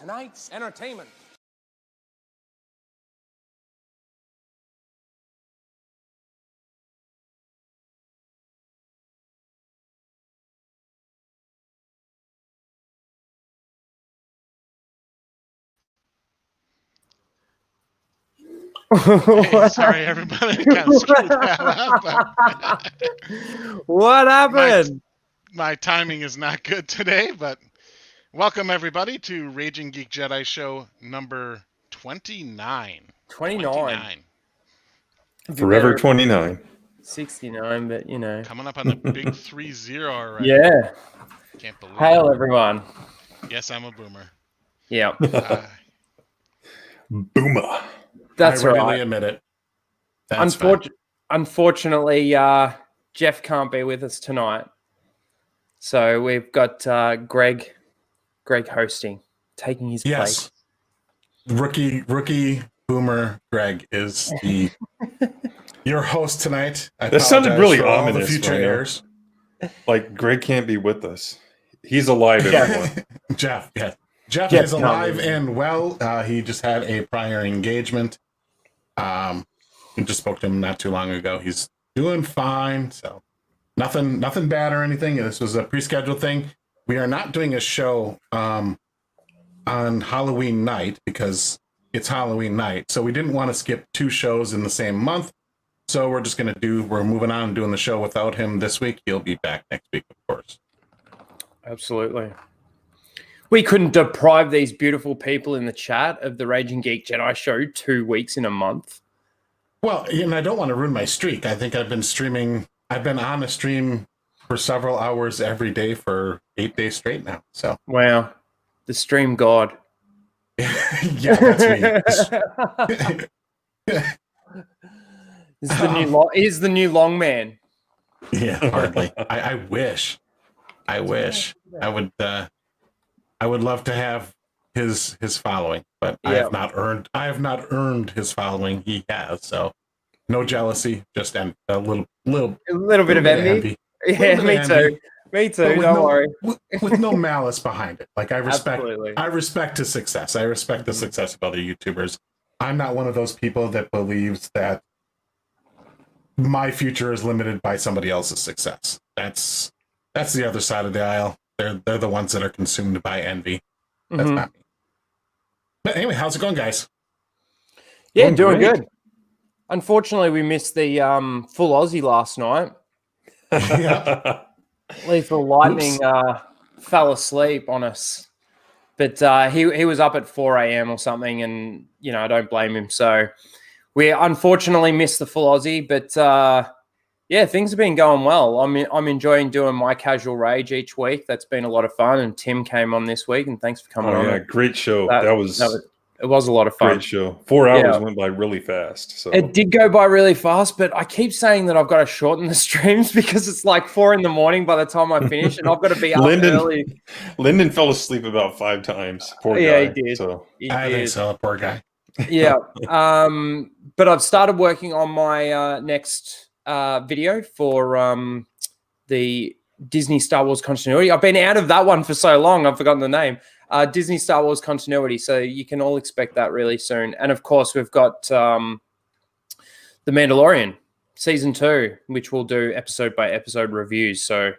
tonight's entertainment. Hey, sorry, everybody. Kind of screwed that up. What happened? My timing is not good today, but welcome everybody to Raging Geek Jedi show number 29. 29. Forever 29. 69, but you know. Coming up on the big 3-0 already. Yeah. Can't believe Hail it. everyone. Yes, I'm a boomer. Yeah. Boomer. That's I readily right. admit it. That's Unfortunately, Jeff can't be with us tonight. So we've got Greg hosting, taking his place. Rookie boomer Greg is your host tonight. That sounded really for all ominous. the future Rhino. airs. Like Greg can't be with us. He's alive, everyone. Jeff is alive and well. He just had a prior engagement. We just spoke to him not too long ago. He's doing fine. So nothing bad or anything. This was a pre-scheduled thing. We are not doing a show on Halloween night because it's Halloween night. So we didn't want to skip 2 shows in the same month. So we're just we're moving on and doing the show without him this week. He'll be back next week, of course. Absolutely. We couldn't deprive these beautiful people in the chat of the Raging Geek Jedi show 2 weeks in a month. Well, and I don't want to ruin my streak. I think I've been on a stream for several hours every day for 8 days straight now. So wow, the stream god. Yeah, that's me. He's the new long man. Yeah, hardly. I wish. I would love to have his following, but I have not earned his following. He has, so no jealousy, just a little bit of envy. Yeah, me too. Me too. Don't worry. With no malice behind it. Like I respect his success. I respect the success of other YouTubers. I'm not one of those people that believes that my future is limited by somebody else's success. That's the other side of the aisle. They're the ones that are consumed by envy. That's not me. But anyway, how's it going, guys? Yeah, doing good. Unfortunately, we missed the full Aussie last night. Yeah. Lethal Lightning fell asleep on us. But he was up at 4 a.m. or something, and, you know, I don't blame him. So we unfortunately missed the full Aussie, but yeah, things have been going well. I'm enjoying doing my casual rage each week. That's been a lot of fun, and Tim came on this week, and thanks for coming on. Yeah, great show. It was a lot of fun. Great show. 4 hours went by really fast. So it did go by really fast, but I keep saying that I've got to shorten the streams because it's like 4 a.m. by the time I finish, and I've got to be up early. Lyndon fell asleep about 5 times. Poor guy. Yeah, he did. So. I think so. Poor guy. Yeah. But I've started working on my next video for the Disney Star Wars continuity. I've been out of that one for so long, I've forgotten the name. Disney Star Wars continuity, so you can all expect that really soon. And of course, we've got The Mandalorian season 2, which we'll do episode by episode reviews. So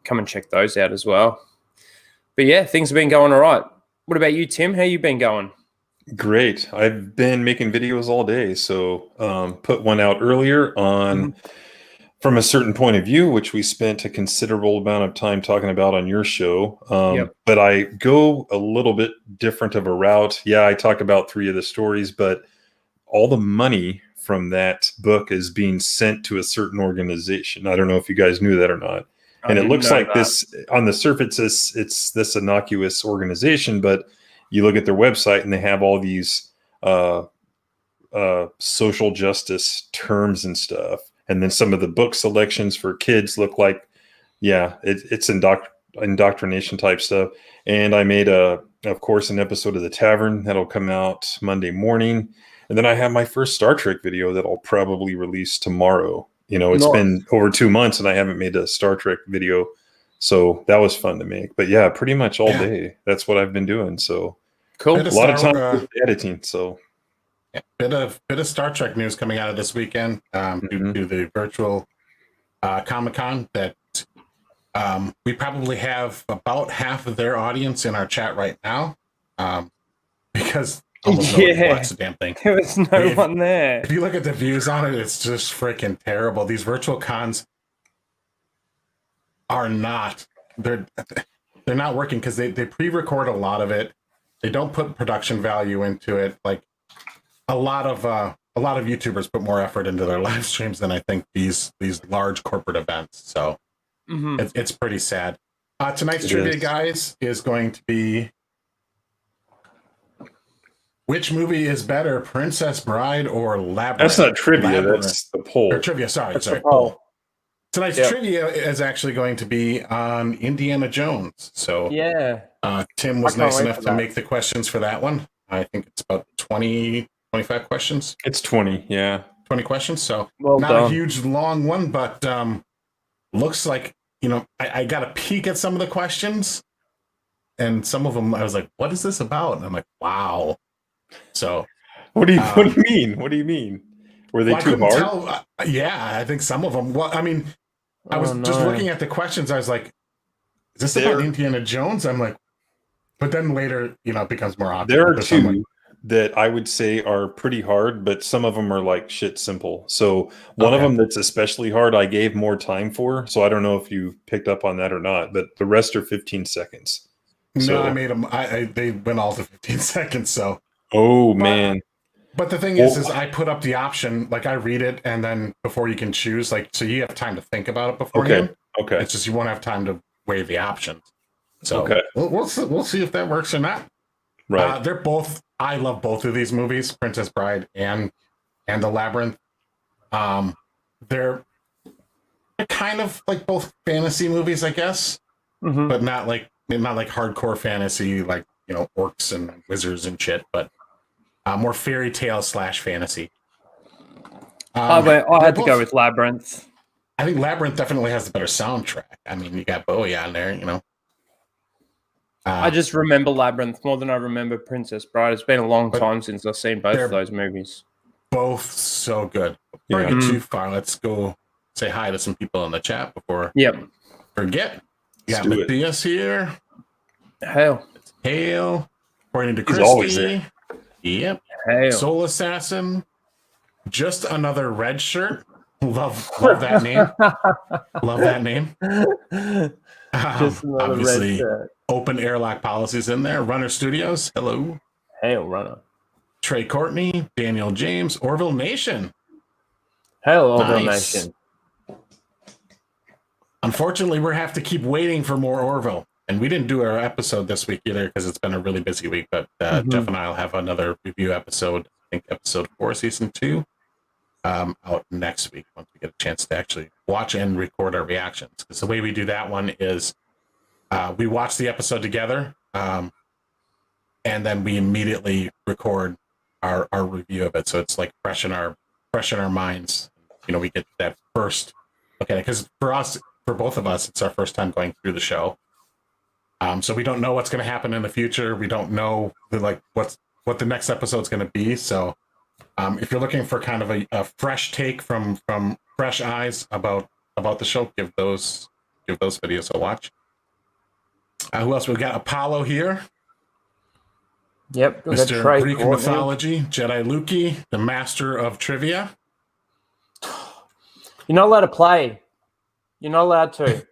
come and check those out as well. But yeah, things have been going all right. What about you, Tim? How you been going? Great. I've been making videos all day. So put one out earlier on From a Certain Point of View, which we spent a considerable amount of time talking about on your show. But I go a little bit different of a route. Yeah, I talk about 3 of the stories, but all the money from that book is being sent to a certain organization. I don't know if you guys knew that or not. And it looks like this on the surface, it's this innocuous organization, but you look at their website and they have all these social justice terms and stuff. And then some of the book selections for kids look like, it's indoctrination type stuff. And I made, of course, an episode of The Tavern that'll come out Monday morning. And then I have my first Star Trek video that I'll probably release tomorrow. You know, it's been over 2 months and I haven't made a Star Trek video. So that was fun to make. But yeah, pretty much all day. That's what I've been doing. So Cool. Bit A of lot of Star- time with editing, so Yeah, bit of Star Trek news coming out of this weekend due to the virtual Comic-Con that we probably have about half of their audience in our chat right now because almost nobody watched the damn thing. There was no one there. If you look at the views on it, it's just freaking terrible. These virtual cons are not they're not working because they pre-record a lot of it. They don't put production value into it. Like a lot of YouTubers put more effort into their live streams than I think these large corporate events. So it's pretty sad. Tonight's trivia, guys, is going to be which movie is better, Princess Bride or Labyrinth? that's not trivia. That's the poll. Or trivia, sorry. Poll. Tonight's trivia is actually going to be on Indiana Jones. So yeah, Tim was nice enough to make the questions for that one. I think it's about 20, 25 questions. It's 20, yeah. 20 questions. So well not done. a huge long one, but looks like, I got a peek at some of the questions. And some of them, I was like, what is this about? And I'm like, wow. So What do you mean? What do you mean? Were they too hard? Tell, yeah, I think some of them. Well, I mean, I was just looking at the questions. I was like, is this about Indiana Jones? I'm like, but then later, it becomes more obvious. There are two that I would say are pretty hard, but some of them are like shit simple. So one of them that's especially hard, I gave more time for. So I don't know if you picked up on that or not, but the rest are 15 seconds. No, I made them. They went all to 15 seconds. So. Oh, man. But the thing is I put up the option, like I read it, and then before you can choose, like, so you have time to think about it beforehand. Okay. It's just you won't have time to weigh the options. So we'll see if that works or not. Right. They're both. I love both of these movies, Princess Bride and The Labyrinth. They're kind of like both fantasy movies, I guess, but not like hardcore fantasy, like orcs and wizards and shit, but more fairy tale / fantasy. I had to go with Labyrinth. I think Labyrinth definitely has the better soundtrack. I mean, you got Bowie on there, I just remember Labyrinth more than I remember Princess Bride. It's been a long time since I've seen both of those movies. Both so good. Before I get too far, let's go say hi to some people in the chat before forget. You got Matthias here. Hail. According to Christy. He's always there. Yep. Hail. Soul Assassin. Just another red shirt. Love that name. Love that name. Just another obviously, red shirt. Open airlock policies in there. Runner Studios. Hello. Hail, Runner. Trey Courtney. Daniel James. Orville Nation. Hail, Orville Nation. Unfortunately, we'll have to keep waiting for more Orville. And we didn't do our episode this week either because it's been a really busy week. But Jeff and I will have another review episode, I think episode 4, season 2, out next week once we get a chance to actually watch and record our reactions. Because the way we do that one is we watch the episode together and then we immediately record our review of it. So it's like fresh in our minds. We get that first. Okay, because for both of us, it's our first time going through the show. So we don't know what's going to happen in the future. We don't know what the next episode's going to be. So if you're looking for kind of a fresh take from fresh eyes about the show, give those videos a watch. Who else? We've got Apollo here. Yep. Mr. Greek mythology, Jedi Lukey, the master of trivia. You're not allowed to play. You're not allowed to.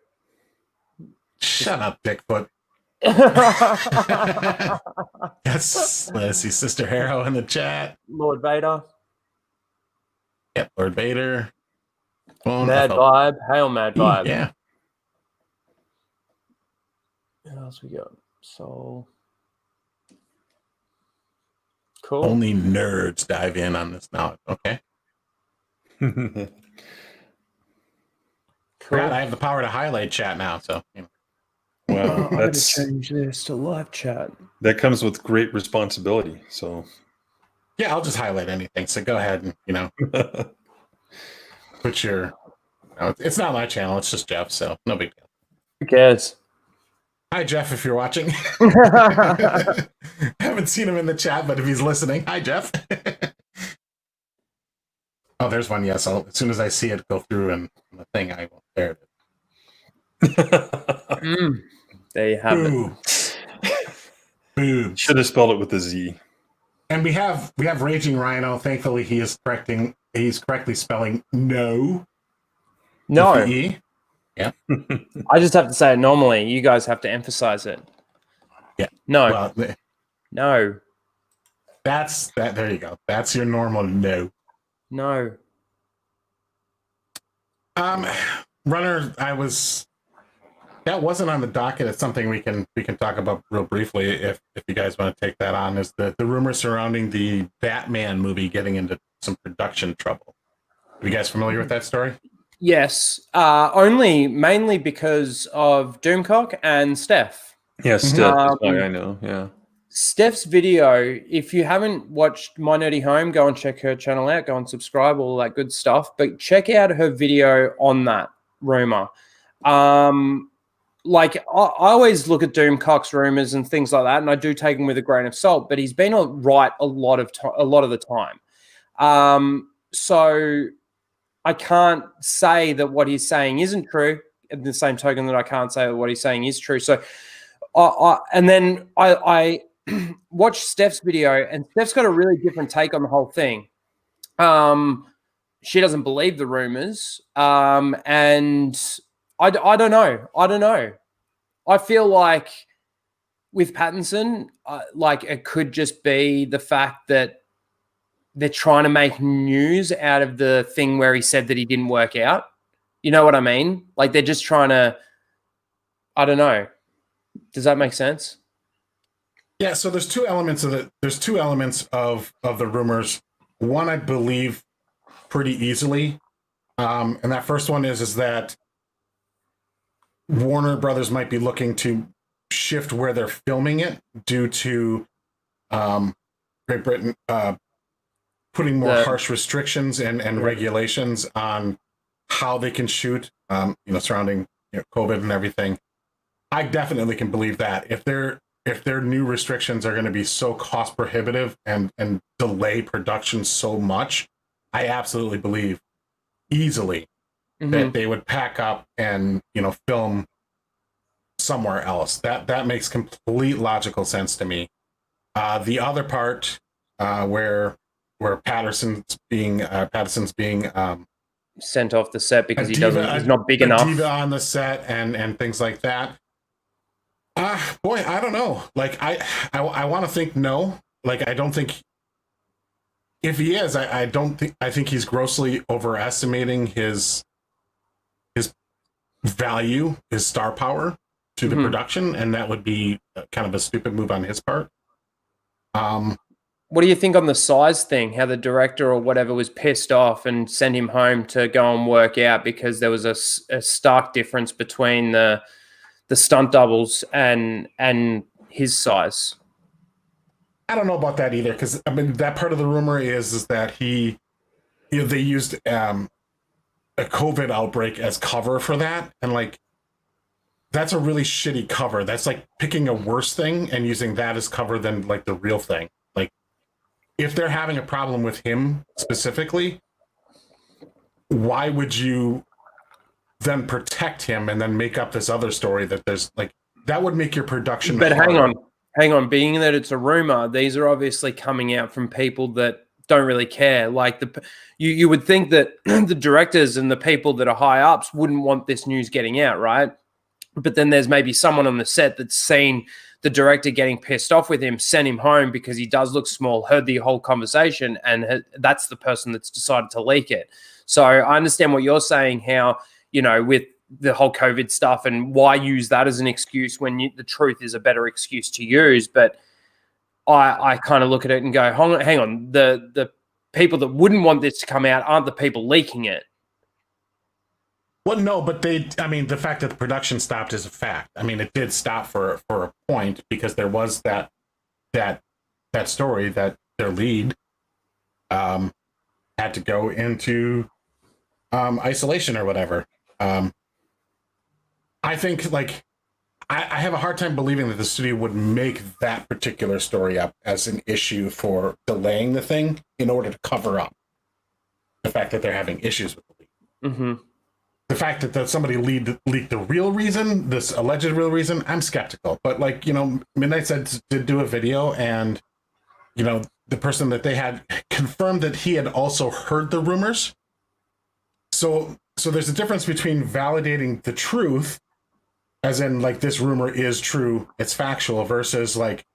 Shut up, Dickfoot. Yes, let's see, Sister Harrow in the chat. Lord Vader. Yep, Lord Vader. Mad Vibe. Hail, Mad Vibe. Yeah. What else we got? Soul. Cool. Only nerds dive in on this now. Okay. Cool. Brad, I have the power to highlight chat now, so. Well, I'm gonna change this to live chat. That comes with great responsibility. So, yeah, I'll just highlight anything. So go ahead and put your. It's not my channel. It's just Jeff. So no big deal. Who cares? Hi, Jeff, if you're watching. Haven't seen him in the chat, but if he's listening, hi, Jeff. Oh, there's one. Yes, as soon as I see it go through and the thing, I will. There it is. There you have it. Boobs. Should have spelled it with a Z. And we have Raging Rhino. Thankfully, he's correctly spelling no. No. With the E. Yeah. I just have to say it normally. You guys have to emphasize it. Yeah. No. Well, no. That's that. There you go. That's your normal no. No. Runner, that wasn't on the docket. It's something we can talk about real briefly if you guys want to take that on. Is the rumors surrounding the Batman movie getting into some production trouble? Are you guys familiar with that story? Yes. Mainly because of Doomcock and Steph. Yeah, Steph is why I know. Yeah. Steph's video, if you haven't watched My Nerdy Home, go and check her channel out, go and subscribe, all that good stuff. But check out her video on that rumor. Like I always look at Doomcock's rumors and things like that, and I do take them with a grain of salt. But he's been right a lot of the time. So I can't say that what he's saying isn't true. At the same token, that I can't say that what he's saying is true. So, I watched Steph's video, and Steph's got a really different take on the whole thing. She doesn't believe the rumors, and I don't know. I feel like with Pattinson, like it could just be the fact that they're trying to make news out of the thing where he said that he didn't work out. You know what I mean? Like they're just trying to, I don't know. Does that make sense? Yeah, so there's two elements of it. There's two elements of the rumors. One, I believe pretty easily. And that first one is that Warner Brothers might be looking to shift where they're filming it due to Great Britain putting more harsh restrictions and regulations on how they can shoot, surrounding COVID and everything. I definitely can believe that. If their new restrictions are going to be so cost prohibitive and delay production so much, I absolutely believe easily that they would pack up and film somewhere else. That makes complete logical sense to me. The other part where Patterson's being sent off the set because he's not big enough. Diva on the set and things like that. Boy, I don't know. Like I want to think no. Like I don't think if he is, I think he's grossly overestimating his value, his star power to the production, and that would be kind of a stupid move on his part. What do you think on the size thing? How the director or whatever was pissed off and sent him home to go and work out because there was a stark difference between the stunt doubles and his size? I don't know about that either, because I mean that part of the rumor is that they used a COVID outbreak as cover for that, and like that's a really shitty cover. That's like picking a worse thing and using that as cover than like the real thing. Like if they're having a problem with him specifically, why would you then protect him and then make up this other story that there's like that would make your production but harder. hang on being that it's a rumor, these are obviously coming out from people that don't really care. Like you would think that the directors and the people that are high ups wouldn't want this news getting out, right? But then there's maybe someone on the set that's seen the director getting pissed off with him, sent him home because he does look small, heard the whole conversation, and that's the person that's decided to leak it. So I understand what you're saying, how, with the whole COVID stuff and why use that as an excuse when the truth is a better excuse to use. But I kind of look at it and go, hang on, the people that wouldn't want this to come out aren't the people leaking it. Well, no, but the fact that the production stopped is a fact. I mean, it did stop for a point because there was that story that their lead had to go into isolation or whatever. I think I have a hard time believing that the studio would make that particular story up as an issue for delaying the thing in order to cover up the fact that they're having issues with the leak. Mm-hmm. The fact that somebody leaked the real reason, this alleged real reason, I'm skeptical. But like, Midnight said to do a video, and the person that they had confirmed that he had also heard the rumors. So there's a difference between validating the truth, as in like this rumor is true, it's factual, versus like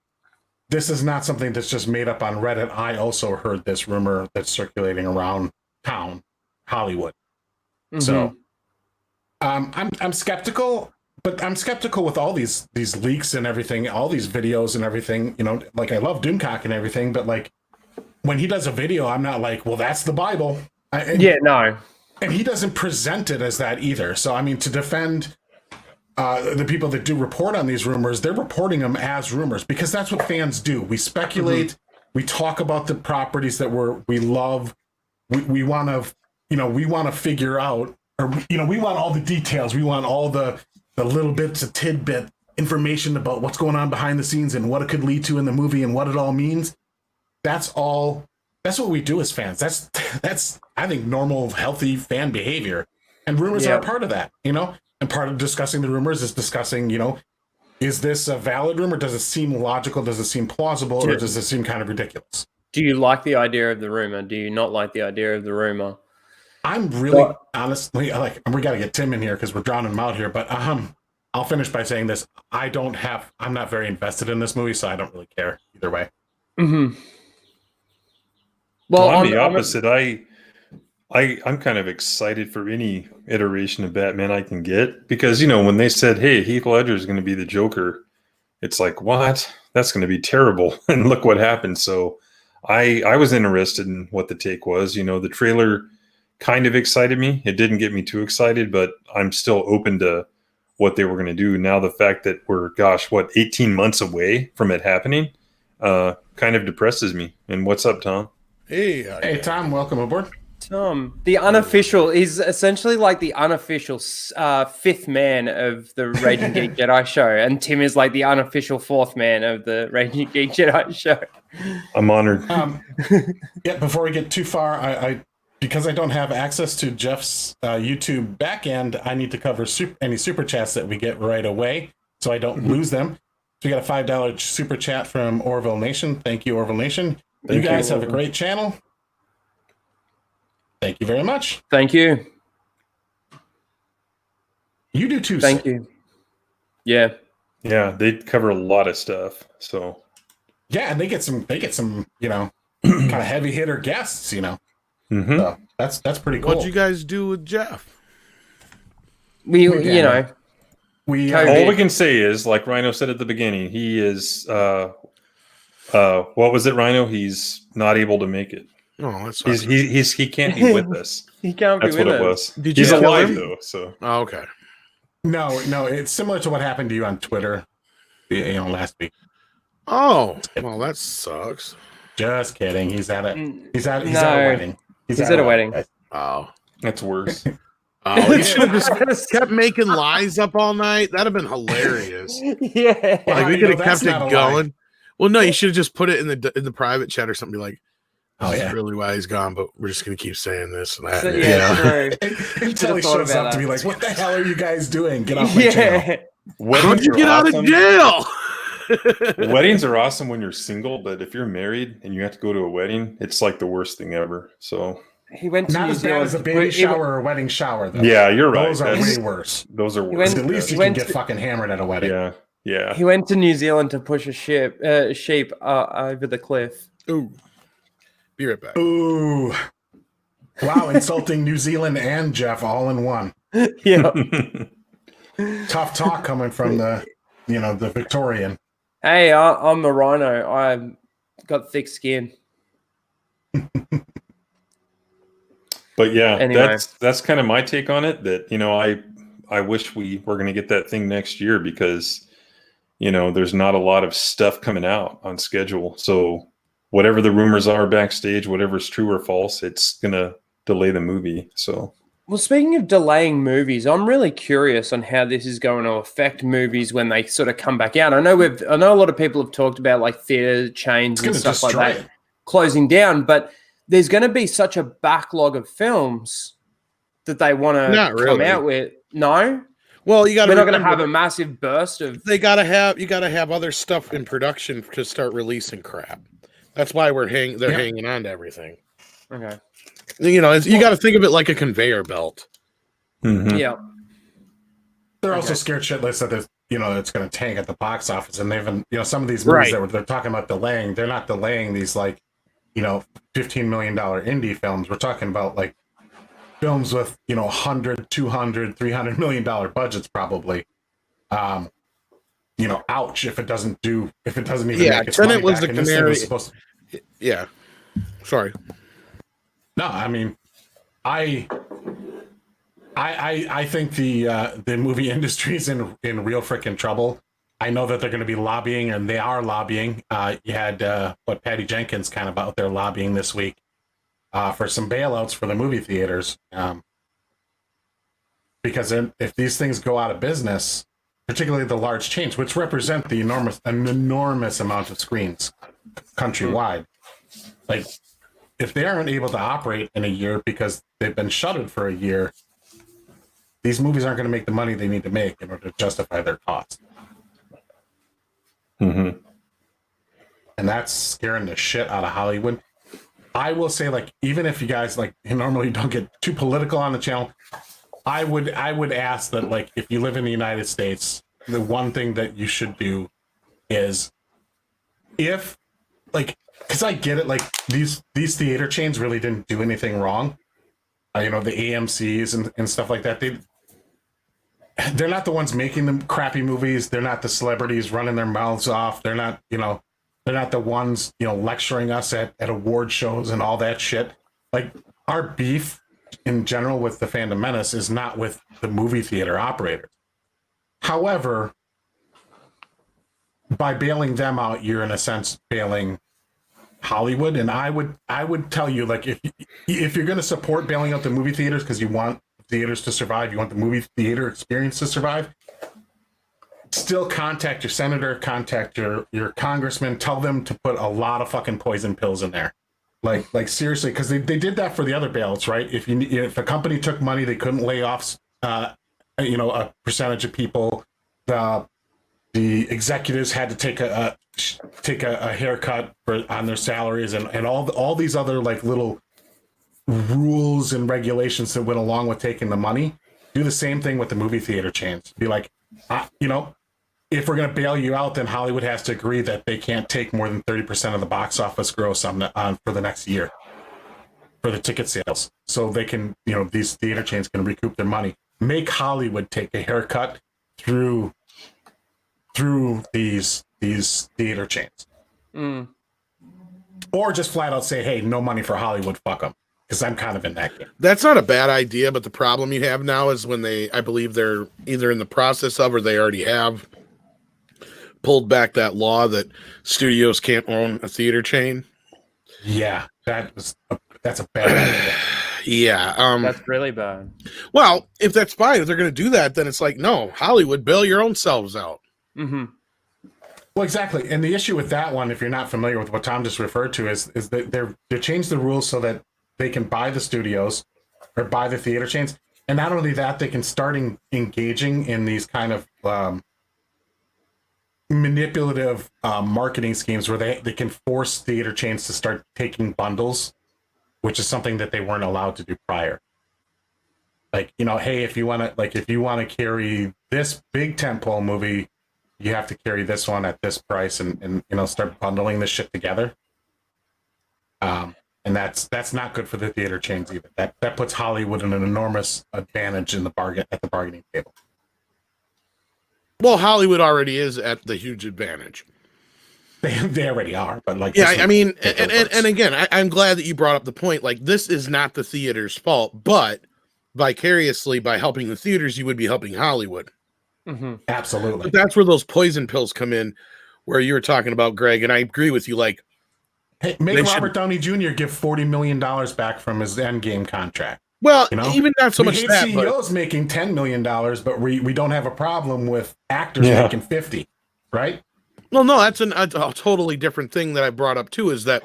this is not something that's just made up on Reddit. I also heard this rumor that's circulating around town, Hollywood. Mm-hmm. So I'm skeptical, but I'm skeptical with all these leaks and everything, all these videos and everything. Like I love Doomcock and everything, but like when he does a video, I'm not like, well, that's the Bible. No. And he doesn't present it as that either. So I mean, to defend the people that do report on these rumors, they're reporting them as rumors because that's what fans do. We speculate, we talk about the properties that we love. We want to figure out, or we want all the details. We want all the little bits of tidbit information about what's going on behind the scenes and what it could lead to in the movie and what it all means. That's what we do as fans. That's I think normal, healthy fan behavior. And rumors are a part of that, And part of discussing the rumors is discussing, is this a valid rumor? Does it seem logical? Does it seem plausible? Or does it seem kind of ridiculous? Do you like the idea of the rumor? Do you not like the idea of the rumor? I'm really honestly we got to get Tim in here because we're drowning him out here. But I'll finish by saying this: I'm not very invested in this movie, so I don't really care either way. Mm-hmm. Well, I'm the opposite. I'm kind of excited for any iteration of Batman I can get because when they said, "Hey, Heath Ledger is going to be the Joker," it's like, what? That's going to be terrible. And look what happened. So I was interested in what the take was. The trailer kind of excited me. It didn't get me too excited, but I'm still open to what they were going to do. Now the fact that we're 18 months away from it happening kind of depresses me. And what's up, Tom? Hey Tom, welcome aboard. Tom, the unofficial is essentially like the unofficial fifth man of the Raging Geek Jedi show, and Tim is like the unofficial fourth man of the Raging Geek Jedi show. I'm honored. Before we get too far, because I don't have access to Jeff's YouTube backend, I need to cover any super chats that we get right away, so I don't lose them. So we got a $5 super chat from Orville Nation. Thank you, Orville Nation. You guys have a great channel. Thank you very much. Thank you. You do too. Thank you. Yeah. Yeah, they cover a lot of stuff. So yeah, and they get some kind of heavy hitter guests. Mm-hmm. So that's pretty cool. What'd you guys do with Jeff? We all we can say is, like Rhino said at the beginning, he is what was it, Rhino? He's not able to make it. Oh, that's he can't be with us. He can't be with us. That's what it was. Did you He's kill alive him? though, so Oh, okay. No, it's similar to what happened to you on Twitter, last week. Oh, well, that sucks. Just kidding. He's at a wedding. He's at a wedding. Oh, that's worse. Oh, he should have just kept making lies up all night. That'd have been hilarious. Yeah, like we could have kept it going. Lie. Well, no, you should have just put it in the private chat or something. Be like, "Oh yeah, really why he's gone," but we're just gonna keep saying this and that. Until he shows up to be like, "What the hell are you guys doing? Get off my channel!" How'd you get out of jail? Weddings are awesome when you're single, but if you're married and you have to go to a wedding, it's like the worst thing ever. So he went to not New as bad Zealand as a baby shower or a wedding shower, though. Yeah, you're right. Those are way worse. Those are worse. At least you can get fucking hammered at a wedding. Yeah, yeah. He went to New Zealand to push a sheep over the cliff. Ooh, be right back. Ooh, wow! Insulting New Zealand and Jeff all in one. Yeah. Tough talk coming from the Victorian. Hey, I'm the Rhino. I got thick skin. But yeah, anyway. that's kind of my take on it. That I wish we were going to get that thing next year because there's not a lot of stuff coming out on schedule. So whatever the rumors are backstage, whatever's true or false, it's going to delay the movie. So Well, speaking of delaying movies, I'm really curious on how this is going to affect movies when they sort of come back out. I know a lot of people have talked about like theater chains and stuff like that closing down, but there's going to be such a backlog of films that they want to come out with. No. Well, you got. We're not going to have a massive burst of. You got to have other stuff in production to start releasing crap. That's why they're hanging on to everything. Okay. You know, you got to think of it like a conveyor belt. Mm-hmm. Yeah. They're also scared shitless that it's going to tank at the box office, and they've been, some of these movies that they're talking about delaying. They're not delaying these $15 million indie films. We're talking about like films with $100, $200, $300 million budgets probably. Ouch if it doesn't even make its money Tenet was back. the canary. Yeah. Sorry. No, I mean, I think the movie industry is in real freaking trouble. I know that they're going to be lobbying, and they are lobbying. You had Patty Jenkins kind of out there lobbying this week for some bailouts for the movie theaters, because if these things go out of business, particularly the large chains, which represent the enormous amount of screens countrywide, like if they aren't able to operate in a year because they've been shuttered for a year, these movies aren't going to make the money they need to make in order to justify their cost. Mm-hmm. And that's scaring the shit out of Hollywood. I will say, like, even if you guys normally don't get too political on the channel, I would ask that, like, if you live in the United States, the one thing that you should do is because I get it, like these theater chains really didn't do anything wrong. The AMCs and stuff like that. They're not the ones making the crappy movies. They're not the celebrities running their mouths off. They're not, they're not the ones, lecturing us at award shows and all that shit. Like, our beef in general with the Phantom Menace is not with the movie theater operators. However, by bailing them out, you're in a sense bailing Hollywood. And I would tell you, like, if you're going to support bailing out the movie theaters because you want theaters to survive, you want the movie theater experience to survive, still contact your senator, contact your congressman, tell them to put a lot of fucking poison pills in there. Like seriously, because they did that for the other bailouts, right? If a company took money, they couldn't lay off a percentage of people. The executives had to take a haircut on their salaries, and all these other like little rules and regulations that went along with taking the money. Do the same thing with the movie theater chains. Be like, if we're going to bail you out, then Hollywood has to agree that they can't take more than 30% of the box office gross on for the next year for the ticket sales, so they can, these theater chains can recoup their money. Make Hollywood take a haircut through these theater chains, or just flat out say, hey, no money for Hollywood, fuck them. Because I'm kind of in that game. That's not a bad idea, but the problem you have now is when I believe they're either in the process of, or they already have pulled back that law that studios can't own a theater chain. Yeah, that's a bad idea. Yeah. That's really bad. Well, if that's fine, if they're going to do that, then it's like, no, Hollywood, bail your own selves out. Mm-hmm. Well, exactly. And the issue with that one, if you're not familiar with what Tom just referred to, is that they changed the rules so that they can buy the studios or buy the theater chains. And not only that, they can start engaging in these kind of manipulative marketing schemes where they can force theater chains to start taking bundles, which is something that they weren't allowed to do prior. Like, hey, if you want to carry this big tentpole movie, you have to carry this one at this price, and start bundling this shit together. And that's not good for the theater chains either. That puts Hollywood in an enormous advantage at the bargaining table. Well, Hollywood already is at the huge advantage. They already are, but like, yeah, I mean, and again, I'm glad that you brought up the point. Like, this is not the theater's fault, but vicariously by helping the theaters, you would be helping Hollywood. Mm-hmm. Absolutely. But that's where those poison pills come in, where you were talking about, Greg, and I agree with you. Like, hey, make Robert Downey Jr. give $40 million back from his Endgame contract. Well, You know? even not so we much hate that, but CEOs making $10 million, but we don't have a problem with actors Yeah. making 50, right? well, no, that's a totally different thing that I brought up too. Is that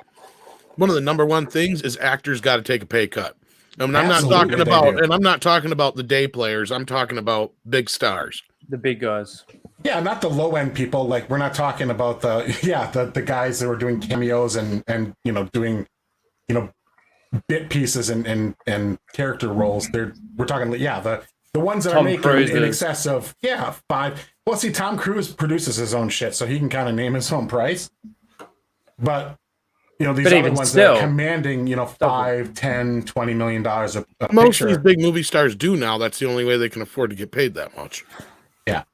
one of the number one things is actors got to take a pay cut. I mean, I'm not Absolutely, talking they about, do. and I'm not talking about the day players. I'm talking about big stars. The big guys. Yeah, not the low end people. Like we're not talking about the guys that were doing cameos and doing bit pieces and character roles. We're talking the ones that Tom are making Cruise in is. excess of five. Well, see, Tom Cruise produces his own shit, so he can kind of name his own price. But these But other even ones still, that are commanding $5, $10, $20 million a Most of picture. these big movie stars do now. That's the only way they can afford to get paid that much. Yeah.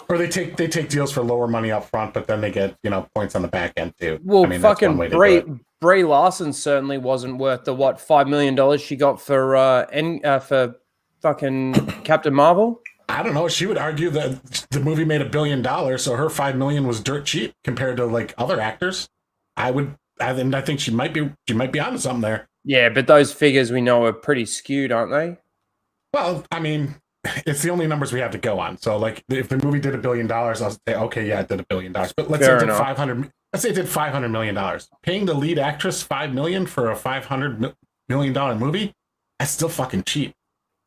Or they take deals for lower money up front, but then they get points on the back end too. well, I mean, that's one way fucking to do it. Brie Larson certainly wasn't worth the $5 million she got for fucking Captain Marvel. I don't know. She would argue that the movie made $1 billion, so her $5 million was dirt cheap compared to like other actors. I think she might be onto something there. Yeah, but those figures we know are pretty skewed, aren't they? Well, I mean, it's the only numbers we have to go on. So, like, if the movie did $1 billion, I'll say, okay, yeah, it did $1 billion. But let's Fair say it did enough. 500. Let's say it did $500 million. Paying the lead actress $5 million for a $500 million movie, that's still fucking cheap.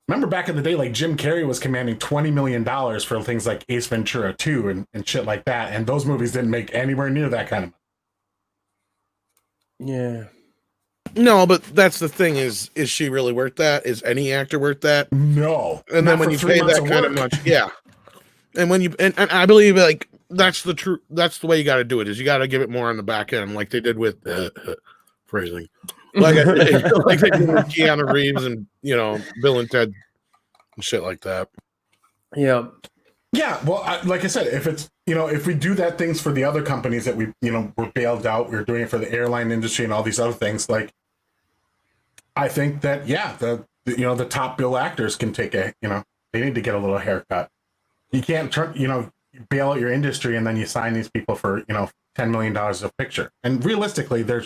Remember back in the day, like Jim Carrey was commanding $20 million for things like Ace Ventura 2 and shit like that, and those movies didn't make anywhere near that kind of money. Yeah. No, but that's the thing is she really worth that? Is any actor worth that? No. And then when you pay that kind of much, yeah. And when and I believe like that's the way you got to do it is you got to give it more on the back end, like they did with phrasing, like they did with Keanu Reeves and Bill and Ted and shit like that. Yeah. Yeah, well, like I said, if it's if we do that things for the other companies that we were bailed out, we were doing it for the airline industry and all these other things. Like, I think that the top bill actors can take they need to get a little haircut. You can't bail out your industry and then you sign these people for $10 million a picture. And realistically, they're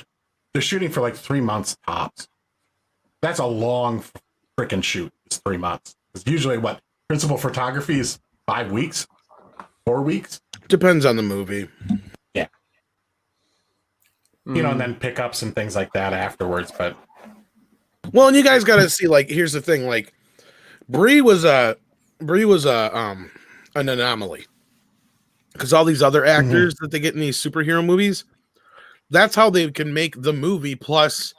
shooting for like 3 months tops. That's a long freaking shoot. It's 3 months. It's usually what principal photography is 5 weeks, 4 weeks. Depends on the movie. Yeah. And then pickups and things like that afterwards. But well, and you guys got to see, like, here's the thing, like Brie was an anomaly because all these other actors that they get in these superhero movies, that's how they can make the movie. Plus,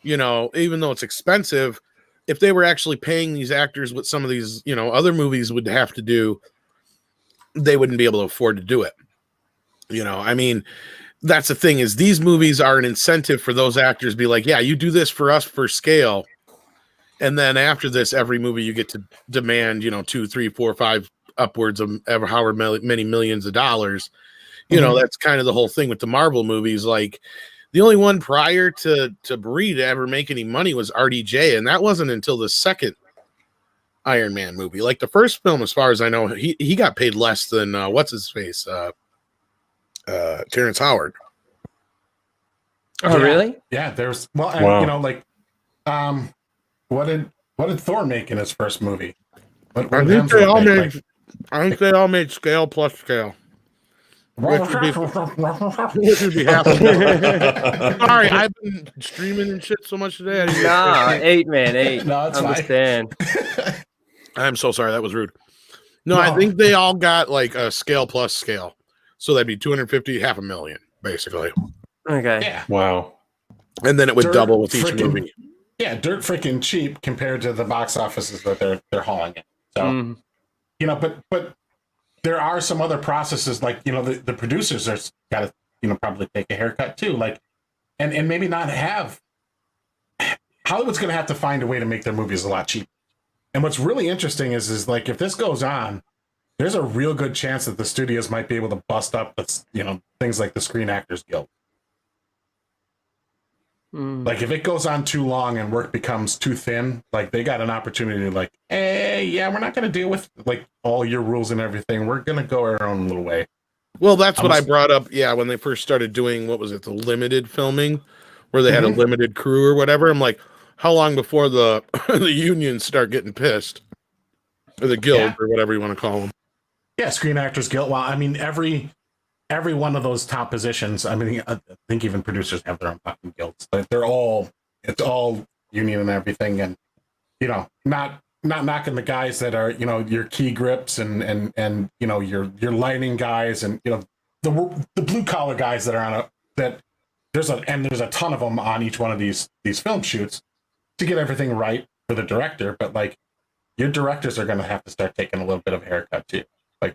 even though it's expensive, if they were actually paying these actors what some of these, other movies would have to do, they wouldn't be able to afford to do it. I mean, that's the thing is these movies are an incentive for those actors to be like, yeah, you do this for us for scale. And then after this, every movie you get to demand, 2, 3, 4, 5 upwards of however many millions of dollars. That's kind of the whole thing with the Marvel movies. Like the only one prior to Brie to ever make any money was RDJ. And that wasn't until the second Iron Man movie. Like the first film, as far as I know, he got paid less than what's his face? Terrence Howard. Oh, really? Yeah, there's and what did Thor make in his first movie? I think they all made scale plus scale. Which would be half. Sorry, I've been streaming and shit so much today. Nah, 8, man, 8. No, it's understand. I'm so sorry. That was rude. No, I think they all got like a scale plus scale. So that'd be 250, $500,000, basically. Okay. Yeah. Wow. And then it would double with each movie. Yeah, dirt freaking cheap compared to the box offices that they're hauling it. So but there are some other processes like the producers are got to probably take a haircut too, like and maybe not have. Hollywood's going to have to find a way to make their movies a lot cheaper. And what's really interesting is like if this goes on, there's a real good chance that the studios might be able to bust up things like the Screen Actors Guild. Like if it goes on too long and work becomes too thin, like they got an opportunity to like, hey, yeah, we're not going to deal with like all your rules and everything. We're going to go our own little way. Well, that's what I brought up. Yeah, when they first started doing, what was it, the limited filming, where they had a limited crew or whatever. I'm like, how long before the the unions start getting pissed, or the guild, or whatever you want to call them? Yeah, Screen Actors Guild. Well, I mean, every one of those top positions. I mean, I think even producers have their own fucking guilds. It's all union and everything, and not knocking the guys that are your key grips and your lighting guys and the blue collar guys that are on there's a ton of them on each one of these film shoots to get everything right for the director, but like your directors are going to have to start taking a little bit of a haircut too. Like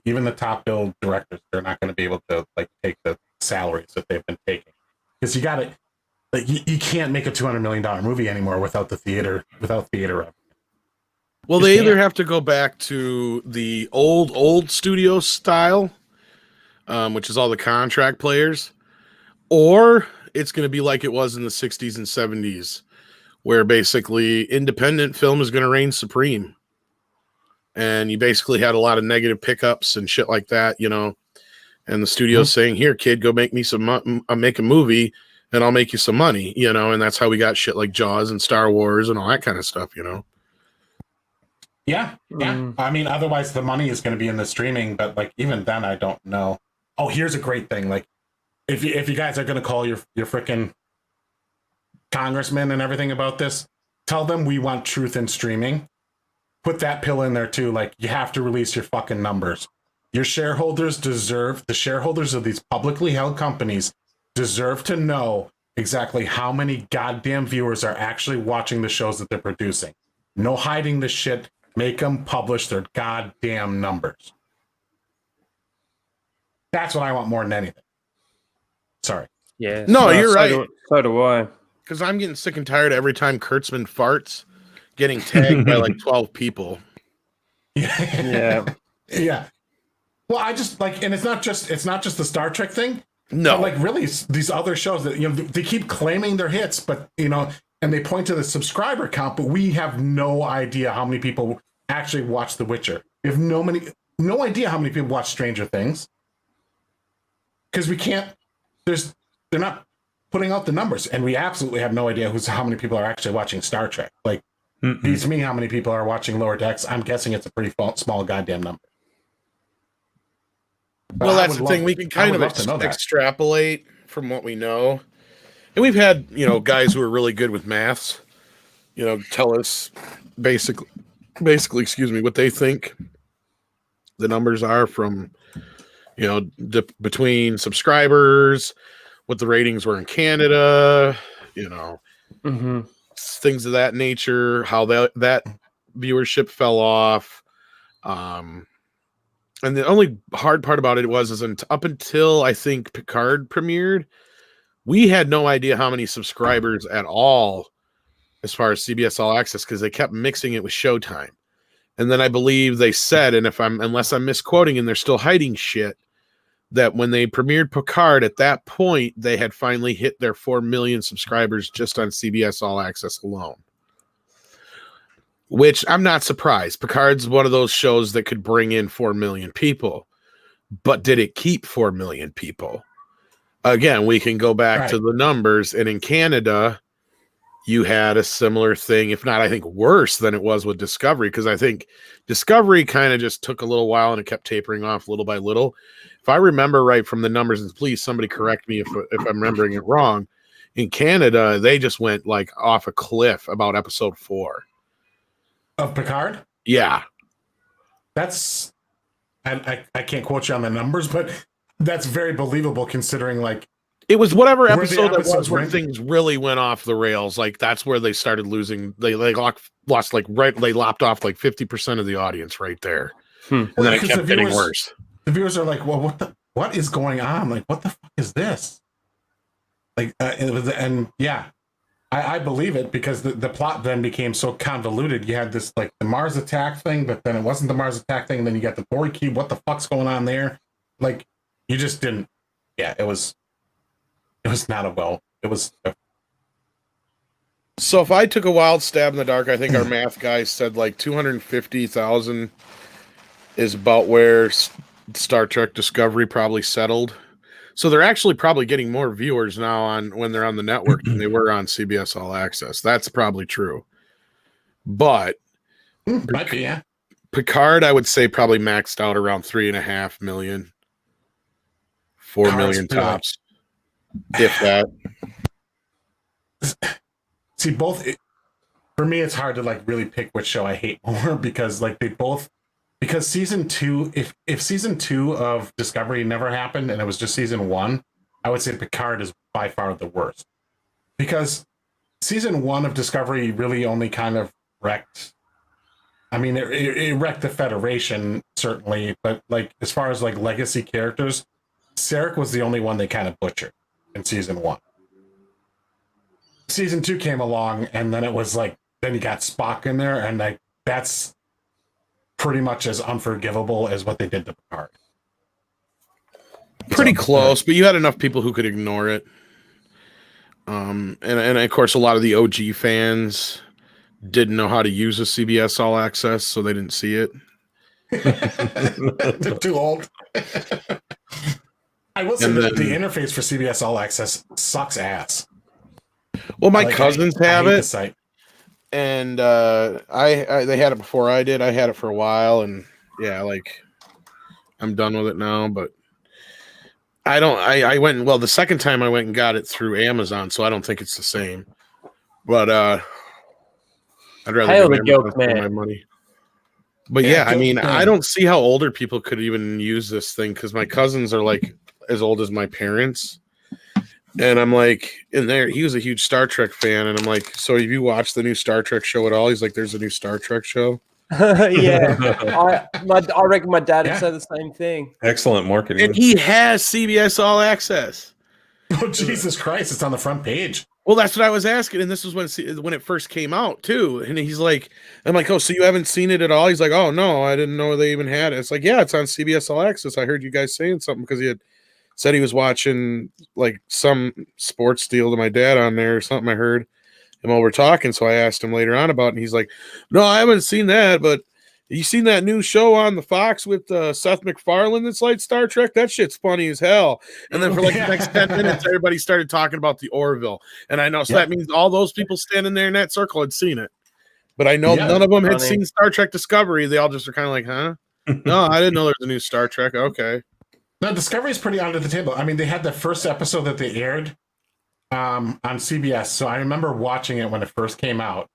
even the top billed directors, they're not going to be able to like take the salaries that they've been taking, because you got to you can't make a $200 million movie anymore without theater revenue. Well, they either have to go back to the old studio style, which is all the contract players, or it's going to be like it was in the 60s and 70s, where basically independent film is going to reign supreme. And you basically had a lot of negative pickups and shit like that, and the studio's saying, here, kid, go make me make a movie and I'll make you some money, and that's how we got shit like Jaws and Star Wars and all that kind of stuff, Yeah. I mean, otherwise the money is going to be in the streaming, but like even then, I don't know. Oh, here's a great thing. Like, if you guys are going to call your freaking congressman and everything about this, tell them we want truth in streaming. Put that pill in there too. Like, you have to release your fucking numbers. Your shareholders the shareholders of these publicly held companies deserve to know exactly how many goddamn viewers are actually watching the shows that they're producing. No hiding this shit. Make them publish their goddamn numbers. That's what I want more than anything. Sorry. Yeah. No, you're right. So do I. Because I'm getting sick and tired every time Kurtzman farts, getting tagged by like 12 people. Yeah. Yeah. Well, I just like, and it's not just the Star Trek thing. No, but like really these other shows that they keep claiming they're hits, but and they point to the subscriber count, but we have no idea how many people actually watch The Witcher. We have no idea how many people watch Stranger Things, because we can't. They're not putting out the numbers, and we absolutely have no idea how many people are actually watching Star Trek. Like, beats me how many people are watching Lower Decks. I'm guessing it's a pretty small goddamn number. But well, that's the thing. We can kind of extrapolate from what we know. And we've had, guys who are really good with maths, tell us basically, excuse me, what they think the numbers are from, between subscribers, what the ratings were in Canada, things of that nature, how that viewership fell off. And the only hard part about it was up until I think Picard premiered, we had no idea how many subscribers at all as far as CBS All Access, because they kept mixing it with Showtime. And then I believe they said, and unless I'm misquoting and they're still hiding shit, that when they premiered Picard, at that point, they had finally hit their 4 million subscribers just on CBS All Access alone. Which I'm not surprised. Picard's one of those shows that could bring in 4 million people. But did it keep 4 million people? Again, we can go back to the numbers. And in Canada, you had a similar thing, if not, I think, worse than it was with Discovery. Because I think Discovery kind of just took a little while and it kept tapering off little by little. If I remember right from the numbers, and please somebody correct me if I'm remembering it wrong, in Canada, they just went like off a cliff about episode 4. Of Picard? Yeah. That's I can't quote you on the numbers, but that's very believable considering like it was whatever episode that was where things really went off the rails. Like that's where they started losing. They lost like they lopped off like 50% of the audience right there. And then it kept getting worse. The viewers are like, well, what is going on? Like, what the fuck is this? Like, I believe it, because the plot then became so convoluted. You had this like the Mars attack thing, but then it wasn't the Mars attack thing. And then you got the Borg cube. What the fuck's going on there? Like, you just didn't. Yeah, it was not it was. So if I took a wild stab in the dark, I think our math guy said like 250,000 is about where Star Trek Discovery probably settled. So they're actually probably getting more viewers now on when they're on the network than they were on CBS All Access. That's probably true. But Might be, yeah. Picard, I would say probably maxed out around 3.5 million, 4 million tops, if that. See, for me, it's hard to like really pick which show I hate more because like because season 2, if season 2 of Discovery never happened and it was just season 1, I would say Picard is by far the worst, because season 1 of Discovery really only kind of wrecked. I mean, it wrecked the Federation certainly, but like as far as like legacy characters, Sarek was the only one they kind of butchered in season 1. Season 2 came along, and then it was like, then you got Spock in there, and like that's pretty much as unforgivable as what they did to Picard. Pretty close, but you had enough people who could ignore it. And of course, a lot of the OG fans didn't know how to use a CBS All Access, so they didn't see it. They're too old. I will say that the interface for CBS All Access sucks ass. Well, my cousins have I hate it. the site. And they had it before I did. I had it for a while, and yeah, like I'm done with it now. But I went the second time I went and got it through Amazon, so I don't think it's the same. But I'd rather Hail give the Amazon Geek for my man. money. But Yeah, I mean, Geek I man. don't see how older people could even use this thing, because my cousins are like as old as my parents. And I'm like, in there, he was a huge Star Trek fan. And I'm like, so have you watched the new Star Trek show at all? He's like, there's a new Star Trek show. Yeah, I reckon my dad would say the same thing. Excellent marketing. And he has CBS All Access. Oh, Jesus Christ, it's on the front page. Well, that's what I was asking. And this was when it first came out, too. And he's like, I'm like, oh, so you haven't seen it at all? He's like, oh, no, I didn't know they even had it. It's like, yeah, it's on CBS All Access. I heard you guys saying something, because he had said he was watching like some sports deal to my dad on there or something. I heard him while we're talking. So I asked him later on about it, and he's like, no, I haven't seen that, but you seen that new show on the Fox with Seth MacFarlane that's like Star Trek? That shit's funny as hell. And then for like the next 10 minutes, everybody started talking about the Orville. And I know, so that means all those people standing there in that circle had seen it. But I know none of them had seen Star Trek Discovery. They all just are kind of like, huh? No, I didn't know there was a new Star Trek. Okay. No, Discovery is pretty under the table. I mean, they had the first episode that they aired on CBS. So I remember watching it when it first came out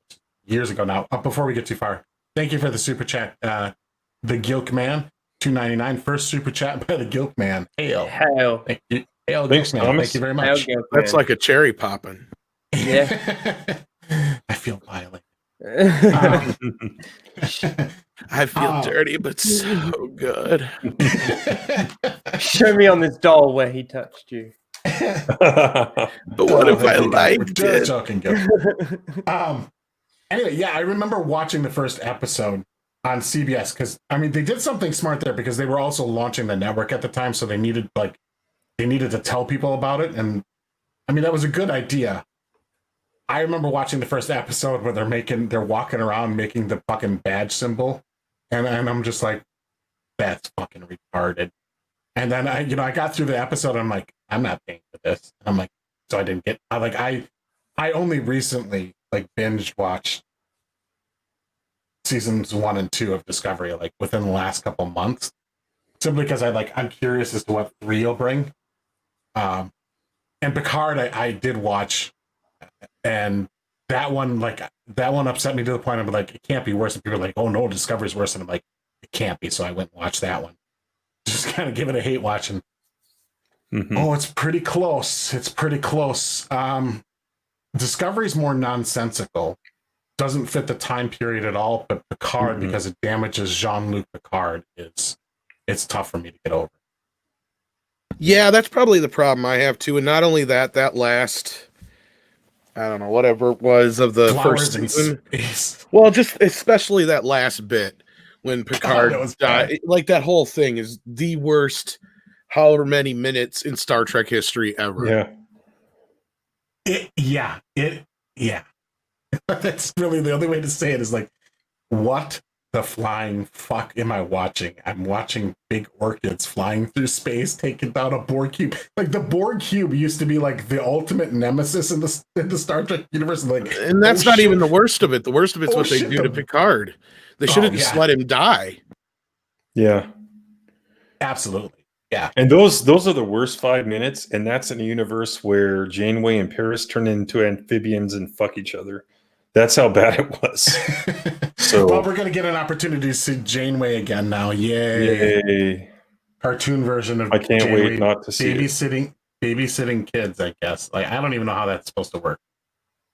years ago now. Before we get too far, thank you for the super chat. The Geek Man, $2.99. First super chat by the Geek Man. Hail. Thank you. Hail, Thanks, Geek Man. Thomas. Thank you very much. That's like a cherry popping. Yeah. I feel violent. I feel dirty, but so good. Show me on this doll where he touched you. But what if I liked it? Joking, anyway, yeah, I remember watching the first episode on CBS, because I mean they did something smart there, because they were also launching the network at the time, so they needed to tell people about it, and I mean that was a good idea. I remember watching the first episode where they're walking around making the fucking badge symbol, and I'm just like, that's fucking retarded. And then I got through the episode, and I'm like, I'm not paying for this. And I'm like, so I only recently like binge watched seasons 1 and 2 of Discovery, like within the last couple months, simply because I'm curious as to what 3 will bring. And Picard, I did watch. And that one upset me to the point I'm like, it can't be worse. And people are like, oh no, Discovery's worse. And I'm like, it can't be. So I went and watched that one. Just kind of give it a hate watch. And oh, it's pretty close. It's pretty close. Discovery's more nonsensical. Doesn't fit the time period at all. But Picard, because it damages Jean-Luc Picard, it's tough for me to get over. Yeah, that's probably the problem I have too. And not only that, that last, I don't know, whatever it was of the first season. Well, just especially that last bit when Picard died. Like that whole thing is the worst however many minutes in Star Trek history ever. Yeah. That's really the only way to say it, is like, what the flying fuck am I watching? I'm watching big orchids flying through space, taking down a Borg cube. Like the Borg cube used to be like the ultimate nemesis in the Star Trek universe. Like, And that's not even the worst of it. The worst of it's what they do to Picard. They should have just let him die. Yeah. Absolutely. Yeah. And those are the worst 5 minutes, and that's in a universe where Janeway and Paris turn into amphibians and fuck each other. That's how bad it was. So, well, we're going to get an opportunity to see Janeway again now. Yay. Cartoon version of I can't Janeway wait not to see babysitting kids, I guess. Like, I don't even know how that's supposed to work.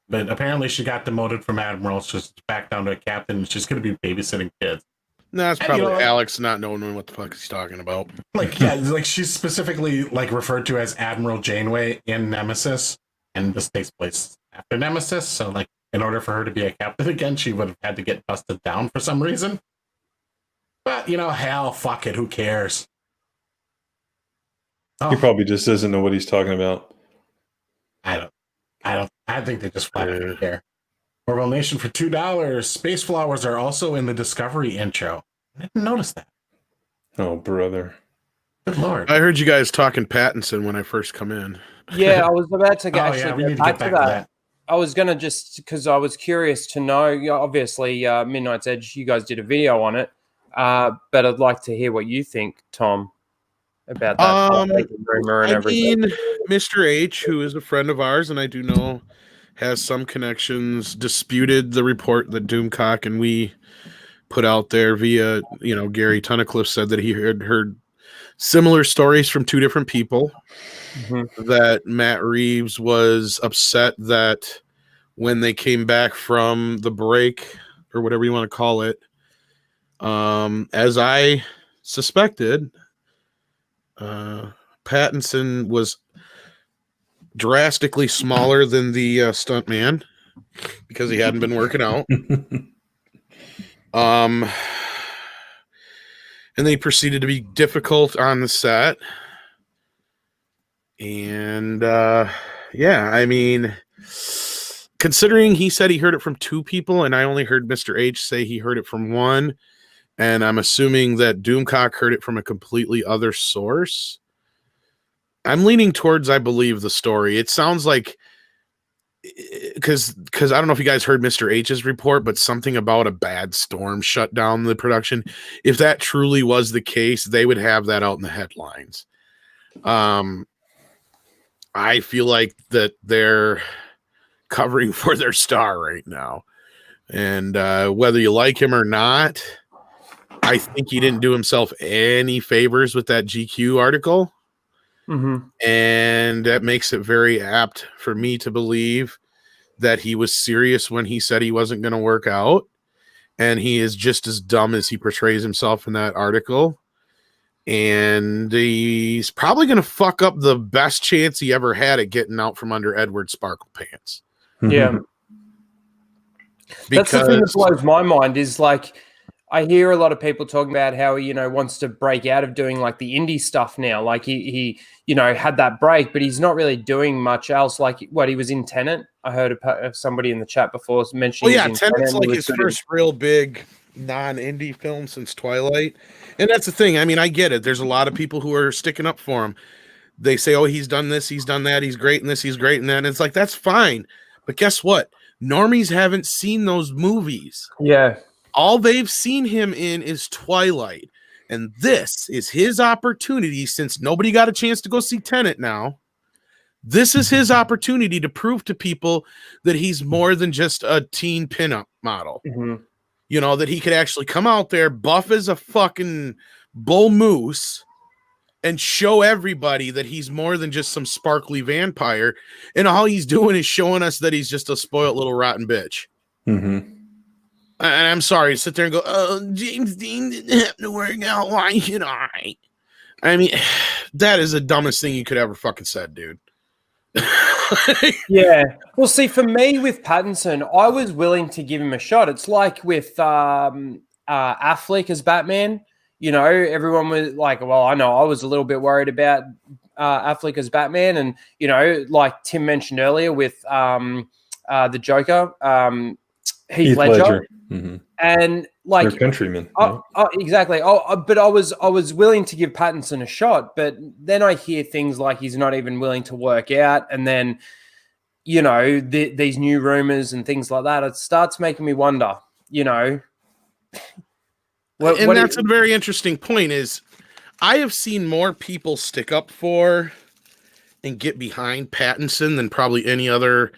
But apparently she got demoted from Admiral. She's back down to a captain. And she's going to be babysitting kids. No, that's probably Alex not knowing what the fuck he's talking about. Like, yeah, like she's specifically like referred to as Admiral Janeway in Nemesis. And this takes place after Nemesis. So, like, in order for her to be a captain again, she would have had to get busted down for some reason. But, hell, fuck it. Who cares? He probably just doesn't know what he's talking about. I think they just flat don't care. Orville Nation for $2. Space flowers are also in the Discovery intro. I didn't notice that. Oh, brother. Good Lord. I heard you guys talking Pattinson when I first come in. Yeah, I was about to we need to get back to that. I was going to just, because I was curious to know, obviously, Midnight's Edge, you guys did a video on it, but I'd like to hear what you think, Tom, about that rumor and everything. Mr. H, who is a friend of ours, and I do know has some connections, disputed the report that Doomcock and we put out there via, Gary Tunnicliffe said that he had heard similar stories from two different people. Mm-hmm. That Matt Reeves was upset that when they came back from the break or whatever you want to call it, as I suspected, Pattinson was drastically smaller than the stuntman because he hadn't been working out. And they proceeded to be difficult on the set. And considering he said he heard it from two people and I only heard Mr. H say he heard it from one, and I'm assuming that Doomcock heard it from a completely other source, I'm leaning towards I believe the story. It sounds like, because I don't know if you guys heard Mr. H's report, but something about a bad storm shut down the production. If that truly was the case, they would have that out in the headlines. I feel like that they're covering for their star right now. And whether you like him or not, I think he didn't do himself any favors with that GQ article. Mm-hmm. And that makes it very apt for me to believe that he was serious when he said he wasn't going to work out. And he is just as dumb as he portrays himself in that article. And he's probably going to fuck up the best chance he ever had at getting out from under Edward Sparkle Pants. Yeah. That's the thing that blows my mind is like, I hear a lot of people talking about how he, wants to break out of doing like the indie stuff now. Like he had that break, but he's not really doing much else. Like he was in Tenet. I heard of somebody in the chat before mentioning. Well, yeah, Tenet's like his first real big non-indie film since Twilight. And that's the thing. I mean, I get it. There's a lot of people who are sticking up for him. They say, oh, he's done this, he's done that, he's great in this, he's great in that. And it's like, that's fine. But guess what? Normies haven't seen those movies. Yeah. All they've seen him in is Twilight. And this is his opportunity, since nobody got a chance to go see Tenet now. This is his opportunity to prove to people that he's more than just a teen pinup model. Mm-hmm. That he could actually come out there, buff as a fucking bull moose, and show everybody that he's more than just some sparkly vampire. And all he's doing is showing us that he's just a spoiled little rotten bitch. Mm-hmm. And I'm sorry to sit there and go, oh, James Dean didn't have to work out. Why should I? I mean, that is the dumbest thing you could ever fucking said, dude. Yeah. Well, see, for me with Pattinson, I was willing to give him a shot. It's like with Affleck as Batman. Everyone was like, well, I know I was a little bit worried about Affleck as Batman. And, like Tim mentioned earlier with the Joker, Heath Ledger. Mm-hmm. And They're like, countrymen. exactly. But I was willing to give Pattinson a shot, but then I hear things like he's not even willing to work out, and then these new rumors and things like that. It starts making me wonder. That's a very interesting point. Is I have seen more people stick up for and get behind Pattinson than probably any other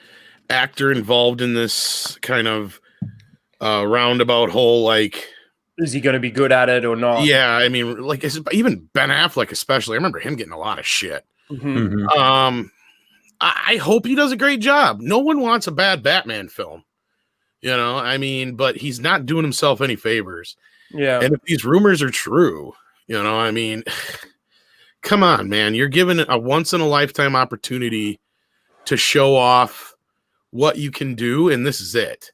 actor involved in this kind of roundabout whole, like, is he going to be good at it or not? Yeah, I mean, like, even Ben Affleck, especially. I remember him getting a lot of shit. Mm-hmm. I hope he does a great job. No one wants a bad Batman film, I mean, but he's not doing himself any favors. Yeah. And if these rumors are true, I mean, come on, man. You're given a once in a lifetime opportunity to show off what you can do, and this is it.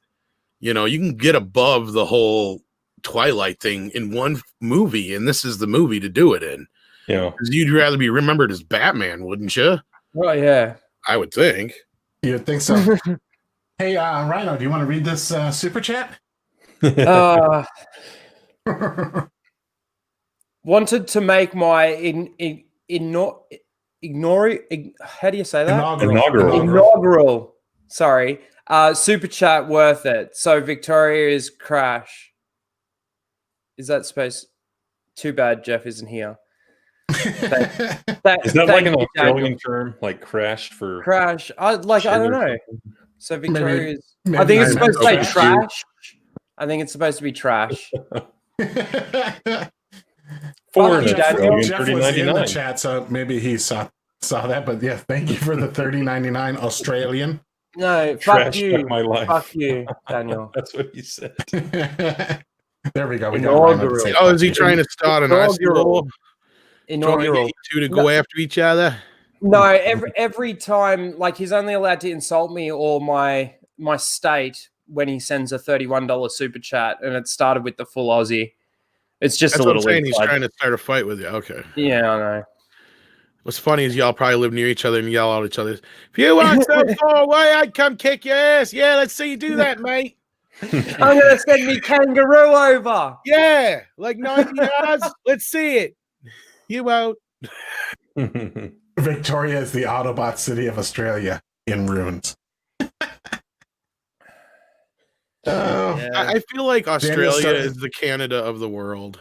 You can get above the whole Twilight thing in one movie, and this is the movie to do it in. Yeah. You'd rather be remembered as Batman, wouldn't you? Well, yeah. I would think. You'd think so. Hey, Rhino, do you want to read this super chat? Wanted to make my how do you say that? Inaugural. Sorry. Super chat worth it. So Victoria is crash. Is that supposed? Too bad Jeff isn't here. Is that like an Australian term, like crash for crash? I don't know. So Victoria is. Maybe I think it's supposed to say trash. trash. I think it's supposed to be trash. for Jeff was in the $30.99. chat, so maybe he saw that. But yeah, thank you for the $30.99 Australian. No, Trash fuck you. took my life. Fuck you, Daniel. That's what he said. There we go. We got Rhino to say Oh, is he fuck trying to start an arsenal? Inaugural. You two to go after each other? No, every time, like, he's only allowed to insult me or my state when he sends a $31 super chat, and it started with the full Aussie. It's just That's a little. What I'm saying. He's trying to start a fight with you. Okay. Yeah, I know. What's funny is y'all probably live near each other and yell at each other. If you want some far away, I'd come kick your ass. Yeah, let's see you do that, mate. I'm gonna send me kangaroo over. Yeah, like 90 yards. Let's see it. You won't. Victoria is the Autobot city of Australia in ruins. I feel like Australia is the Canada of the world.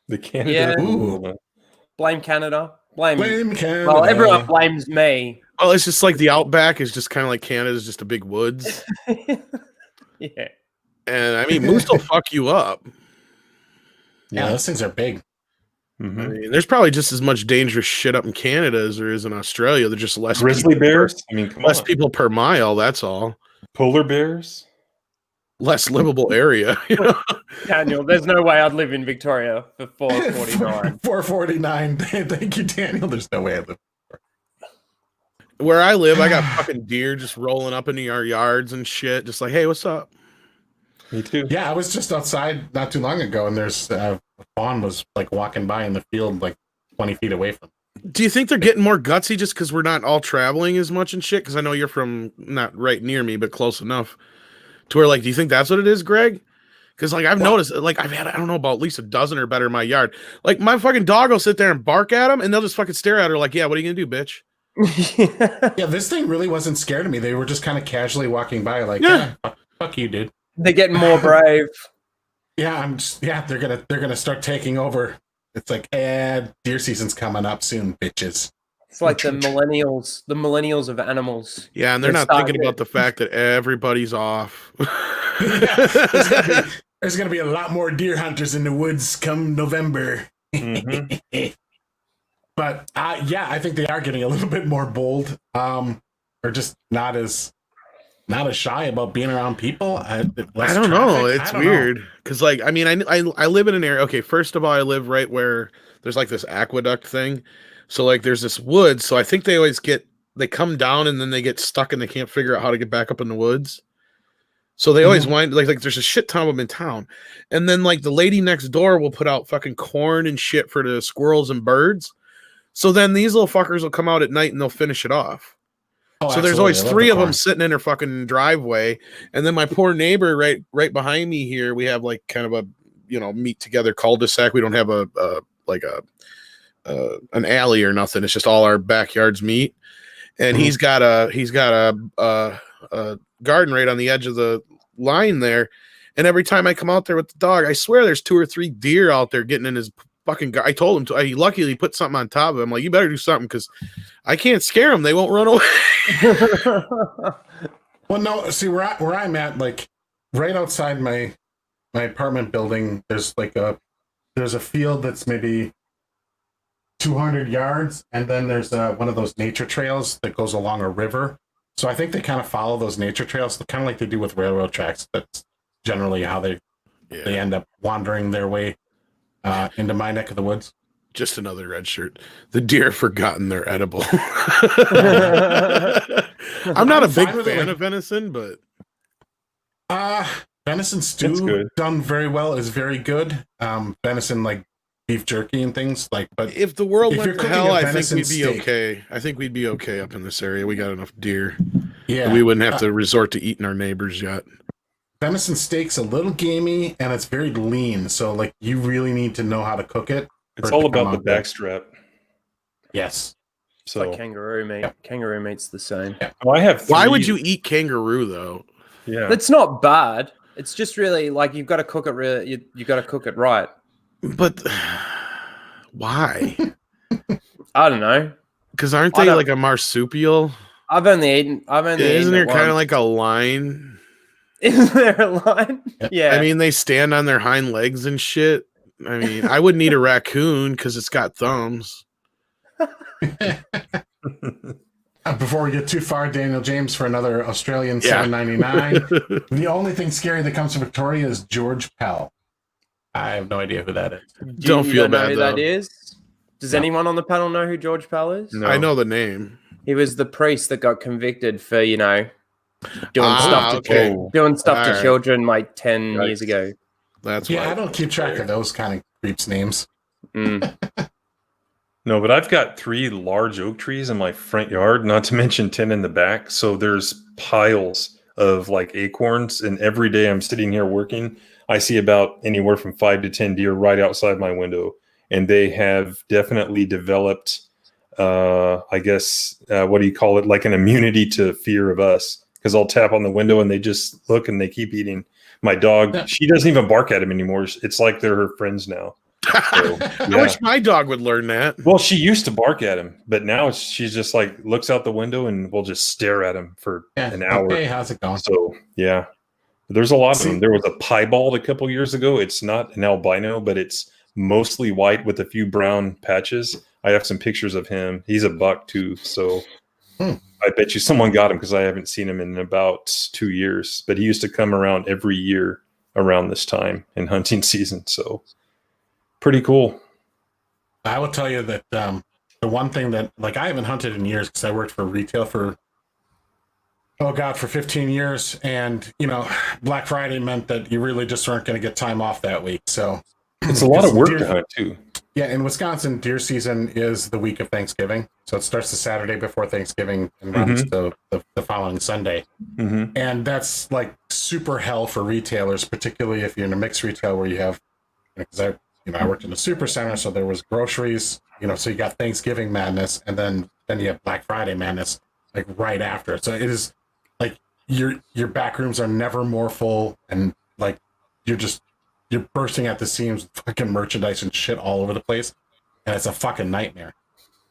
The Canada. Yeah. Ooh. Blame Canada. Blame Canada. Well, everyone blames me. Well, it's just like the outback is just kind of like Canada's just a big woods. Yeah. And I mean, moose will fuck you up. Yeah, those things are big. Mm-hmm. I mean, there's probably just as much dangerous shit up in Canada as there is in Australia. They're just less Grizzly bears. I mean, come less on. people per mile. That's all. Polar bears. Less livable area. Daniel, there's no way I'd live in Victoria for $4.49. $4.49. Thank you, Daniel. There's no way I'd live. Where I live, I got fucking deer just rolling up into our yards and shit. Just like, hey, what's up? Me too. Yeah, I was just outside not too long ago, and there's a fawn was like walking by in the field, like 20 feet away from me. Do you think they're getting more gutsy just because we're not all traveling as much and shit? Because I know you're from not right near me, but close enough to where, like, do you think that's what it is, Greg? Because, like, I've noticed, like, I've had, I don't know, about at least a dozen or better in my yard. Like, my fucking dog will sit there and bark at them, and they'll just fucking stare at her like, yeah, what are you going to do, bitch? Yeah, this thing really wasn't scared of me. They were just kind of casually walking by, like, fuck you, dude. They're getting more brave. Yeah, they're gonna start taking over. It's like, deer season's coming up soon, bitches. It's like the millennials of animals. Yeah, and they're not thinking about the fact that everybody's off. Yeah, there's gonna be a lot more deer hunters in the woods come November. Mm-hmm. But I think they are getting a little bit more bold, or just not as shy about being around people. I don't know. It's weird because, like, I mean, I live in an area. Okay, first of all, I live right where there's like this aqueduct thing. So like, there's this woods. So I think they come down and then they get stuck and they can't figure out how to get back up in the woods. So they always wind like there's a shit ton of them in town, and then like the lady next door will put out fucking corn and shit for the squirrels and birds. So then these little fuckers will come out at night and they'll finish it off. Oh, So there's absolutely. always I love three the of them corn. sitting in her fucking driveway, and then my poor neighbor right behind me here. We have like kind of a meet together cul-de-sac. We don't have a an alley or nothing. It's just all our backyards meet, and he's got a garden right on the edge of the line there. And every time I come out there with the dog, I swear there's 2 or 3 deer out there getting in his fucking. I told him to. He luckily put something on top of him. Like, you better do something because I can't scare them. They won't run away. Well, no, see where I'm at, like right outside my apartment building, there's a field that's maybe 200 yards, and then there's one of those nature trails that goes along a river. So I think they kind of follow those nature trails, kind of like they do with railroad tracks. That's generally how they end up wandering their way into my neck of the woods. Just another red shirt. The deer have forgotten they're edible. I'm not a big fan of venison, but venison stew done very well is very good. Venison like beef jerky and things like. But if the world went to hell, I think venison we'd be steak, okay. I think we'd be okay up in this area. We got enough deer. Yeah, we wouldn't have to resort to eating our neighbors yet. Venison steak's a little gamey and it's very lean, so like you really need to know how to cook it. It's all about the backstrap. Yes. So like kangaroo meat. Yeah. Kangaroo meat's the same. Yeah. Well, I have. Why would you eat kangaroo though? Yeah, That's not bad. It's just really like you've got to cook it. Really, you got to cook it right. But why? I don't know. Because aren't they like a marsupial? I've only eaten. Isn't there kind of like a line? Isn't there a line? Yeah. I mean, they stand on their hind legs and shit. I mean, I wouldn't eat a raccoon because it's got thumbs. Before we get too far, Daniel James for another Australian $7.99. The only thing scary that comes to Victoria is George Pell. I have no idea who that is. Don't feel know bad who though. that is? Does anyone on the panel know who George Pell is? No. I know the name. He was the priest that got convicted for doing stuff to Right. children like 10 years ago. That's Yeah, why. I don't keep track of those kind of creeps' names. Mm. No, but I've got 3 large oak trees in my front yard, not to mention 10 in the back. So there's piles of like acorns, and every day I'm sitting here working, I see about anywhere from 5 to 10 deer right outside my window, and they have definitely developed, I guess, what do you call it? Like an immunity to fear of us, because I'll tap on the window and they just look and they keep eating. My dog, she doesn't even bark at them anymore. It's like they're her friends now. So, I wish my dog would learn that. Well, she used to bark at him, but now she's just like looks out the window and will just stare at him for an hour. Hey, how's it going? So yeah, there's a lot of them. There was a piebald a couple years ago. It's not an albino, but it's mostly white with a few brown patches. I have some pictures of him. He's a buck too. So I bet you someone got him because I haven't seen him in about 2 years. But he used to come around every year around this time in hunting season. So pretty cool. I will tell you that the one thing that, like, I haven't hunted in years because I worked for retail for 15 years. And, Black Friday meant that you really just weren't going to get time off that week. So it's a lot of work to hunt too. Yeah, in Wisconsin, deer season is the week of Thanksgiving. So it starts the Saturday before Thanksgiving and runs the following Sunday. Mm-hmm. And that's like super hell for retailers, particularly if you're in a mixed retail where you have, because I worked in a super center, so there was groceries, so you got Thanksgiving madness, and then you have Black Friday madness like right after. So it is like your back rooms are never more full, and like you're bursting at the seams with fucking merchandise and shit all over the place, and it's a fucking nightmare.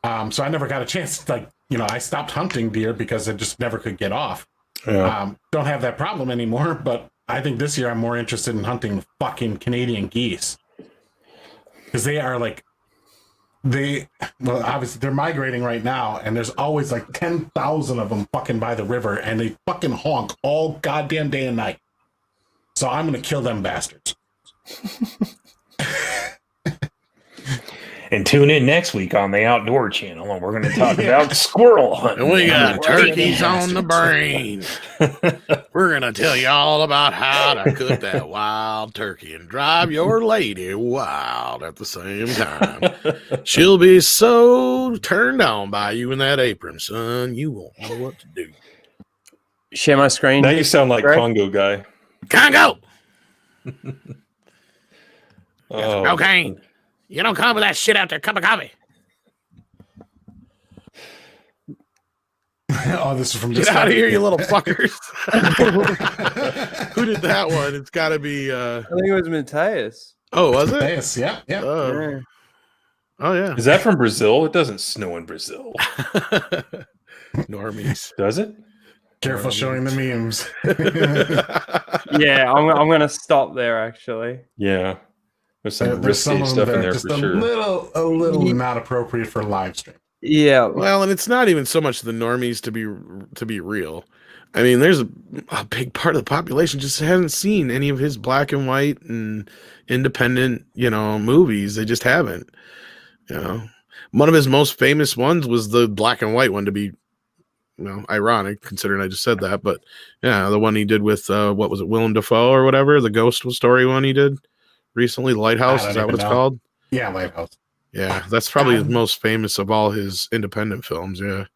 So I never got a chance to, I stopped hunting deer because I just never could get off. Yeah. Don't have that problem anymore, but I think this year I'm more interested in hunting fucking Canadian geese. Because they are obviously they're migrating right now, and there's always like 10,000 of them fucking by the river, and they fucking honk all goddamn day and night. So I'm going to kill them bastards. And tune in next week on the Outdoor Channel, and we're going to talk about squirrel hunting. And we got And turkeys on the brain. We're going to tell you all about how to cook that wild turkey and drive your lady wild at the same time. She'll be so turned on by you in that apron, son. You won't know what to do. Share my screen. Now you sound like Greg? Congo guy. Congo! Oh, Cocaine. You don't come with that shit after a cup of coffee. Oh, this is from Get out of here, you little fuckers. Who did that one? It's got to be... I think it was Mateus. Oh, was it? Yes, yeah. Oh, yeah. is that from Brazil? It doesn't snow in Brazil, Normies. does it? Careful showing the memes. Yeah, I'm going to stop there, actually. Yeah, there's some There's some risky of them stuff that in are there just for sure. a little not appropriate for live stream. Yeah. Well, and it's not even so much the normies to be real. I mean, there's a big part of the population just hasn't seen any of his black and white and independent, movies. They just haven't. One of his most famous ones was the black and white one, to be, ironic considering I just said that. But yeah, the one he did with what was it, Willem Dafoe or whatever, the ghost story one he did recently, Lighthouse. Is that what it's called? Yeah, Lighthouse. Yeah, that's probably the most famous of all his independent films. Yeah.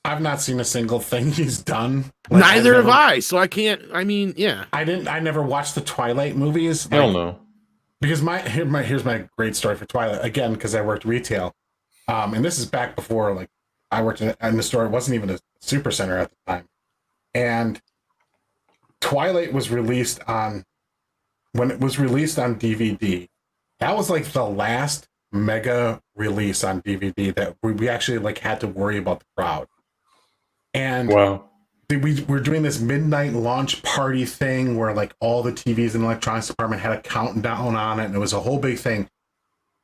I've not seen a single thing he's done. Neither have I, so I can't. I mean, yeah. I never watched the Twilight movies. Hell no. Because here's my great story for Twilight again, because I worked retail, and this is back before I worked in the store. It wasn't even a super center at the time, and Twilight was released when it was released on DVD. That was the last mega release on DVD that we actually had to worry about the crowd. And Wow. we were doing this midnight launch party thing where all the TVs in the electronics department had a countdown on it, and it was a whole big thing.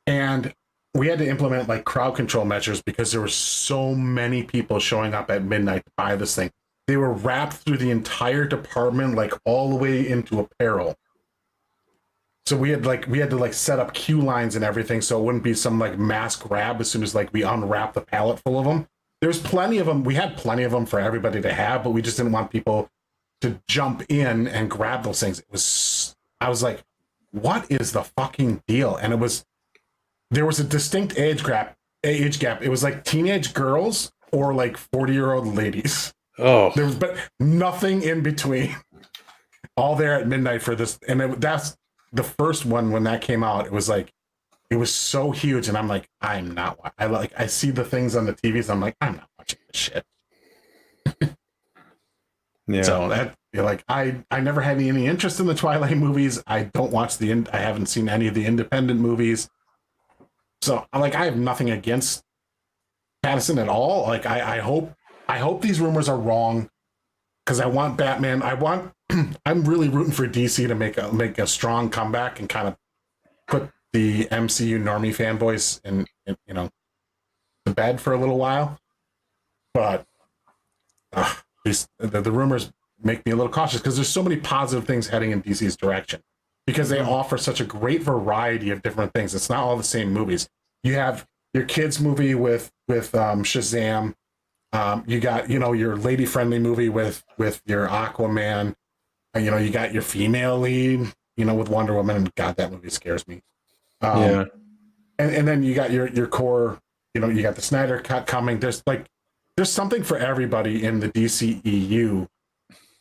And we had to implement crowd control measures because there were so many people showing up at midnight to buy this thing. They were wrapped through the entire department, all the way into apparel. So we had to set up queue lines and everything, so it wouldn't be some mass grab as soon as we unwrap the pallet full of them. There's plenty of them. We had plenty of them for everybody to have, but we just didn't want people to jump in and grab those things. I was like, what is the fucking deal? And there was a distinct age gap. It was teenage girls or 40-year-old ladies. Oh, There was, but nothing in between. All there at midnight for this, and that's the first one when that came out. It was it was so huge, and I'm like, I'm not. I see the things on the TVs. I'm like, I'm not watching this shit. yeah. So that I never had any interest in the Twilight movies. I don't watch I haven't seen any of the independent movies. So I have nothing against Pattinson at all. I hope these rumors are wrong, because I want Batman. I'm really rooting for DC to make a strong comeback and kind of put the MCU normie fanboys in to bed for a little while. But the rumors make me a little cautious, because there's so many positive things heading in DC's direction, because they offer such a great variety of different things. It's not all the same movies. You have your kids movie with Shazam. You got your lady friendly movie with your Aquaman. You got your female lead with Wonder Woman, and God, that movie scares me. Yeah. And then you got your core. You got the Snyder Cut coming. There's something for everybody in the DCEU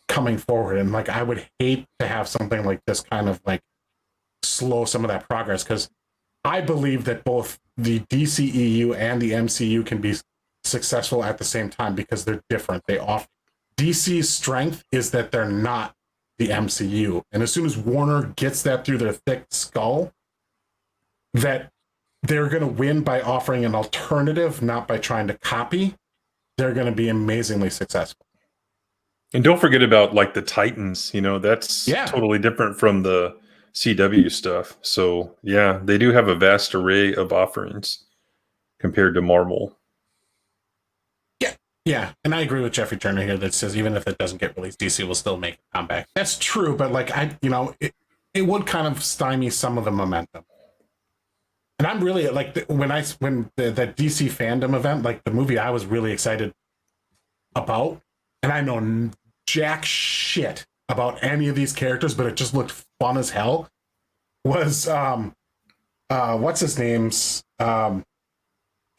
coming forward, and I would hate to have something like this kind of slow some of that progress, because I believe that both the DCEU and the MCU can be successful at the same time, because they're different. DC's strength is that they're not the MCU, and as soon as Warner gets that through their thick skull, that they're going to win by offering an alternative, not by trying to copy, they're going to be amazingly successful. And don't forget about the Titans. That's totally different from the CW stuff. So yeah, they do have a vast array of offerings compared to Marvel. Yeah, and I agree with Jeffrey Turner here that says even if it doesn't get released, DC will still make a comeback. That's true, but it would kind of stymie some of the momentum. And I'm really like when the DC fandom event, like the movie I was really excited about, and I know jack shit about any of these characters, but it just looked fun as hell. Was what's his name's I'm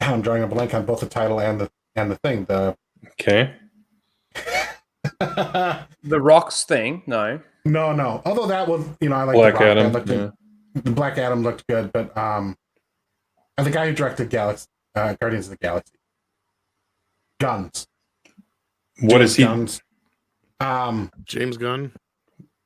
drawing a blank on both the title and the thing. Okay. The Rocks thing, no. No. Although that was, I like Black the Rock. Adam. The Black Adam looked good, but and the guy who directed Guardians of the Galaxy, Guns. What is he? Guns. James Gunn.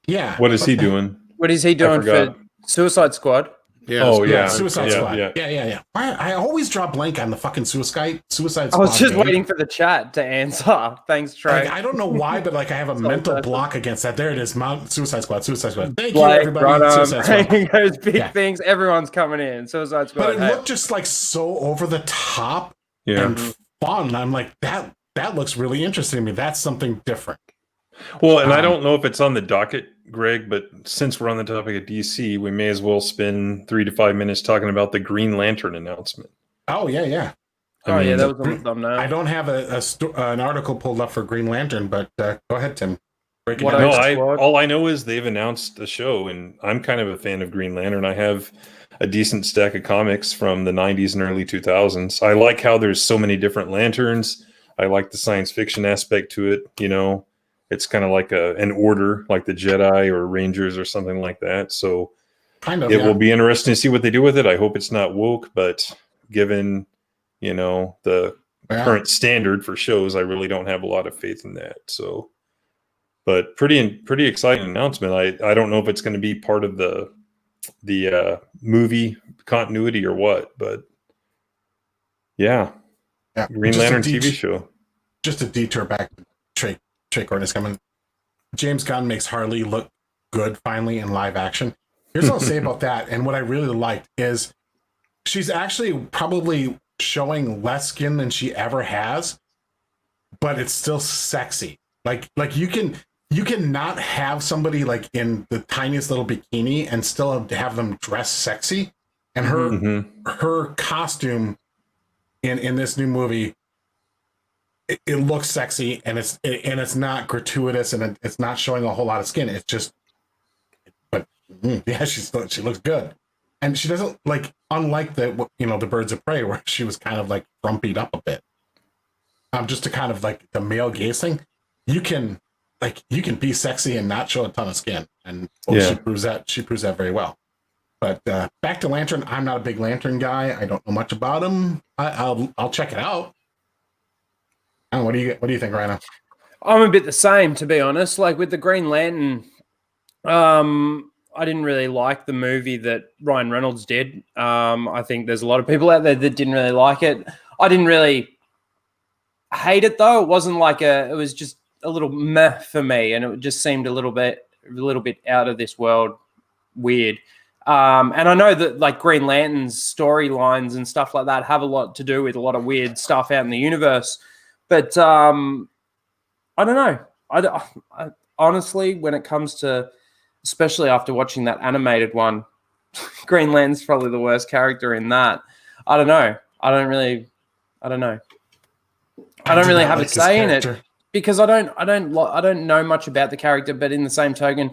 Yeah. What is he doing? What is he doing for Suicide Squad? Yeah. Oh yeah, Suicide Squad. Yeah. Yeah. I always draw blank on the fucking Suicide Squad. I was just name. waiting for the chat to answer. Thanks, Trey. Like, I don't know why, but like I have a mental block against that. There it is, Suicide Squad. Thank you, Blake, everybody. Suicide Squad. Those big things. Everyone's coming in. Suicide Squad. But it looked just like so over the top and fun. I'm like, that looks really interesting to me. That's something different. Well, and I don't know if it's on the docket, Greg, but since we're on the topic of DC, we may as well spend 3 to 5 minutes talking about the Green Lantern announcement. Oh, yeah. I mean, that was on the thumbnail. I don't have an article pulled up for Green Lantern, but go ahead, Tim. Break it What down. all I know is they've announced a show, and I'm kind of a fan of Green Lantern. I have a decent stack of comics from the 90s and early 2000s. I like how there's so many different lanterns. I like the science fiction aspect to it, It's kind of like an order, like the Jedi or Rangers or something like that. So it will be interesting to see what they do with it. I hope it's not woke, but given, the current standard for shows, I really don't have a lot of faith in that. So, but pretty exciting announcement. I don't know if it's going to be part of the movie continuity or what, but yeah. Green Lantern TV show. Just a detour back to Trey Gordon is coming. James Gunn makes Harley look good finally in live action. Here's what I'll say about that. And what I really liked is she's actually probably showing less skin than she ever has, but it's still sexy. Like you can not have somebody like in the tiniest little bikini and still have them dress sexy. And her costume in this new movie, it looks sexy and it's not gratuitous and it's not showing a whole lot of skin. It's just, but yeah, she looks good, and she doesn't unlike the Birds of Prey where she was kind of like frumpied up a bit. Just to kind of like the male gaze thing, you can be sexy and not show a ton of skin, and she proves that very well. But back to Lantern, I'm not a big Lantern guy. I don't know much about him. I'll check it out. And what do you think, Rhino? I'm a bit the same, to be honest. Like with the Green Lantern, I didn't really like the movie that Ryan Reynolds did. I think there's a lot of people out there that didn't really like it. I didn't really hate it though. It wasn't it was just a little meh for me, and it just seemed a little bit out of this world, weird. And I know that Green Lantern's storylines and stuff like that have a lot to do with a lot of weird stuff out in the universe. But I don't know. I honestly, when it comes to, especially after watching that animated one, Green Lantern's probably the worst character in that. I don't know. I don't really have a say in it because I don't know much about the character. But in the same token,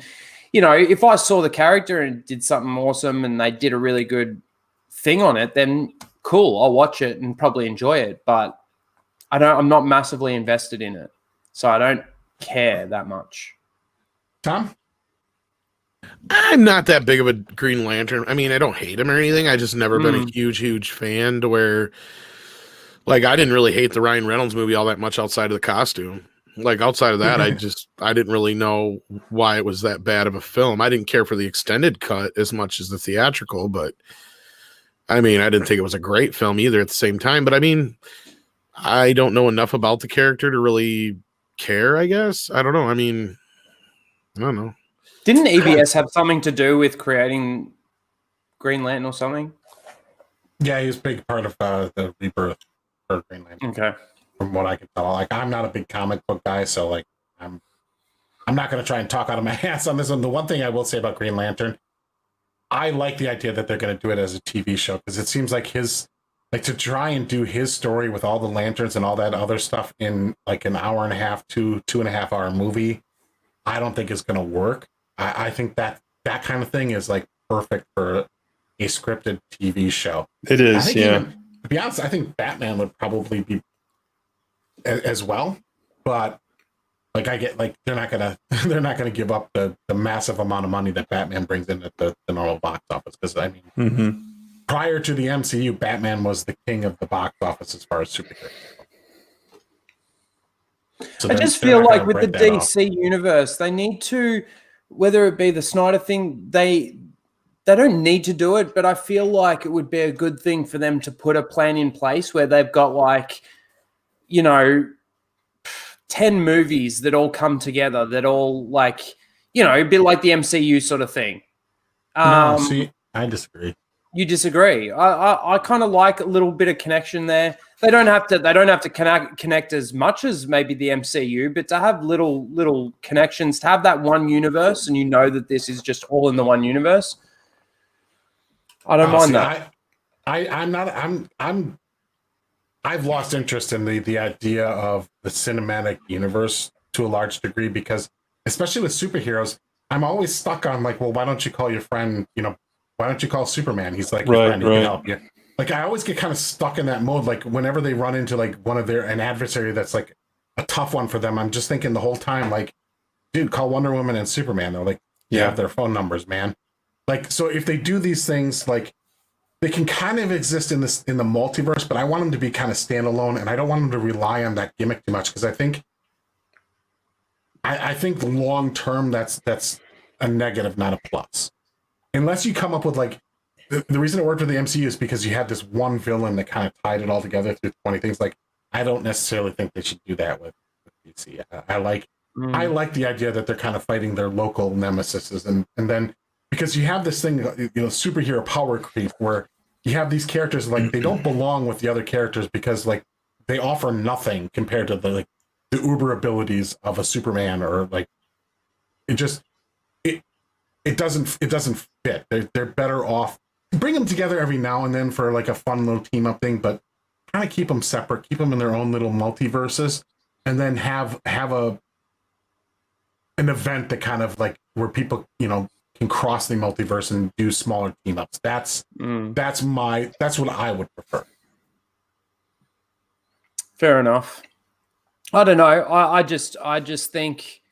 if I saw the character and did something awesome and they did a really good thing on it, then cool, I'll watch it and probably enjoy it. But I'm not massively invested in it, so I don't care that much. Tom? I'm not that big of a Green Lantern. I mean, I don't hate him or anything. I just never been a huge fan to where, I didn't really hate the Ryan Reynolds movie all that much outside of the costume. Outside of that, I didn't really know why it was that bad of a film. I didn't care for the extended cut as much as the theatrical, but I mean, I didn't think it was a great film either at the same time. But I mean, I don't know enough about the character to really care, I guess. I don't know. I mean, I don't know. Didn't EBS have something to do with creating Green Lantern or something? Yeah, he was a big part of the rebirth for Green Lantern. Okay. From what I can tell. I'm not a big comic book guy, so I'm not going to try and talk out of my ass on this one. The one thing I will say about Green Lantern, I like the idea that they're going to do it as a TV show, because it seems like to try and do his story with all the lanterns and all that other stuff in like an hour and a half, 2.5 hour movie, I don't think it's going to work. I think that kind of thing is like perfect for a scripted TV show. It is, yeah. Even, to be honest, I think Batman would probably be as well, but like I get like they're not gonna give up the massive amount of money that Batman brings in at the normal box office, because I mean, prior to the MCU, Batman was the king of the box office as far as superheroes. So I just feel like with the DC universe, they need to, whether it be the Snyder thing, they don't need to do it, but I feel like it would be a good thing for them to put a plan in place where they've got like, 10 movies that all come together, that all like, a bit like the MCU sort of thing. No, see, I disagree. You disagree? I kind of like a little bit of connection there. They don't have to connect as much as maybe the MCU, but to have little connections, to have that one universe, and that this is just all in the one universe. I don't mind that. I've lost interest in the idea of the cinematic universe to a large degree, because especially with superheroes, I'm always stuck on like, well, why don't you call your friend, why don't you call Superman? He's like your friend, he can help you. Like I always get kind of stuck in that mode. Like whenever they run into like an adversary that's like a tough one for them, I'm just thinking the whole time, like, dude, call Wonder Woman and Superman. They're like, you have their phone numbers, man. Like, so if they do these things, like they can kind of exist in the multiverse, but I want them to be kind of standalone, and I don't want them to rely on that gimmick too much, because I think long term that's a negative, not a plus. Unless you come up with like the reason it worked for the MCU is because you had this one villain that kind of tied it all together through 20 things. Like I don't necessarily think they should do that with DC. I like the idea that they're kind of fighting their local nemesis, and then because you have this thing, superhero power creep, where you have these characters like they don't belong with the other characters because like they offer nothing compared to the uber abilities of a Superman, or like it doesn't fit. They're better off. Bring them together every now and then for like a fun little team up thing, but kind of keep them separate, keep them in their own little multiverses, and then have an event that kind of like where people can cross the multiverse and do smaller team ups. That's what I would prefer. Fair enough. I don't know. I just think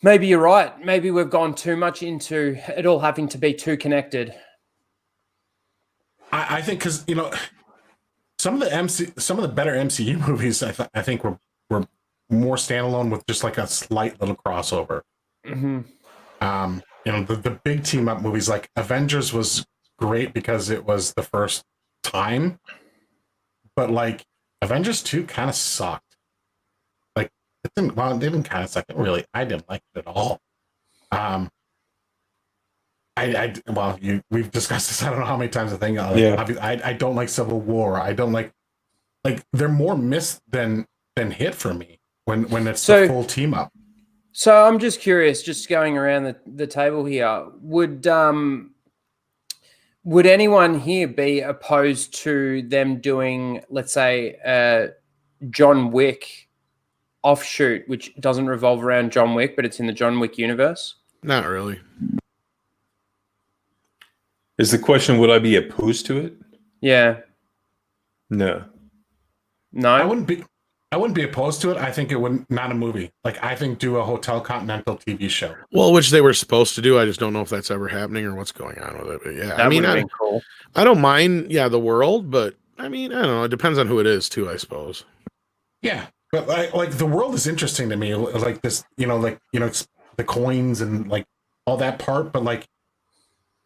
maybe you're right. Maybe we've gone too much into it all having to be too connected. I think because some of the better MCU movies I think were more standalone with just like a slight little crossover. Mm-hmm. The big team up movies like Avengers was great because it was the first time, but like Avengers 2 kind of sucked. Like it didn't kind of suck. I didn't like it at all. We've discussed this I don't know how many times. I don't like Civil War. I don't like they're more miss than hit for me when it's the full team up. So I'm just curious, just going around the table here, would anyone here be opposed to them doing, let's say, John Wick offshoot, which doesn't revolve around John Wick, but it's in the John Wick universe? Not really. Is the question, would I be opposed to it? Yeah. No. I wouldn't be opposed to it. I think it would not a movie. Like I think do a Hotel Continental TV show. Well, which they were supposed to do. I just don't know if that's ever happening or what's going on with it. But yeah, that would have been cool. I don't mind. Yeah, the world, but I mean, I don't know. It depends on who it is too, I suppose. Yeah, but like the world is interesting to me. Like this, it's the coins and like all that part. But like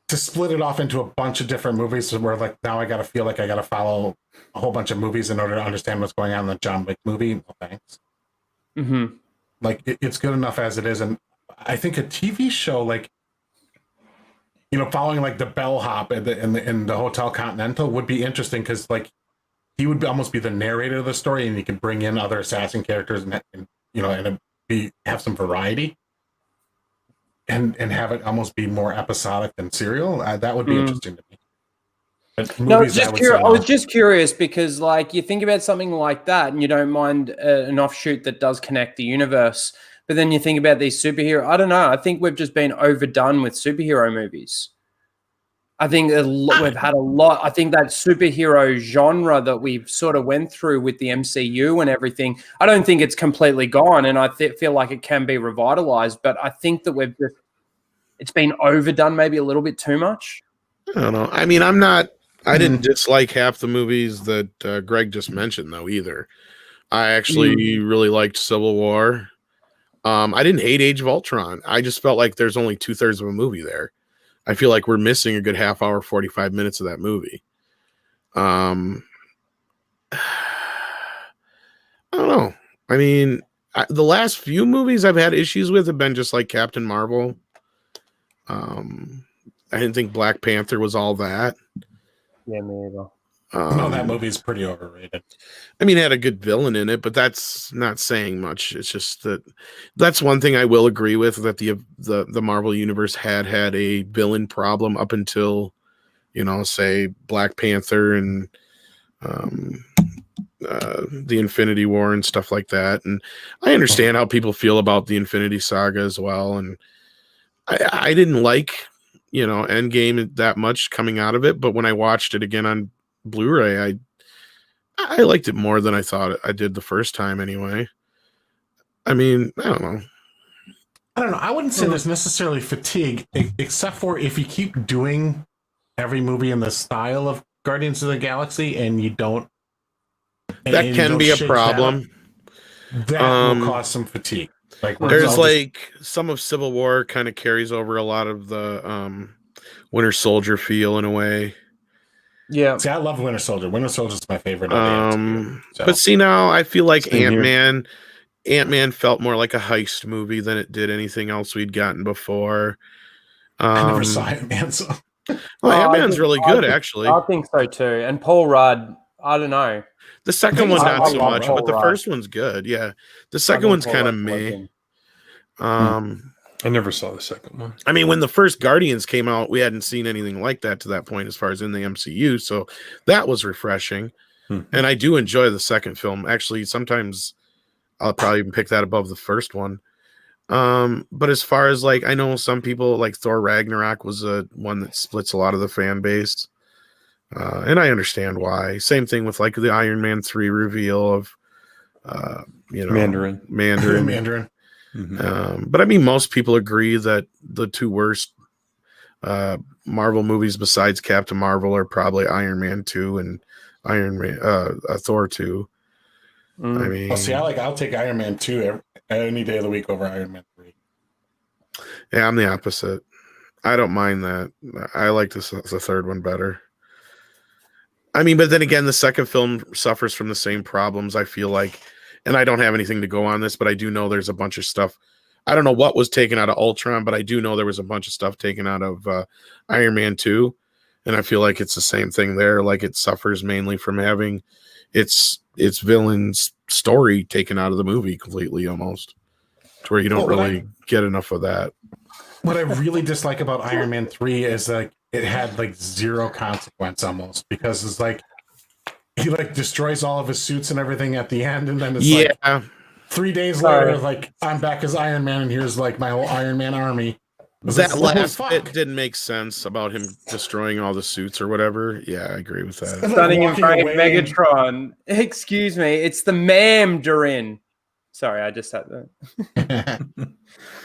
to split it off into a bunch of different movies, where like now I got to feel like I got to follow a whole bunch of movies in order to understand what's going on in the John Wick movie. Well, thanks. Mm-hmm. Like it's good enough as it is, and I think a TV show like following like the bellhop in the Hotel Continental would be interesting, because like he would almost be the narrator of the story, and he could bring in other assassin characters and have some variety. and have it almost be more episodic than serial. That would be interesting to me. But No, movies, I was just curious because, like, you think about something like that, and you don't mind an offshoot that does connect the universe. But then you think about these superhero. I don't know. I think we've just been overdone with superhero movies. I think we've had a lot. I think that superhero genre that we've sort of went through with the MCU and everything, I don't think it's completely gone, and I feel like it can be revitalized. But I think that it's been overdone maybe a little bit too much. I don't know. I mean, I didn't dislike half the movies that Greg just mentioned, though, either. I actually really liked Civil War. I didn't hate Age of Ultron. I just felt like there's only 2/3 of a movie there. I feel like we're missing a good half hour, 45 minutes of that movie. I don't know. I mean, the last few movies I've had issues with have been just like Captain Marvel. I didn't think Black Panther was all that. Yeah, me either. No, that movie's pretty overrated. I mean, it had a good villain in it, but that's not saying much. It's just that's one thing I will agree with, that the Marvel Universe had a villain problem up until, say Black Panther and the Infinity War and stuff like that. And I understand how people feel about the Infinity Saga as well. And I didn't like, Endgame that much coming out of it, but when I watched it again on Blu-ray, I liked it more than I thought I did the first time anyway. I mean, I don't know. I wouldn't say there's necessarily fatigue, except for if you keep doing every movie in the style of Guardians of the Galaxy and you don't. That can be a problem. That will cause some fatigue. Like there's some of Civil War kind of carries over a lot of the Winter Soldier feel in a way. Yeah. See, I love Winter Soldier. Winter Soldier is my favorite. But see, now I feel like Ant-Man felt more like a heist movie than it did anything else we'd gotten before. I never saw Ant-Man, so. Ant-Man's really good, actually. I think so too. And Paul Rudd, I don't know. The second one, not so much, but the first one's good. Yeah. The second one's kind of meh. I never saw the second one. I mean, when the first Guardians came out, we hadn't seen anything like that to that point as far as in the MCU. So that was refreshing. And I do enjoy the second film. Actually, sometimes I'll probably even pick that above the first one. But as far as I know some people like Thor Ragnarok was one that splits a lot of the fan base. And I understand why. Same thing with the Iron Man 3 reveal of, Mandarin. Mandarin. But I mean, most people agree that the two worst Marvel movies besides Captain Marvel are probably Iron Man 2 and Thor 2. I mean, I'll take Iron Man 2 any day of the week over Iron Man 3. Yeah, I'm the opposite. I don't mind that. I like the third one better. I mean, but then again, the second film suffers from the same problems, I feel like. And I don't have anything to go on this, but I do know there's a bunch of stuff. I don't know what was taken out of Ultron, but I do know there was a bunch of stuff taken out of Iron Man 2. And I feel like it's the same thing there. It suffers mainly from having its villain's story taken out of the movie completely, almost, to where you don't really get enough of that. What I really dislike about Iron Man 3 is it had zero consequence almost, because it's he destroys all of his suits and everything at the end, and then it's 3 days later, I'm back as Iron Man, and here's my whole Iron Man army. That last bit didn't make sense about him destroying all the suits or whatever. Yeah, I agree with that. Stunning in front of Megatron. Excuse me, it's the Mandarin. Sorry, I just had that.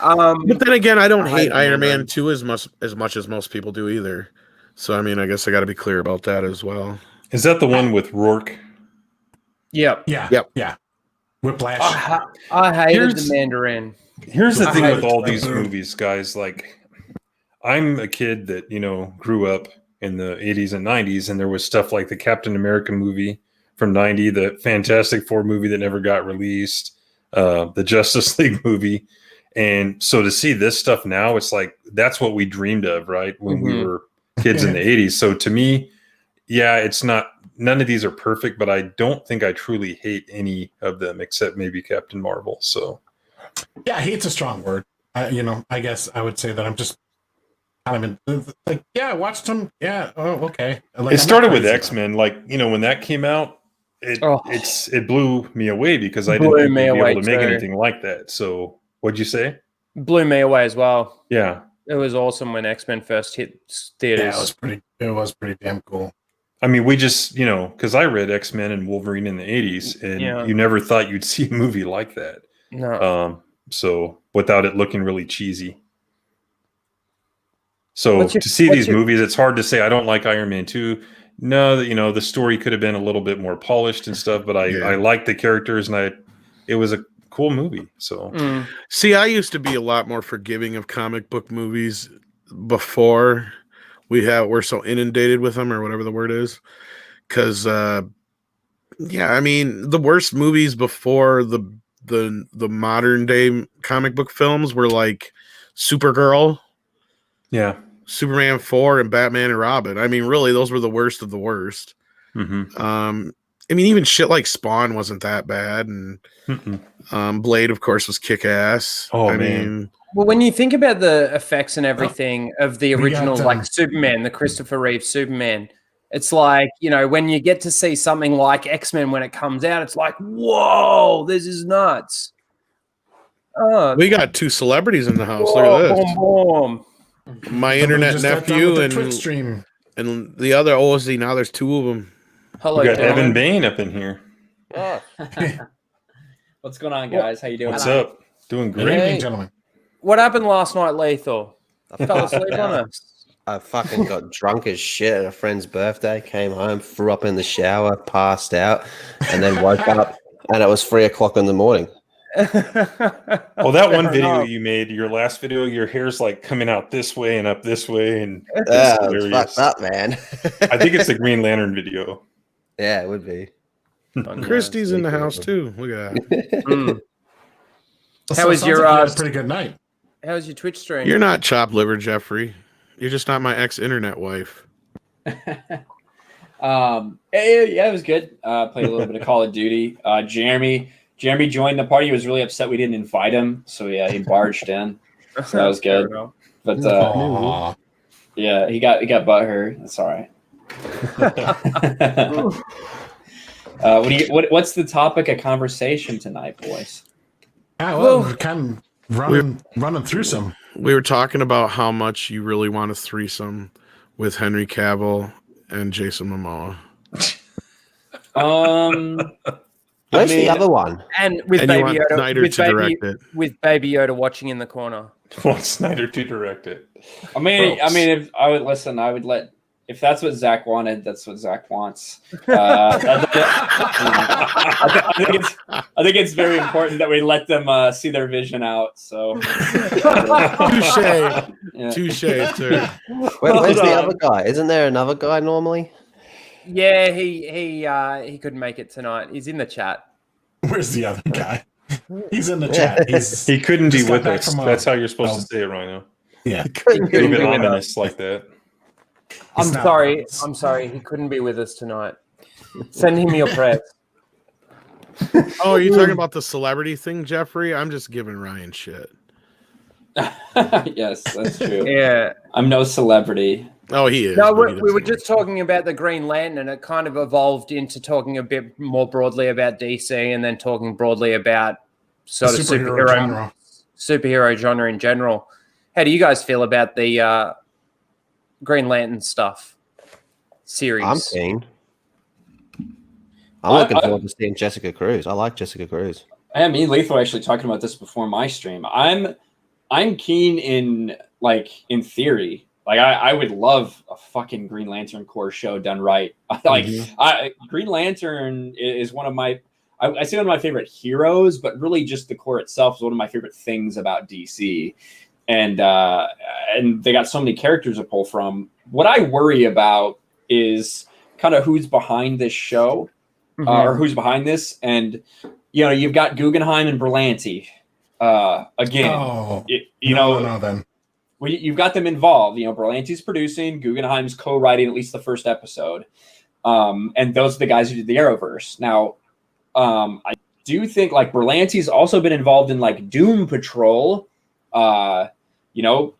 But then again, I don't hate Iron Man 2 as much as most people do either. So I mean, I guess I got to be clear about that as well. Is that the one with Rourke? Yep. Yeah. Whiplash. I hated the Mandarin. Here's the thing with all these movies, guys. I'm a kid that, grew up in the 80s and 90s, and there was stuff like the Captain America movie from 90, the Fantastic Four movie that never got released, the Justice League movie. And so to see this stuff now, it's that's what we dreamed of, right? When we were kids in the 80s. So to me, it's not, none of these are perfect, but I don't think I truly hate any of them except maybe Captain Marvel. So yeah, hate's a strong word. I guess I would say that I'm just kind of like, yeah, I watched them. Yeah, oh, okay. Like, It started with X-Men. Like, when that came out, it blew me away because I didn't Blew think me they'd be away able to make too. anything like that. So, what'd you say? Blew me away as well. Yeah. It was awesome when X-Men first hit theaters. Yeah, it was pretty damn cool. I mean, we just, because I read X-Men and Wolverine in the 80s, and you never thought you'd see a movie like that. No. So, without it looking really cheesy. So, to see these movies, it's hard to say I don't like Iron Man 2. No, the story could have been a little bit more polished and stuff, but I liked the characters, and it was a cool movie. So, See, I used to be a lot more forgiving of comic book movies before we're so inundated with them, or whatever the word is. Because, I mean, the worst movies before the modern day comic book films were like Supergirl, Superman 4, and Batman and Robin. I mean, really, those were the worst of the worst. Mm-hmm. I mean, even shit like Spawn wasn't that bad, and Blade, of course, was kick-ass. Oh, I man. mean, well, when you think about the effects and everything of the original, like Superman, the Christopher Reeve Superman, it's like, when you get to see something like X-Men when it comes out, it's like, whoa, this is nuts. Oh, we got two celebrities in the house. Look at this. Boom. My internet nephew and Twitch stream. And the other OSD, now there's two of them. Hello, we got gentlemen. Evan Bain up in here. Oh. What's going on, guys? How you doing? What's up? Doing great. Good evening, gentlemen. What happened last night, Lethal? I fell asleep on us. I fucking got drunk as shit at a friend's birthday, came home, threw up in the shower, passed out, and then woke up, and it was 3 o'clock in the morning. Well, that one video you made, your last video, your hair's like coming out this way and up this way, and it's fucked up, man. I think it's the Green Lantern video. Yeah, it would be. Christy's in the house too. Look at that. How was your a pretty good night? How was your Twitch stream? You're not chopped liver, Jeffrey. You're just not my ex-internet wife. Yeah, it was good. Played a little bit of Call of Duty. Jeremy joined the party. He was really upset we didn't invite him, so yeah, he barged in. So that was good. But yeah, he got butthurt. That's all right. What's the topic of conversation tonight, boys? Well, we're kind of running through some. We were talking about how much you really want a threesome with Henry Cavill and Jason Momoa. Where's the other one? And with and Baby you want Yoda, Snyder to direct it. With Baby Yoda watching in the corner. Want Snyder to direct it. I mean, if I would listen, I would let. If that's what Zach wanted, that's what Zach wants. I think it's very important that we let them see their vision out. So, touche, sir. Where's the other guy? Isn't there another guy normally? Yeah, he couldn't make it tonight. He's in the chat. Where's the other guy? He's in the chat. He couldn't be with us. That's how you're supposed to say it, Rhino. Yeah, he couldn't be ominous like that. I'm sorry. He couldn't be with us tonight. Send him your prayers. Oh, are you talking about the celebrity thing, Jeffrey? I'm just giving Ryan shit. Yes, that's true. Yeah. I'm no celebrity. Oh, he is. No, we were just talking about the Green Lantern, and it kind of evolved into talking a bit more broadly about DC, and then talking broadly about sort of superhero genre in general. How do you guys feel about the Green Lantern stuff series? I'm keen. I'm looking forward to seeing Jessica Cruz. I like Jessica Cruz. Me and Lethal were actually talking about this before my stream. I'm keen in theory. Like I would love a fucking Green Lantern Corps show done right. Green Lantern is one of my I say one of my favorite heroes, but really just the Corps itself is one of my favorite things about DC. And they got so many characters to pull from. What I worry about is kind of who's behind this show, or who's behind this. And you've got Guggenheim and Berlanti. Again, then. Well, you've got them involved. Berlanti's producing, Guggenheim's co-writing at least the first episode, and those are the guys who did the Arrowverse. Now, I do think Berlanti's also been involved in Doom Patrol.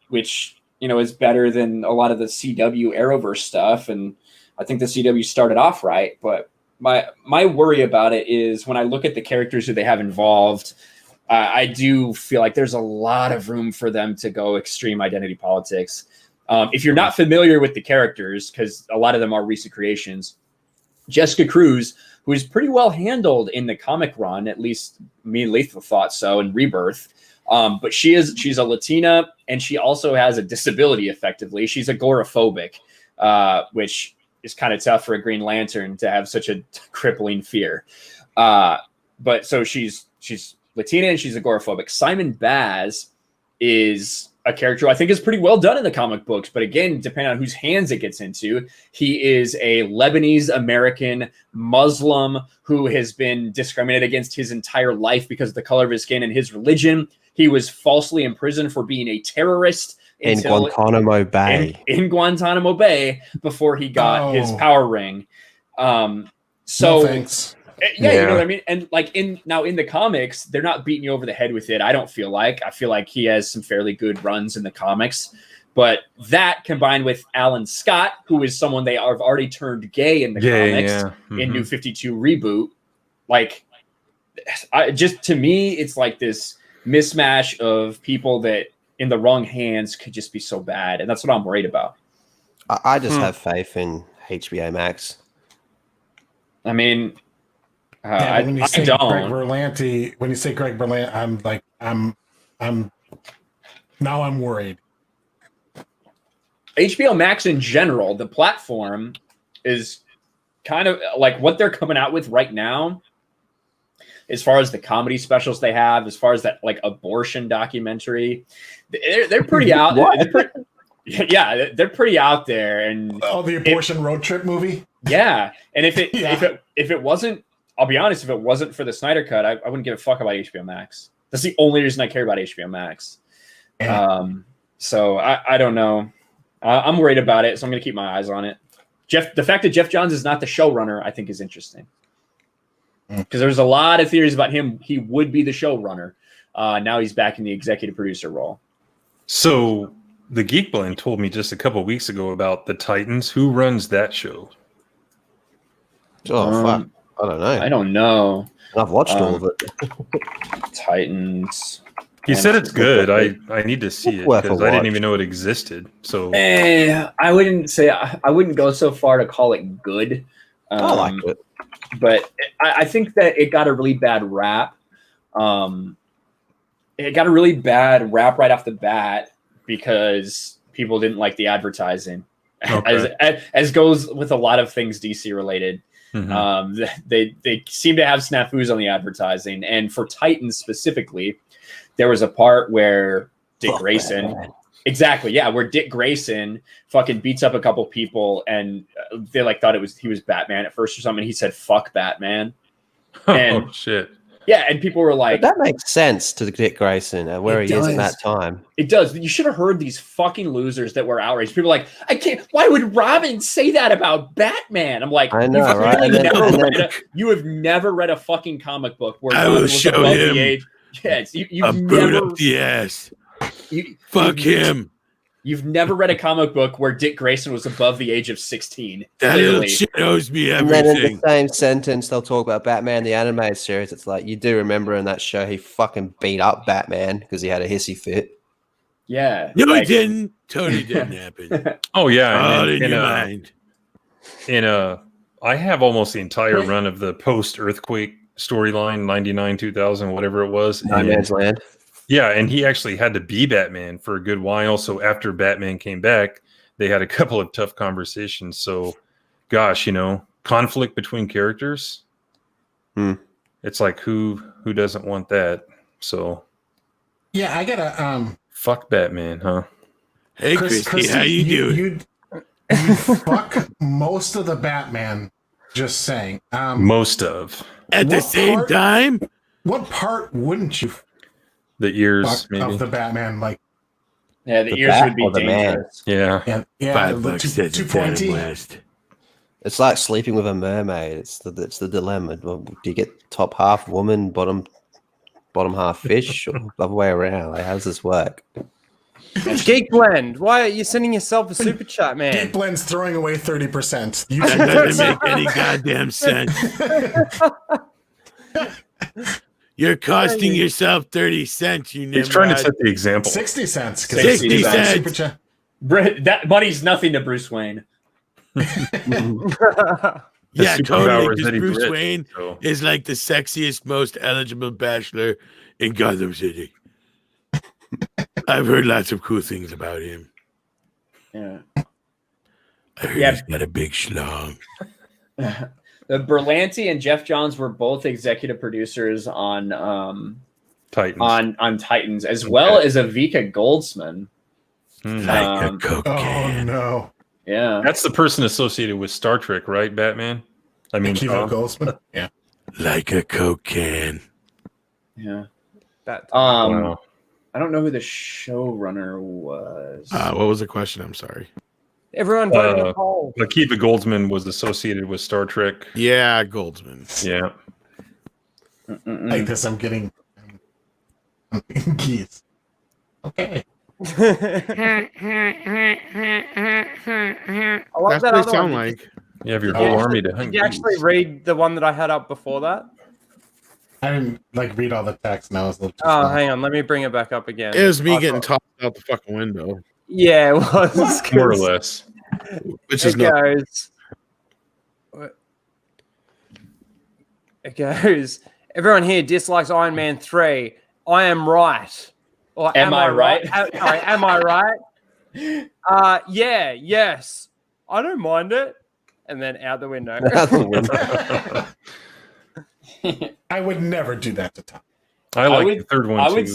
which is better than a lot of the CW Arrowverse stuff. And I think the CW started off right, but my worry about it is when I look at the characters who they have involved, I do feel like there's a lot of room for them to go extreme identity politics. If you're not familiar with the characters, because a lot of them are recent creations, Jessica Cruz, who is pretty well handled in the comic run, at least me and Lethal thought so in Rebirth. But she's a Latina, and she also has a disability. Effectively, she's agoraphobic, which is kind of tough for a Green Lantern to have such a crippling fear. But so she's Latina and she's agoraphobic. Simon Baz is a character I think is pretty well done in the comic books, but again, depending on whose hands it gets into, he is a Lebanese American Muslim who has been discriminated against his entire life because of the color of his skin and his religion. He was falsely imprisoned for being a terrorist in Guantanamo Bay. In Guantanamo Bay before he got his power ring. No thanks. Yeah, you know what I mean? And like in the comics, they're not beating you over the head with it. I feel like he has some fairly good runs in the comics. But that combined with Alan Scott, who is someone they have already turned gay in the comics in New 52 reboot, like to me, it's like this mismatch of people that in the wrong hands could just be so bad. And that's what I'm worried about. I just have faith in HBO Max. I mean, when you say don't. Greg Berlanti, I'm worried. HBO Max in general, the platform is kind of like what they're coming out with right now. As far as the comedy specials they have, as far as that like abortion documentary, they're pretty out. They're pretty out there. And the abortion road trip movie. Yeah, and if it wasn't, I'll be honest, if it wasn't for the Snyder Cut, I wouldn't give a fuck about HBO Max. That's the only reason I care about HBO Max. So I don't know. I'm worried about it, so I'm going to keep my eyes on it. The fact that Jeff Johns is not the showrunner, I think, is interesting. Because there's a lot of theories about him. He would be the showrunner. Now he's back in the executive producer role. So the Geek Blend told me just a couple weeks ago about the Titans. Who runs that show? Oh, fuck. I don't know. I've watched all of it. Titans. He said it's good. I need to see it because I didn't even know it existed. So I wouldn't go so far to call it good. I liked it. But I think that it got a really bad rap. It got a really bad rap right off the bat because people didn't like the advertising. Okay. As goes with a lot of things DC related. Mm-hmm. They seem to have snafus on the advertising. And for Titans specifically, there was a part where Dick Grayson... Exactly, yeah, where Dick Grayson fucking beats up a couple people, and they like thought he was Batman at first or something. He said "fuck Batman," and oh shit, yeah, and people were like, but "That makes sense to Dick Grayson where he is at that time." It does. You should have heard these fucking losers that were outraged. People were like, "I can't. Why would Robin say that about Batman?" I'm like, I know, right? You have never read a fucking comic book where I will show him the age. Yes, you've a boot up the ass. Fuck him. You've never read a comic book where Dick Grayson was above the age of 16. That little shit owes me everything. And then in the same sentence, they'll talk about Batman, the animated series. It's like, you do remember in that show, he fucking beat up Batman because he had a hissy fit. Yeah. No, he didn't. Totally didn't happen. Oh, yeah. In your mind. I have almost the entire run of the post-earthquake storyline, 99, 2000, whatever it was. No Man's Land. Yeah, and he actually had to be Batman for a good while. So after Batman came back, they had a couple of tough conversations. So, gosh, conflict between characters. It's like who doesn't want that? So, yeah, I gotta fuck Batman, huh? Hey, Christy, how you doing? You fuck most of the Batman. Just saying. Most of at the same time. What part wouldn't you? The ears maybe of the Batman, like the ears would be dangerous. Yeah. $5 too pointy. It's like sleeping with a mermaid. It's the dilemma. Do you get top half woman, bottom bottom half fish or the other way around? Like, how does this work? Geek Blend, why are you sending yourself a super chat, man? Geek Blend's throwing away 30%. That doesn't make any goddamn sense. You're costing yourself 30 cents, you He's trying to set the example. 60 cents. 60 cents. Super chat. That money's nothing to Bruce Wayne. Yeah, totally. superpowers Because that he Bruce grit, Wayne so. is like the sexiest, most eligible bachelor in Gotham City. I've heard lots of cool things about him. Yeah. I heard he's got a big schlong. The Berlanti and Jeff Johns were both executive producers on Titans. on Titans, as well as Avika Goldsman. Like a coke Oh, can. no. Yeah. That's the person associated with Star Trek, right, Batman? I mean, Akiva Goldsman. Yeah. Like a coke can. Yeah. That wow. I don't know who the showrunner was. What was the question? I'm sorry. everyone voted in a poll. Akiva Goldsman was associated with Star Trek. Yeah, Goldsman. Yeah. Like this, I'm getting keys. Okay. I like That's that what they other sound one. like. You have your whole army to Did hang. you actually read the one that I had up before that? I didn't read all the text now. It's a little too Oh, small. hang on. Let me bring it back up again. It was me I getting thought- tossed out the fucking window, Yeah, it was. More or less. which is It not. goes. It goes. Everyone here dislikes Iron Man 3. I am right. Or Am I right? Sorry, am I right? Yeah, yes. I don't mind it. And then out the window. Out the window. I would never do that to Tom. I like would- the third one I too. would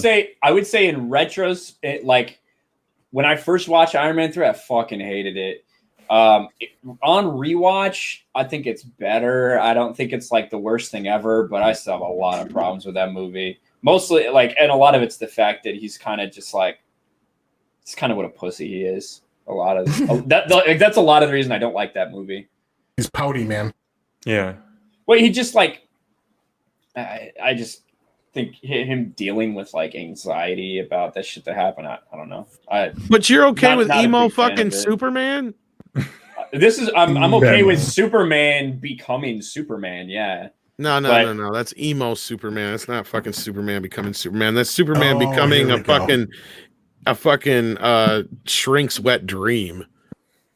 say in retros, like when I first watched Iron Man 3, I fucking hated it. On rewatch, I think it's better. I don't think it's like the worst thing ever, but I still have a lot of problems with that movie. Mostly and a lot of it's the fact that he's kind of just like, it's kind of what a pussy he is. A lot of that's a lot of the reason I don't like that movie. He's pouty, man. Yeah. Well, he just like, I just think him dealing with like anxiety about that shit that happened. I don't know. But you're okay Not- with not a emo big fan fucking of it. Superman? I'm okay with Superman becoming Superman. Yeah. No. That's emo Superman. That's not fucking Superman becoming Superman. That's Superman Oh, becoming here a we go. fucking shrink's wet dream.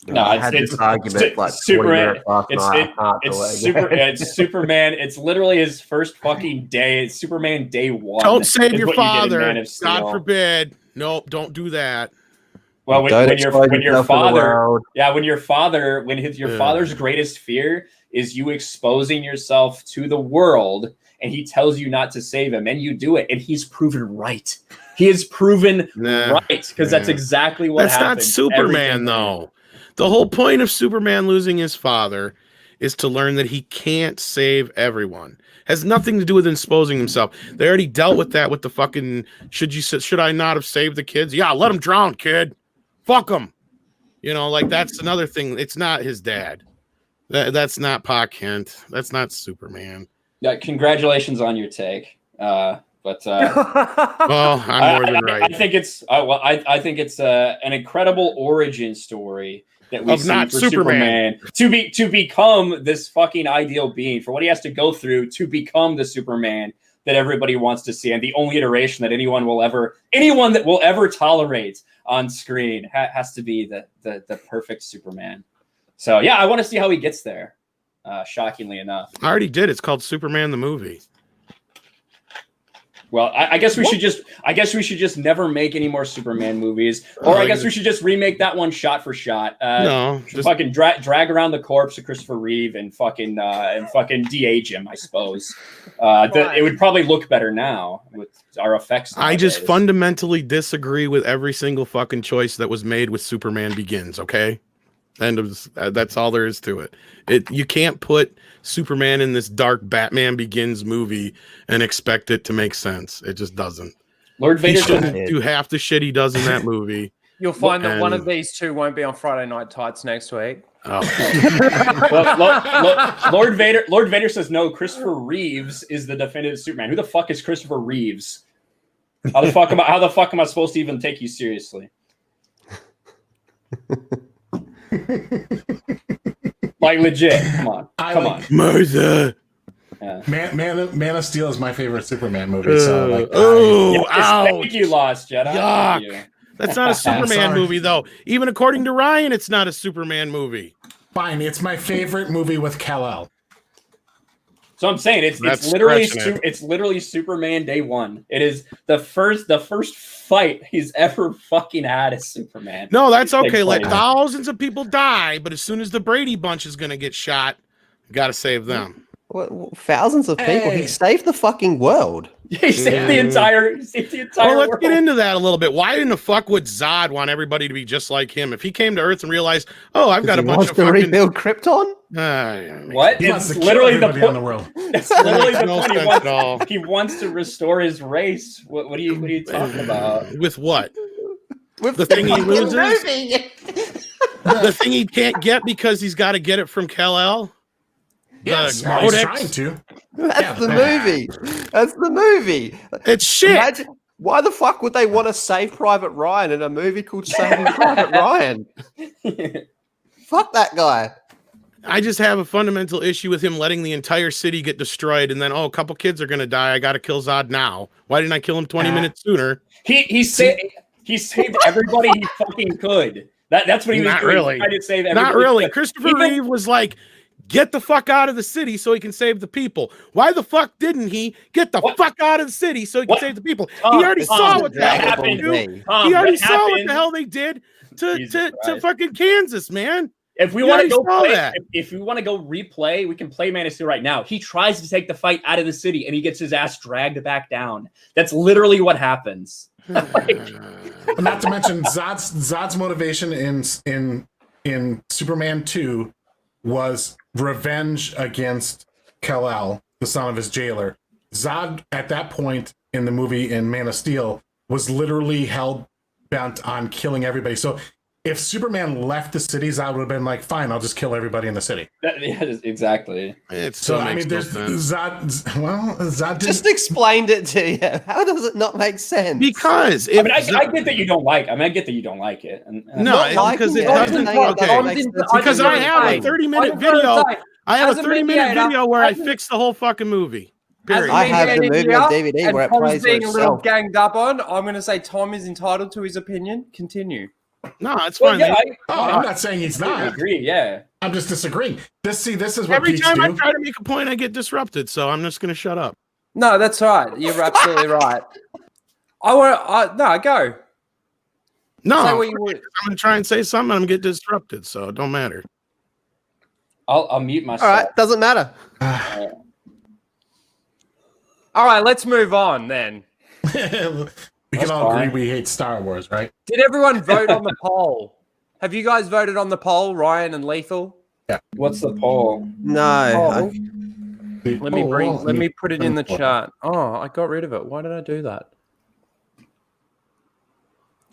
No, I had this argument like 40 minutes last night. I can't do it again. It's Superman. It's literally his first fucking day. It's Superman day one. Don't save is your what you get in father. Man of Steel. God forbid. No, don't do that. Well, Don't when your expose yourself to the father, world. yeah, when your father's greatest fear is you exposing yourself to the world, and he tells you not to save him, and you do it, and he's proven right. He is proven Nah, right because that's nah. exactly what That's not happens. Superman, Everything- though. The whole point of Superman losing his father is to learn that he can't save everyone. Has nothing to do with exposing himself. They already dealt with that with the fucking should I not have saved the kids? Yeah, let him drown, kid. Fuck him. You know, like that's another thing. It's not his dad. That's not Pa Kent. That's not Superman. Yeah, congratulations on your take. Well, I'm more than right. I think it's I think it's an incredible origin story that we Of see not for Superman. to become this fucking ideal being, for what he has to go through to become the Superman that everybody wants to see, and the only iteration that anyone that will ever tolerate on screen has to be the perfect Superman. So yeah, I want to see how he gets there. Shockingly enough. I already did. It's called Superman the movie. Well, I guess we should just never make any more Superman movies, or I guess we should just remake that one shot for shot. No, just fucking drag around the corpse of Christopher Reeve and fucking de-age him. I suppose it would probably look better now with our effects. I just nowadays. fundamentally disagree with every single fucking choice that was made with Superman Begins. Okay, that's all there is to it. You can't put Superman in this dark Batman Begins movie and expect it to make sense. It just doesn't. Lord He Vader. shouldn't do half the shit he does in that movie. You'll find that one And- of these two won't be on Friday Night Tights next week. Oh. Lord Vader says no. Christopher Reeves is the definitive Superman. Who the fuck is Christopher Reeves? How the fuck am I supposed to even take you seriously? Like legit. Come on. Martha. Yeah. Man of Steel is my favorite Superman movie. Thank you, Lost Jedi. Yuck. Thank you. That's not a Superman movie, though. Even according to Ryan, it's not a Superman movie. Fine, it's my favorite movie with Kal-El. So I'm saying it's literally Superman Day One. It is the first fight he's ever fucking had as Superman. No, that's okay. Let thousands of people die, but as soon as the Brady Bunch is going to get shot, you got to save them. What, thousands of people. He saved the fucking world. He saved the entire. Well, let's world. get into that a little bit. Why in the fuck would Zod want everybody to be just like him? If he came to Earth and realized, oh, I've got a bunch of to fucking rebuild Krypton. What? He wants It's to literally kill the everybody point. on the world. It's literally the No point. sense at all. He wants to restore his race. What are you talking about? With what? With The thing he loses? movie. The thing he can't get because he's got to get it from Kal-El? Yes, The he's Codex? trying to. That's the movie. That's the movie. It's shit. Imagine, why the fuck would they want to save Private Ryan in a movie called Saving Private Ryan? Fuck that guy. I just have a fundamental issue with him letting the entire city get destroyed, and then a couple kids are gonna die. I gotta kill Zod now. Why didn't I kill him 20 minutes sooner? He saved everybody he fucking could. That's what he was Not doing. really. He tried to save everybody. Not really. Christopher Reeve was like, get the fuck out of the city so he can save the people. Why the fuck didn't he get the fuck out of the city so he can save the people? He already saw what the hell they do. He already saw what the hell they did to fucking Kansas, man. If we want to go play, if we want to go replay, we can play Man of Steel right now. He tries to take the fight out of the city and he gets his ass dragged back down. That's literally what happens. Not to mention Zod's motivation in Superman 2 was revenge against Kal-El, the son of his jailer. Zod, at that point in the movie in Man of Steel, was literally hell bent on killing everybody. So if Superman left the city, Zod would have been like, fine, I'll just kill everybody in the city. Yeah, exactly. Zod just explained it to you. How does it not make sense? Because I get that you don't like. I get that you don't like it. Because it doesn't. Okay. Because I have a 30-minute video. I have a 30-minute video where I fixed the whole fucking movie. Period. I have the movie on DVD where it plays being a little itself. ganged up on. I'm going to say Tom is entitled to his opinion. Continue. No, it's fine. Yeah, I'm not saying he's not. I agree. Yeah, I'm just disagreeing. This is what every geeks time do. I try to make a point, I get disrupted. So I'm just going to shut up. No, that's right. You're absolutely right. Go. No, Say I'm what you would. going to try and say something. I'm going to get disrupted. So it don't matter. I'll mute myself. All right, doesn't matter. All right, let's move on then. We can all agree we hate Star Wars, right? Did everyone vote on the poll? Have you guys voted on the poll, Ryan and Lethal? Yeah. What's the poll? No. Let me put it in the chat. Oh, I got rid of it. Why did I do that?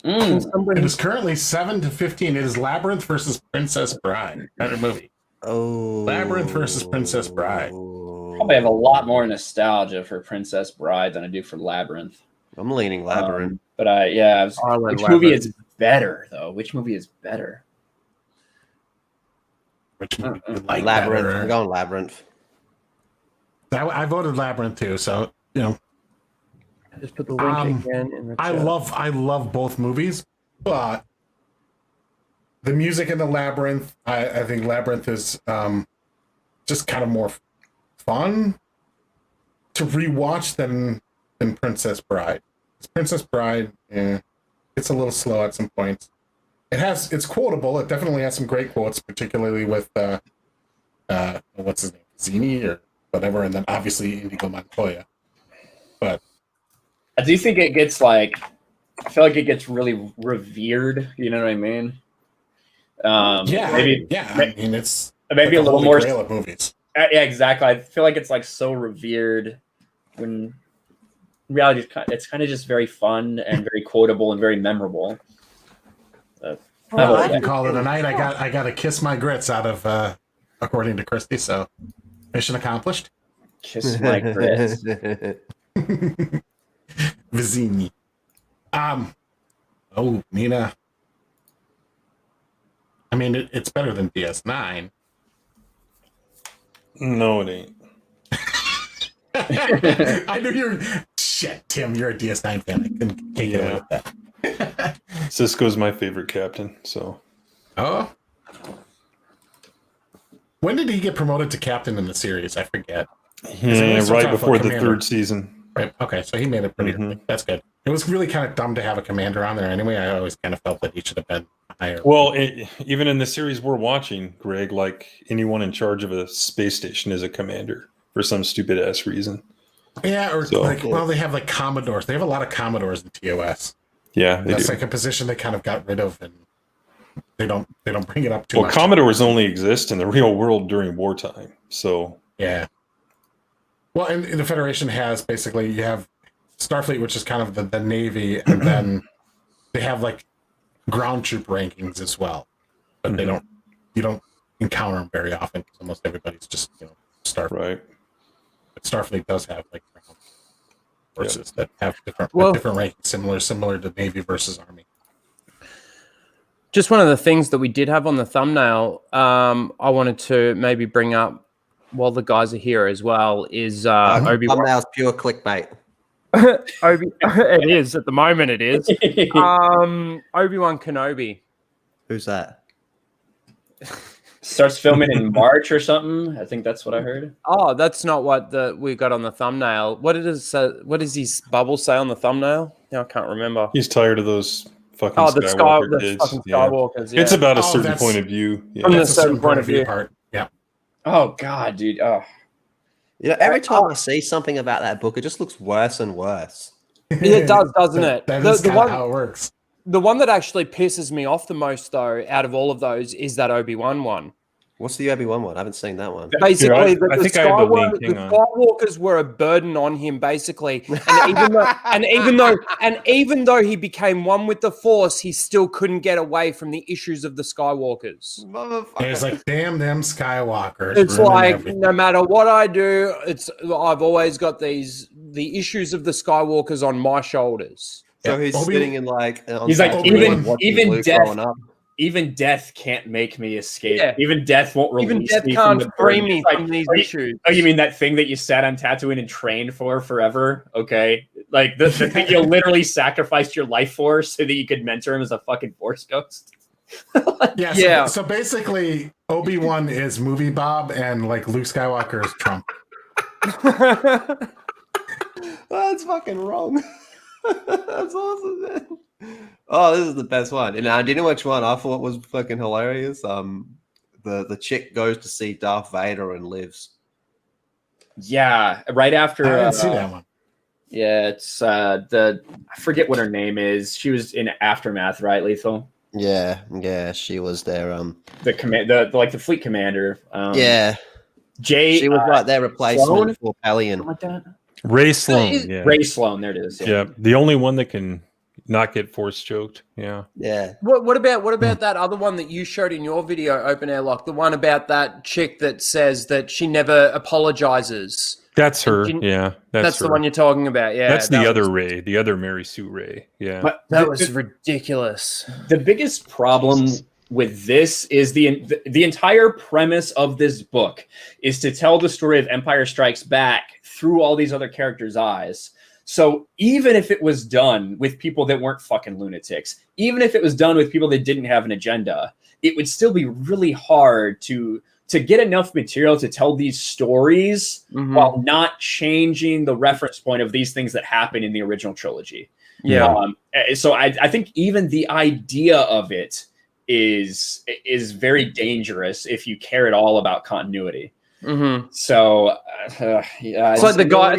It is currently 7-15. It is Labyrinth versus Princess Bride. Better movie. Oh. Labyrinth versus Princess Bride. Probably have a lot more nostalgia for Princess Bride than I do for Labyrinth. I'm leaning Labyrinth. Which movie is better, though? Which movie is better? Which movie do you like Labyrinth. better? I'm going Labyrinth. I voted Labyrinth too, so Just put the link again in the chat. I love both movies, but the music in the Labyrinth, I think Labyrinth is just kind of more fun to rewatch than Princess Bride. Princess Bride, it's a little slow at some points. It's quotable. It definitely has some great quotes, particularly with what's his name, Zini or whatever, and then obviously Inigo Montoya. But I do think it gets I feel like it gets really revered. You know what I mean? It's maybe like a little more grail of movies. Yeah, exactly. I feel like it's so revered when in reality it's kind of just very fun and very quotable and very memorable. I can call it a night. I got to kiss my grits out of, according to Christy. So, mission accomplished. Kiss my grits. Vizini. Oh, Nina. I mean, it's better than DS9. No, it ain't. I knew you were. Shit, Tim, you're a DS9 fan. I can't get away with that. Cisco's my favorite captain. So. Oh. When did he get promoted to captain in the series? I forget. Yeah, right before the third season. Right. Okay, so he made it pretty early. That's good. It was really kind of dumb to have a commander on there anyway. I always kind of felt that he should have been higher. Well, even in the series we're watching, Greg, like anyone in charge of a space station is a commander for some stupid ass reason. Yeah, or well, they have like Commodores. They have a lot of Commodores in TOS. Yeah, that's like a position they kind of got rid of, and they don't bring it up too much. Well, Commodores only exist in the real world during wartime. So yeah. Well, and the Federation has basically, you have Starfleet, which is kind of the Navy, and then they have like ground troop rankings as well, but you don't encounter them very often because almost everybody's just Starfleet. Right. But Starfleet does have like ground forces that have different rankings, similar to Navy versus Army. Just one of the things that we did have on the thumbnail, I wanted to maybe bring up while the guys are here as well is Obi-Wan. Thumbnail's pure clickbait. It is at the moment. It is Obi-Wan Kenobi. Who's that? Starts filming in March or something. I think that's what I heard. Oh, that's not what we got on the thumbnail. What does his bubble say on the thumbnail? Now I can't remember. He's tired of those fucking Skywalker kids. fucking Skywalkers. Yeah. It's about a certain point of view. Yeah. From a certain point of view. Part. Yeah. Oh God, dude. Oh. Every time I see something about that book, it just looks worse and worse. It does, doesn't it? That is kind of how it works. The one that actually pisses me off the most, though, out of all of those, is that Obi-Wan one. What's the Obi-Wan one? I haven't seen that one. Basically, I think I have a link. the Skywalkers were a burden on him, basically. And even though he became one with the Force, he still couldn't get away from the issues of the Skywalkers. And it's like, damn them Skywalkers. It's like everything. No matter what I do, I've always got the issues of the Skywalkers on my shoulders. So he's sitting in he's like even death can't make me escape. Yeah. Even death won't release me. Even death can't free me from these issues. Oh, you mean that thing that you sat on Tatooine and trained for forever? Okay. Like the thing you literally sacrificed your life for so that you could mentor him as a fucking Force ghost? So basically, Obi-Wan is Movie Bob and like Luke Skywalker is Trump. That's fucking wrong. That's awesome, man. Oh, this is the best one. And do you know which one I thought was fucking hilarious? The chick goes to see Darth Vader and lives. Yeah, right after. I didn't see that one. Yeah, it's I forget what her name is. She was in Aftermath, right, Lethal? Yeah, she was there. The fleet commander. Jay. She was like their replacement for Pelion. Like that. Ray Sloan. Yeah. Ray Sloan. There it is. Yeah, the only one that can not get force choked. Yeah. What about that other one that you showed in your video, Open Airlock? The one about that chick that says that she never apologizes. That's her. That's the one you're talking about. Yeah. That's the other Ray, the other Mary Sue Ray. Yeah. But that was ridiculous. The biggest problem with this is the entire premise of this book is to tell the story of Empire Strikes Back through all these other characters' eyes. So even if it was done with people that weren't fucking lunatics, even if it was done with people that didn't have an agenda, it would still be really hard to get enough material to tell these stories while not changing the reference point of these things that happen in the original trilogy. Yeah. So I think even the idea of it is very dangerous if you care at all about continuity. So it's like the guy.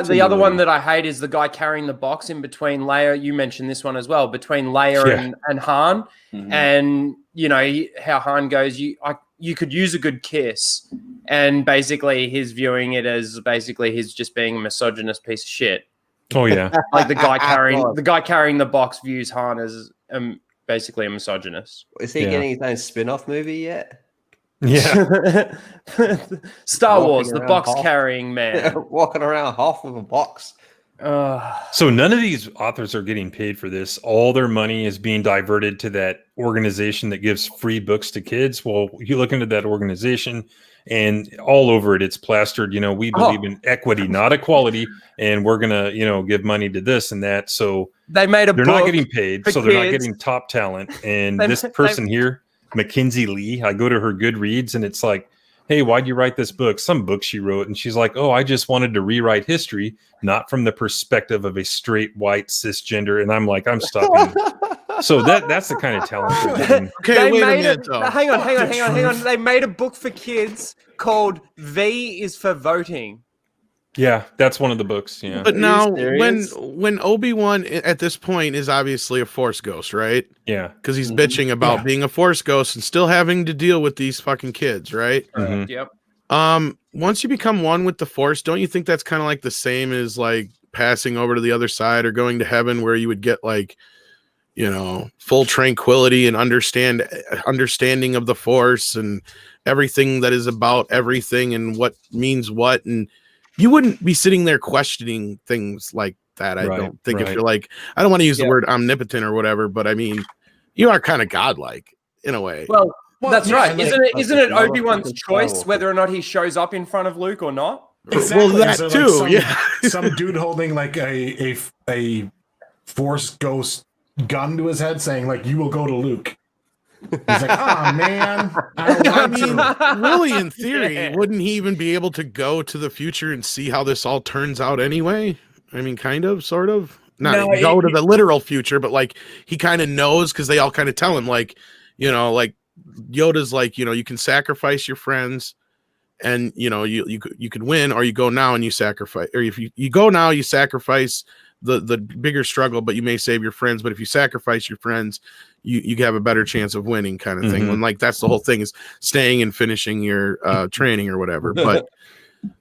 The other one that I hate is the guy carrying the box in between Leia. You mentioned this one as well, between Leia and Han, and you know how Han goes. You could use a good kiss, and basically he's viewing it as basically he's just being a misogynist piece of shit. Oh yeah, like the guy carrying the box views Han as a basically a misogynist. Is he getting his own spin-off movie yet? Yeah. Star Walking Wars, the around box half- carrying man. Walking around half with a box. So none of these authors are getting paid for this. All their money is being diverted to that organization that gives free books to kids. Well, you look into that organization and all over it, it's plastered, we believe in equity, not equality. And we're going to, give money to this and that. So They made a they're book not getting paid. for So they're not kids. getting top talent. And They- this person here, Mackenzie Lee, I go to her Goodreads and it's like, hey, why'd you write this book? Some book she wrote. And she's like, oh, I just wanted to rewrite history, not from the perspective of a straight white cisgender. And I'm like, I'm stopping. So that's the kind of talent they're getting. Okay, They wait a made minute though. Hang on. They made a book for kids called V is for Voting. Yeah, that's one of the books. Yeah. But Are you now, serious? when Obi-Wan at this point is obviously a Force ghost, right? Yeah. Because he's bitching about being a Force ghost and still having to deal with these fucking kids, right? Mhm. Yep. Once you become one with the Force, don't you think that's kind of like the same as like passing over to the other side or going to heaven, where you would get like, full tranquility and understanding of the Force and everything that is about everything and what means what, and you wouldn't be sitting there questioning things like that. I don't think if you're like, I don't want to use the word omnipotent or whatever, but I mean, you are kind of godlike in a way. Well, that's yeah, right. and Isn't it like Obi-Wan's motherfucking choice Skywalker. whether or not he shows up in front of Luke or not? Exactly. Well, that So, like, too, some, yeah. some dude holding like a Force ghost gun to his head, saying like, "You will go to Luke." He's like, "Oh man, I don't I want mean, to." really, in theory, Yeah. wouldn't he even be able to go to the future and see how this all turns out anyway? I mean, kind of, sort of. Not No, go to the literal future, but like he kind of knows because they all kind of tell him, like, like Yoda's like, you can sacrifice your friends, and you could win, or you go now and you sacrifice, or if you go now, you sacrifice the bigger struggle, but you may save your friends. But if you sacrifice your friends, you have a better chance of winning, kind of thing. Mhm. And like that's the whole thing, is staying and finishing your training or whatever. But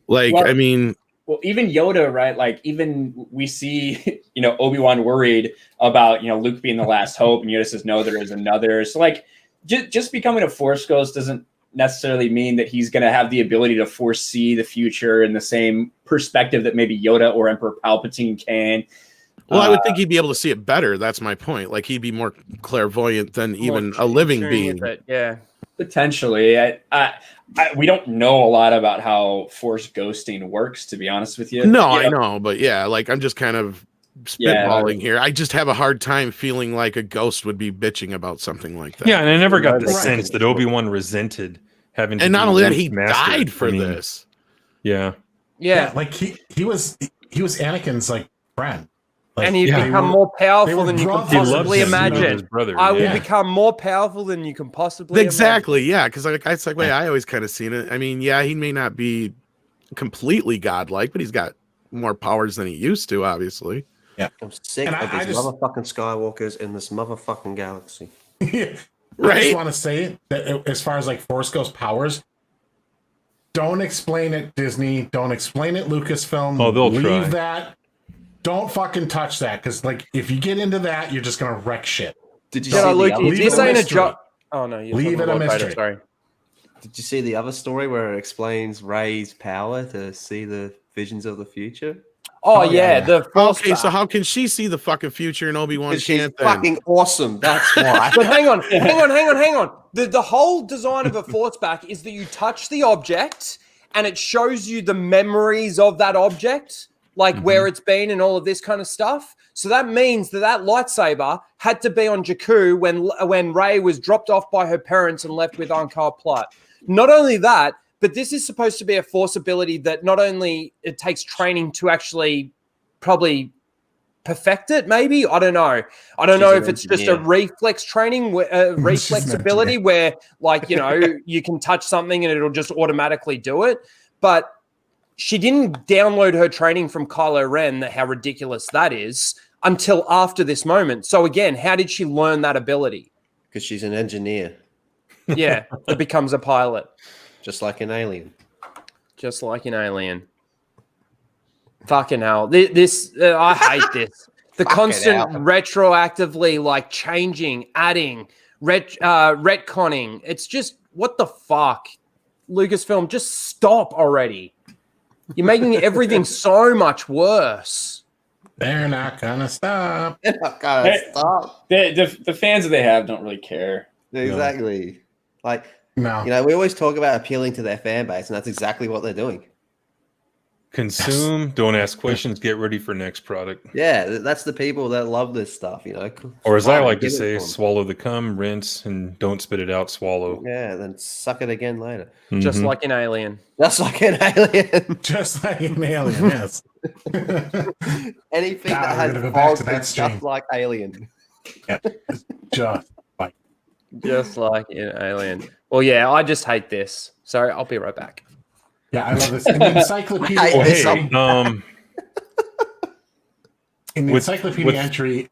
like, Well, I mean, Well, even Yoda, right? Like, even we see, Obi-Wan worried about, Luke being the last hope, and Yoda says, no, there is another. So, like, just becoming a Force ghost doesn't necessarily mean that he's going to have the ability to foresee the future in the same perspective that maybe Yoda or Emperor Palpatine can. well, I would think he'd be able to see it better. That's my point. Like, he'd be more clairvoyant than even a living being. Yeah. Potentially. We don't know a lot about how Force ghosting works, to be honest with you. No, I know, but yeah, like I'm just kind of spitballing here. I just have a hard time feeling like a ghost would be bitching about something like that. Yeah, and I never got the Right. sense that Obi-Wan resented having to And not be only that, Luke's he master. died for I mean, this. Yeah. Yeah. Like he was Anakin's like friend. Like, And he'd yeah, become they more they powerful were than you can brothers. He loves possibly him, he loved imagine. his brother. I will yeah. become more powerful than you can possibly Exactly, yeah, because like it's like way I always kind of seen it. I mean, yeah, he may not be completely godlike, but he's got more powers than he used to, obviously. I'm sick And of I these just- motherfucking Skywalkers in this motherfucking galaxy. I Right? just want to say that as far as like Force Ghost powers, don't explain it, Disney. Don't explain it, Lucasfilm. Oh, they'll leave try. that. Don't fucking touch that, because like if you get into that, you're just gonna wreck shit. Did you Jedi see Luke, the if other this Leave it a ain't a mystery. job. Oh no, you're Leave talking it a about Vader, mystery. sorry. Did you see the other story where it explains Rey's power to see the visions of the future? Oh, yeah, yeah, yeah. the Force Okay, so back. how can she see the fucking future and Obi-Wan Because she's can't then? fucking awesome. That's why. But hang on. The whole design of a Force back is that you touch the object and it shows you the memories of that object, like where it's been and all of this kind of stuff. So that means that lightsaber had to be on Jakku when Rey was dropped off by her parents and left with Angkor Plutt. Not only that, but this is supposed to be a Force ability that not only it takes training to actually probably perfect it, maybe. I don't know. I don't know She's if an it's just a engineer. reflex training, reflex She's an ability where, like, you can touch something and it'll just automatically do it. But she didn't download her training from Kylo Ren, how ridiculous that is, until after this moment. So again, how did she learn that ability? Because she's an engineer, Yeah, it becomes a pilot, just like an alien. just like an alien. Fucking hell. This I hate this. The Fucking constant hell. retroactively like changing, adding, retconning. It's just what the fuck, Lucasfilm, just stop already. You're making everything so much worse. They're not gonna stop. They're not gonna Hey. stop. The fans that they have don't really care. Exactly. Like, No. you know, we always talk about appealing to their fan base, and that's exactly what they're doing. Consume, don't ask questions, get ready for next product. Yeah, that's the people that love this stuff, you know. Or as I Fine, like to give it say, them. swallow the cum, rinse, and don't spit it out, swallow. Yeah, then suck it again later. Just Mhm. like an alien. That's like an alien. Just like an alien, yes. Anything Now that we're has gonna go back balls to that is stream. just like alien. Just like Just like an alien. Well, yeah, I just hate this. Sorry, I'll be right back. yeah, I love this. In the encyclopedia, Hey, Oh, There's hey, in the with- encyclopedia with- entry.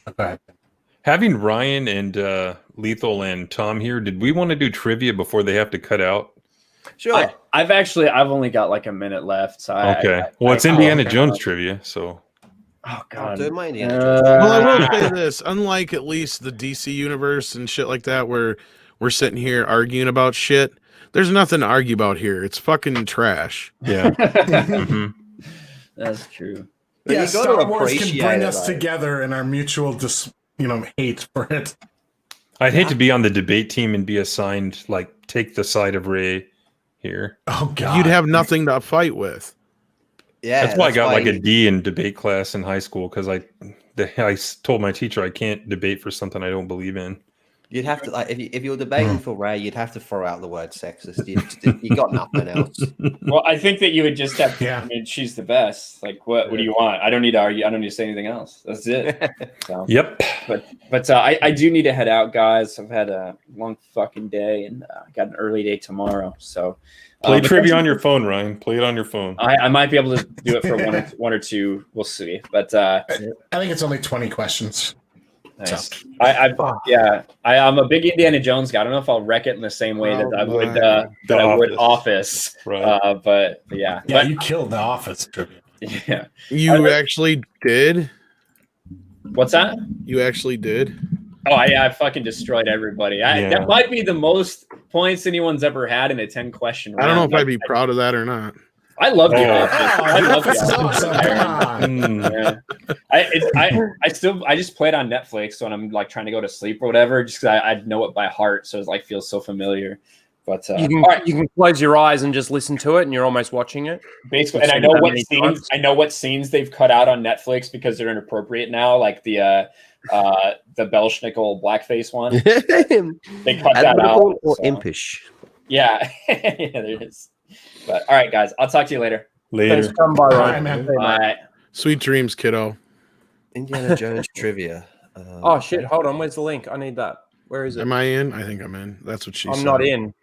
Oh, go ahead. having Ryan and Lethal and Tom here, did we want to do trivia before they have to cut out? Sure. I've only got like a minute left. So Okay. Well, it's Indiana Jones trivia, so Oh I'll god. do my Indiana Jones. Well, I will say this: unlike at least the DC universe and shit like that, where we're sitting here arguing about shit, there's nothing to argue about here. It's fucking trash. yeah. Mhm. That's true. But Yeah, you gotta Star Wars can appreciate bring it, us like- together in our mutual, hate for it. I'd hate to be on the debate team and be assigned, like, take the side of Ray here. Oh God, You'd have nothing to fight with. Yeah, That's why I got like a you- D in debate class in high school, because I told my teacher I can't debate for something I don't believe in. You'd have to, like, if you were debating for Ray, you'd have to throw out the word sexist. You got nothing else. Well, I think that you would just have. Yeah. I mean, she's the best. Like, what do you want? I don't need to argue. I don't need to say anything else. That's it. So, Yep. but I do need to head out, guys. I've had a long fucking day and got an early day tomorrow. So Play but trivia thanks- on your phone, Ryan. Play it on your phone. I might be able to do it for one or two. We'll see. But I think it's only 20 questions. nice. I'm a big Indiana Jones guy. I don't know if I'll wreck it in the same way that I would The I would Office. Office. Right. But yeah. Yeah, But you killed the Office trivia. yeah. You actually did. What's that? You actually did. Oh yeah, I fucking destroyed everybody. Yeah. That might be the most points anyone's ever had in a 10-question round. I don't know if I'd be proud of that or not. I love the Oh. Office. I love the Office is Office. awesome. Come on. Mm. Yeah. I just play it on Netflix when I'm like trying to go to sleep or whatever, just because I know it by heart, so it like feels so familiar. But You can all right, you can close your eyes and just listen to it, and you're almost watching it. basically, You've and I seen know that what many scenes times. I know what scenes they've cut out on Netflix because they're inappropriate now, like the Belschnickel blackface one. They cut that out. or so- impish. Yeah, yeah, there is. But all right, guys, I'll talk to you later. Thanks Later. for coming by, Bye, Ryan. man. Bye. Sweet dreams, kiddo. Indiana Jones trivia. Oh shit! Hold on. Where's the link? I need that. Where is it? Am I in? I think I'm in. That's what she I'm said. not in.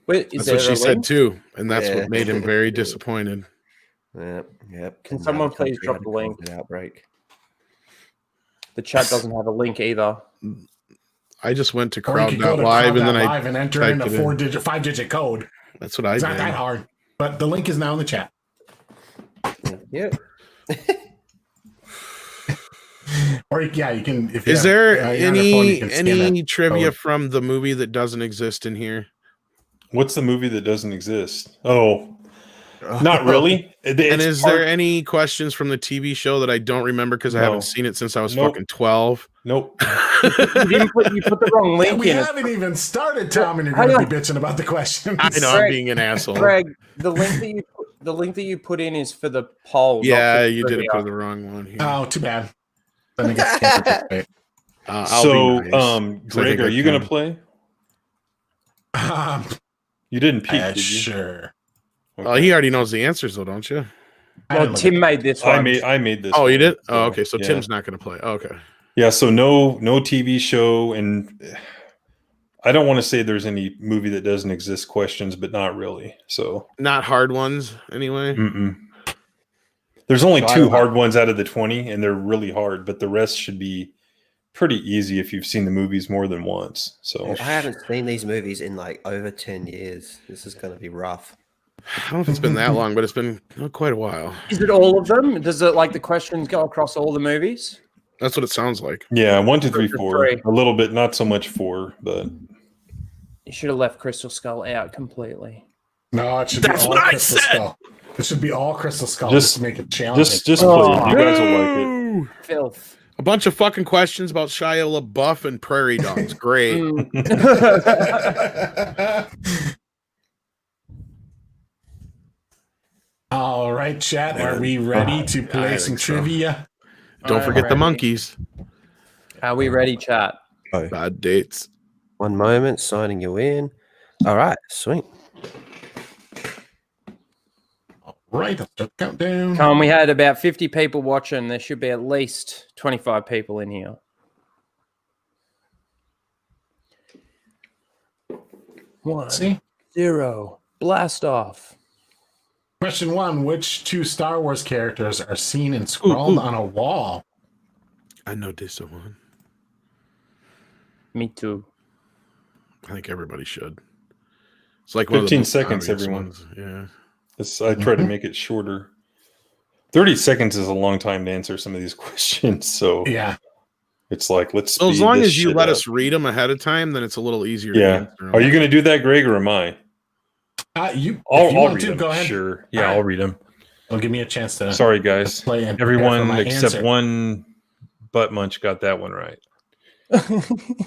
Wait, is That's there what she a said link? too, and that's Yeah. what made him very disappointed. Yep. Can And someone the country please drop had the a link? COVID outbreak. The chat doesn't have a link either. I just went to Or you could go to crowd.live and then I Live and enter in a typed it in. 5-digit code. that's what I It's not that did. hard. But the link is now in the chat. Yeah. Or yeah, you can. If you Is have- there you're on your phone, you can scan any that trivia code. from the movie that doesn't exist in here? What's the movie that doesn't exist? Oh, not really. And is there any questions from the TV show that I don't remember because I No. haven't seen it since I was Nope. fucking 12? Nope. You put the wrong Yeah, link we in. it. haven't even started, Tom, and you're Hang going to be on. bitching about the questions. I know I'm being an asshole. Greg, the link that you put in is for the poll. not Yeah, for you did it trivia. for the wrong one here. Oh, too bad. Then I guess I can't participate. I'll So, be nice, 'cause I Greg, think I are you going to can. play? Um, You didn't peek, did you? sure. Oh, he already knows the answers though, don't you? I Well, didn't look Tim at- made this one. I made this. Oh, you one, did? so, Oh, okay. So yeah. Tim's not going to play. Okay. Yeah, so no TV show, and I don't want to say there's any movie that doesn't exist questions, but not really. So Not hard ones anyway. mm-mm. There's only So I 2 don't- hard ones out of the 20, and they're really hard, but the rest should be pretty easy if you've seen the movies more than once. So I haven't seen these movies in like over 10 years. This is going to be rough. I don't know if it's been that long, but it's been quite a while. Is it all of them? Does it like the questions go across all the movies? That's what it sounds like. Yeah, 1, 2, 3, Or 4. three. A little bit, not so much 4, but You should have left Crystal Skull out completely. No, it should That's be all what I Crystal said! Skull. It should be all Crystal Skull Just- just to make it challenging. just play it. You guys will like it. No! Filth. A bunch of fucking questions about Shia LaBeouf and prairie dogs. Great. All right, chat. Are we ready to play I some think so. trivia? Don't I'm forget the ready. monkeys. Are we ready, chat? Bad dates. One moment, signing you in. All right, sweet. All right, let's start the countdown. Come on, we had about 50 people watching. There should be at least 25 people in here. One, See? 0, blast off. Question 1. Which 2 Star Wars characters are seen and scrawled ooh. on a wall? I know this one. Me too. I think everybody should. It's like one of the 15 most seconds, obvious everyone. ones. Yeah. I try to make it shorter. 30 seconds is a long time to answer some of these questions, so Yeah. it's like let's. So as speed long this as you shit let up. us read them ahead of time, then it's a little easier to Yeah. answer 'em. Are you going to do that, Greg, or am I? If you I'll want read to, them. go ahead. Sure. Yeah, All right. I'll read them. Well, give me a chance to Sorry, guys. play and prepare for Everyone my except answer. one butt munch got that one right.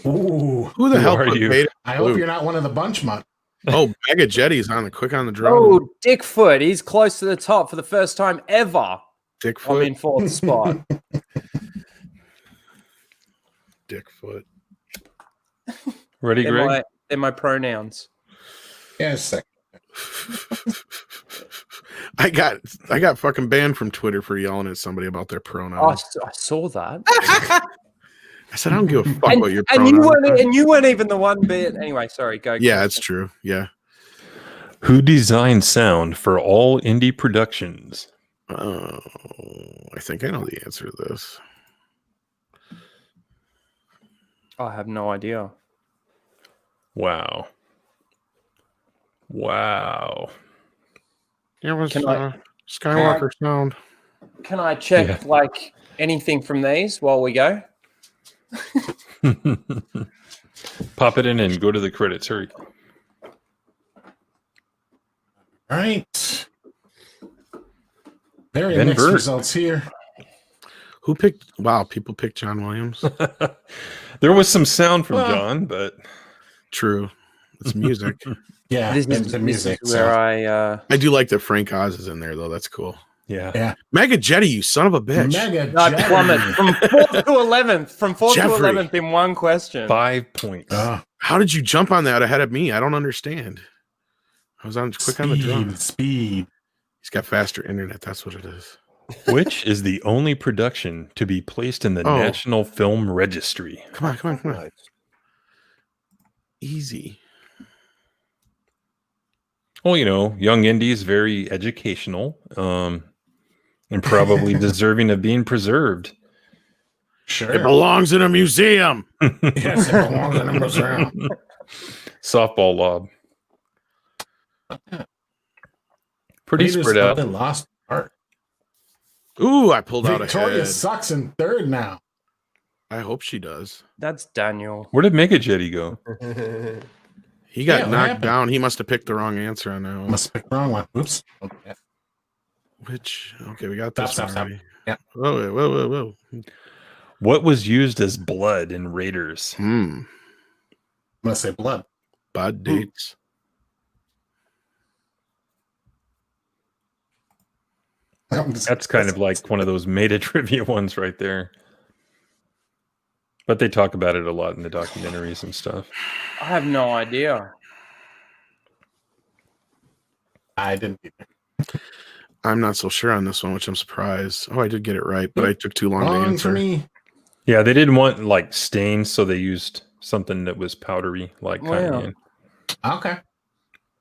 Ooh. Who the Who hell are put you? Vader? I hope Blue. you're not one of the bunch mutt. Oh, Mega Jetty's on the quick on the draw. Oh, Dickfoot. He's close to the top for the first time ever. I'm Dickfoot. in fourth spot. Dickfoot. Ready, Greg? They're my pronouns. Yes, yeah, I got fucking banned from Twitter for yelling at somebody about their Oh, pronouns. I saw that. I said I don't give a fuck and, what your and pronouns. you weren't even the one bit. Anyway, sorry. Go. Yeah, it's true. Yeah. Who designed sound for all indie productions? Oh, I think I know the answer to this. I have no idea. Wow. It was Can I- Skywalker sound. Can I check like anything from these while we go? Pop it in and go to the credits. Hurry. All right. Very Ben mixed Burt. results here. Who picked? Wow, people picked John Williams. There was some sound from Well- John, but True. It's music. Yeah, This it's is, the this music. is where I do like that Frank Oz is in there, though. That's cool. yeah. Mega Jetty, you son of a bitch. Mega I Jetty. plummet from 4th to 11th. From 4th to Jeffrey. 11th in one question. 5 points. How did you jump on that ahead of me? I don't understand. I was on quick on the draw. Speed. He's got faster internet. That's what it is. Which is the only production to be placed in the Oh. National Film Registry? Come on. Easy. Well, Young Indies, very educational, and probably deserving of being preserved. Sure. It belongs in a museum. Yes, it belongs in a museum. Softball lob. Pretty Raiders spread thought out. they lost heart. Ooh, I pulled out Victoria ahead. sucks in third now. I hope she does. That's Daniel. Where did Mega Jetty go? He got Yeah, what knocked happened? down. He must have picked the wrong answer on that one. Must have picked the wrong one. Oops. Okay. Okay, we got this Stop, one stop. already. Yeah. Whoa. What was used as blood in Raiders? I'm going to say blood. Bad dates. That's kind of like one of those meta trivia ones right there. But they talk about it a lot in the documentaries and stuff. I have no idea. I didn't either. I'm not so sure on this one, which I'm surprised. Oh, I did get it right, but I took too long to Wrong answer. for me. Yeah, they didn't want like stains, so they used something that was powdery, like Wow. cayenne. Okay.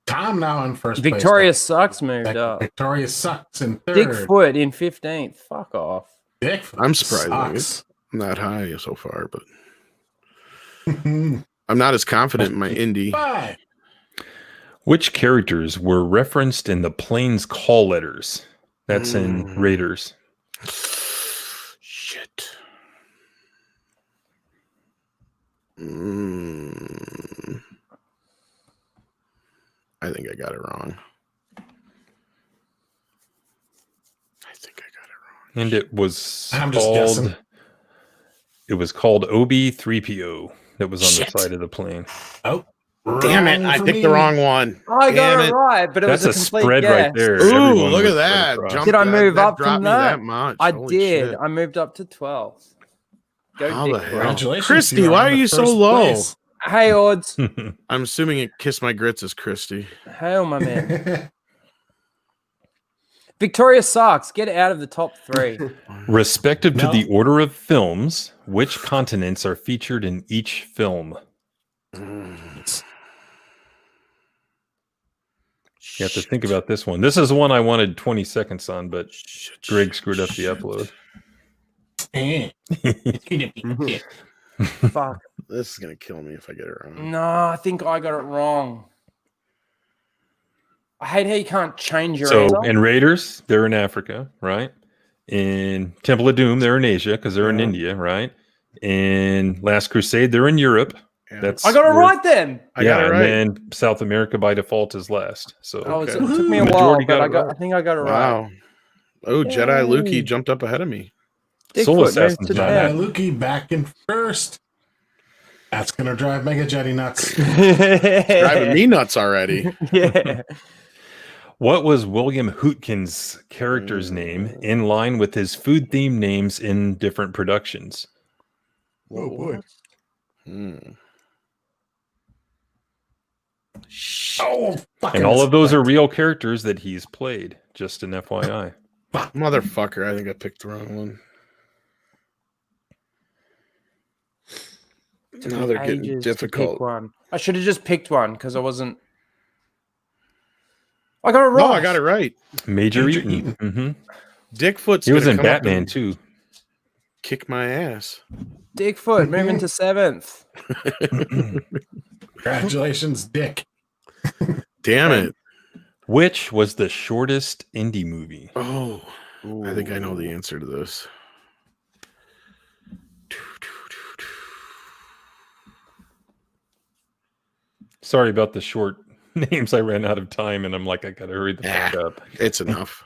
Tom now in first Victoria place. Sucks moved up. Victoria sucks in third. Dickfoot in 15th. Fuck off. Dickfoot I'm surprised. sucks. I'm not high so far, but I'm not as confident in my indie. 5. Which characters were referenced in the plane's call letters? That's in Raiders. Shit. I think I got it wrong. And it was I'm just guessing. It was called OB3PO that was on Shit. the side of the plane. Oh, Damn it! wrong I for picked me. the wrong one. I Damn got it right, but it That's was a a complete spread guess. right there. Ooh, Everyone look was at that! spread across. Jump, Did I move up dropped from me that? much. I Holy did. shit. I moved up to 12. Go How the Dick. hell? Congratulations. Christy, you're why on are the you so first low? place. Hey, odds. I'm assuming it Kiss My Grits is Christy. Hail, my man. Victoria sucks. Get out of the top 3. Respective to No. the order of films, which continents are featured in each film? You have to think about this one. This is one I wanted 20 seconds on, but Greg screwed up the upload. Fuck. This is gonna kill me if I get it wrong. No, I think I got it wrong. I hate how you can't change your So answer. in Raiders, they're in Africa, right? In Temple of Doom, they're in Asia because they're in India, right? In Last Crusade, they're in Europe. Yeah. That's I got it where- right then. I got it right. And then South America by default is last. So It Okay. took me a while, Majority but got it right. I think I got it right. Wow. Oh, Jedi Yay. Lukey jumped up ahead of me. Soul Dickfoot moved Assassin's to not Jedi 10. Lukey back in first. That's going to drive Mega Jetty nuts. Driving me nuts already. Yeah. what was William Hootkin's character's name in line with his food theme names in different productions? Oh, boy. Oh, fucking And all of those are real characters that he's played, just an FYI. Motherfucker, I think I picked the wrong one. Now they're getting Ages to pick difficult. one. I should have just picked one because I wasn't. I got it right. No, I got it right. Major Major Eaton. Eaton. Mm-hmm. Dickfoot's He was gonna in come up Batman and too. Kick my ass. Dickfoot moving to 7th. Congratulations, Dick. Damn it. Which was the shortest indie movie? Oh, I think I know the answer to this. Sorry about the short names. I ran out of time, and I'm like, I gotta hurry the fuck up. It's enough.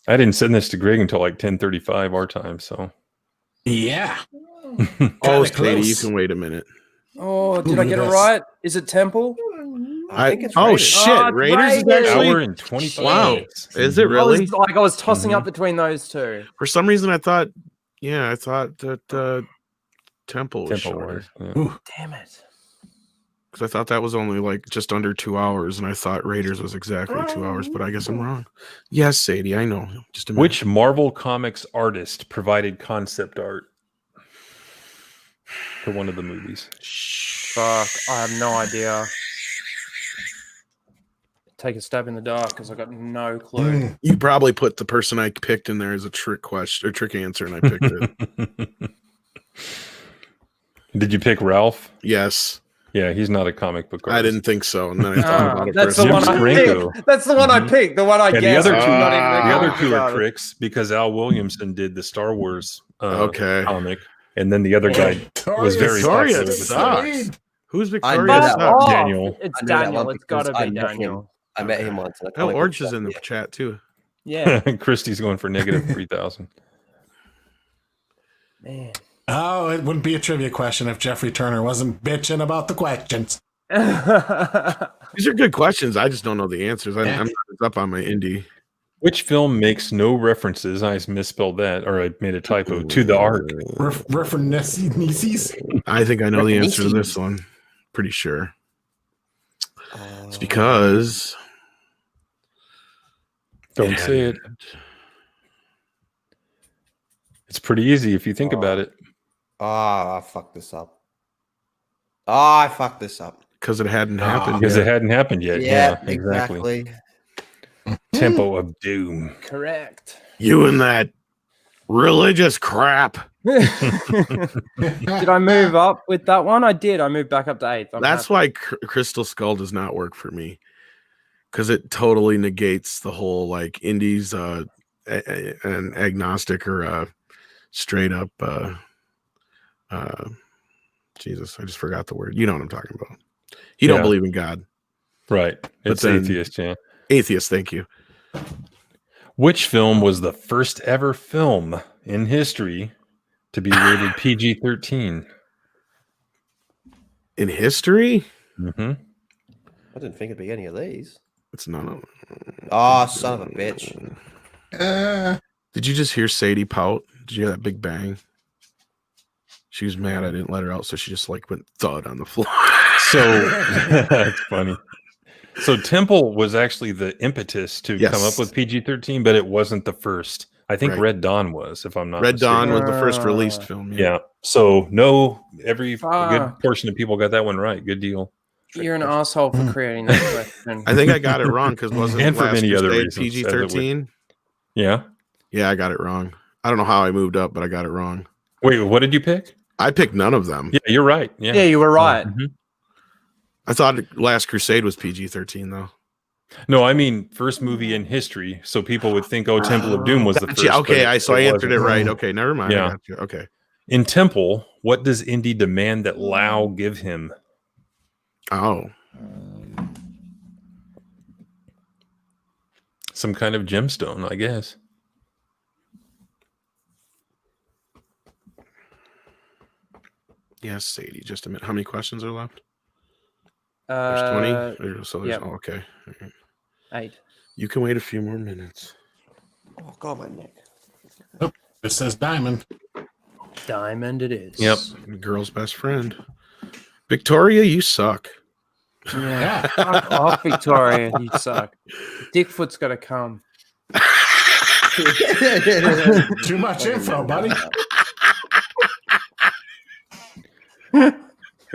I didn't send this to Greg until like 10:35 our time. So Yeah. Oh, Kinda Katie, you close. can wait a minute. Oh, did I get it Yes. right? Is it Temple? I think it's oh Raiders. shit, Oh, it's Raiders is Raiders. actually. hour and 25 Wow. minutes. Is it I really? was tossing up between those two. For some reason, I thought that Temple was Temple shorter. was, yeah. Damn it. Because I thought that was only like just under 2 hours, and I thought Raiders was exactly 2 hours, but I guess I'm wrong. Yes, Sadie, I know. Just a minute. Which Marvel Comics artist provided concept art to one of the movies? Fuck, I have no idea. Take a stab in the dark because I got no clue. You probably put the person I picked in there as a trick question or trick answer, and I picked it. Did you pick Ralph? Yes, Yeah, he's not a comic book artist. I didn't think so, and then I thought about it. That's for the a one second. I Franco. picked. That's the one I picked. The one I Yeah, guessed. the other two, Not even the other thinking two are about it. tricks because Al Williamson did the Star Wars Okay. comic, and then the other guy was very Victoria popular with sucks. that. Who's I Victoria? knew that Sucks? one. Daniel. It's I knew that Daniel. one It's got to because I be met him. Daniel. I met him once. In a Oh, comic book Orange is shop. in the Yeah. chat too. Yeah, Christie's going for negative 3,000. man. Oh, it wouldn't be a trivia question if Jeffrey Turner wasn't bitching about the questions. These are good questions. I just don't know the answers. I'm Yeah. not up on my indie. Which film makes no references? I misspelled that, or I made a typo to the Ark. References. I think I know the answer to this one. Pretty sure. It's because Don't say it. It's pretty easy if you think about it. I fucked this up. I fucked this up. Because it hadn't happened Because yet. it hadn't happened yet. Yeah, exactly. exactly. Tempo of Doom. Correct. You and that religious crap. Did I move up with that one? I did. I moved back up to 8th. That's why Crystal Skull does not work for me, because it totally negates the whole like indies, an agnostic or straight up. Jesus, I just forgot the word. You know what I'm talking about. You don't believe in God, right? It's atheist, yeah. Atheist. Thank you. Which film was the first ever film in history to be rated PG-13? In history? Mm-hmm. I didn't think it'd be any of these. It's none of. Oh, son of a bitch! Did you just hear Sadie pout? Did you hear that big bang? She was mad I didn't let her out, so she just like went thud on the floor. So that's funny. So Temple was actually the impetus to come up with PG-13, but it wasn't the first. I think Red Dawn was, if I'm not mistaken. Dawn was the first released film. Yeah. So no, every good portion of people got that one right. Good deal. You're an asshole for creating that question. I think I got it wrong because wasn't and for many other reasons PG-13? Yeah. Yeah, I got it wrong. I don't know how I moved up, but I got it wrong. Wait, what did you pick? I picked none of them. Yeah, you're right. Yeah, you were right. Mm-hmm. I thought Last Crusade was PG-13 though. No, I mean first movie in history, so people would think, "Oh, Temple of Doom was the first." Okay, I answered it right. Okay, never mind. Yeah. I got you. Okay. In Temple, what does Indy demand that Lao give him? Oh, some kind of gemstone, I guess. Yes, Sadie. Just a minute. How many questions are left? There's 20. So there's okay. 8. You can wait a few more minutes. Oh God, my neck. Oh, it says diamond. Diamond it is. Yep. Girl's best friend. Victoria, you suck. Yeah. Fuck off, Victoria. You suck. Dickfoot's got to come. Too much info, buddy.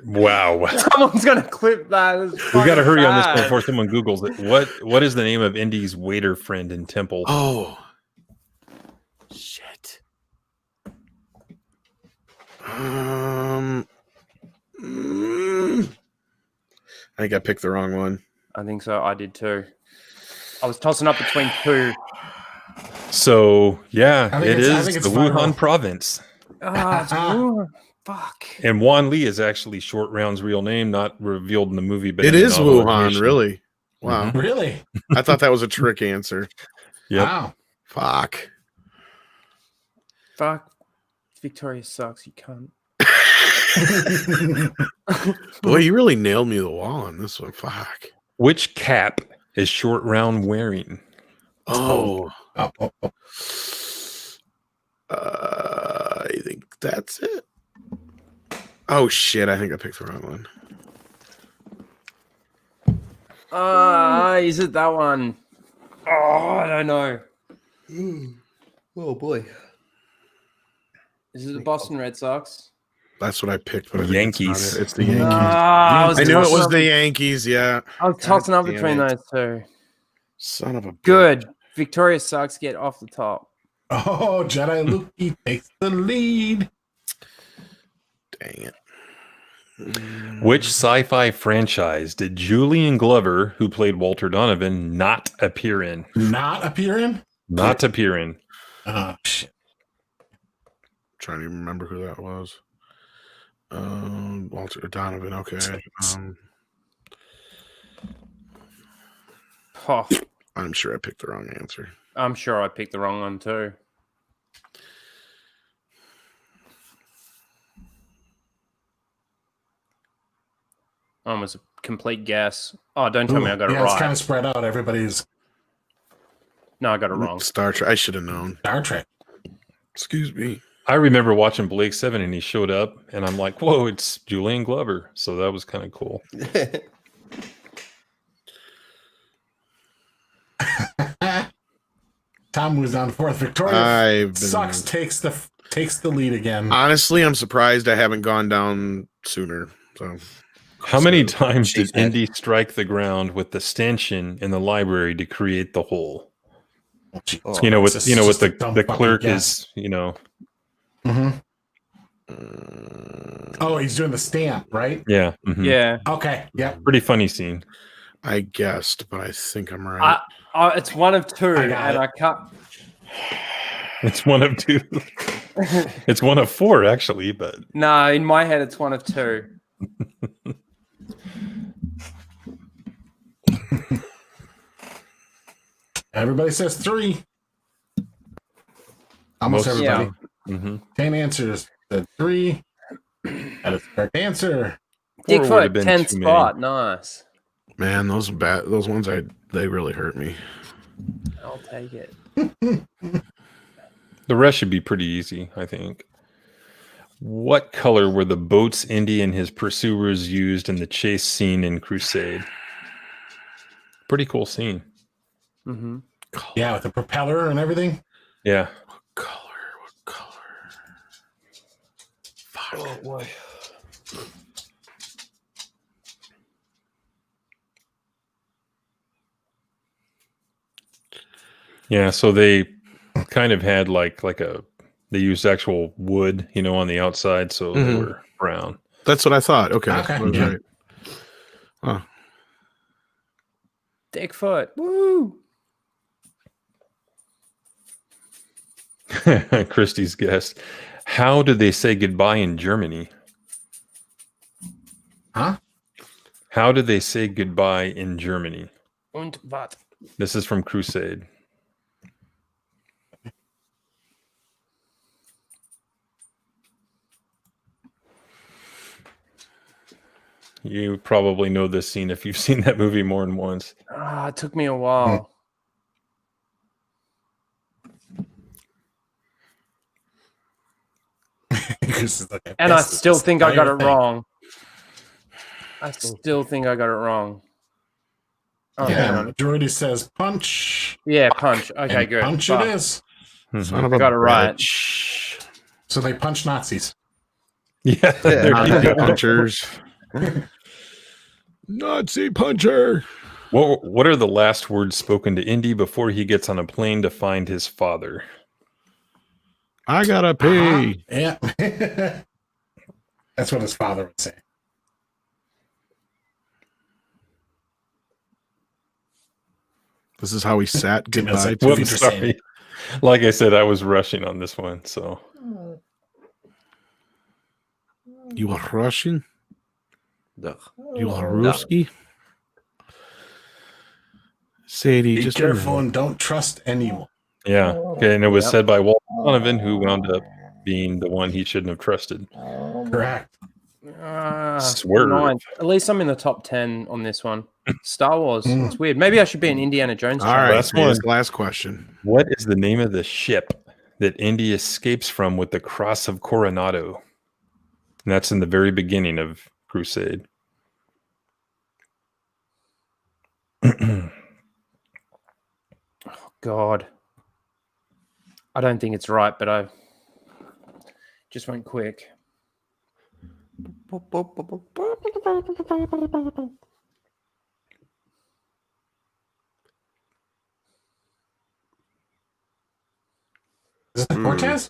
Wow. Someone's going to clip that. We got to hurry on this before someone Googles it. What is the name of Indy's waiter friend in Temple? Oh. Shit. I think I picked the wrong one. I think so. I did too. I was tossing up between two. So, yeah, it is the viral. Wuhan province. It's Wuhan. Fuck. And Wan Li is actually Short Round's real name, not revealed in the movie. But it is Wuhan, really? Wow. Mm-hmm. Really? I thought that was a trick answer. Yep. Wow. Fuck. Victoria sucks. You can't. Boy, you really nailed me to the wall on this one. Fuck. Which cap is Short Round wearing? I think that's it. Oh shit! I think I picked the wrong one. Is it that one? Oh, I don't know. Oh boy. Is it the Boston Red Sox? That's what I picked. But Yankees. It's the Yankees. I knew it was the Yankees. Yeah. I was tossing up between those two. Son of a bitch. Good. Victoria sucks. Get off the top. Oh, Jedi Luke takes the lead. Dang it. Which sci-fi franchise did Julian Glover, who played Walter Donovan, not appear in? Not appear in? Not appear in. Oh, shit. Trying to remember who that was. Walter Donovan. Okay. I'm sure I picked the wrong answer. I'm sure I picked the wrong one too. Almost a complete guess. Oh, don't tell me I got it right. It's kind of spread out. Everybody's. No, I got it wrong. Star Trek. I should have known. Star Trek. Excuse me. I remember watching Blake 7 and he showed up and I'm like, whoa, it's Julian Glover. So that was kind of cool. Tom moves down to fourth. Victoria sucks. Takes the lead again. Honestly, I'm surprised I haven't gone down sooner. So, how many times did Indy strike the ground with the stanchion in the library to create the hole? Oh, what the clerk is, Mm-hmm. Oh, he's doing the stamp, right? Yeah. Mhm. Yeah. Okay. Yep. Pretty funny scene. I guessed, but I think I'm right. It's one of two, I got and it. I can't. It's one of two. It's one of four, actually, but No, in my head, it's one of two. Everybody says 3. Almost Most- everybody. Mhm. 10 answers. Said 3. That is the correct answer. Four would have Dickfoot, been 10th too many. spot. Nice. Man, those ones they really hurt me. I'll take it. The rest should be pretty easy, I think. What color were the boats Indy and his pursuers used in the chase scene in Crusade? Pretty cool scene. Mm-hmm. Yeah, with the propeller and everything. Yeah. What color? Fuck. Oh boy. Yeah, so they kind of had like they used actual wood, on the outside, so they Mhm. were brown. That's what I thought. Okay. Okay. I was Yeah. right. Huh. Dickfoot. Woo! Christie's guess. How do they say goodbye in Germany? Huh? How do they say goodbye in Germany? Und was? This is from Crusade. You probably know this scene if you've seen that movie more than once. It took me a while. And I still think I got it wrong. I still think I got it wrong. Oh, hang Yeah, on. majority says punch. Yeah, punch. Okay, And good. punch Fuck. it is. Son of I a got it right. bitch. So they punch Nazis. Yeah, they're Nazi punchers. Nazi puncher. What are the last words spoken to Indy before he gets on a plane to find his father? I gotta pee. Yeah. That's what his father would say. This is how he sat Didn't realize goodbye that to Whoops, me. Peter saying sorry. Like I said, I was rushing on this one, so You are Russian? Ugh. You are Ruski? Sadie, Be just careful remember. and don't trust anyone. yeah. Okay, and it was said by Walt Donovan, who wound up being the one he shouldn't have trusted. Correct. Swerve. 9th. At least I'm in the top 10 on this one. Star Wars. It's weird. Maybe I should be an Indiana Jones All fan. right, Last last, one. last question. What is the name of the ship that Indy escapes from with the Cross of Coronado? And that's in the very beginning of Crusade. God. I don't think it's right, but I just went quick. Is it the Cortez?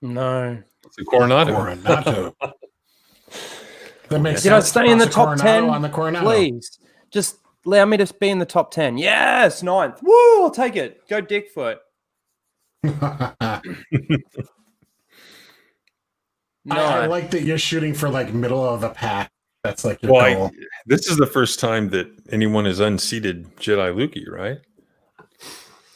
No. It's a Coronado. Coronado. That makes Did I sense. stay in the Cross top the Coronado 10? on the Coronado. Please. Just allow me to be in the top 10. Yes, 9th. Woo, I'll take it. Go Dickfoot. I No. like that you're shooting for like middle of the pack. That's like your Well, goal. this is the first time that anyone has unseated Jedi Lukey, right?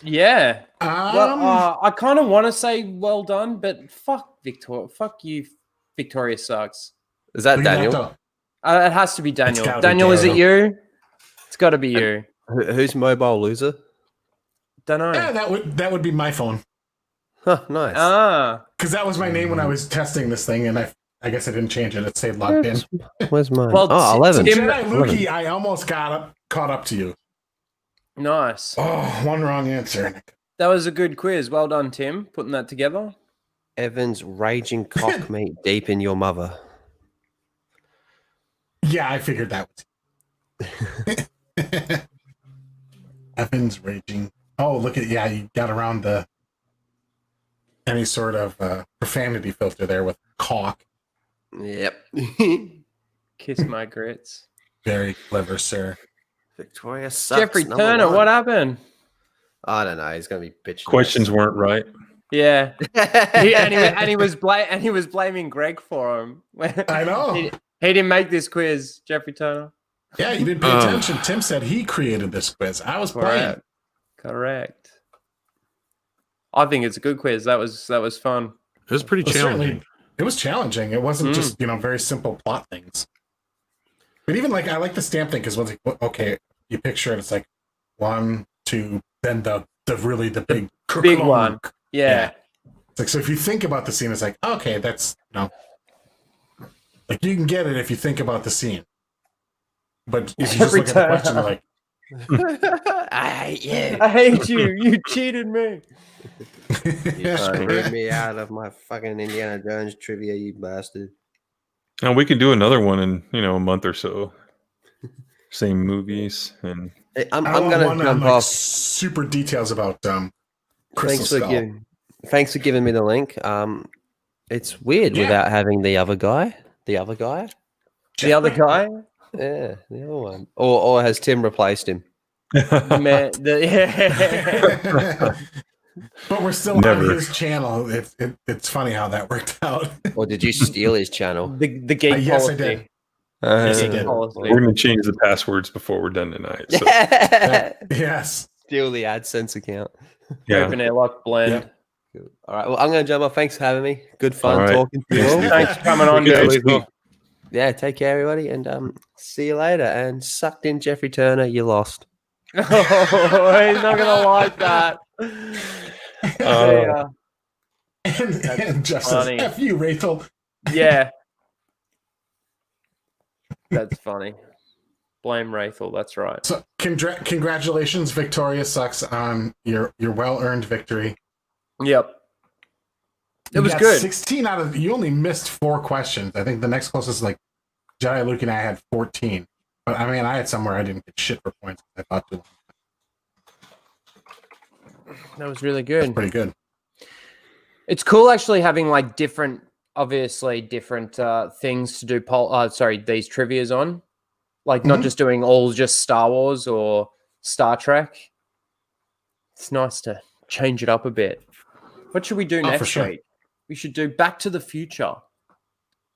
Yeah. Well, Um, I kind of want to say well done, but fuck Victoria. Fuck you. Victoria sucks. Is that look at Daniel? though. It has to be Daniel. gotta be Daniel, is it Daniel. you? It's got to be you. Who's mobile loser? Don't know. Yeah, that would be my phone. Huh, nice. Because that was my name when I was testing this thing, and I guess I didn't change it. It stayed logged in. Where's mine? Well, oh, 11. Tim- Jedi Lukey, I almost caught up to you. Nice. Oh, one wrong answer. That was a good quiz. Well done, Tim, putting that together. Evan's raging cock meat deep in your mother. Yeah, I figured that was. Evan's raging. Oh, look at you got around the any sort of profanity filter there with cock. Yep. Kiss my grits. Very clever, sir. Victoria sucks. Jeffrey number Turner, one. what happened? I don't know. He's gonna be bitching. Questions weren't right. Yeah, and he was blaming Greg for him. I know. He didn't make this quiz, Jeffrey Turner. Yeah, you didn't pay attention. Tim said he created this quiz. I was playing. Correct. I think it's a good quiz. That was fun. It was pretty Well, challenging. certainly, it was challenging. It wasn't just very simple plot things. But even like I like the stamp thing because once okay, you picture it, it's like 1, 2, then the big Big one. Yeah. It's like so if you think about the scene, it's like okay, that's like you can get it if you think about the scene. But if you just look at the question, you're like, I hate you. I hate you. You cheated me. You screwed me out of my fucking Indiana Jones trivia, you bastard. And we could do another one in a month or so. Same movies and. Hey, I'm I want gonna one jump on, off. super details about Crystal Skull. Thanks for giving me the link. It's weird without having the other guy. The other guy. The other guy. Yeah, the other one. Or has Tim replaced him? Man, But we're still on his channel. It's funny how that worked out. Or did you steal his channel? the Geek Yes, policy. I did. Yes, I did. We're going to change the passwords before we're done tonight. So, Yes. Steal the AdSense account. yeah. Open airlock blend. Yep. Cool. All right. Well, I'm going to jump off. Thanks for having me. Good fun All right. talking to you all. Thanks for coming on, dude. Yeah, take care, everybody, and see you later. And sucked in Jeffrey Turner, you lost. Oh, he's not gonna like that. And Jeff funny. says, F you, Rachel. Yeah, that's funny. Blame Rachel. That's right. So congratulations, Victoria Sucks, on your well-earned victory. Yep. It You was got good. 16 out of you only missed 4 questions. I think the next closest like Jedi, Luke, and I had 14. But I mean, I had somewhere I didn't get shit for points. I thought too long. That was really good. Pretty good. It's cool actually having like different things to do. These trivias on, like not just doing all just Star Wars or Star Trek. It's nice to change it up a bit. What should we do for next sure. week? We should do Back to the Future.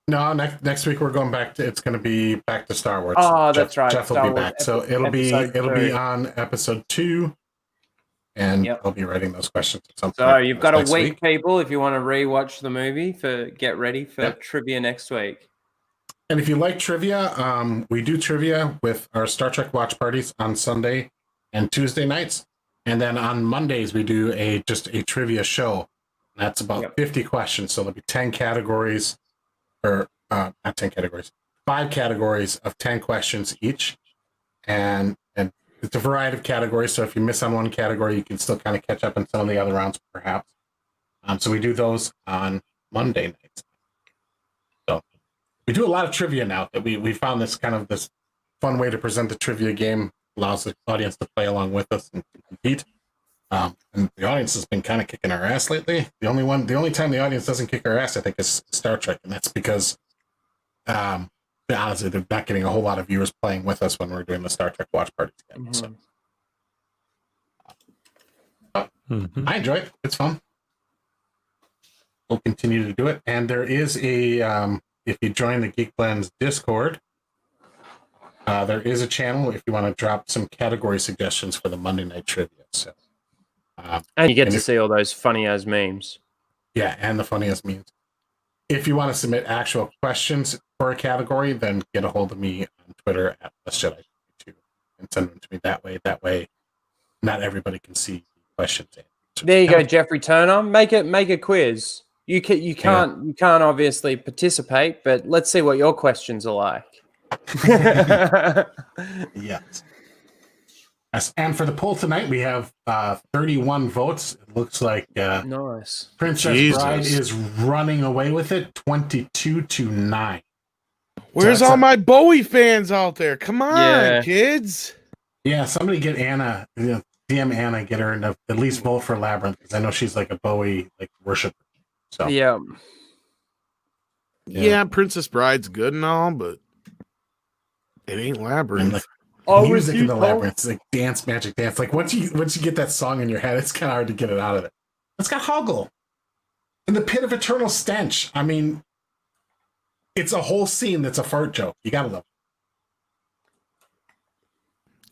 No, next week we're going back to. It's going to be back to Star Wars. Oh, that's right. Jeff will Star be Wars back, so it'll be on episode 2, and I'll be writing those questions at some point. So you've got a next week, people, if you want to rewatch the movie. Get ready for trivia next week. And if you like trivia, we do trivia with our Star Trek watch parties on Sunday and Tuesday nights, and then on Mondays we do a trivia show. That's about 50 questions, so there'll be 10 categories. Or not 10 categories, 5 categories of 10 questions each, and it's a variety of categories. So if you miss on one category, you can still kind of catch up in some of the other rounds, perhaps. So we do those on Monday nights. So we do a lot of trivia now. That we found this fun way to present the trivia game, allows the audience to play along with us and compete. And the audience has been kind of kicking our ass lately. The only time the audience doesn't kick our ass, I think, is Star Trek, and that's because, honestly, they're not getting a whole lot of viewers playing with us when we're doing the Star Trek watch party together. Mm-hmm. So, I enjoy it. It's fun. We'll continue to do it, and there is a if you join the Geek Blends Discord, there is a channel if you want to drop some category suggestions for the Monday night trivia. So. And you get to see all those funny as memes. Yeah, and the funniest memes. If you want to submit actual questions for a category, then get a hold of me on Twitter at Jedi and send them to me that way. That way, not everybody can see questions. There you go, Jeffrey Turner. Make a quiz. You can't obviously participate, but let's see what your questions are like. Yes. And for the poll tonight, we have 31 votes. It looks like nice. Princess Bride is running away with it, 22-9. Where's all my Bowie fans out there? Come on, kids. Yeah, somebody get Anna, DM Anna, get her to at least vote for Labyrinth, because I know she's like a Bowie worshiper. So Yeah. Yeah, Princess Bride's good and all, but it ain't Labyrinth. and like Oh, music with in you, the Tom? labyrinth, it's like dance, magic dance. Like once you get that song in your head, it's kind of hard to get it out of there. It's got Hoggle in the pit of eternal stench. I mean, it's a whole scene that's a fart joke. You gotta love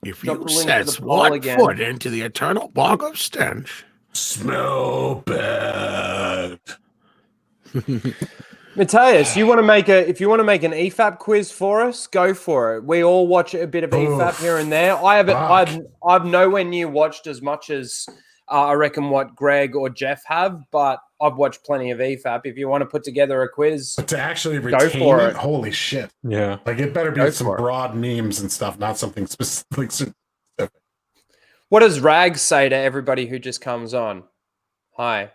If Drop you the link to the set poll one again. foot into the eternal bog of stench. it. Smell bad. Matthias, you want to make if you want to make an EFAP quiz for us, go for it. We all watch a bit of EFAP here and there. I haven't. I've nowhere near watched as much as I reckon what Greg or Jeff have, but I've watched plenty of EFAP. If you want to put together a quiz, But to actually Go retain for it, it. holy shit. Yeah. Like it better be Go some for it. broad memes and stuff, not something specific. what does Rags say to everybody who just comes on? Hi.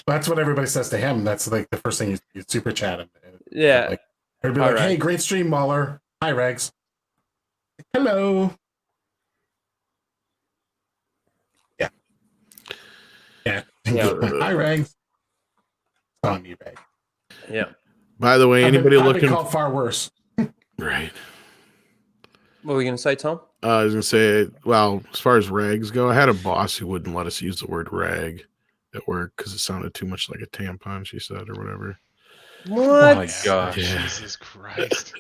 That's what everybody says to him. That's like the first thing you super chat him. Yeah. Like, he'd be Hi, like, Rags. hey, great stream, Mauler. Hi, Rags. Hello. Yeah. Yeah. Yeah. Hi, Rags. On me, Rags. Yeah. By the way, I've anybody been looking called far worse. right? What were we going to say, Tom? I was gonna say, well, as far as rags go, I had a boss who wouldn't let us use the word rag at work because it sounded too much like a tampon. She said, or whatever. What? Oh my gosh. Yeah. Jesus Christ.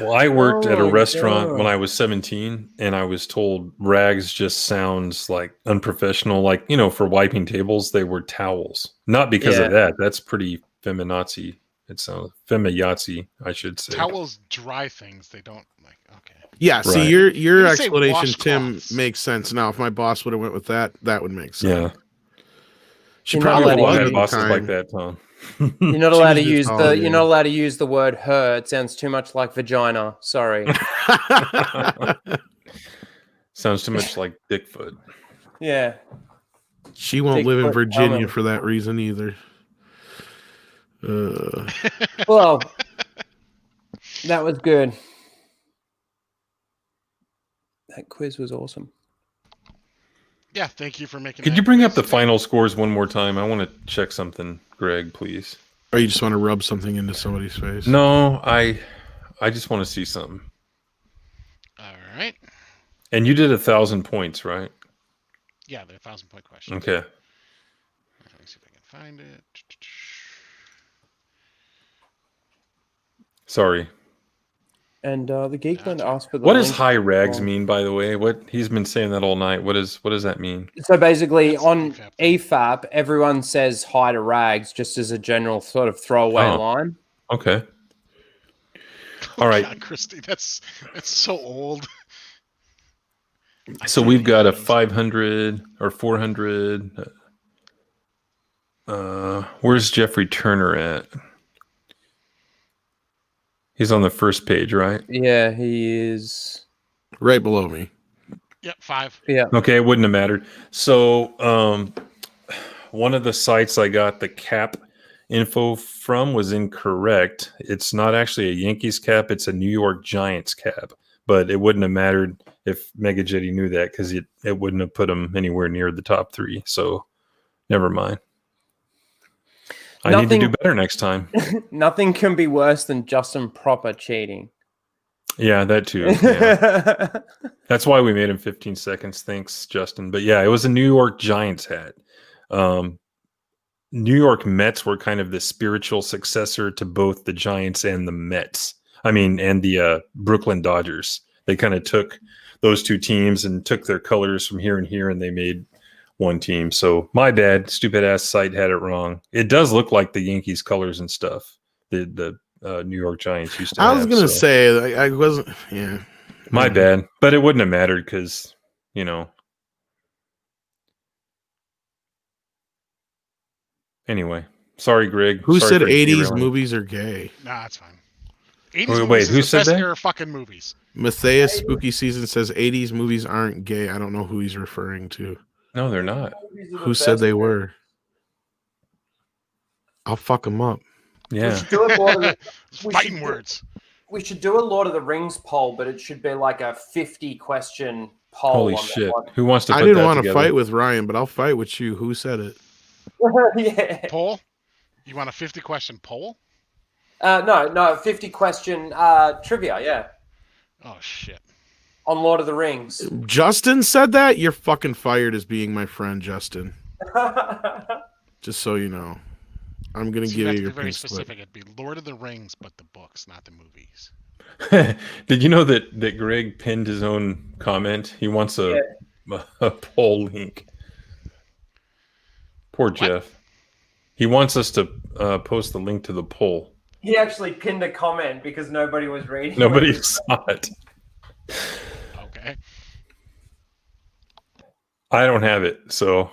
Well, I worked at a Oh my restaurant God. when I was 17, and I was told rags just sounds like unprofessional. Like, for wiping tables, they were towels. Not because of that. That's pretty feminazi. It sounds femi-Yahtzee, I should say. Towels dry things. They don't like. Okay. Yeah, see, Right. your You say explanation, Tim, washcloths. makes sense. Now, if my boss would have went with that, that would make sense. Yeah. She You're not probably allowed to Well, I was had at the bosses time. like that, Tom. You're not allowed to Jesus, use oh, you're man. not allowed to use the word her. It sounds too much like vagina. Sorry. Sounds too much like Dickfoot. Yeah. She won't live in Bigfoot Virginia coming. for that reason either. Well, that was good. That quiz was awesome. Yeah, thank you for making. Could that you bring up quiz. the final scores one more time? I want to check something, Greg, please. Or you just want to rub something into somebody's face? No, I just want to see something. All right. And you did 1,000 points, right? Yeah, they're 1,000-point questions. Okay. Let me see if I can find it. Sorry. And the Geekland asked for the What does link. high rags mean, by the way? What he's been saying that all night. What does that mean? So basically, That's on EFAP thing. EFAP, everyone says hi to Rags just as a general sort of throwaway Oh. line. Okay. Oh, All right. God, Christy, that's so old. So we've got a 500 or 400. Where's Jeffrey Turner at? He's on the first page, right? Yeah, he is. Right below me. Yep, 5. Yeah. Okay, it wouldn't have mattered. So one of the sites I got the cap info from was incorrect. It's not actually a Yankees cap, it's a New York Giants cap. But it wouldn't have mattered if Mega Jetty knew that because it wouldn't have put him anywhere near the top 3. So never mind. I need to do better next time. Nothing can be worse than Justin Proper cheating. Yeah, that too. Yeah. That's why we made him 15 seconds. Thanks, Justin. But yeah, it was a New York Giants hat. New York Mets were kind of the spiritual successor to both the Giants and the Mets. And the Brooklyn Dodgers. They kind of took those two teams and took their colors from here and here, and they made one team. So my bad, stupid ass site had it wrong. It does look like the Yankees colors and stuff. The New York Giants used to. I was gonna say I wasn't. Yeah, my bad, but it wouldn't have mattered because Anyway, sorry, Greg. Who Sorry said for 80s derailing. movies are gay? Nah, it's fine. 80s Wait, movies who is the said best that? era of fucking movies. Matthias Spooky Season says 80s movies aren't gay. I don't know who he's referring to. No, they're not. Who said they were? I'll fuck them up. Yeah. Fighting words. We should do a Lord of the Rings poll, but it should be like a 50-question poll. Holy on that shit! one. Who wants to? I Put didn't that want to together? fight with Ryan, but I'll fight with you. Who said it? Yeah. Poll? You want a 50-question poll? No, 50 question trivia, yeah. Oh, shit. On Lord of the Rings. Justin said that? You're fucking fired as being my friend, Justin. Just so you know. I'm going to So give you have you to your be very pink slip. specific. It'd be Lord of the Rings, but the books, not the movies. Did you know that Greg pinned his own comment? He wants a poll link. Poor Jeff. He wants us to post the link to the poll. He actually pinned a comment because nobody was reading. Nobody saw it. Okay. I don't have it, so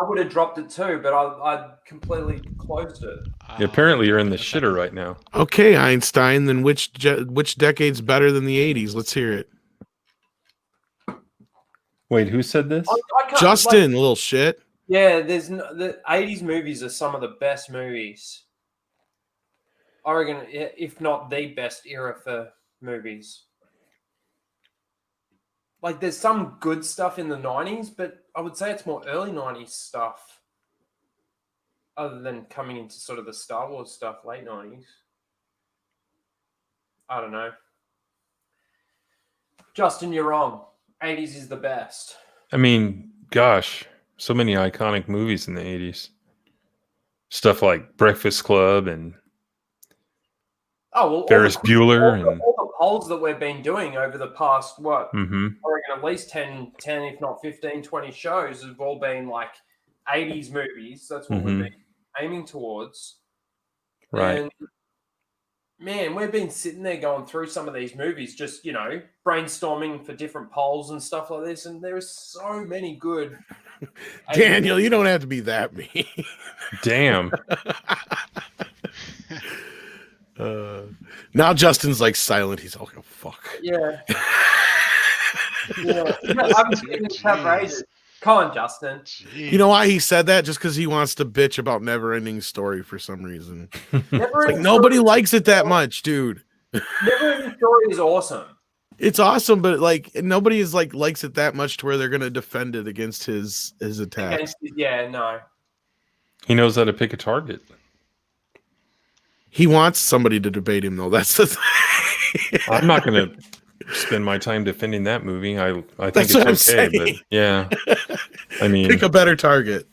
I would have dropped it too, but I completely closed it. apparently you're in give the it a shitter second. right now. Okay, Einstein, then which decade's better than the 80s? Let's hear it. Wait, who said this? I can't, Justin, little shit. Yeah, the 80s movies are some of the best movies. I reckon, if not the best era for movies. Like, there's some good stuff in the 90s, but I would say it's more early 90s stuff. Other than coming into sort of the Star Wars stuff, late 90s. I don't know. Justin, you're wrong. 80s is the best. I mean, gosh, so many iconic movies in the 80s. Stuff like Breakfast Club and Oh, well, Ferris Bueller and all the polls that we've been doing over the past, what, mm-hmm. I reckon at least 10, if not 15, 20 shows have all been like 80s movies. That's what we've been aiming towards. Right. And man, we've been sitting there going through some of these movies, just, brainstorming for different polls and stuff like this. And there are so many good. Daniel, you don't have to be that mean. Damn. Now Justin's like silent. He's like, oh, fuck. Yeah. I'm getting outrageous. Come on, Justin. Jeez. You know why he said that? Just because he wants to bitch about Never Ending Story for some reason. Like, nobody likes it that much, dude. Never Ending Story is awesome. It's awesome, but like nobody is like likes it that much to where they're gonna defend it against his attacks. Yeah, no. He knows how to pick a target. He wants somebody to debate him, though. That's the thing. I'm not going to spend my time defending that movie. I think That's what I'm it's okay, but saying. yeah. I mean, Pick a better target.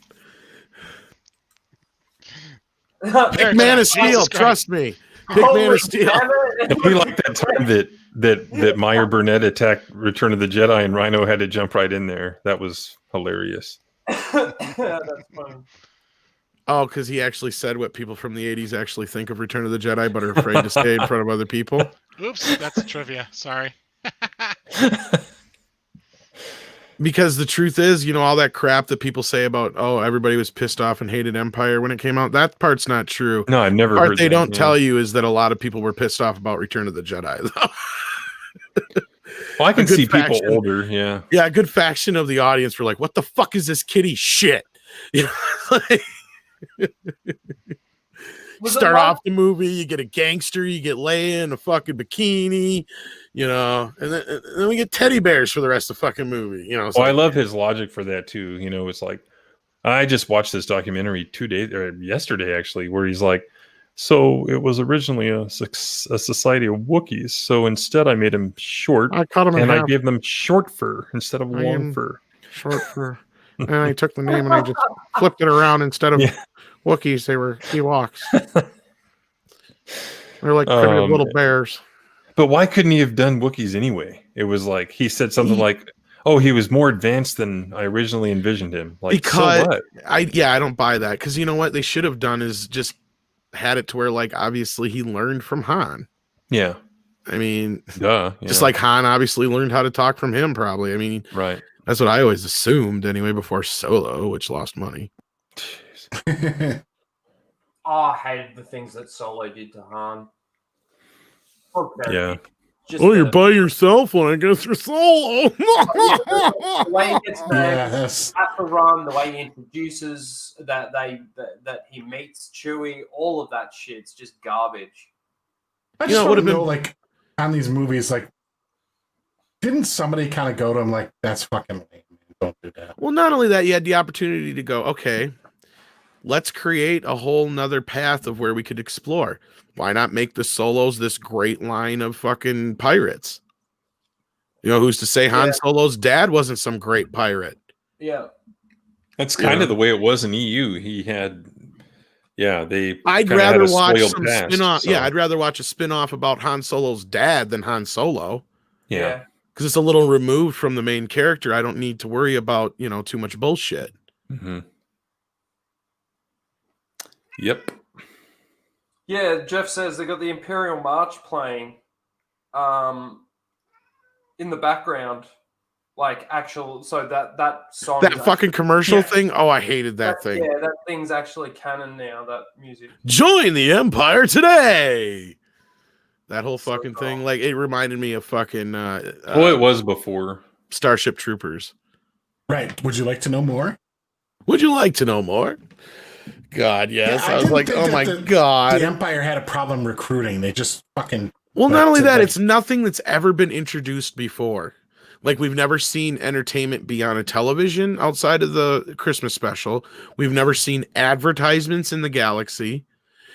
Pick Man of Steel. Trust me. Pick Man of Steel. it'd be like that time that Meyer Burnett attacked Return of the Jedi and Rhino had to jump right in there. That was hilarious. That's funny. Oh, because he actually said what people from the 80s actually think of Return of the Jedi, but are afraid to say in front of other people. Oops, that's trivia. Sorry. Because the truth is, all that crap that people say about, oh, everybody was pissed off and hated Empire when it came out. That part's not true. No, I've never The part heard they that, don't tell you is that a lot of people were pissed off about Return of the Jedi, though. Well, I can see faction. people older, yeah. Yeah, a good faction of the audience were like, what the fuck is this kiddie shit? Start off the movie, you get a gangster, you get Leia in a fucking bikini, and then we get teddy bears for the rest of the fucking movie. Well, I love his logic for that too. It's like I just watched this documentary yesterday actually, where he's like, so it was originally a society of Wookiees. So instead, I made him short, I cut him in and half. I gave them short fur instead of long fur. Short fur. And I took the name and I just flipped it around. Instead of Wookiees, they were Ewoks. They're like primitive little bears. But why couldn't he have done Wookiees anyway? It was like he said something like, "Oh, he was more advanced than I originally envisioned him." Like, because so what? I don't buy that, because you know what they should have done is just had it to where, like, obviously he learned from Han. Yeah, I mean, just like Han obviously learned how to talk from him. Probably. I mean, right. That's what I always assumed anyway before Solo, which lost money. Oh, I hated the things that Solo did to Han. Yeah. You're by yourself when I go through Solo. The way he gets Yes. at the run, the way he introduces that he meets Chewie, all of that shit's just garbage. I just want to know, like, on these movies, like, didn't somebody kind of go to him like, that's fucking lame, don't do that? Well, not only that, you had the opportunity to go, okay, let's create a whole nother path of where we could explore. Why not make the Solos this great line of fucking pirates? You know, who's to say Han Solo's dad wasn't some great pirate? Yeah. That's kind of the way it was in EU. He had, they. I'd kinda had rather a watch spoiled some past, spin-off. so- Yeah, I'd rather watch a spin-off about Han Solo's dad than Han Solo. Yeah. Because it's a little removed from the main character. I don't need to worry about, too much bullshit. Mm-hmm. Yep. Yeah, Jeff says they got the Imperial March playing in the background. Like so that song. That fucking commercial thing. Oh, I hated that thing. Yeah, that thing's actually canon now. That music. Join the Empire today. That whole fucking thing, like it reminded me of fucking. It was before Starship Troopers. Right. Would you like to know more? Would you like to know more? God, yes. I was like, oh my God. The Empire had a problem recruiting. They just fucking. Well, not only that, it's nothing that's ever been introduced before. Like, we've never seen entertainment be on a television outside of the Christmas special. We've never seen advertisements in the galaxy.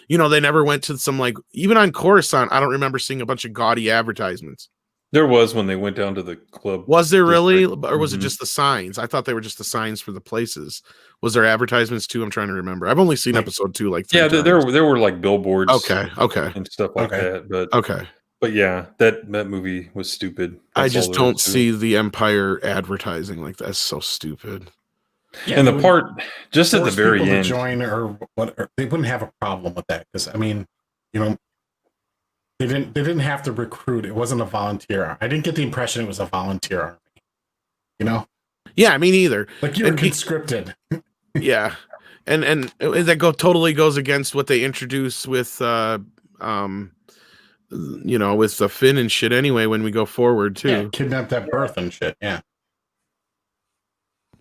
They never went to some, like, even on Coruscant, I don't remember seeing a bunch of gaudy advertisements. There was when they went down to the club. Was there really? Or was it just the signs? I thought they were just the signs for the places. Was there advertisements too? I'm trying to remember. I've only seen episode 2 like 3 times. there were like billboards. Okay. And stuff like that. But okay. But yeah, that movie was stupid. I just don't see the Empire advertising like that. It's so stupid. Yeah, and the part just at the very end, join or what? They wouldn't have a problem with that because I mean, they didn't have to recruit. It wasn't a volunteer. I didn't get the impression it was a volunteer army. Yeah, me neither. Like you were conscripted. Yeah, and that totally goes against what they introduce with with the Finn and shit anyway when we go forward too. Yeah, kidnapped at birth and shit. Yeah.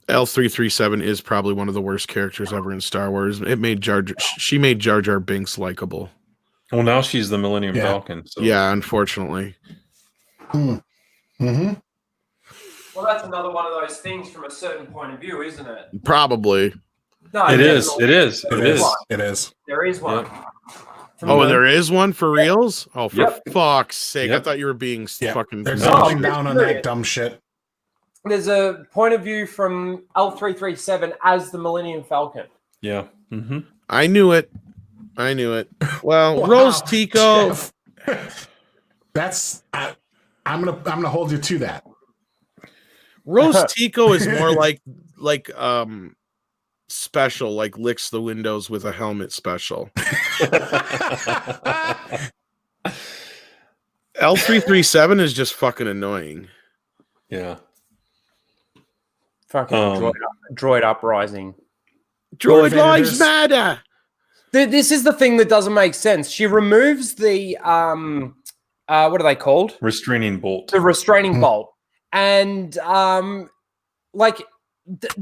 L337 is probably one of the worst characters ever in Star Wars. She made Jar Jar Binks likable. Well, now she's the Millennium Falcon. So. Yeah, unfortunately. Mm-hmm. Well, that's another one of those things from a certain point of view, isn't it? Probably. No, it is. It is. There is one. Yep. Oh, there is one for reals? Oh, for fuck's sake. Yep. I thought you were being fucking... They're doubling down on that dumb shit. There's a point of view from L337 as the Millennium Falcon. Yeah. Mm-hmm. I knew it. Well, wow, Rose Tico... That's... I'm gonna hold you to that. Rose Tico is more like special, like licks the windows with a helmet special. L337 is just fucking annoying. Yeah. Fucking droid uprising. Droid lives matter. This is the thing that doesn't make sense. She removes the what are they called? Restraining bolt. The restraining bolt. And the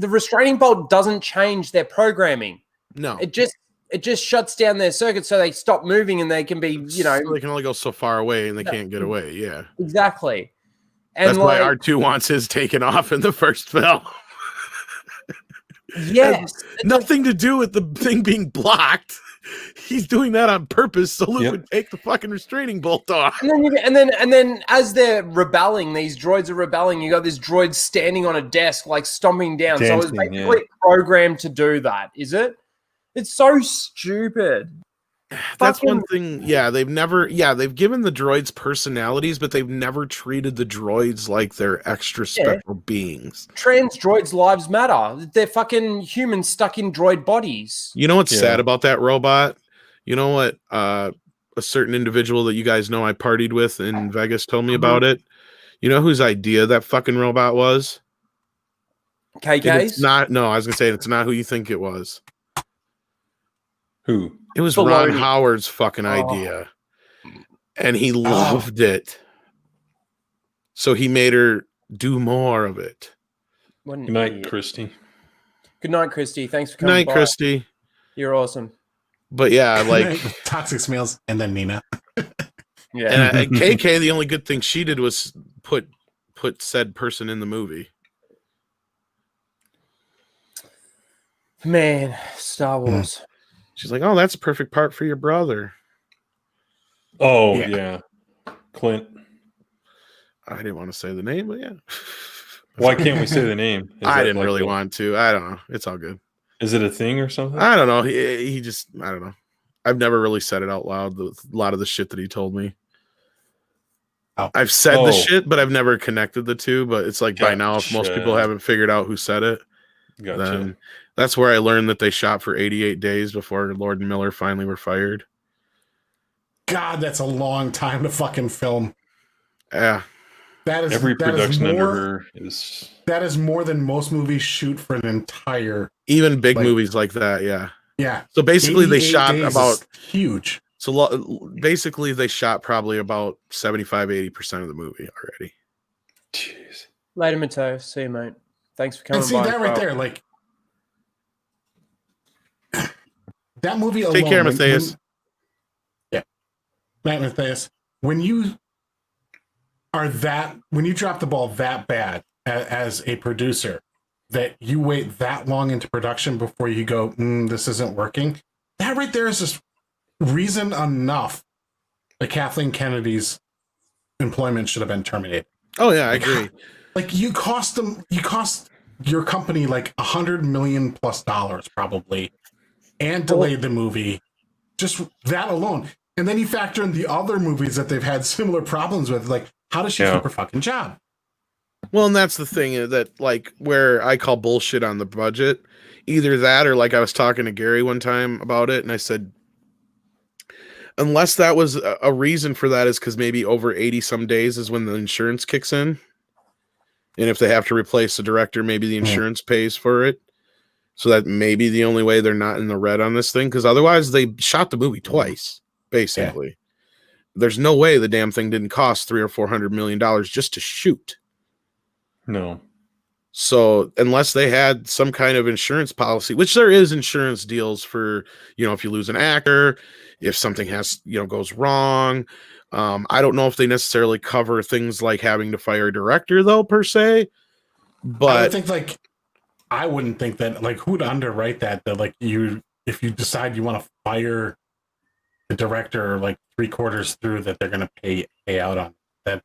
restraining bolt doesn't change their programming. No. It just shuts down their circuit so they stop moving and they can be, so they can only go so far away and they can't get away. Yeah. Exactly. And that's why R2 wants his taken off in the first film. Yes. Nothing to do with the thing being blocked. He's doing that on purpose so Luke would take the fucking restraining bolt off. And then as they're rebelling, these droids are rebelling, you got this droid standing on a desk, like stomping down. Dancing, so it's basically programmed to do that, is it? It's so stupid. That's one thing. Yeah, they've given the droids personalities, but they've never treated the droids like they're extra special beings. Trans droids' lives matter. They're fucking humans stuck in droid bodies. You know what's sad about that robot? You know what? A certain individual that you guys know I partied with in Vegas told me about it. You know whose idea that fucking robot was? KK's? It's not. No, I was gonna say it's not who you think it was. Who? It was Ron Howard's fucking idea. And he loved it. So he made her do more of it. Good night, Christy. Good night, Christy. Thanks for coming by. Good night, Christy. You're awesome. But yeah, like... Toxic Smells and then Nina. Yeah. And KK, the only good thing she did was put said person in the movie. Man, Star Wars. She's like, oh, that's a perfect part for your brother. Oh Yeah. yeah, Clint. I didn't want to say the name, but yeah. Why can't we say the name? I didn't really want to. I don't know. It's all good. Is it a thing or something? I don't know. He just, I don't know. I've never really said it out loud. A lot of the shit that he told me. Oh. I've said the shit, but I've never connected the two. But it's like by now, if most people haven't figured out who said it, then that's where I learned that they shot for 88 days before Lord and Miller finally were fired. God, that's a long time to fucking film. Yeah. That is every production more, under her is. That is more than most movies shoot for an entire. Even big movies like that, yeah. Yeah. So basically, they shot about huge. So basically, they shot probably about 75-80% of the movie already. Jeez. Later, Mateo. See you, mate. Thanks for coming. And see that right there, like that movie alone. Take care, Matthias. Yeah, Matt Matthias. When you drop the ball that bad as a producer, that you wait that long into production before you go, this isn't working. That right there is just reason enough that Kathleen Kennedy's employment should have been terminated. Oh yeah, I agree. Like you cost your company like $100 million plus probably, and delayed the movie. Just that alone. And then you factor in the other movies that they've had similar problems with. Like, how does she keep her fucking job? Well, and that's the thing that, like, where I call bullshit on the budget. Either that or, like, I was talking to Gary one time about it, and I said, unless that was a reason for that is because maybe over 80 some days is when the insurance kicks in. And if they have to replace the director, maybe the insurance pays for it. So that may be the only way they're not in the red on this thing. Because otherwise, they shot the movie twice, basically. Yeah. There's no way the damn thing didn't cost $300 or $400 million just to shoot. No. So unless they had some kind of insurance policy, which there is insurance deals for, if you lose an actor, if something goes wrong. I don't know if they necessarily cover things like having to fire a director though, per se, but I wouldn't think that, like, who'd underwrite that like if you decide you want to fire the director like 3/4 through, that they're going to pay out on that.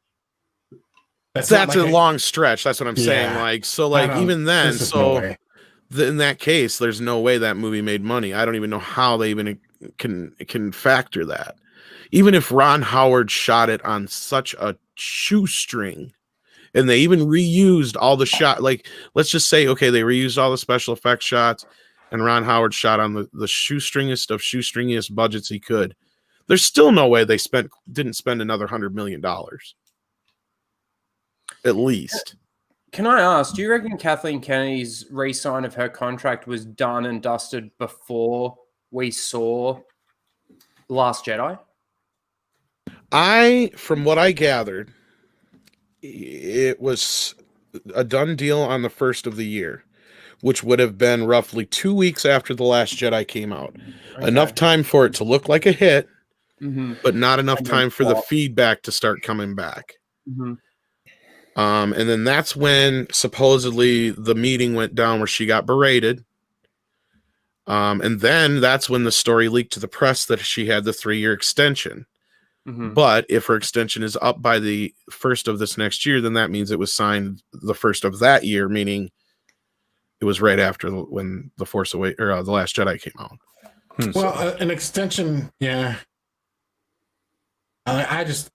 That's a long stretch. That's what I'm saying. Like, so like, even then, so in that case, there's no way that movie made money. I don't even know how they even can factor that. Even if Ron Howard shot it on such a shoestring, and they even reused all the shot, like, let's just say, okay, they reused all the special effects shots, and Ron Howard shot on the shoestringest of shoestringiest budgets he could. There's still no way they didn't spend another $100 million. At least. Can I ask, do you reckon Kathleen Kennedy's re-sign of her contract was done and dusted before we saw Last Jedi? From what I gathered, it was a done deal on the first of the year, which would have been roughly 2 weeks after The Last Jedi came out. Okay. Enough time for it to look like a hit, but not enough time for the feedback to start coming back. And then that's when supposedly the meeting went down where she got berated. And then that's when the story leaked to the press that she had the 3-year extension. But if her extension is up by the first of this next year, then that means it was signed the first of that year, meaning it was right after when The Force Awakens or The Last Jedi came out. Well, an extension, yeah. I just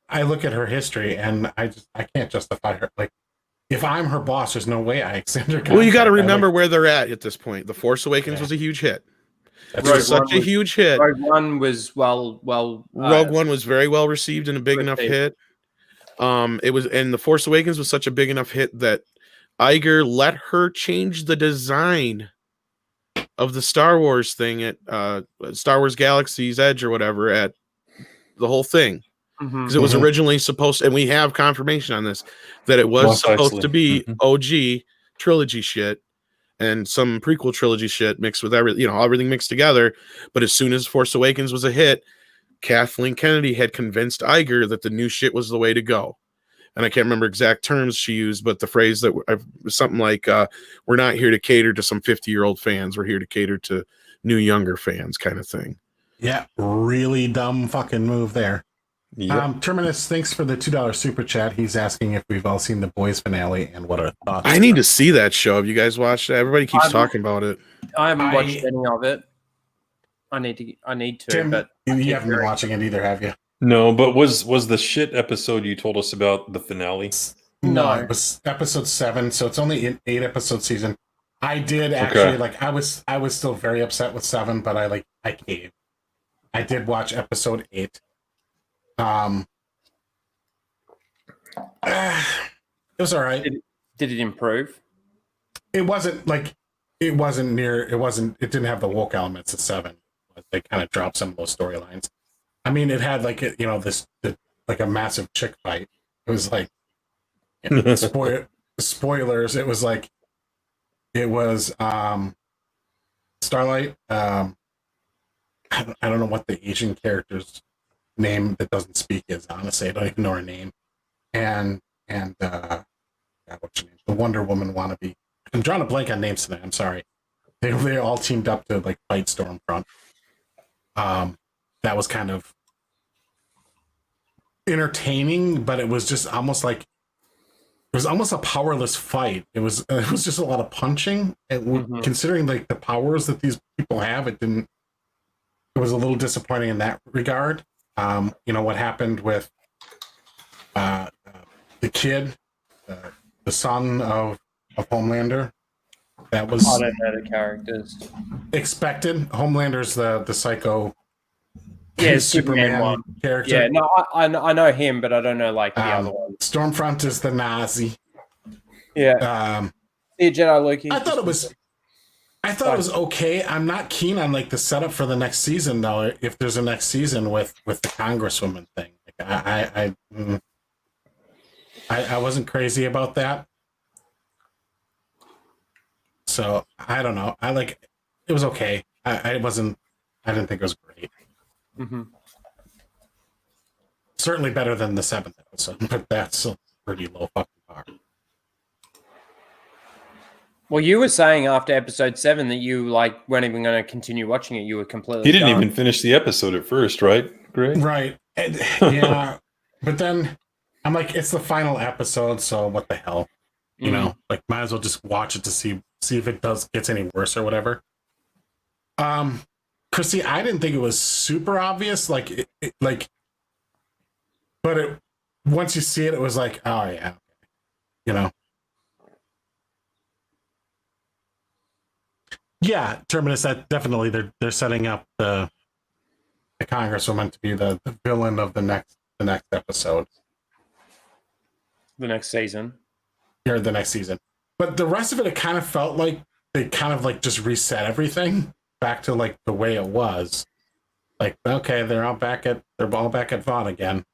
I look at her history and I can't justify her. Like, if I'm her boss, there's no way I extend her contract. Well, you got to remember where they're at this point. The Force Awakens was a huge hit. It was such a huge hit. Rogue One was Rogue One was very well received and a big enough hit. It was, and The Force Awakens was such a big enough hit that Iger let her change the design of the Star Wars thing at Star Wars Galaxy's Edge or whatever, at the whole thing. Because it was originally supposed, and we have confirmation on this, that it was supposed to be OG trilogy shit and some prequel trilogy shit mixed with everything mixed together. But as soon as Force Awakens was a hit, Kathleen Kennedy had convinced Iger that the new shit was the way to go. and I can't remember exact terms she used, but the phrase that was something like, "We're not here to cater to some 50-year-old fans. We're here to cater to new, younger fans," kind of thing. Yeah, really dumb fucking move there. Yep. Terminus, thanks for the $2 super chat. He's asking if we've all seen the boys finale and what our thoughts. I need to see that show. Have you guys watched it? Everybody keeps talking about it. I haven't watched any of it. I need to. Tim, but you haven't been watching it either, have you? No, but was the shit episode you told us about the finale? No, it was episode 7, so it's only an 8-episode season. I did actually I was still very upset with 7, but I caved. I did watch episode 8. It was all right. Did it improve? It didn't have the woke elements of 7. They kind of dropped some of those storylines. I mean, it had a massive chick fight. It was like, spoilers. It was Starlight. I don't know what the Asian character's name that doesn't speak is. Honestly, I don't even know her name. And what's her name? The Wonder Woman wannabe. I'm drawing a blank on names today. I'm sorry. They all teamed up to fight Stormfront. That was kind of entertaining, but it was just almost like it was almost a powerless fight. It was just a lot of punching. Considering the powers that these people have, it was a little disappointing in that regard. What happened with the kid, the son of Homelander. That was I don't know the characters. Expected. Homelander's the psycho. Yeah, Superman one character. Yeah, no, I know him, but I don't know the other one. Stormfront is the Nazi. Yeah. Jedi Loki. I thought it was okay. I'm not keen on the setup for the next season though. If there's a next season with the Congresswoman thing, I wasn't crazy about that. So I don't know. It was okay. I didn't think it was great. Mm-hmm. Certainly better than the 7th episode, but that's a pretty low fucking bar. Well, you were saying after episode 7 that you weren't even going to continue watching it. You were completely. He didn't done. even finish the episode at first, right, Greg? Right. And, yeah. But then I'm it's the final episode, so what the hell? You know, might as well just watch it to see if it gets any worse or whatever. Chrissy, I didn't think it was super obvious. But once you see it, it was oh yeah, you know. Yeah, Terminus. That definitely they're setting up the Congresswoman to be the villain of the next episode, the next season, or the next season. But the rest of it kind of felt like they kind of just reset everything back to the way it was. Okay, they're all back at Vaughn again.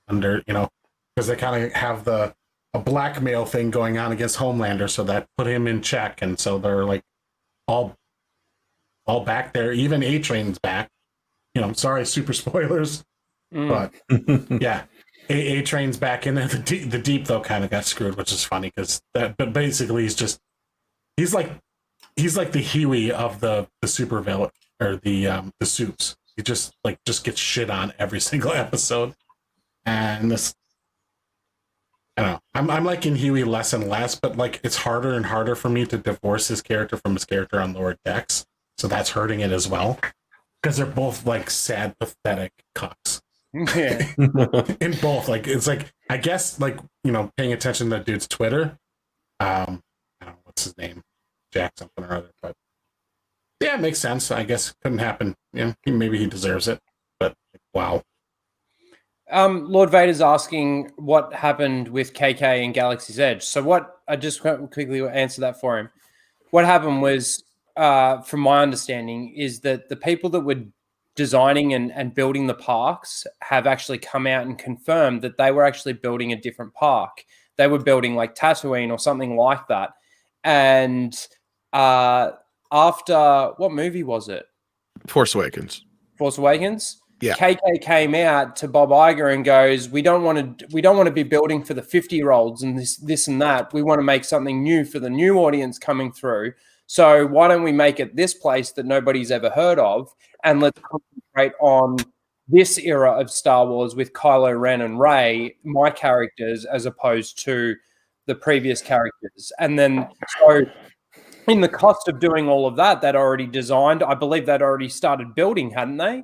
Under because they kind of have a blackmail thing going on against Homelander, so that put him in check, and so they're all back there. Even A-Train's back. Sorry, super spoilers, but yeah, A-Train's back in there. The deep though kind of got screwed, which is funny because but basically he's like the Huey of the super villain or the soups. He just gets shit on every single episode. And this, I don't know. I'm liking Huey less and less, but it's harder and harder for me to divorce his character from his character on Lower Decks. So that's hurting it as well, because they're both sad, pathetic cocks. Yeah. In both, it's I guess paying attention to that dude's Twitter. I don't know what's his name, Jack something or other, but yeah, it makes sense. I guess couldn't happen. Maybe he deserves it, but wow. Lord Vader's asking what happened with KK and Galaxy's Edge. So I just quickly answer that for him. What happened was, from my understanding, is that the people that were designing and building the parks have actually come out and confirmed that they were actually building a different park. They were building Tatooine or something like that. And after, what movie was it? Force Awakens. Force Awakens? Yeah. KK came out to Bob Iger and goes, we don't want to be building for the 50-year-olds and this and that. We want to make something new for the new audience coming through. So why don't we make it this place that nobody's ever heard of, and let's concentrate on this era of Star Wars with Kylo Ren and Rey, my characters, as opposed to the previous characters. And then so in the cost of doing all of that, they'd already designed, I believe they'd already started building, hadn't they?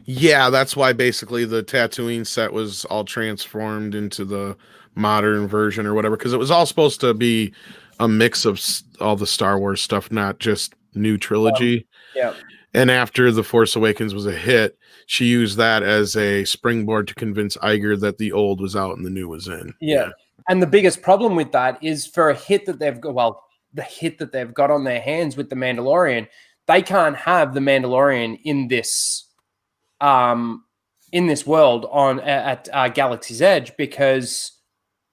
Yeah, that's why basically the Tatooine set was all transformed into the modern version or whatever, because it was all supposed to be a mix of all the Star Wars stuff, not just new trilogy. Yeah. And after The Force Awakens was a hit, she used that as a springboard to convince Iger that the old was out and the new was in. Yeah. And the biggest problem with that is for a hit that they've got, well, the hit that they've got on their hands with The Mandalorian, they can't have The Mandalorian in this world at Galaxy's Edge, because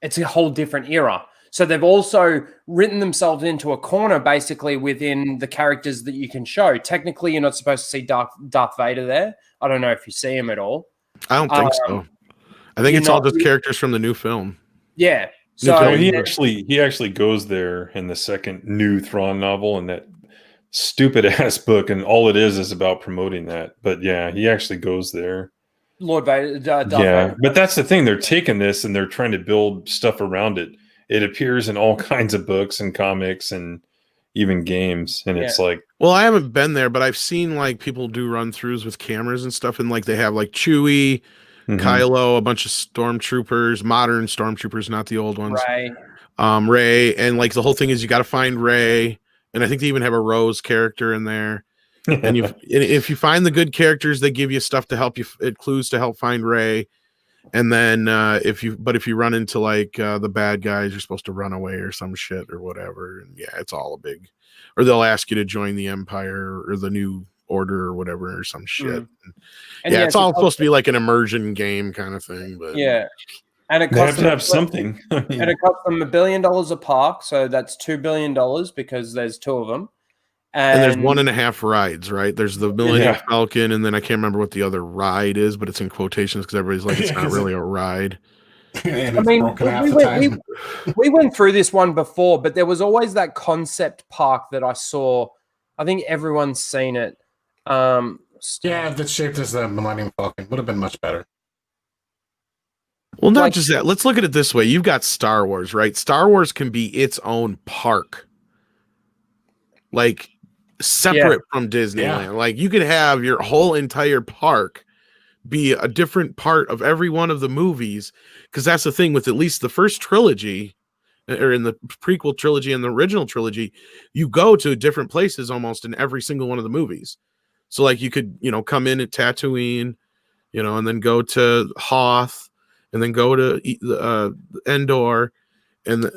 it's a whole different era. So they've also written themselves into a corner basically within the characters that you can show. Technically, you're not supposed to see Darth Vader there. I don't know if you see him at all. I don't think so. I think it's all just characters from the new film. Yeah. So he actually goes there in the second new Thrawn novel, and that stupid ass book, and all it is about promoting that. But yeah, he actually goes there. Lord Vader, Darth yeah, Vader. but that's the thing. They're taking this and they're trying to build stuff around it. It appears in all kinds of books and comics and even games. And it's like, well, I haven't been there, but I've seen like people do run throughs with cameras and stuff. And like they have like Chewie, Kylo, a bunch of stormtroopers, modern stormtroopers, not the old ones. Rey. And like the whole thing is you got to find Rey. And I think they even have a Rose character in there. And if you find the good characters, they give you stuff to help you, clues to help find Rey. And then if you run into like the bad guys, you're supposed to run away or some shit or whatever. And yeah, it's all a big, or they'll ask you to join the Empire or the New Order or whatever or some shit. And yeah, it's all supposed to be like an immersion game kind of thing. But yeah, and it they have to have something. And it costs them $1 billion a park, so that's $2 billion because there's two of them. And there's 1.5 rides, right? There's the Millennium Falcon, and then I can't remember what the other ride is, but it's in quotations because everybody's like, it's not really a ride. I mean, we went through this one before, but there was always that concept park that I saw. I think everyone's seen it. Yeah, that's shaped as the Millennium Falcon. Would have been much better. Well, not just that. Let's look at it this way. You've got Star Wars, right? Star Wars can be its own park. Like, separate from Disneyland. Like you could have your whole entire park be a different part of every one of the movies, because that's the thing with at least the first trilogy, or in the prequel trilogy and the original trilogy, you go to different places almost in every single one of the movies. So like you could, come in at Tatooine, and then go to Hoth, and then go to Endor,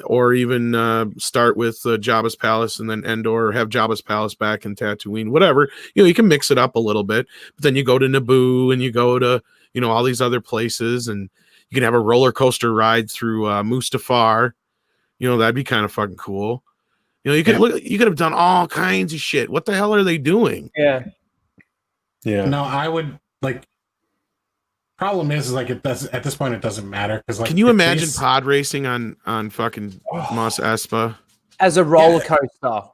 or even start with Jabba's palace and then Endor, or have Jabba's palace back in Tatooine, whatever. You can mix it up a little bit, but then you go to Naboo and you go to, all these other places, and you can have a roller coaster ride through Mustafar. That'd be kind of fucking cool. You could you could have done all kinds of shit. What the hell are they doing? Yeah. No, I would like. Problem is like it does at this point. It doesn't matter because like, can you imagine pod racing on fucking Mos Espa as a roller coaster?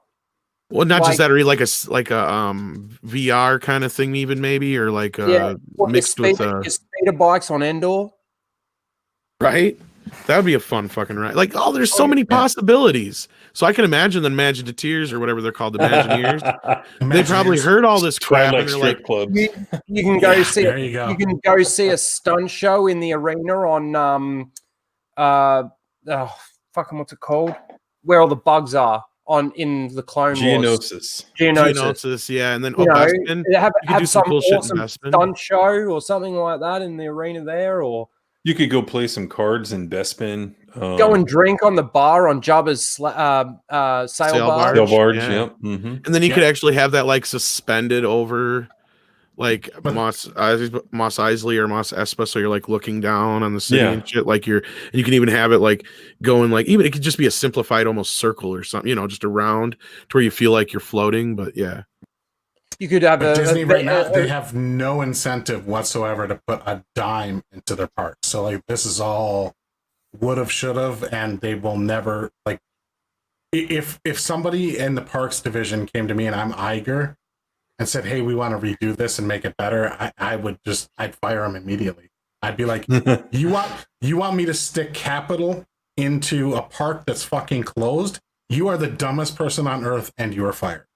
Well, not just that, or like a VR kind of thing, even maybe, or like mixed with speeder bikes on Endor, right? That would be a fun fucking ride. Like, there's so many possibilities. So I can imagine the Imagineers or whatever they're called, the Imagineers. They probably heard all this crap and they're like, you can go see you can go see a stunt show in the arena on fucking what's it called? Where all the bugs are in the Clone Wars. Geonosis, yeah, and then have some awesome stunt show or something like that in the arena there, or you could go play some cards in Bespin. Go and drink on the bar on Jabba's sail barge. Yeah. And then you could actually have that like suspended over like Mos Eisley or Mos Espa, so you're like looking down on the city and shit. Like you can even have it like going like, even it could just be a simplified almost circle or something, just around to where you feel like you're floating. But yeah. You could have But Disney right now, they have no incentive whatsoever to put a dime into their parks. So like this is all would have, should have, and they will never like. If somebody in the parks division came to me and I'm Iger and said, "Hey, we want to redo this and make it better," I'd fire them immediately. I'd be like, "You want me to stick capital into a park that's fucking closed? You are the dumbest person on earth, and you are fired."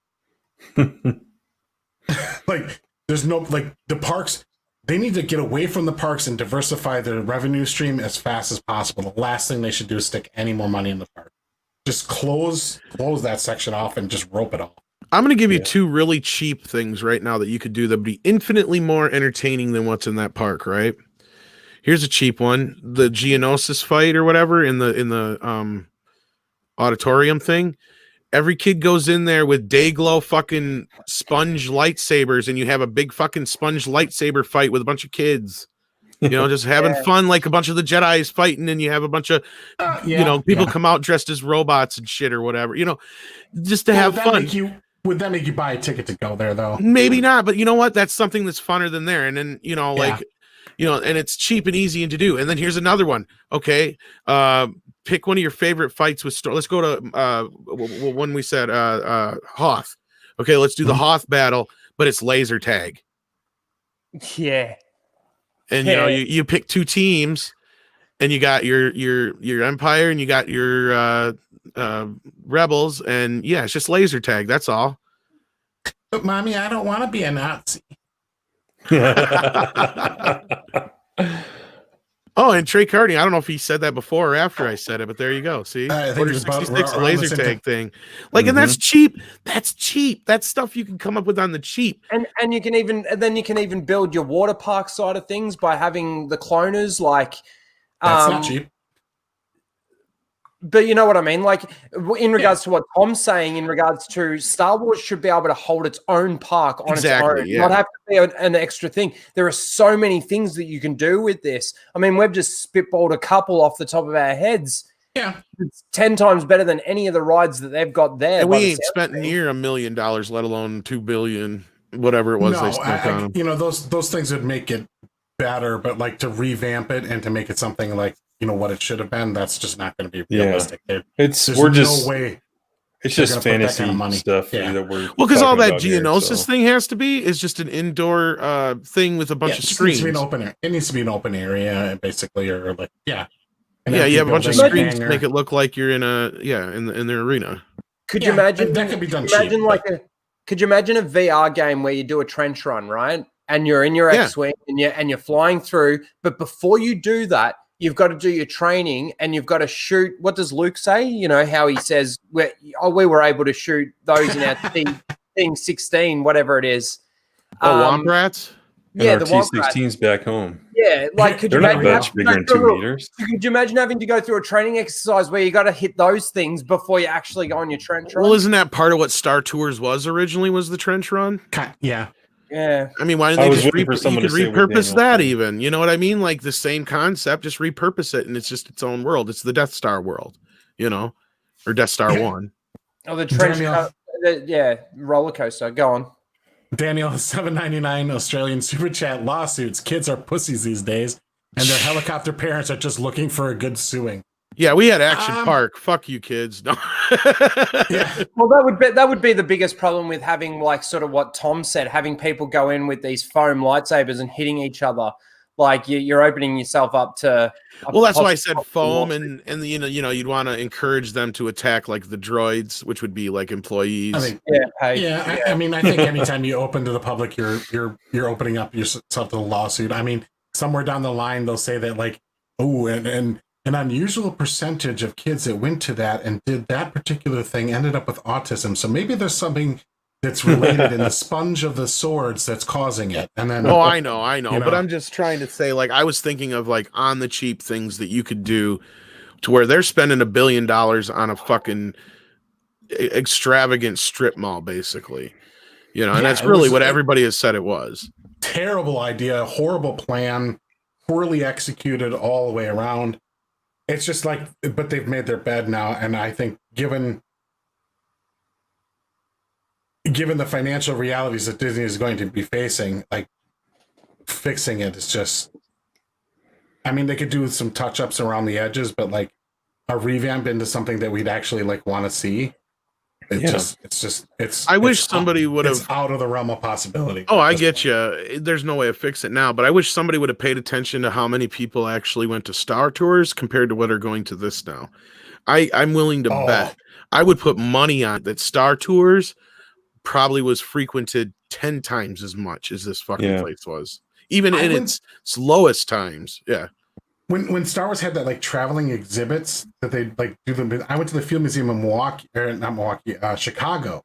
Like, there's no like the parks. They need to get away from the parks and diversify their revenue stream as fast as possible. The last thing they should do is stick any more money in the park. Just close that section off and just rope it off. I'm going to give you two really cheap things right now that you could do that would be infinitely more entertaining than what's in that park, right? Here's a cheap one. The Geonosis fight or whatever in the auditorium thing. Every kid goes in there with Dayglow fucking sponge lightsabers, and you have a big fucking sponge lightsaber fight with a bunch of kids. You know, just having fun like a bunch of the Jedi's fighting, and you have a bunch of people come out dressed as robots and shit or whatever. You know, just to have fun. Would that make you buy a ticket to go there though? Maybe not, but you know what? That's something that's funner than there. And then and it's cheap and easy to do. And then here's another one. Okay, pick one of your favorite fights with let's go to when we said Hoth. Okay, let's do the Hoth battle, but it's laser tag. Yeah. And you pick two teams, and you got your Empire and you got your Rebels, and it's just laser tag. That's all. But mommy, I don't want to be a Nazi. Oh, and Trey Carney, I don't know if he said that before or after I said it, but there you go. See, I think Order 66, a laser tag thing. Like, and that's cheap. That's cheap. That's stuff you can come up with on the cheap. And you can even build your water park side of things by having the cloners like. That's not cheap. But you know what I mean? Like, in regards to what Tom's saying, in regards to Star Wars should be able to hold its own park on its own, not have to be an extra thing. There are so many things that you can do with this. I mean, we've just spitballed a couple off the top of our heads. Yeah. It's 10 times better than any of the rides that they've got there. And we ain't spent near $1 million, let alone $2 billion, whatever it was they spent on them. Those things would make it better, but like to revamp it and to make it something like what it should have been, that's just not going to be realistic. No way. It's just fantasy kind of stuff that we're because all that Geonosis thing has to be is just an indoor thing with a bunch of screens. It needs to be an open area, basically, or like you have a bunch of screens to make it look like you're in in the arena. Could you imagine that could be done? Could you imagine a VR game where you do a trench run, right? And you're in your X-wing and you're flying through, but before you do that, you've got to do your training and you've got to shoot. What does Luke say? You know, how he says, we were able to shoot those in our Thing 16, whatever it is. Womp-rats? Yeah, the T-16s back home. Yeah, like could they're you not much bigger than 2 meters. Could you imagine having to go through a training exercise where you got to hit those things before you actually go on your trench run? Well, isn't that part of what Star Tours was originally? Was the trench run? Yeah. Yeah. I mean, why didn't they just repurpose that even? You know what I mean? Like the same concept, just repurpose it, and it's just its own world. It's the Death Star world, or Death Star 1. Oh, the trench roller coaster. Go on. Daniel, $7.99 Australian super chat. Lawsuits. Kids are pussies these days, and their helicopter parents are just looking for a good suing. Yeah, we had Action Park. Fuck you, kids. No. Yeah. Well, that would be the biggest problem with having, like, sort of what Tom said, having people go in with these foam lightsabers and hitting each other. Like you're opening yourself up to. Well, that's why I said foam, and you'd want to encourage them to attack like the droids, which would be like employees. I mean, I think anytime you open to the public, you're opening up yourself to a lawsuit. I mean, somewhere down the line they'll say that like, and an unusual percentage of kids that went to that and did that particular thing ended up with autism. So maybe there's something that's related in the sponge of the swords that's causing it. And then I know. But I'm just trying to say, like, I was thinking of like on the cheap things that you could do to where they're spending $1 billion on a fucking extravagant strip mall, basically. And that's really what everybody has said it was. Terrible idea, horrible plan, poorly executed all the way around. It's just like, but they've made their bed now, and I think given given the financial realities that Disney is going to be facing, like fixing it is just. I mean, they could do some touch-ups around the edges, but like a revamp into something that we'd actually like want to see. It's. I wish somebody would have. It's out of the realm of possibility. Oh, I get you. There's no way to fix it now, but I wish somebody would have paid attention to how many people actually went to Star Tours compared to what are going to this now. I'm willing to bet. I would put money on that Star Tours probably was frequented 10 times as much as this fucking place was. Even in its lowest times. Yeah. When Star Wars had that like traveling exhibits that they like do them, I went to the Field Museum in Chicago,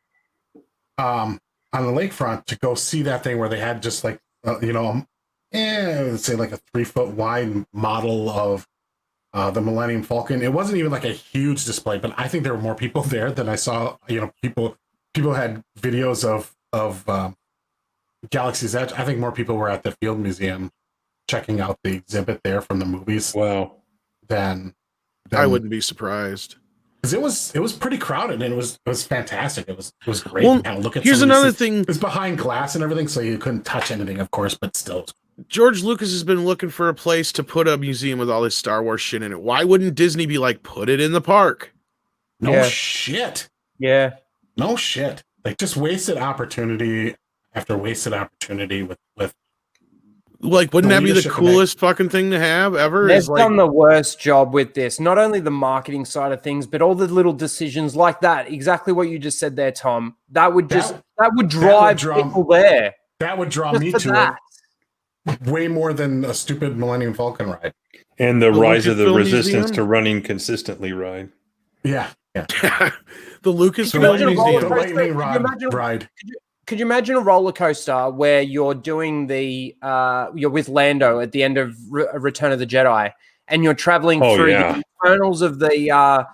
on the lakefront to go see that thing where they had just like let's say like a 3-foot wide model of the Millennium Falcon. It wasn't even like a huge display, but I think there were more people there than I saw. People had videos of Galaxy's Edge. I think more people were at the Field Museum checking out the exhibit there from the movies. Wow. Then I wouldn't be surprised. Because it was pretty crowded and it was fantastic. It was great. Well, kind of look at here's another thing. It was behind glass and everything, so you couldn't touch anything, of course, but still. George Lucas has been looking for a place to put a museum with all this Star Wars shit in it. Why wouldn't Disney be like, put it in the park? No shit. Yeah. No shit. Like just wasted opportunity after wasted opportunity with like, wouldn't that be the coolest fucking thing to have ever? They've done the worst job with this. Not only the marketing side of things, but all the little decisions like that. Exactly what you just said there, Tom. That would drive people there. That would draw me to it way more than a stupid Millennium Falcon ride. And the Rise of the Resistance to running consistently ride. Yeah. The Lucasfilm Museum. The lightning ride. Could you imagine a roller coaster where you're doing you're with Lando at the end of Return of the Jedi, and you're traveling through the internals of the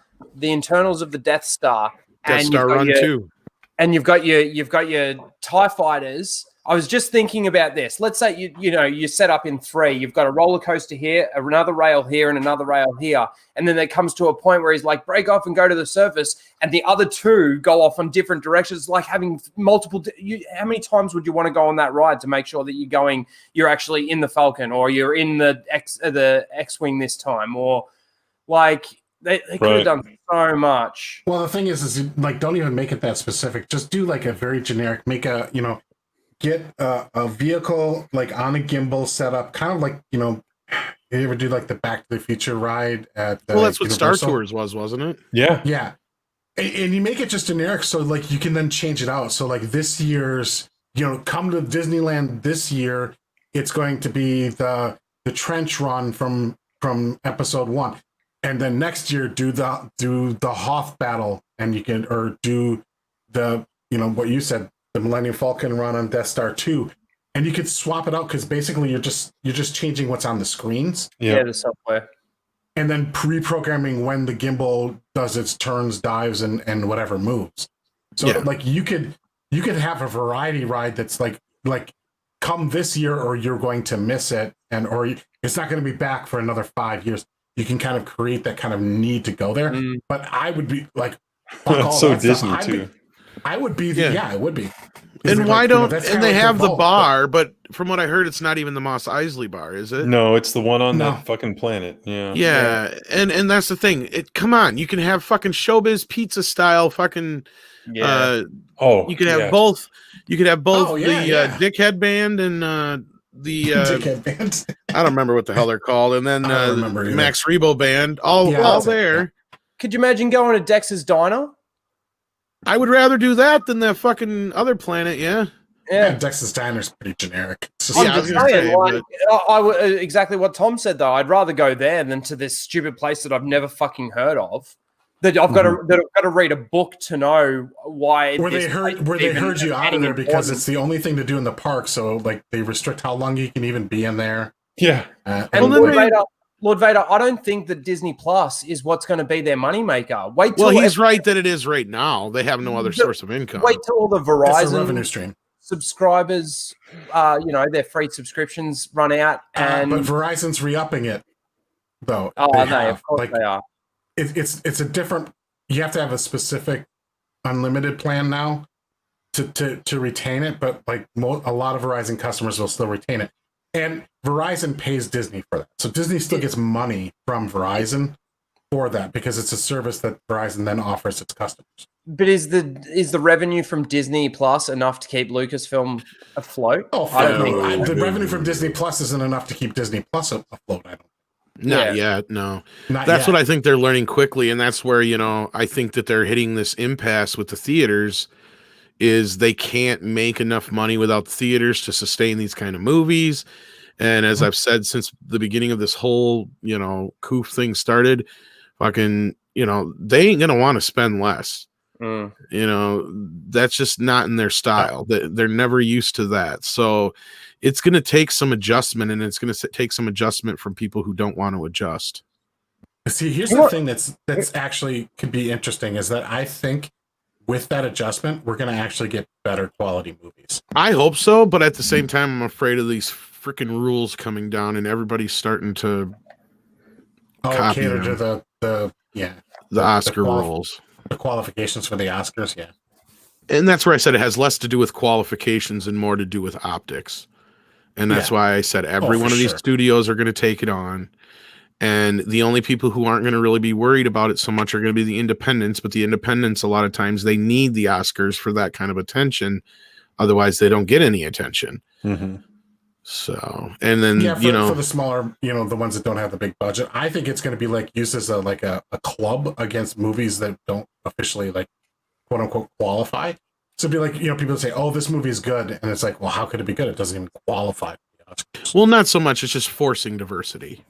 internals of the Death Star, Death Star Run 2, and you've got your TIE fighters. I was just thinking about this. Let's say you set up in 3. You've got a roller coaster here, another rail here, and another rail here. And then it comes to a point where he's like, break off and go to the surface. And the other 2 go off on different directions. It's like having multiple. How many times would you want to go on that ride to make sure that you're actually in the Falcon, or you're in the X-Wing this time, or like they could have done so much. Well, the thing is like, don't even make it that specific. Just do like a very generic, get a vehicle like on a gimbal setup, kind of like, you ever do like the Back to the Future ride at the that's what Universal? Star Tours was, wasn't it? Yeah. And you make it just generic, so like you can then change it out. So like this year's, come to Disneyland this year, it's going to be the trench run from episode 1. And then next year do the Hoth battle, and you can, or do the, what you said, the Millennium Falcon run on Death Star 2, and you could swap it out because basically you're just changing what's on the screens. Yeah, the software. And then pre-programming when the gimbal does its turns, dives, and whatever moves. So like you could have a variety ride that's like come this year, or you're going to miss it, or it's not going to be back for another 5 years. You can kind of create that kind of need to go there. But I would be like, so Disney too. I would be it would be. And why don't and they have the bar, but from what I heard, it's not even the Mos Eisley bar, is it? No, it's the one on that fucking planet. Yeah. And that's the thing. Come on, you can have fucking Showbiz Pizza style fucking you could have both. You could have both Dickhead Band and the Dickhead Band. I don't remember what the hell they're called, and then Max Rebo Band, all there. Yeah. Could you imagine going to Dex's Diner? I would rather do that than the fucking other planet, Yeah, Dex's Diner's pretty generic. Exactly what Tom said, though. I'd rather go there than to this stupid place that I've never fucking heard of. That I've got to read a book to know why. They heard you out of there because it's the only thing to do in the park. So like they restrict how long you can even be in there. Yeah, Lord Vader, I don't think that Disney Plus is what's going to be their moneymaker. He's right that it is right now. They have no other source of income. Wait till all the Verizon revenue stream subscribers, their free subscriptions run out. But Verizon's re-upping it, though. Oh, of course they are. It's a different. You have to have a specific unlimited plan now. to retain it, but like a lot of Verizon customers will still retain it. And Verizon pays Disney for that. So Disney still gets money from Verizon for that because it's a service that Verizon then offers its customers. But is the revenue from Disney Plus enough to keep Lucasfilm afloat? Oh, the revenue from Disney Plus isn't enough to keep Disney Plus afloat, I don't. Not yet, no. Not that's yet. what I think they're learning quickly, and that's where, I think that they're hitting this impasse with the theaters, is they can't make enough money without the theaters to sustain these kind of movies. And as I've said since the beginning of this whole, COOF thing started, fucking, they ain't gonna want to spend less. That's just not in their style. They're never used to that. So it's going to take some adjustment, and it's going to take some adjustment from people who don't want to adjust. See, here's the thing that's actually could be interesting is that I think with that adjustment, we're going to actually get better quality movies. I hope so, but at the same time, I'm afraid of these freaking rules coming down, and everybody's starting to cater to the Oscar rules. The qualifications for the Oscars, yeah. And that's where I said it has less to do with qualifications and more to do with optics. And that's why I said every one of these studios are going to take it on. And the only people who aren't going to really be worried about it so much are going to be the independents. But the independents, a lot of times, they need the Oscars for that kind of attention. Otherwise, they don't get any attention. Mm-hmm. So, and then, for the smaller, the ones that don't have the big budget, I think it's going to be like used as a club against movies that don't officially quote unquote qualify. So it'd be like, people say, oh, this movie is good. And it's like, well, how could it be good? It doesn't even qualify for the Oscars. Well, not so much. It's just forcing diversity.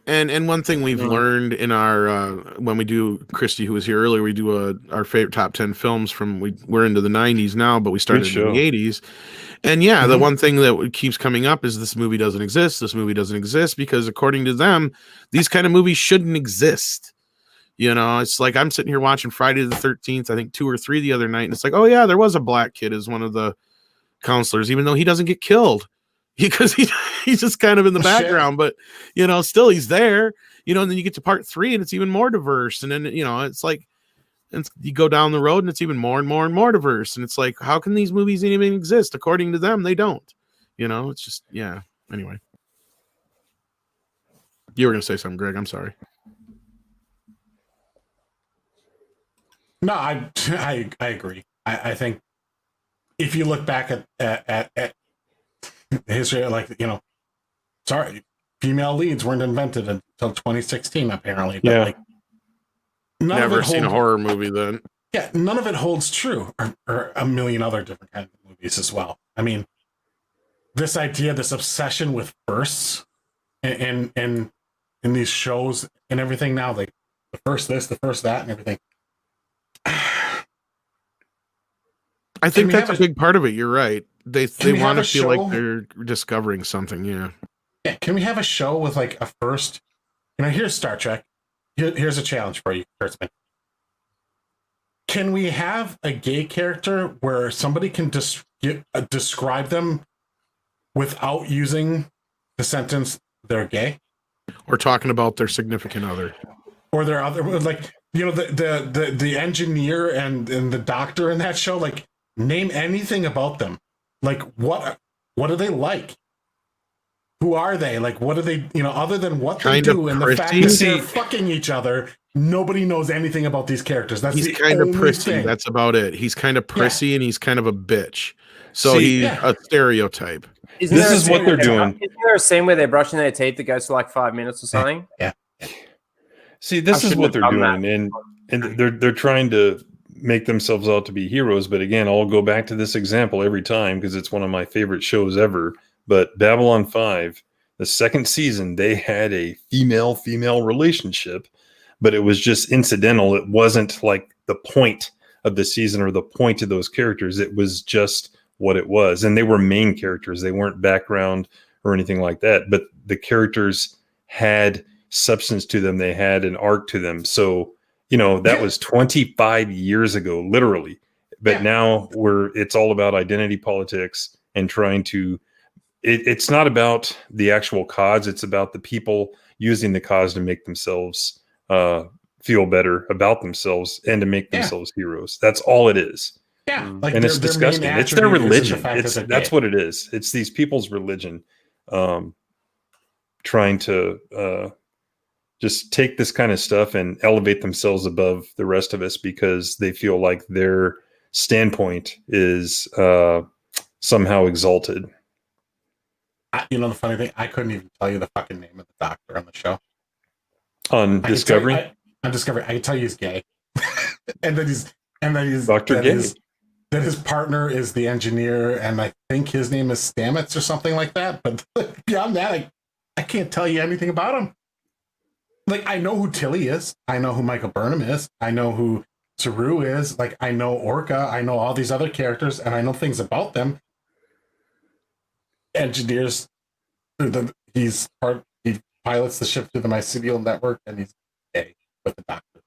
And one thing we've learned in our, when we do, Christy, who was here earlier, we do our favorite top 10 films from, we're into the 90s now, but we started in the 80s. And the one thing that keeps coming up is this movie doesn't exist. This movie doesn't exist because according to them, these kind of movies shouldn't exist. It's like I'm sitting here watching Friday the 13th, I think 2 or 3 the other night. And it's like, oh yeah, there was a black kid as one of the counselors, even though he doesn't get killed because he's just kind of in the background, but still he's there, and then you get to part 3 and it's even more diverse. And then, it's like, and you go down the road and it's even more and more and more diverse. And it's like, how can these movies even exist? According to them, they don't. It's just, anyway. You were going to say something, Greg. I'm sorry. No, I agree. I think if you look back at history, sorry, female leads weren't invented until 2016, apparently. But never seen a horror movie then. Yeah, none of it holds true, or a million other different kinds of movies as well. I mean, this idea, this obsession with firsts, and in these shows and everything now, like the first this, the first that, and everything. I think that's a big part of it. You're right. They want to feel like they're discovering something. Yeah. Yeah. Can we have a show with like a first? Here's Star Trek. Here's a challenge for you, Kurtzman. Can we have a gay character where somebody can describe them without using the sentence "they're gay"? Or talking about their significant other, or their other, like the engineer and the doctor in that show. Like, name anything about them. Like, what are they like? Who are they? Like, what are they, other than what they do and the fact that they're fucking each other, nobody knows anything about these characters. That's he's kind of prissy. Thing. That's about it. He's kind of prissy and he's kind of a bitch. So he's a stereotype. This is what they're doing. Isn't there a scene where they're brushing their teeth that goes for like 5 minutes or something? Yeah. See, this is what they're doing. And they're trying to make themselves out to be heroes. But again, I'll go back to this example every time because it's one of my favorite shows ever. But Babylon 5, the second season, they had a female-female relationship, but it was just incidental. It wasn't like the point of the season or the point of those characters. It was just what it was. And they were main characters. They weren't background or anything like that. But the characters had substance to them. They had an arc to them. So, that was 25 years ago, literally. But now it's all about identity politics and trying to, it's not about the actual cause. It's about the people using the cause to make themselves feel better about themselves and to make themselves heroes. That's all it is. Yeah, like And it's their main disgusting. It's their attribute is the religion. fact that they're That's gay. what it is. It's these people's religion, trying to just take this kind of stuff and elevate themselves above the rest of us because they feel like their standpoint is somehow exalted. You know the funny thing, I couldn't even tell you the fucking name of the doctor on the show. On Discovery? On Discovery, I can tell you he's gay, and that he's Dr. Gay. That his partner is the engineer, and I think his name is Stamets or something like that. But beyond that, I can't tell you anything about him. Like, I know who Tilly is. I know who Michael Burnham is. I know who Saru is. Like, I know Orca. I know all these other characters, and I know things about them. Engineers. He pilots the ship through the mycelial network, and he's gay with the doctor.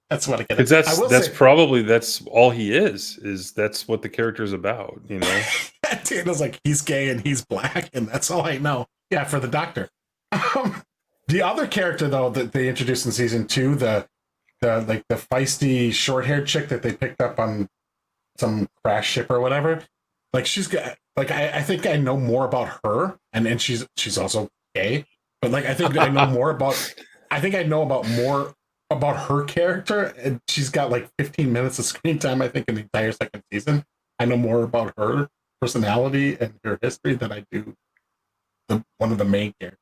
That's what I get. Because that's all he is that's what the character is about, you know. Dana's like, he's gay and he's black, and that's all I know. Yeah, for the doctor. The other character though that they introduced in season 2, the feisty short-haired chick that they picked up on some crash ship or whatever, like she's got like I think I know more about her, and she's also gay, but like I think I know more about her character, and she's got like 15 minutes of screen time, I think, in the entire second season. I know more about her personality and her history than I do one of the main characters.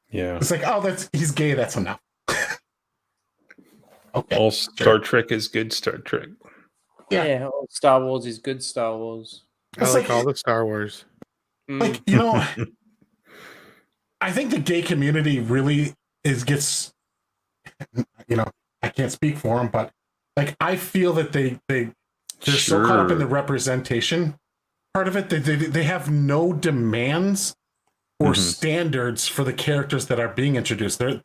Yeah. It's like, he's gay, that's enough. Okay. All Star Trek is good Star Trek. Yeah, all Star Wars is good Star Wars. I like all the Star Wars. Like, you know, I think the gay community really gets, you know, I can't speak for them, but like I feel that they're so caught up in the representation part of it. They have no demands or standards for the characters that are being introduced. They're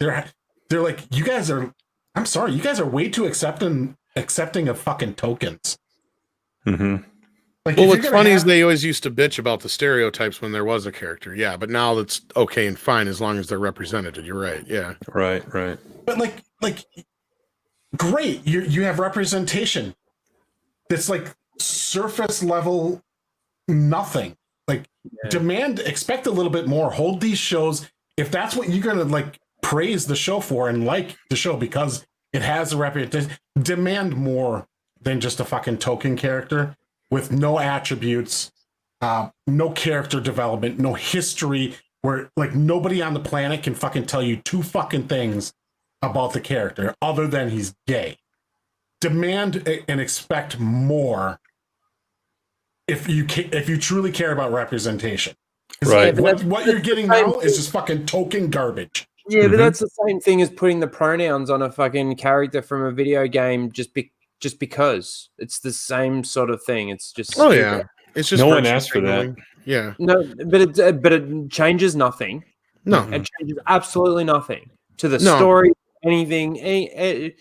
like, you guys are way too accepting of fucking tokens. Mm-hmm. Like, well, what's funny is they always used to bitch about the stereotypes when there was a character. Yeah, but now that's okay and fine as long as they're represented. You're right. Yeah. Right. But like great, you have representation. It's like surface level nothing. Like expect a little bit more. Hold these shows. If that's what you're gonna like praise the show for and like the show because it has a reputation, demand more than just a fucking token character with no attributes, no character development, no history, where like nobody on the planet can fucking tell you 2 fucking things about the character other than he's gay. Demand and expect more if you truly care about representation. Right. What you're getting now is just fucking token garbage. Yeah, but that's the same thing as putting the pronouns on a fucking character from a video game just because. It's the same sort of thing. It's just yeah. It's just no one asked for that. Yeah. No, but it changes nothing. No. It changes absolutely nothing to the story, anything. It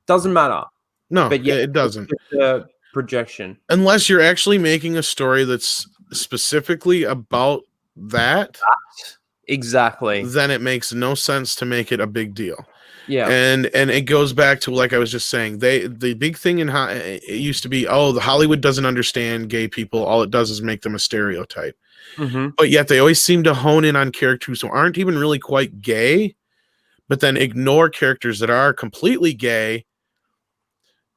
doesn't matter. No, but yeah, it doesn't. The projection. Unless you're actually making a story that's specifically about that. Exactly. Then it makes no sense to make it a big deal. Yeah. And it goes back to, like I was just saying, the big thing it used to be, the Hollywood doesn't understand gay people. All it does is make them a stereotype. Mm-hmm. But yet they always seem to hone in on characters who aren't even really quite gay, but then ignore characters that are completely gay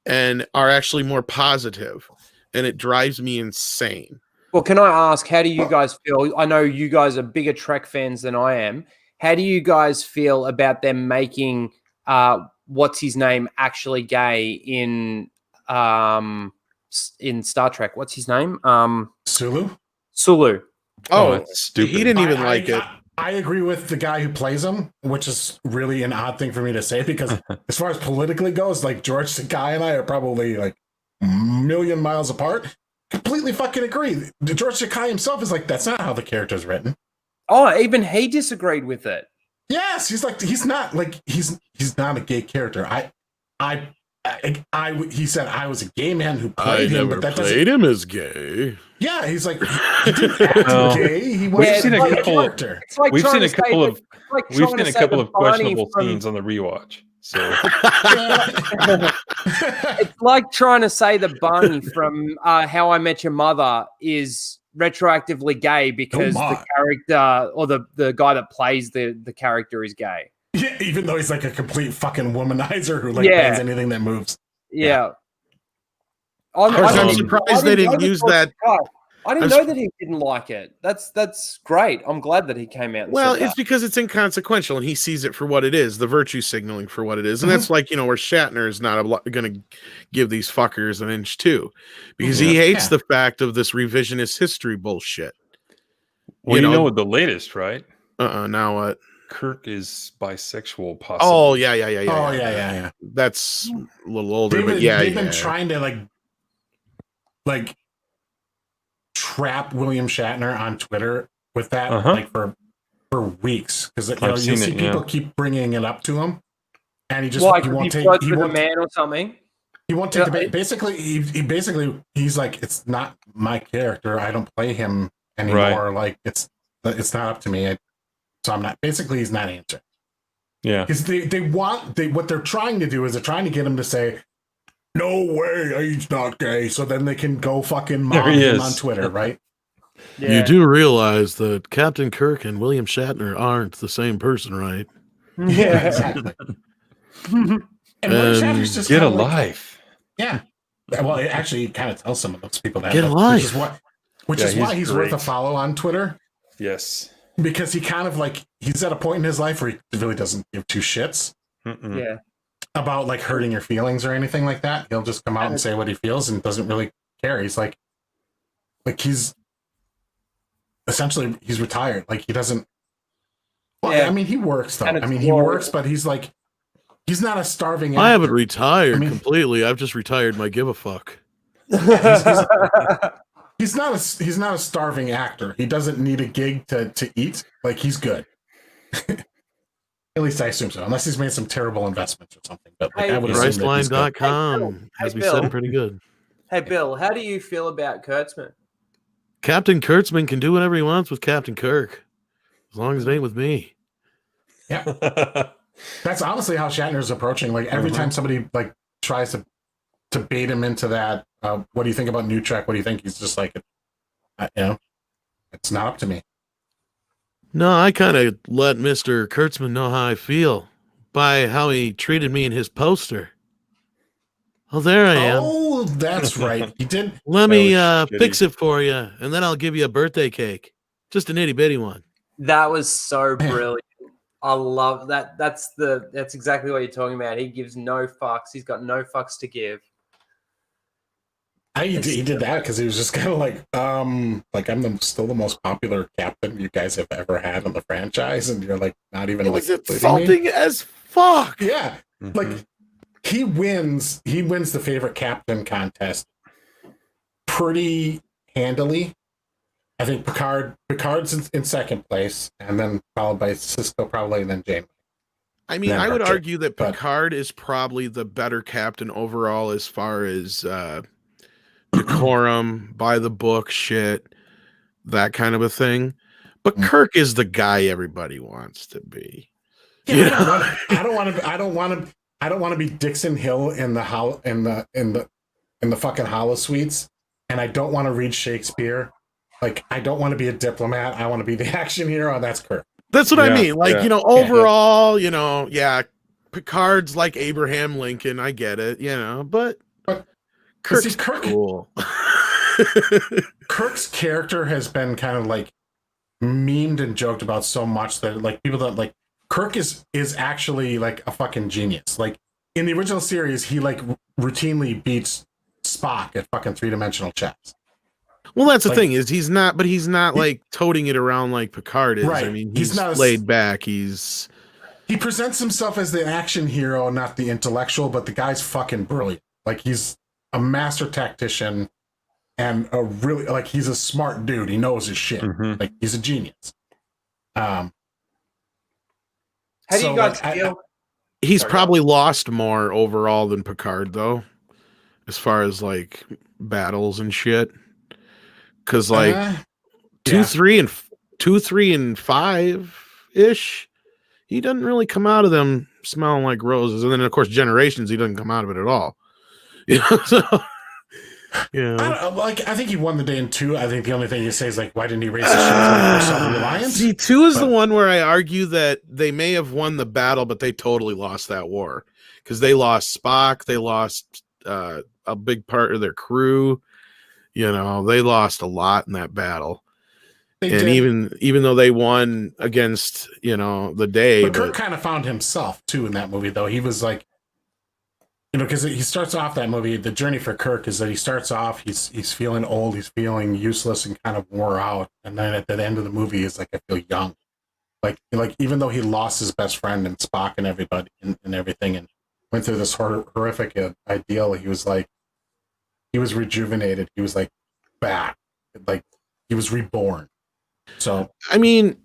and are actually more positive. And it drives me insane. Well, can I ask, how do you guys feel? I know you guys are bigger Trek fans than I am. How do you guys feel about them making what's his name actually gay in Star Trek? What's his name? Sulu. Oh, that's stupid. He didn't even like it. I agree with the guy who plays him, which is really an odd thing for me to say because as far as politically goes, like George Takei and I are probably like a million miles apart. Completely fucking agree. George Takei himself is like, that's not how the character's written. Oh, even he disagreed with it. Yes, he's not a gay character. He said I was a gay man who played him, but that played him as gay. Yeah, he's like he didn't act gay. He was seen a character. We've seen a couple of questionable scenes on the rewatch. So It's like trying to say that Barney from How I Met Your Mother is retroactively gay because the character or the guy that plays the character is gay. Yeah, even though he's like a complete fucking womanizer who like bangs anything that moves. Yeah. I'm surprised they didn't use that. I didn't know that he didn't like it. That's great. I'm glad that he came out and well, said it's because it's inconsequential and he sees it for what it is, the virtue signaling for what it is. And that's like, where Shatner is not going to give these fuckers an inch too, because he hates the fact of this revisionist history bullshit. Well, you know the latest, right? Now what? Kirk is bisexual, possibly. Oh, yeah. Yeah. That's a little older, they've but been, they've been trying to like trap William Shatner on Twitter with that like for weeks, because you see people keep bringing it up to him, and he just he won't take a man or something. He won't take the bait. Basically, he's like, it's not my character. I don't play him anymore. Right. Like it's not up to me. So I'm not. Basically, he's not answering. Yeah, because what they're trying to do is they're trying to get him to say, no way, he's not gay. So then they can go fucking mob him on Twitter, right? Yeah. You do realize that Captain Kirk and William Shatner aren't the same person, right? Yeah, exactly. And William Shatner's just get a life. Yeah. Well, it actually kind of tells some of those people that. Get a life. Which is why he's worth a follow on Twitter. Yes. Because he kind of he's at a point in his life where he really doesn't give two shits. Yeah. About hurting your feelings or anything like that. He'll just come out and say what he feels and doesn't really care. He's like he's essentially he's retired. Like he doesn't. Well, I mean, he works though. I mean, he works, but he's he's not a starving. I haven't retired completely. I've just retired my give a fuck. He's not a starving actor. He doesn't need a gig to eat. Like he's good. At least I assume so, unless he's made some terrible investments or something. But I would assume Priceline.com has me sitting pretty good. Hey, Bill, how do you feel about Kurtzman? Captain Kurtzman can do whatever he wants with Captain Kirk, as long as it ain't with me. Yeah, that's honestly how Shatner's approaching. Like every time somebody tries to bait him into that, what do you think about New Trek? What do you think? He's just like, it's not up to me. No, I kind of let Mr. Kurtzman know how I feel by how he treated me in his poster. Oh, there I am. Oh, that's right. He did. Let me fix it for you, and then I'll give you a birthday cake. Just an itty-bitty one. That was so brilliant. I love that. That's exactly what you're talking about. He gives no fucks. He's got no fucks to give. He did that because he was just kind of I'm still the most popular captain you guys have ever had in the franchise, and you're not even. It was insulting as fuck. Yeah, he wins the favorite captain contest pretty handily. I think Picard's in second place, and then followed by Sisko probably, and then Janeway. I mean, I would argue that Picard is probably the better captain overall as far as decorum, by the book shit, that kind of a thing. But Kirk is the guy everybody wants to be. Yeah, I don't want to be Dixon Hill in the fucking Hollow Suites, and I don't want to read Shakespeare. I don't want to be a diplomat. I want to be the action hero, and that's Kirk. That's what I mean. Overall, Picard's like Abraham Lincoln. I get it, but Kirk's cool. Kirk's character has been kind of memed and joked about so much that people that Kirk is actually a fucking genius. In the original series, he routinely beats Spock at fucking 3-dimensional chess. Well, that's the thing is he's not toting it around like Picard is. Right. I mean, he's not laid back. He presents himself as the action hero, not the intellectual, but the guy's fucking brilliant. He's a master tactician and a really he's a smart dude. He knows his shit. He's a genius. How do you guys feel? He's probably lost more overall than Picard, though, as far as battles and shit. Because 2, 3, and 5 ish, he doesn't really come out of them smelling like roses. And then of course Generations, he doesn't come out of it at all. So, you know. I think he won the day in 2. I think the only thing he says like, why didn't he raise his shields for self-reliance? See, 2 is the one where I argue that they may have won the battle, but they totally lost that war because they lost Spock, they lost a big part of their crew. You know, they lost a lot in that battle. Even though they won against, you know, the day, but Kirk kind of found himself too in that movie, though. He was like, you know, because he starts off that movie. The journey for Kirk is that he starts off, he's feeling old, he's feeling useless and kind of wore out, and then at the end of the movie, he's like, I feel young. Like even though he lost his best friend and Spock and everybody and everything, and went through this horrific ideal, he was like, he was rejuvenated. He was like back, like he was reborn. So I mean,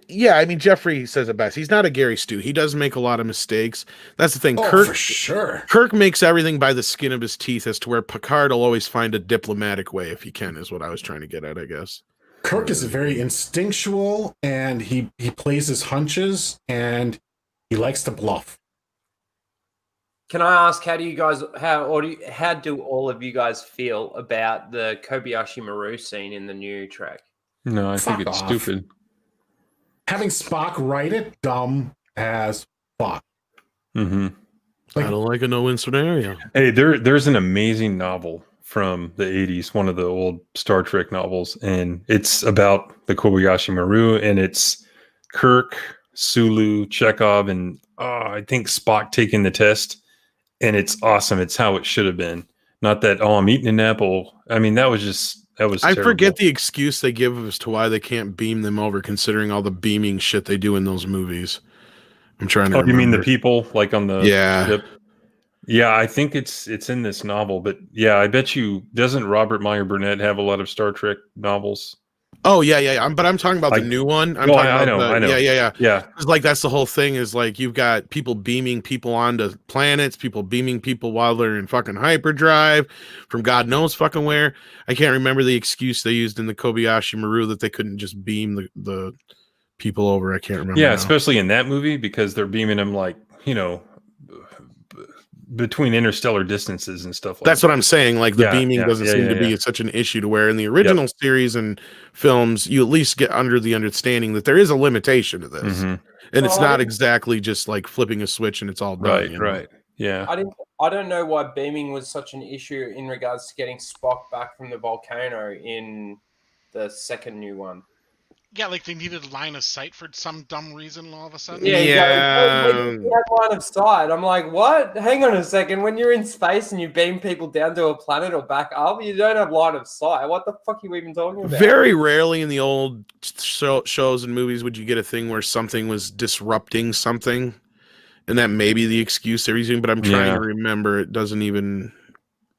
yeah, I mean, Jeffrey says it best. He's not a Gary Stu. He does make a lot of mistakes. That's the thing. For sure. Kirk makes everything by the skin of his teeth, as to where Picard will always find a diplomatic way if he can, is what I was trying to get at, I guess. Kirk is very instinctual, and he plays his hunches, and he likes to bluff. Can I ask, how do all of you guys feel about the Kobayashi Maru scene in the new Trek? No, I think it's stupid. Having Spock write it, dumb as fuck. Mm-hmm. I don't like a no-win scenario. Hey, there's an amazing novel from the 80s, one of the old Star Trek novels, and it's about the Kobayashi Maru, and it's Kirk, Sulu, Chekhov, and I think Spock taking the test, and it's awesome. It's how it should have been. Not that, I'm eating an apple. I mean, that was I terrible. forget the excuse they give as to why they can't beam them over, considering all the beaming shit they do in those movies. I'm trying to remember. You mean the people like on the ship? Yeah, I think it's in this novel, but yeah, I bet you, doesn't Robert Meyer Burnett have a lot of Star Trek novels? Oh yeah. But I'm talking about the new one. I know. Yeah. It's like that's the whole thing. Is like you've got people beaming people onto planets, people beaming people while they're in fucking hyperdrive from God knows fucking where. I can't remember the excuse they used in the Kobayashi Maru that they couldn't just beam the people over. I can't remember. Yeah, now. especially in that movie because they're beaming them like, you know, between interstellar distances and stuff like that's that. What I'm saying. Like the beaming doesn't seem to be such an issue, to where in the original series and films, you at least get under the understanding that there is a limitation to this. And it's not exactly just like flipping a switch and it's all done. Right. Yeah. I don't know why beaming was such an issue in regards to getting Spock back from the volcano in the second new one. Yeah, like they needed line of sight for some dumb reason all of a sudden. You had line of sight. I'm like, what? Hang on a second. When you're in space and you beam people down to a planet or back up, you don't have line of sight. What the fuck are you even talking about? Very rarely in the old shows and movies would you get a thing where something was disrupting something, and that may be the excuse they're using, but I'm trying to remember. It doesn't even...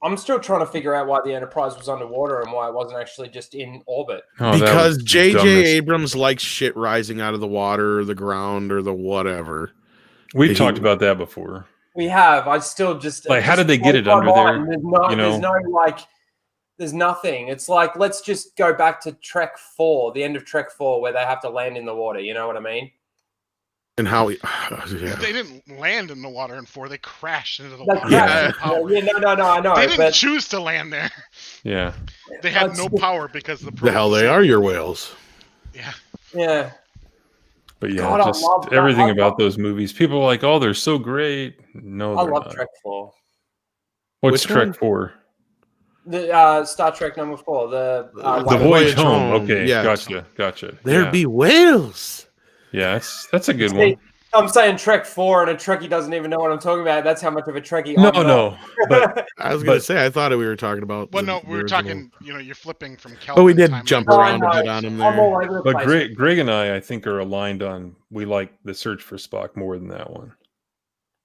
I'm still trying to figure out why the Enterprise was underwater and why it wasn't actually just in orbit. Because J.J. Abrams likes shit rising out of the water or the ground or the whatever. We've talked about that before. We have. I still just... Like, how did they get it under there? There's nothing. It's like, let's just go back to Trek 4, the end of Trek 4, where they have to land in the water. You know what I mean? And how They didn't land in the water in 4. They crashed into the water. I know. They didn't choose to land there. Yeah. They had no power because the hell they are your whales. Yeah. Yeah. But yeah, God, just everything about those movies. People are like, oh, they're so great. No, I love Trek 4. What's Trek 4? The Star Trek number 4. The Voyage Home. Okay, gotcha. There be whales. Yeah, that's a good one. I'm saying Trek 4 and a Trekkie doesn't even know what I'm talking about. That's how much of a Trekkie No. But I was going to say, I thought we were talking about... Well, no, we were talking, you're flipping from Kelvin. But we did jump around a bit on him there. But Greg and I think, are aligned on, we like The Search for Spock more than that one.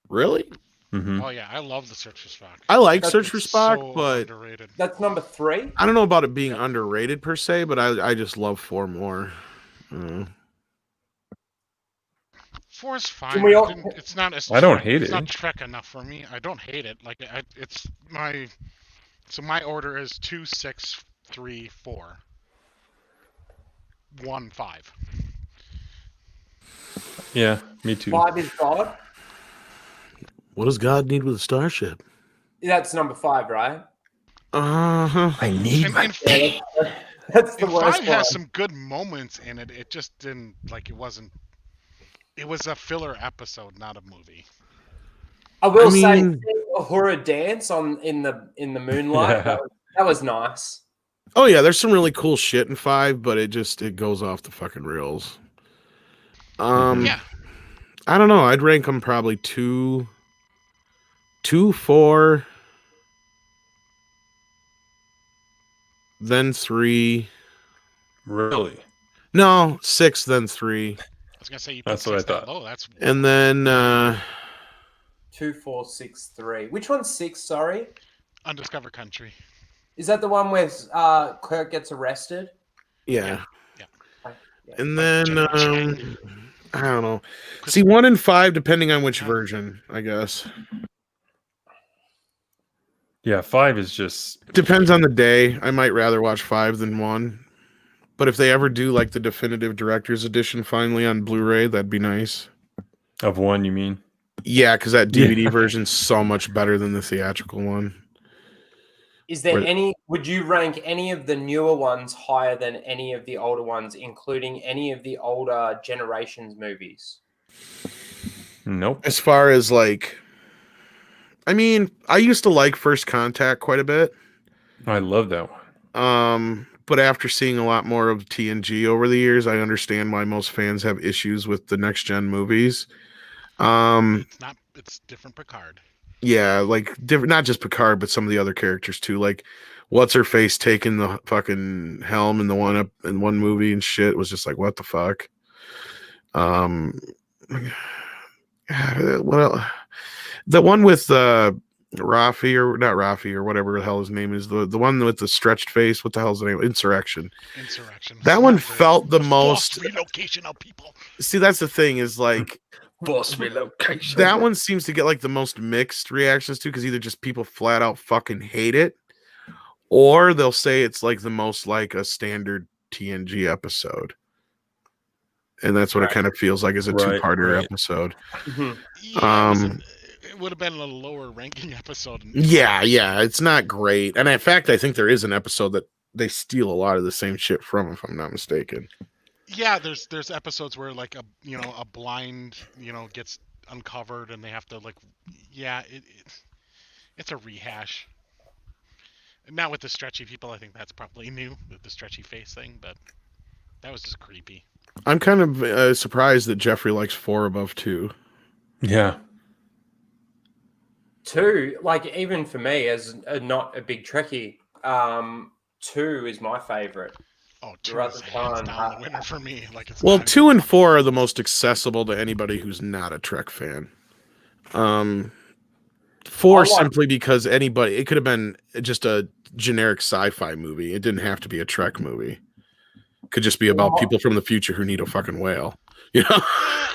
Really? Mm-hmm. Oh, yeah, I love The Search for Spock. I like Search for Spock, but... Underrated. That's number 3? I don't know about it being underrated per se, but I just love 4 more. 4 is fine. It's not as... I don't hate it. It's not Trek enough for me. I don't hate it. Like, it's my... So my order is 2, 6, 3, 4. 1, 5. Yeah, me too. 5 is God. What does God need with a starship? That's number 5, right? Uh-huh. I need my And That's the and worst 5 one. has some good moments in it. It just didn't like it wasn't. It was a filler episode, not a movie. I will say, mean- Uhura dance in the moonlight. Yeah. That was nice. Oh yeah, there's some really cool shit in 5, but it goes off the fucking rails. Yeah, I don't know. I'd rank them probably 2, 4, then 3. Really? No, 6, then 3, I was gonna say you put That's what I 6 that thought. low. That's and then 2, 4, 6, 3. Which one's 6? Sorry, Undiscovered Country. is that the one where Kirk gets arrested? yeah. Yeah. And then General Chang. I don't know. See, 1 and 5, depending on which version, I guess. Yeah, 5 is just Depends on the day. I might rather watch 5 than 1. But if they ever do like the definitive director's edition finally on Blu-ray, that'd be nice. of 1, you mean? Yeah, because that DVD version's so much better than the theatrical one. Is there Where- any? Would you rank any of the newer ones higher than any of the older ones, including any of the older Generations movies? Nope. As far as like, I mean, I used to like First Contact quite a bit. I love that one. But after seeing a lot more of TNG over the years, I understand why most fans have issues with the next gen movies. It's different Picard. Yeah, like different, not just Picard, but some of the other characters too. Like, what's her face taking the fucking helm in the one movie and shit was just like, what the fuck. Well, the one with Rafi or not Rafi or whatever the hell his name is, the one with the stretched face. What the hell's the name? Insurrection. That one felt the most. Relocation of people. See, that's the thing is like. Force relocation. That one seems to get like the most mixed reactions too, because either just people flat out fucking hate it, or they'll say it's like the most like a standard TNG episode, and that's what it kind of feels like as a two-parter episode. Yeah, it would have been a lower ranking episode. Yeah, it's not great, and in fact, I think there is an episode that they steal a lot of the same shit from, if I'm not mistaken. Yeah, there's episodes where like a blind gets uncovered and they have to like it's a rehash. Not with the stretchy people. I think that's probably new with the stretchy face thing, but that was just creepy. I'm kind of surprised that Jeffrey likes 4 above 2. Yeah. 2, like even for me as not a big Trekkie, 2 is my favorite. Oh, 2 is hands down the winner for me. Like it's well, 2 and 4 are the most accessible to anybody who's not a Trek fan. 4 simply because it could have been just a generic sci-fi movie. It didn't have to be a Trek movie. It could just be about people from the future who need a fucking whale. You know?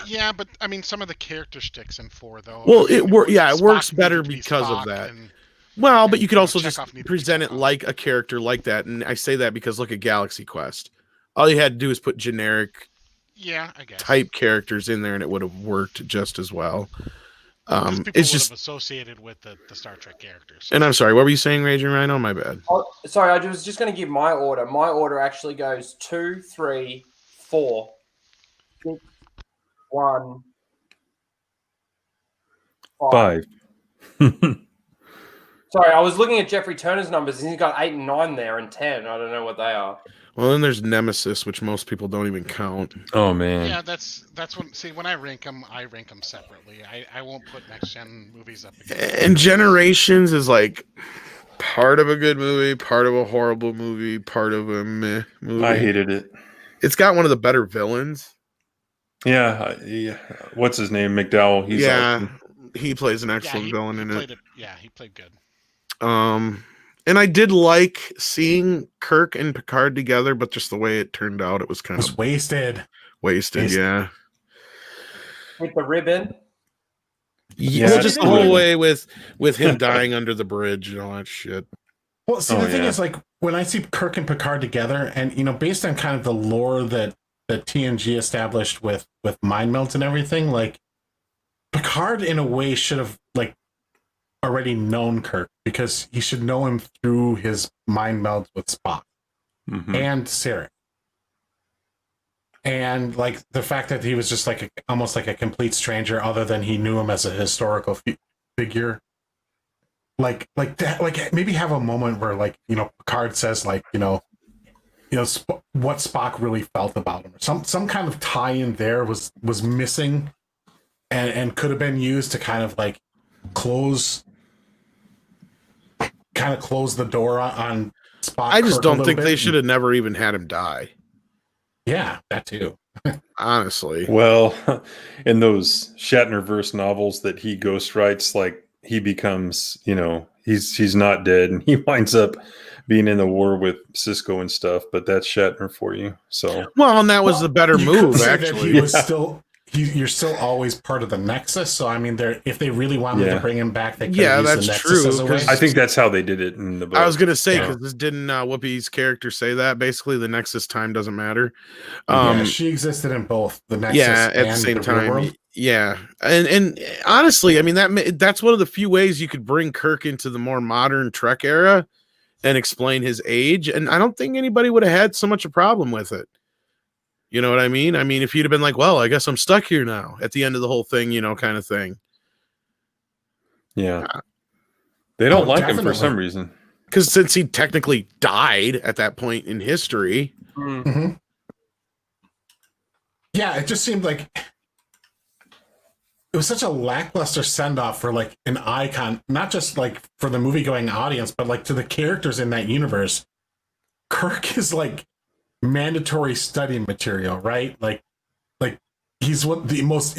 Yeah, but I mean, some of the character sticks in 4 though. Well, it works better because of that. Well, but you could also just present it like a character like that. And I say that because look at Galaxy Quest. All you had to do is put generic I guess. type characters in there and it would have worked just as well. It's just associated with the Star Trek characters. And I'm sorry, what were you saying, Raging Rhino? My bad. Oh, sorry, I was just going to give my order. My order actually goes 2, 3, 4, 6, 1, 5. Sorry, I was looking at Jeffrey Turner's numbers, and he's got 8 and 9 there, and 10. I don't know what they are. Well, then there's Nemesis, which most people don't even count. Oh man. Yeah, that's when I rank them separately. I won't put next gen movies up against And Generations is like part of a good movie, part of a horrible movie, part of a meh movie. I hated it. It's got one of the better villains. Yeah. What's his name? McDowell. He's awesome. He plays an excellent villain in it. He played good. And I did like seeing Kirk and Picard together, but just the way it turned out, it was kind of wasted. Yeah. With the ribbon. Yeah, well, just the whole way with him dying under the bridge and all that shit. Well, see, the thing is, like, when I see Kirk and Picard together, and based on kind of the lore that TNG established with mind melts and everything, like Picard in a way should have like already known Kirk because he should know him through his mind meld with Spock and Sarek. And like the fact that he was just like almost like a complete stranger, other than he knew him as a historical figure. Like that, like maybe have a moment where like, you know, Picard says like, what Spock really felt about him, or some kind of tie in there was missing, and could have been used to kind of like close the door on Spock. I just Kirk don't think they should have never even had him die. Yeah, that too. Honestly. Well, in those Shatnerverse novels that he ghostwrites, like he becomes, he's not dead, and he winds up being in the war with Cisco and stuff. But that's Shatner for you. So well, and that was the better move. Actually, he was still. You're still always part of the Nexus, so I mean, if they really wanted to bring him back, they could use that's the Nexus true. as a way. I think that's how they did it in the book. I was gonna say, because didn't Whoopi's character say that basically the Nexus time doesn't matter? She existed in both the Nexus at and the same the time. real world. Yeah, and honestly, I mean that's one of the few ways you could bring Kirk into the more modern Trek era and explain his age, and I don't think anybody would have had so much a problem with it. You know what I mean? I mean, if you'd have been like, well, I guess I'm stuck here now at the end of the whole thing, kind of thing. Yeah. They don't like him for some reason. Because since he technically died at that point in history. Mm-hmm. Yeah, it just seemed like it was such a lackluster send-off for like an icon, not just like for the movie-going audience, but like to the characters in that universe. Kirk is like mandatory study material, right? Like he's what the most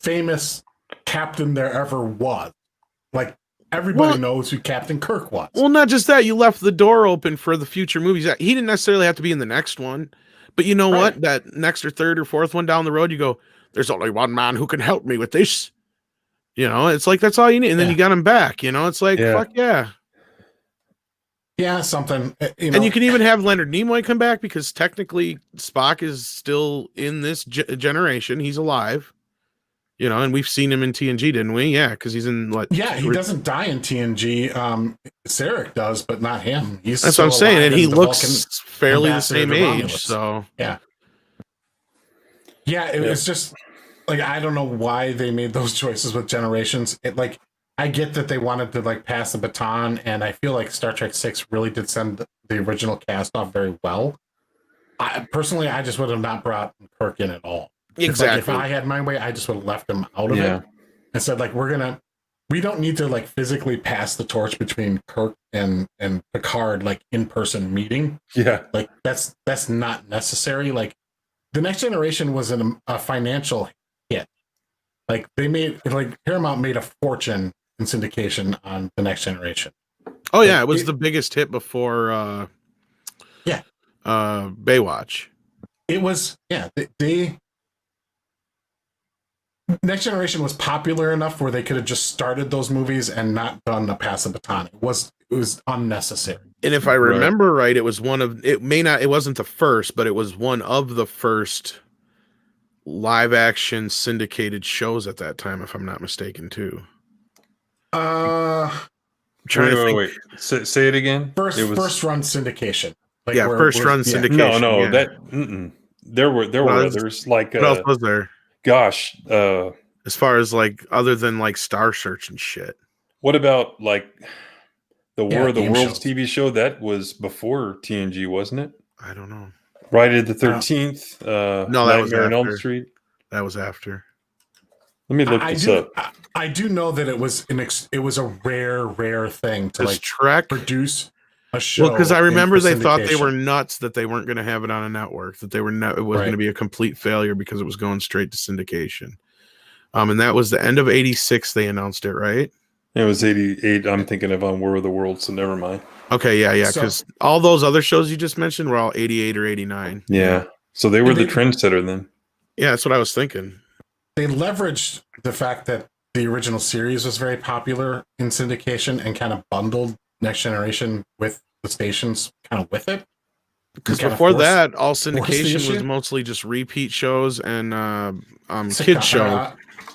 famous captain there ever was. Like everybody knows who Captain Kirk was. Well, not just that, you left the door open for the future movies. He didn't necessarily have to be in the next one, but you know what? That next or third or fourth one down the road, you go, there's only one man who can help me with this. It's like that's all you need, and then you got him back. It's like fuck yeah. Yeah, something. And you can even have Leonard Nimoy come back because technically Spock is still in this generation. He's alive, and we've seen him in TNG, didn't we? Yeah, because he's in what? Yeah, he doesn't die in TNG. Sarek does, but not him. That's what I'm saying, and he looks fairly the same age. So yeah, it's just like I don't know why they made those choices with Generations. I get that they wanted to like pass the baton, and I feel like Star Trek 6 really did send the original cast off very well. I just would have not brought Kirk in at all. Exactly. If I had my way, I just would have left him out of it and said like we don't need to like physically pass the torch between Kirk and Picard like in person meeting. Yeah, like that's not necessary. Like the Next Generation was a financial hit. Like Paramount made a fortune in syndication on the Next Generation. Oh yeah, it was the biggest hit before Baywatch. It was they Next Generation was popular enough where they could have just started those movies and not done a pass the baton. It was unnecessary. And if I remember right, it was it wasn't the first, but it was one of the first live action syndicated shows at that time, if I'm not mistaken, too. Wait. Say it again. First run syndication. First run syndication. No, that there were others. Like what else was there? Gosh, as far as like other than like Star Search and shit. What about like the War of the Worlds shows. TV show? That was before TNG, wasn't it? I don't know. Friday the 13th. No, that was Nightmare on after. Elm Street. That was after. Let me look this up. I do know that it was a rare thing to like Trek produce a show. Well, because I remember they thought they syndication. were nuts that they weren't going to have it on a network. That it was going to be a complete failure because it was going straight to syndication. And that was the end of '86. They announced it, right? It was 88. I'm thinking of on War of the Worlds, so never mind. Okay, yeah, because all those other shows you just mentioned were all 88 or 89. Yeah, so they were the trendsetter then. Yeah, that's what I was thinking. They leveraged the fact that the original series was very popular in syndication and kind of bundled Next Generation with the stations kind of with it. Because before that, all syndication was mostly just repeat shows and kids show.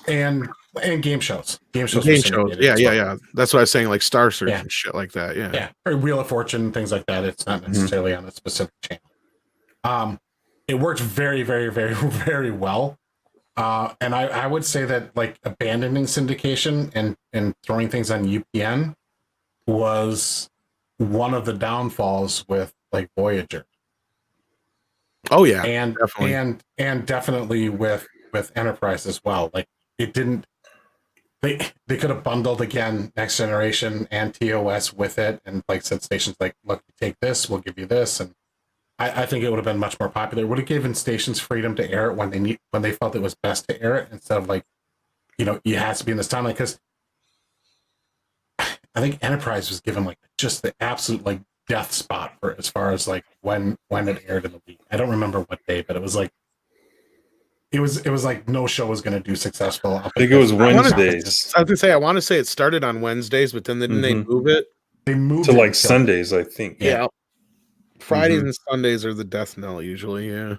And And game shows. Game shows. Game were shows. syndicated Yeah, as yeah, well. yeah. That's what I was saying, like Star Search Yeah. and shit like that. Yeah. Yeah, or Wheel of Fortune, things like that. It's not necessarily on a specific channel. It worked very, very, very, very well. And I would say that like abandoning syndication and throwing things on UPN was one of the downfalls with like Voyager. Oh yeah, and definitely. and definitely with Enterprise as well. Like it didn't. They could have bundled again Next Generation and TOS with it, and like said stations like, look, you take this, we'll give you this, and I think it would have been much more popular. It would have given stations freedom to air it when they felt it was best to air it, instead of like, it has to be in this timeline. Because I think Enterprise was given like just the absolute like death spot for as far as like when it aired in the week. I don't remember what day, but it was like it was like no show was going to do successful. I think it was Wednesdays. I was gonna say I want to say it started on Wednesdays, but then didn't they move it? They moved to it like Sundays, I think. Yeah. Fridays and Sundays are the death knell usually. Yeah.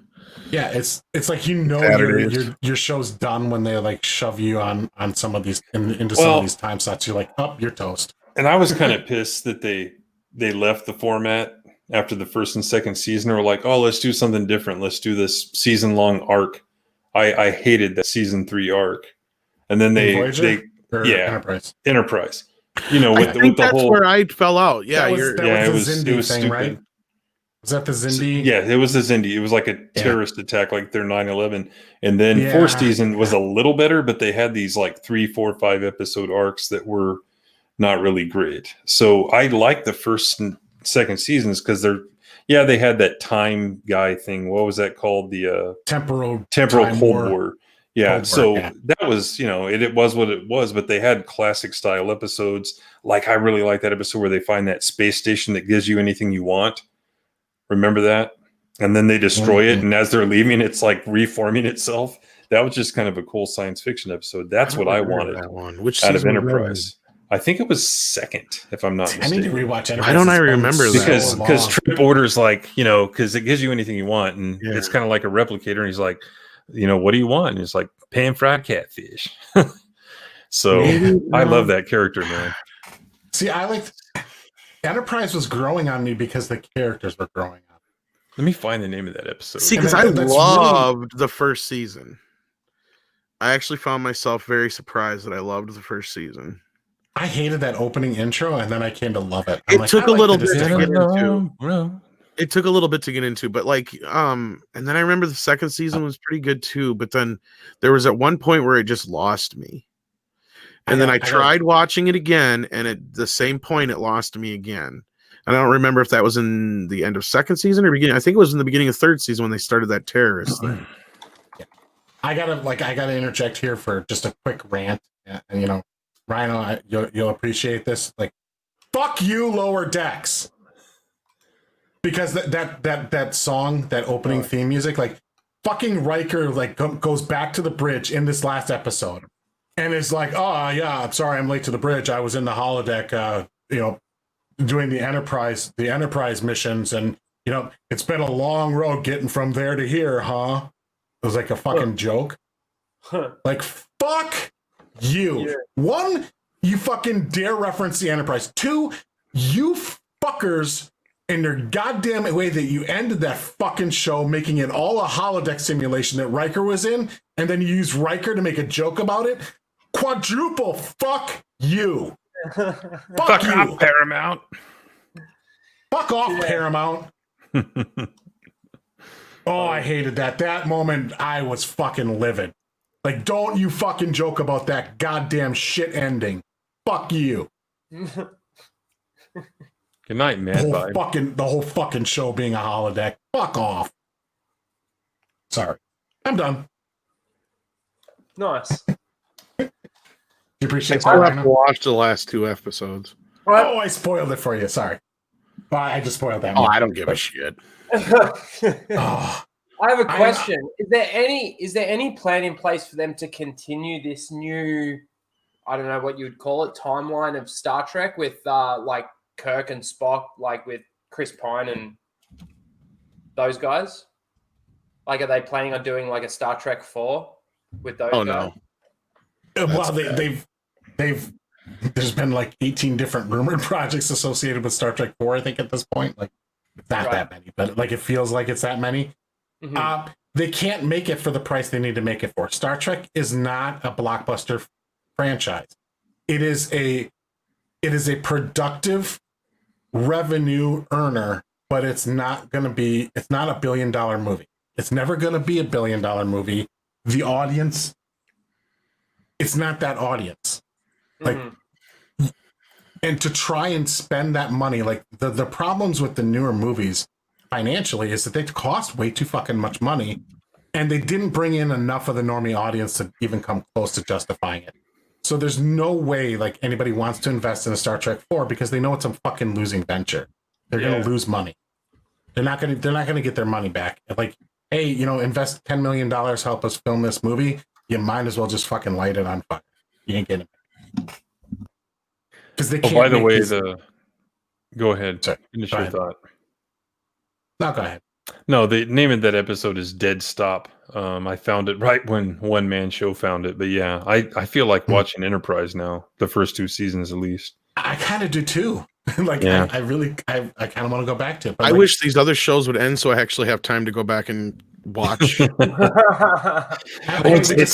Yeah, it's like your show's done when they like shove you on some of these into some of these time slots. You're like, oh, you're toast. And I was kind of pissed that they left the format after the first and second season. They were like, oh, let's do something different. Let's do this season-long arc. I hated that season 3 arc. And then Enterprise. Enterprise. With I think the that's whole where I fell out. Yeah, it was Zindi thing, right? Was that the Zindi? Yeah, it was the Zindi. It was like a terrorist attack, like their 9/11. And then fourth season was a little better, but they had these like 3, 4, 5 episode arcs that were not really great. So I like the first and second seasons because they had that time guy thing. What was that called? The temporal Cold War. Yeah. Cold so War, that was, it was what it was, but they had classic style episodes. Like I really like that episode where they find that space station that gives you anything you want. Remember that? And then they destroy it. And as they're leaving, it's like reforming itself. That was just kind of a cool science fiction episode. That's what I wanted that one. Which out of season Enterprise. I think it was second, if I'm not mistaken. I need to rewatch Enterprise. Why don't I remember that? Because Trip orders like, because it gives you anything you want. And it's kind of like a replicator. And he's like, what do you want? And he's like, pan fried catfish. So I love that character, man. See, Enterprise was growing on me because the characters were growing on. Let me find the name of that episode. See, because I loved the first season. I actually found myself very surprised that I loved the first season. I hated that opening intro, and then I came to love it. It took a little bit to get into. It took a little bit to get into, but and then I remember the second season was pretty good too. But then there was at one point where it just lost me. And then I tried watching it again, and at the same point, it lost me again. And I don't remember if that was in the end of second season or beginning. I think it was in the beginning of third season when they started that terrorist thing. I gotta interject here for just a quick rant, and Rhino, you'll appreciate this. Like, fuck you, Lower Decks, because that song, that opening theme music, like fucking Riker, like goes back to the bridge in this last episode. And it's like, oh yeah, I'm sorry, I'm late to the bridge. I was in the holodeck, doing the Enterprise missions, and it's been a long road getting from there to here, huh? It was like a fucking joke. Like, fuck you. Yeah. 1, you fucking dare reference the Enterprise. 2, you fuckers in your goddamn way that you ended that fucking show, making it all a holodeck simulation that Riker was in, and then you use Riker to make a joke about it. Quadruple fuck you. Fuck you. Off, Paramount. Fuck off, Paramount. Oh, I hated that. That moment, I was fucking livid. Like, don't you fucking joke about that goddamn shit ending. Fuck you. Good night, man. The whole fucking show being a holodeck. Fuck off. Sorry. I'm done. Nice. You appreciate I that? have to watch the last 2 episodes. Oh, I spoiled it for you. Sorry. I just spoiled that. Oh, I don't give a shit. I have a question. Is there any plan in place for them to continue this new, I don't know what you would call it, timeline of Star Trek with like Kirk and Spock, like with Chris Pine and those guys? Like, are they planning on doing like a Star Trek 4 with those guys? No. Well, they've there's been like 18 different rumored projects associated with Star Trek 4, I think, at this point. Like, it's not that many, but like it feels like it's that many. They can't make it for the price they need to make it for. Star Trek is not a blockbuster franchise. It is a productive revenue earner, but it's not a $1 billion movie. It's never going to be a $1 billion movie. The audience, it's not that audience. Like, and to try and spend that money, like the problems with the newer movies financially is that they cost way too fucking much money, and they didn't bring in enough of the normie audience to even come close to justifying it. So there's no way like anybody wants to invest in a Star Trek 4 because they know it's a fucking losing venture. They're going to lose money. They're not going to get their money back. Like, hey, invest $10 million, help us film this movie. You might as well just fucking light it on fire. You ain't getting it. Because they can't. By the way, go ahead. Sorry. Finish Go your ahead. thought. No, go ahead. No, the name of that episode is Dead Stop. I found it right when One Man Show found it. But yeah, I feel like watching Enterprise now, the first 2 seasons at least. I kind of do too. Like, yeah. I kind of want to go back to it. But I wish these other shows would end so I actually have time to go back and watch. It's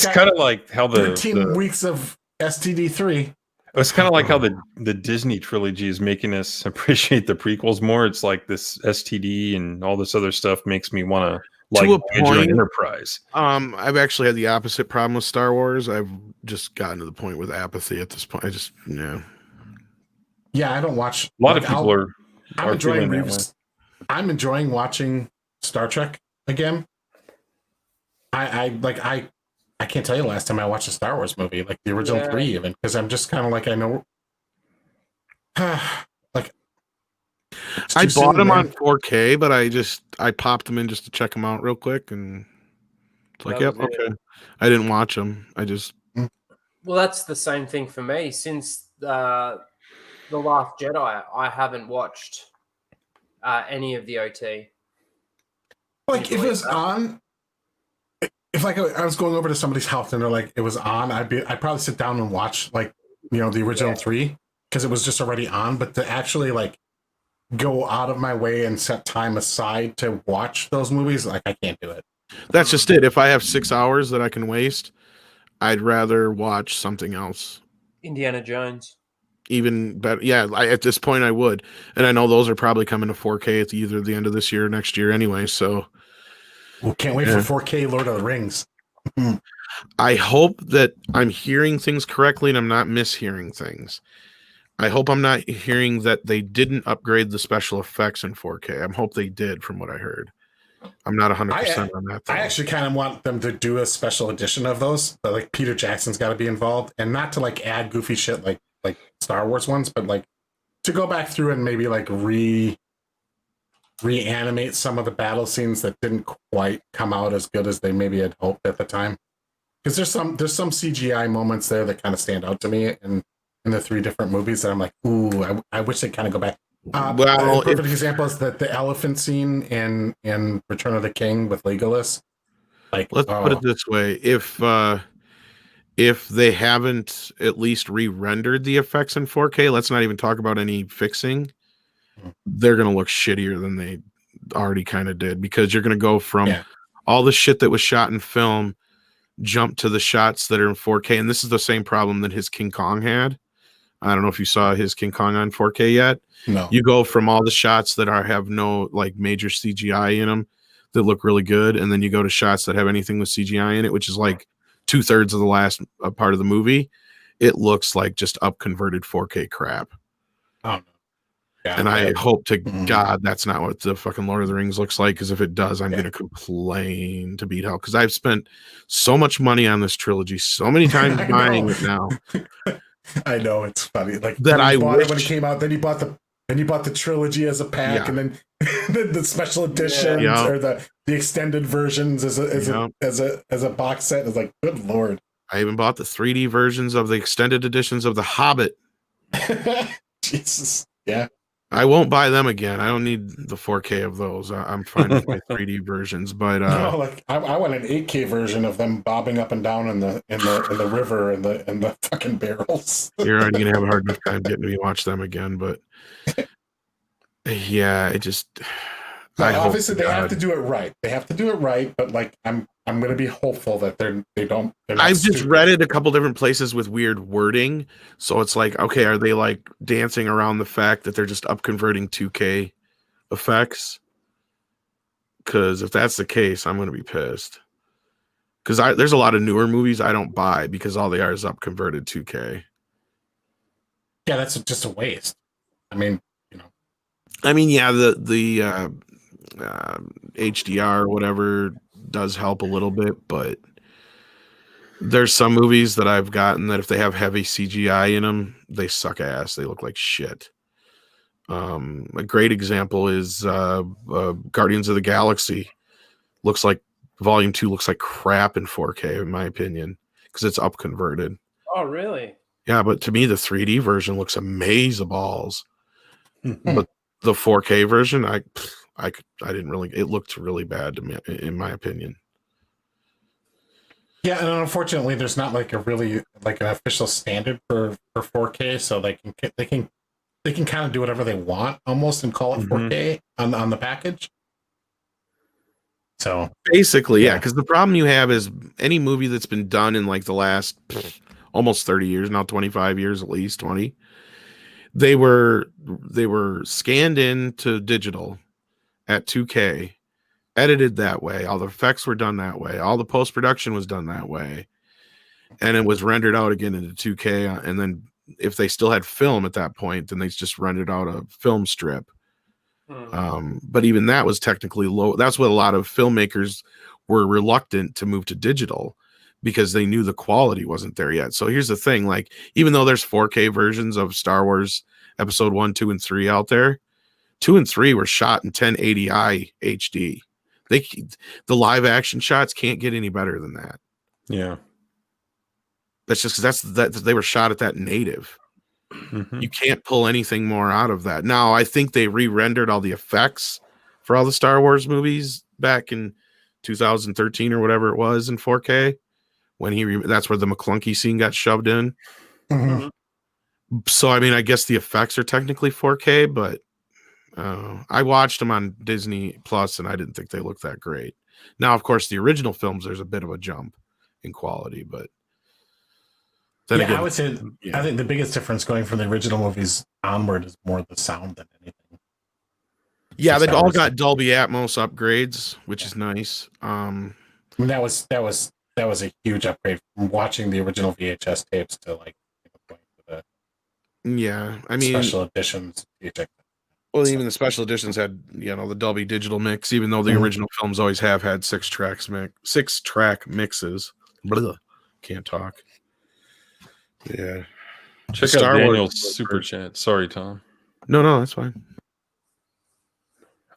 kind of like how the 13 weeks of STD3. It's kind of like how the Disney trilogy is making us appreciate the prequels more. It's like this STD and all this other stuff makes me want to like Voyager and Enterprise. I've actually had the opposite problem with Star Wars. I've just gotten to the point with apathy at this point. I just Yeah, I don't watch. A lot of people are enjoying feeling that way. I'm enjoying watching Star Trek again. I can't tell you the last time I watched a Star Wars movie, like the original 3 even, because I'm just kind of like, I know. Like, I bought them on 4K, but I popped them in just to check them out real quick, and it's like, yep, okay. I didn't watch them. I just. Well, that's the same thing for me. Since The Last Jedi, I haven't watched any of the OT. Like, if it was on, if like I was going over to somebody's house and they're like, it was on, I'd probably sit down and watch like, the original 3 because it was just already on. But to actually like go out of my way and set time aside to watch those movies, like I can't do it. That's just it. If I have 6 hours that I can waste, I'd rather watch something else. Indiana Jones. Even better. Yeah, at this point I would. And I know those are probably coming to 4K at either the end of this year or next year anyway. So well, can't wait for 4K Lord of the Rings. I hope that I'm hearing things correctly and I'm not mishearing things. I hope I'm not hearing that they didn't upgrade the special effects in 4K. I hope they did from what I heard. I'm not 100% on that. Though. I actually kind of want them to do a special edition of those, but like Peter Jackson's got to be involved, and not to like add goofy shit like Star Wars ones, but like to go back through and maybe like reanimate some of the battle scenes that didn't quite come out as good as they maybe had hoped at the time. Because there's some CGI moments there that kind of stand out to me in the 3 different movies that I'm like, ooh, I wish they'd kind of go back. Well, a perfect example is the elephant scene in Return of the King with Legolas. Like, let's put it this way: if they haven't at least re-rendered the effects in 4K, let's not even talk about any fixing. They're going to look shittier than they already kind of did, because you're going to go from all the shit that was shot in film, jump to the shots that are in 4K. And this is the same problem that his King Kong had. I don't know if you saw his King Kong on 4K yet. No. You go from all the shots that have no like major CGI in them that look really good, and then you go to shots that have anything with CGI in it, which is like 2/3 of the last part of the movie. It looks like just up-converted 4K crap. Oh, yeah, and I hope to God that's not what the fucking Lord of the Rings looks like, because if it does, I'm going to complain to beat hell, because I've spent so much money on this trilogy so many times buying it now. I know, it's funny. Like that I bought wish... it when it came out. Then you bought the trilogy as a pack, and then the special editions or the extended versions as a box set. It's like, good lord. I even bought the 3D versions of the extended editions of The Hobbit. Jesus, yeah. I won't buy them again. I don't need the 4K of those. I'm fine with my 3D versions, but No, like I want an 8K version of them bobbing up and down in the river and the fucking barrels. you're already gonna have a hard enough time getting me to watch them again. But yeah, it just. No, I hope obviously to they have God. to do it right. They have to do it right, but like I'm gonna be hopeful that they're not I've just stupid. read it a couple different places with weird wording, so it's like, okay, are they like dancing around the fact that they're just up converting 2K effects? Because if that's the case, I'm gonna be pissed. Because there's a lot of newer movies I don't buy because all they are is up converted 2K. Yeah, that's just a waste. I mean, Yeah, the HDR or whatever does help a little bit, but there's some movies that I've gotten that if they have heavy CGI in them, they suck ass. They look like shit. A great example is Guardians of the Galaxy. Looks like Volume 2 looks like crap in 4K, in my opinion, because it's up converted. Oh, really? Yeah, but to me, the 3D version looks amazeballs. But the 4K version, I didn't really. It looked really bad to me, in my opinion. yeah, and unfortunately, there's not like an official standard for 4K, so they can kind of do whatever they want almost and call it 4K on the package. So Basically, yeah, because the problem you have is any movie that's been done in like the last almost 30 years, now 25 years at least, 20, they were scanned into digital at 2K, edited that way, all the effects were done that way, all the post-production was done that way, and it was rendered out again into 2K, and then if they still had film at that point, then they just rendered out a film strip. But even that was technically low. That's what a lot of filmmakers were reluctant to move to digital because they knew the quality wasn't there yet. So here's the thing, like, even though there's 4K versions of Star Wars episode 1, 2, and 3 out there, 2 and 3 were shot in 1080i HD. The live action shots can't get any better than that. Yeah. That's just because they were shot at that native. You can't pull anything more out of that. Now, I think they re-rendered all the effects for all the Star Wars movies back in 2013 or whatever it was in 4K. When that's where the McClunky scene got shoved in. So, I mean, I guess the effects are technically 4K, but I watched them on Disney Plus, and I didn't think they looked that great. Now, of course, the original films, there's a bit of a jump in quality, but then again, I would say I think the biggest difference going from the original movies onward is more the sound than anything. Yeah, they all got Dolby Atmos upgrades, which is nice. I mean, that was a huge upgrade from watching the original VHS tapes to like going to the special editions. Well, even the special editions had the Dolby digital mix, even though the original films always have had 6-track mixes. Blah, can't talk. Yeah. Check out Daniel's super chat. Sorry, Tom. No, that's fine.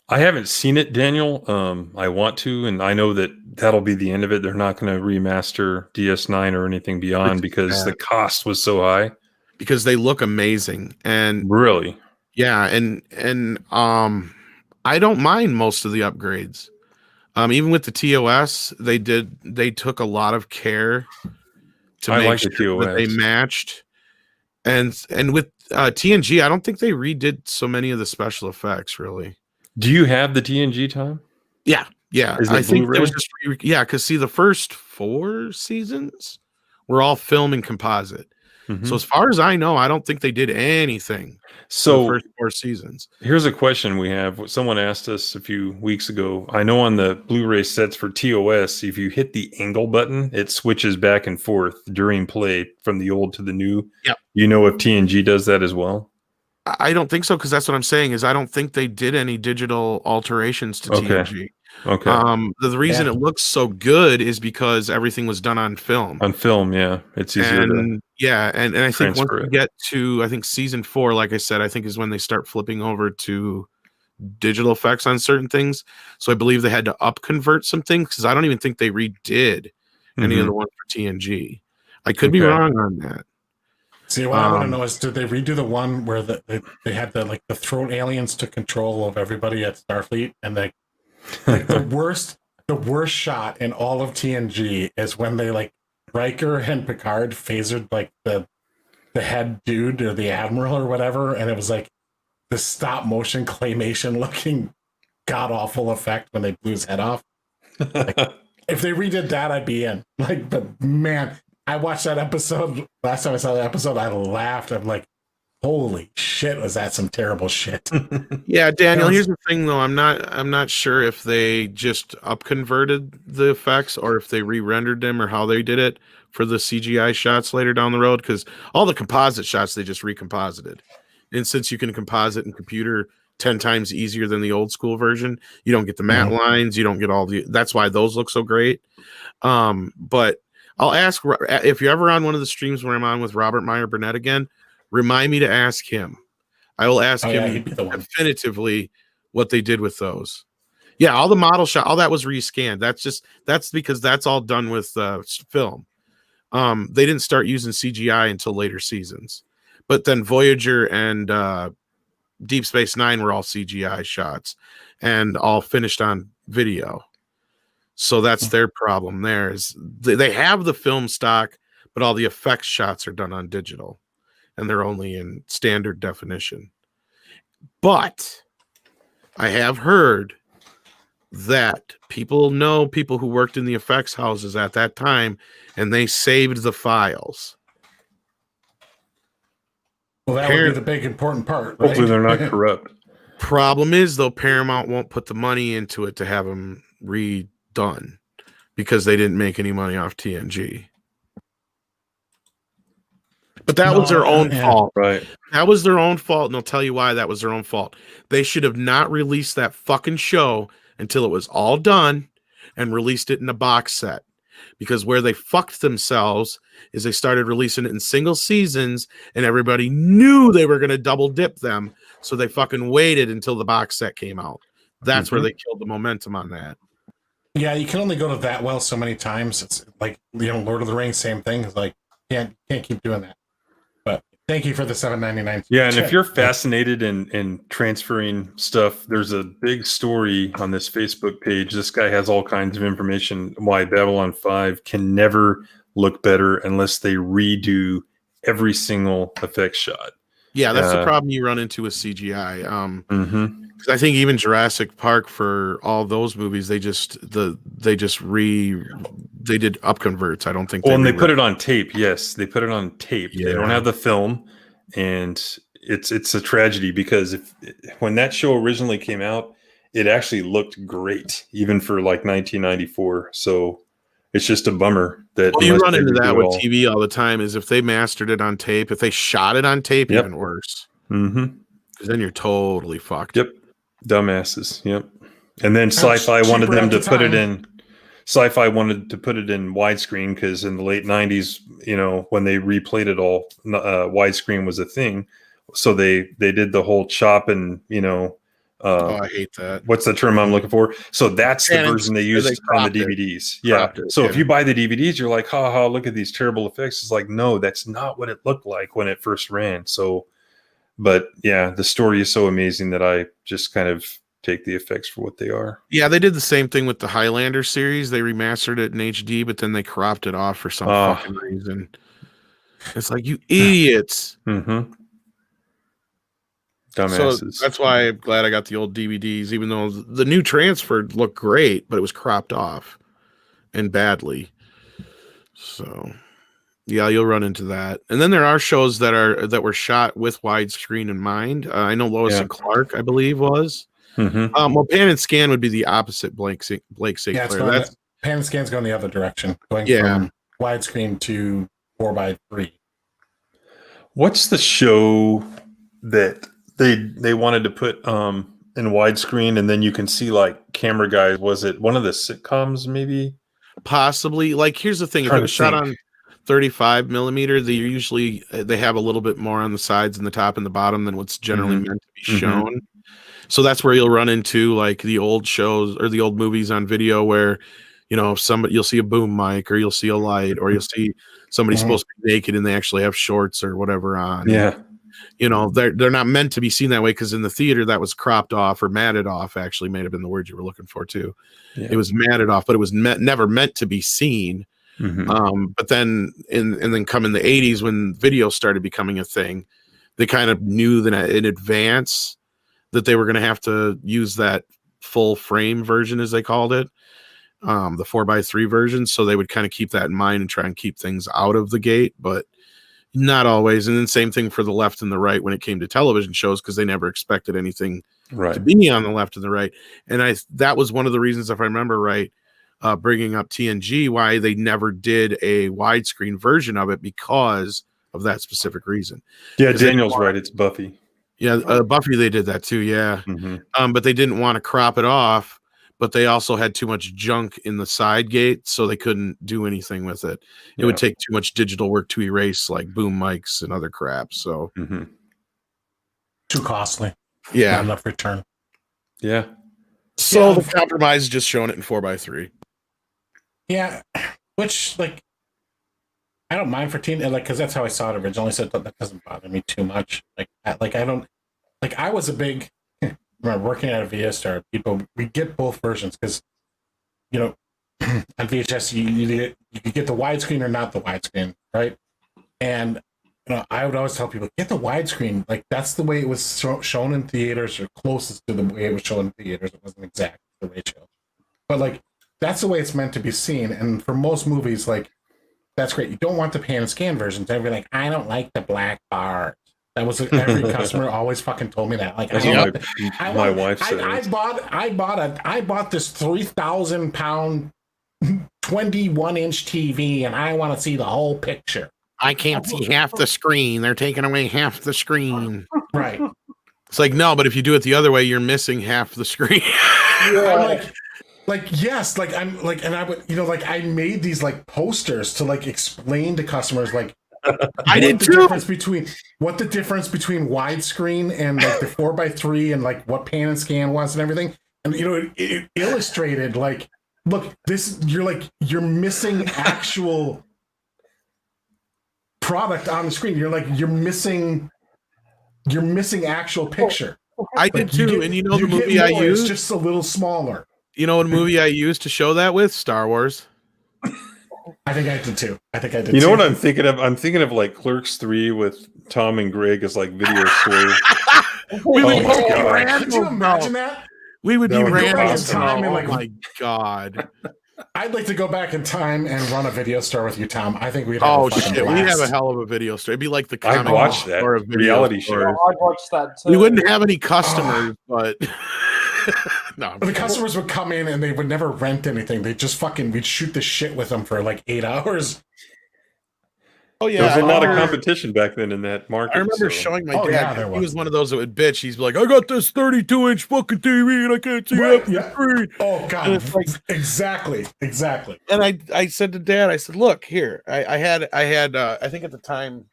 I haven't seen it, Daniel. I want to, and I know that'll be the end of it. They're not going to remaster DS9 or anything beyond because the cost was so high. Because they look amazing, and really, yeah, and I don't mind most of the upgrades. Even with the TOS, they took a lot of care to make sure that they matched, and with TNG, I don't think they redid so many of the special effects. Really, do you have the TNG, Tom? Yeah. I think Blu-ray? it was just because see, the first 4 seasons were all film and composite. So as far as I know, I don't think they did anything. So the first 4 seasons. Here's a question we have. Someone asked us a few weeks ago. I know on the Blu-ray sets for TOS, if you hit the angle button, it switches back and forth during play from the old to the new. Yep. You know if TNG does that as well? I don't think so, because that's what I'm saying is I don't think they did any digital alterations to TNG. Okay. The reason it looks so good is because everything was done on film. On film, yeah, it's easier. And I think once we get to season 4, like I said, I think is when they start flipping over to digital effects on certain things. So I believe they had to up convert some things because I don't even think they redid any of the ones for TNG. I could be wrong on that. See, what I want to know is, did they redo the one where they had the throne aliens took control of everybody at Starfleet, and the worst shot in all of TNG is when they Riker and Picard phasered the head dude or the admiral or whatever, and it was the stop motion claymation looking god awful effect when they blew his head off. If they redid that, I'd be in. But man, I watched that episode. Last time I saw the episode, I laughed. I'm like, holy shit, was that some terrible shit? Yeah, Daniel, here's the thing though. I'm not sure if they just upconverted the effects or if they re-rendered them or how they did it for the CGI shots later down the road, because all the composite shots they just recomposited. And since you can composite in computer 10 times easier than the old school version, you don't get the matte lines, you don't get that's why those look so great. But I'll ask if you're ever on one of the streams where I'm on with Robert Meyer Burnett again, remind me to ask him. I will ask him definitively what they did with those. Yeah, all the model shot, all that was rescanned. That's because that's all done with film. They didn't start using CGI until later seasons. But then Voyager and Deep Space Nine were all CGI shots and all finished on video. So that's their problem there is they have the film stock, but all the effects shots are done on digital and they're only in standard definition. But I have heard that people who worked in the effects houses at that time and they saved the files. Well, that would be the big important part. Right? Hopefully they're not corrupt. Problem is, though, Paramount won't put the money into it to have them redone because they didn't make any money off TNG. But that was their own fault. Right. That was their own fault, and I'll tell you why that was their own fault. They should have not released that fucking show until it was all done and released it in a box set. Because where they fucked themselves is they started releasing it in single seasons and everybody knew they were going to double dip them. So they fucking waited until the box set came out. That's where they killed the momentum on that. Yeah, you can only go to that well so many times. It's like, Lord of the Rings, same thing. It's like, can't keep doing that. But thank you for the $7.99. Yeah, and if you're fascinated in transferring stuff, there's a big story on this Facebook page. This guy has all kinds of information why Babylon 5 can never look better unless they redo every single effects shot. Yeah, that's the problem you run into with CGI. I think even Jurassic Park, for all those movies, they did upconverts. I don't think. Well, and they put it on tape. Yes, they put it on tape. Yeah. They don't have the film, and it's a tragedy because when that show originally came out, it actually looked great, even for like 1994. So it's just a bummer that you run into that with TV all the time. Is if they mastered it on tape, if they shot it on tape, even worse. Because then you're totally fucked. Yep. Dumbasses. Yep. And then Sci-Fi wanted them to put it in. Sci-Fi wanted to put it in widescreen because in the late 90s, when they replayed it all, widescreen was a thing. So they did the whole chop and I hate that. What's the term I'm looking for? So that's the version they used on the DVDs. Yeah. So if you buy the DVDs, you're like, ha, look at these terrible effects. It's like, no, that's not what it looked like when it first ran. So, but yeah, the story is so amazing that I just kind of take the effects for what they are. Yeah, they did the same thing with the Highlander series. They remastered it in HD, but then they cropped it off for some fucking reason. It's like, you idiots. Dumbasses. So that's why I'm glad I got the old DVDs, even though the new transfer looked great, but it was cropped off and badly. So yeah, you'll run into that. And then there are shows that were shot with widescreen in mind. I know Lois and Clark, I believe, was. Well, Pan and Scan would be the opposite. Blake St. Clair. Pan and Scan's going the other direction, going from widescreen to 4:3. What's the show that they wanted to put in widescreen and then you can see like camera guys? Was it one of the sitcoms maybe? Possibly. Like, here's the thing: if it was shot on 35 millimeter, they have a little bit more on the sides and the top and the bottom than what's generally meant to be shown. So that's where you'll run into like the old shows or the old movies on video where You know, somebody, you'll see a boom mic, or you'll see a light, or you'll see somebody supposed to be naked and they actually have shorts or whatever on. Yeah. You know, they're not meant to be seen that way, because in the theater that was cropped off or matted off. Actually, may have been the word you were looking for too. Yeah. It was matted off, but it was never meant to be seen. Mhm. But then and then come in the 80s when video started becoming a thing, they kind of knew that in advance that they were going to have to use that full frame version, as they called it, the 4x3 version. So they would kind of keep that in mind and try and keep things out of the gate, but not always. And then same thing for the left and the right when it came to television shows, because they never expected anything to be on the left and the right. And that was one of the reasons, if I remember right, bringing up TNG, why they never did a widescreen version of it, because of that specific reason. Yeah, Daniel's right. It's Buffy. Yeah, Buffy, they did that too. Yeah, but they didn't want to crop it off. But they also had too much junk in the side gate, so they couldn't do anything with it. It would take too much digital work to erase, like boom mics and other crap. So too costly. Yeah, not enough return. Yeah. So the compromise is just showing it in 4x3. Yeah, which like I don't mind for teen, like, because that's how I saw it originally. So that doesn't bother me too much. Like I don't like. I was a big remember working at a video store. We get both versions because you know on VHS you could get the widescreen or not the widescreen, right? And you know I would always tell people get the widescreen. Like that's the way it was shown in theaters, or closest to the way it was shown in theaters. It wasn't exact the ratio, but like. That's the way it's meant to be seen. And for most movies, like, that's great. You don't want the pan and scan versions. They'd be like, I don't like the black bars. That was every customer always fucking told me that. Like, that's what my wife said. I bought this 3,000 pound 21-inch TV, and I want to see the whole picture. I can't see half the screen. They're taking away half the screen. Right. It's like, no, but if you do it the other way, you're missing half the screen. I'm like yes, like I'm like, and I would, you know, like I made these like posters to like explain to customers like I did too. What the difference between widescreen and like the 4x3 and like what pan and scan was and everything. And you know, it illustrated like, look, this you're missing actual product on the screen. You're missing actual picture. I did too, and you know the movie I used, it's just a little smaller. You know what movie I used to show that with? Star Wars. I think I did too. You know what I'm thinking of? I'm thinking of like Clerks 3 with Tom and Greg as like video store. Could you imagine that? We would be random in time and like, oh my god. I'd like to go back in time and run a video store with you, Tom. I think we'd have we'd have a hell of a video store. It'd be like the comic I'd watch that or a reality show. I'd watch that too. We wouldn't have any customers, but no, the customers would come in and they would never rent anything. They just we'd shoot the shit with them for like 8 hours. Oh yeah, there was not a competition back then in that market. I remember showing my dad. He was one of those that would bitch. He's like, "I got this 32-inch fucking TV and I can't see half the screen." Oh god, and it's like, exactly. And I said to Dad, I said, "Look here, I had I think at the time,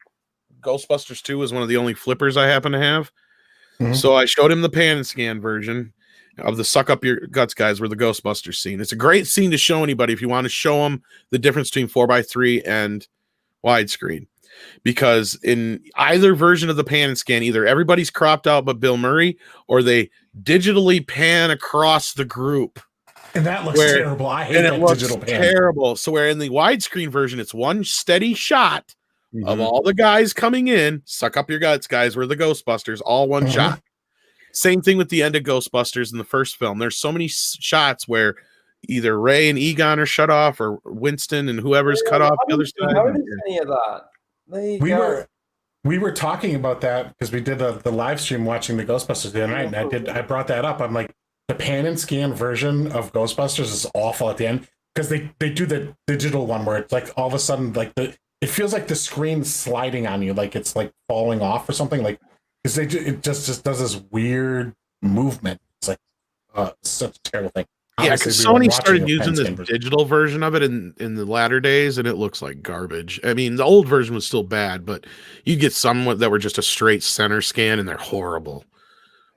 Ghostbusters 2 was one of the only flippers I happened to have. So I showed him the pan and scan version of the suck up your guts guys, were the Ghostbusters scene. It's a great scene to show anybody if you want to show them the difference between 4x3 and widescreen, because in either version of the pan and scan, either everybody's cropped out but Bill Murray, or they digitally pan across the group, and that looks terrible. I hate that digital pan. Terrible. So where in the widescreen version, it's one steady shot of all the guys coming in. Suck up your guts, guys. We're the Ghostbusters. All one shot. Same thing with the end of Ghostbusters in the first film. There's so many shots where either Ray and Egon are shut off, or Winston and whoever's cut off the other side. Any of that. There you go. We were talking about that because we did the live stream watching the Ghostbusters the other night, and I brought that up. I'm like, the pan and scan version of Ghostbusters is awful at the end, because they do the digital one where it's like all of a sudden like it feels like the screen's sliding on you, like it's like falling off or something, like because it just does this weird movement. It's like such a terrible thing. Yeah, because Sony started using this digital version of it in the latter days, and it looks like garbage. I mean, the old version was still bad, but you get some that were just a straight center scan, and they're horrible.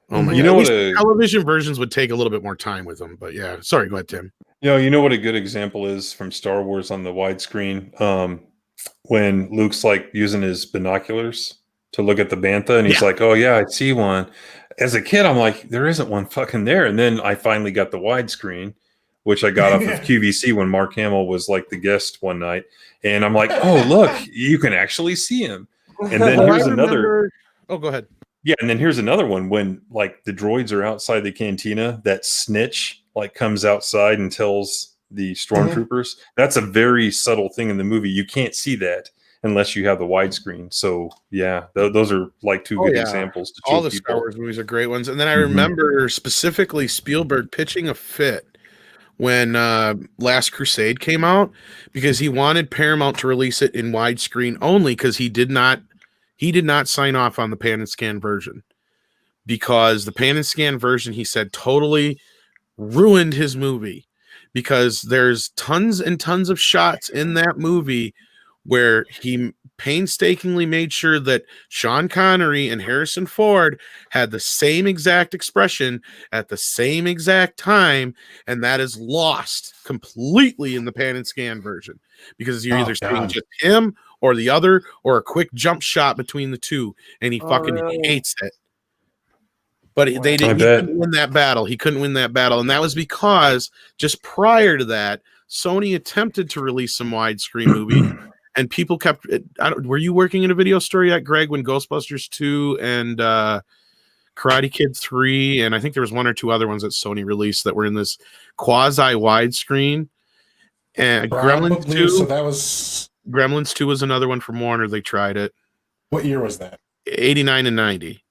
Oh my You god! know At what least television versions would take a little bit more time with them, but yeah. Sorry, go ahead, Tim. you know what a good example is from Star Wars on the widescreen? When Luke's like using his binoculars to look at the bantha, and he's Yeah. like, "Oh yeah, I see one." As a kid, I'm like, "There isn't one fucking there." And then I finally got the widescreen, which I got off of QVC when Mark Hamill was like the guest one night, and I'm like, "Oh look, you can actually see him." And then here's another. Oh, go ahead. Yeah, and then here's another one when like the droids are outside the cantina, that snitch like comes outside and tells the stormtroopers. That's a very subtle thing in the movie. You can't see that unless you have the widescreen. So yeah, those are like two good examples to show all the people. Star Wars movies are great ones. And then I remember specifically Spielberg pitching a fit when Last Crusade came out because he wanted Paramount to release it in widescreen only because he did not sign off on the pan and scan version, because the pan and scan version, he said, totally ruined his movie, because there's tons and tons of shots in that movie where he painstakingly made sure that Sean Connery and Harrison Ford had the same exact expression at the same exact time, and that is lost completely in the pan and scan version because you're either seeing just him or the other or a quick jump shot between the two, and he hates it. But he couldn't win that battle. He couldn't win that battle, and that was because just prior to that, Sony attempted to release some widescreen movies, and people kept. Were you working in a video store yet, Greg? When Ghostbusters 2 and Karate Kid 3, and I think there was one or two other ones that Sony released that were in this quasi widescreen. And Gremlins 2. So that was Gremlins 2 was another one from Warner. They tried it. What year was that? 89 and 90.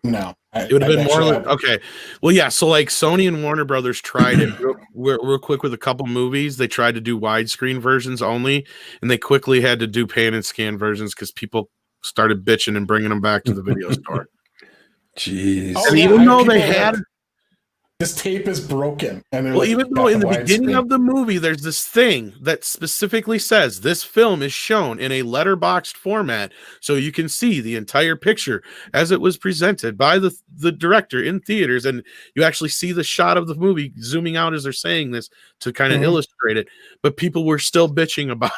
No. It would have been more like, okay. Well, yeah. So like Sony and Warner Brothers tried it real quick with a couple movies. They tried to do widescreen versions only, and they quickly had to do pan and scan versions because people started bitching and bringing them back to the video store. Jeez. And even though they had this tape is broken, and well, even though in the beginning of the movie there's this thing that specifically says this film is shown in a letterboxed format, so you can see the entire picture as it was presented by the director in theaters, and you actually see the shot of the movie zooming out as they're saying this to kind of illustrate it. But people were still bitching about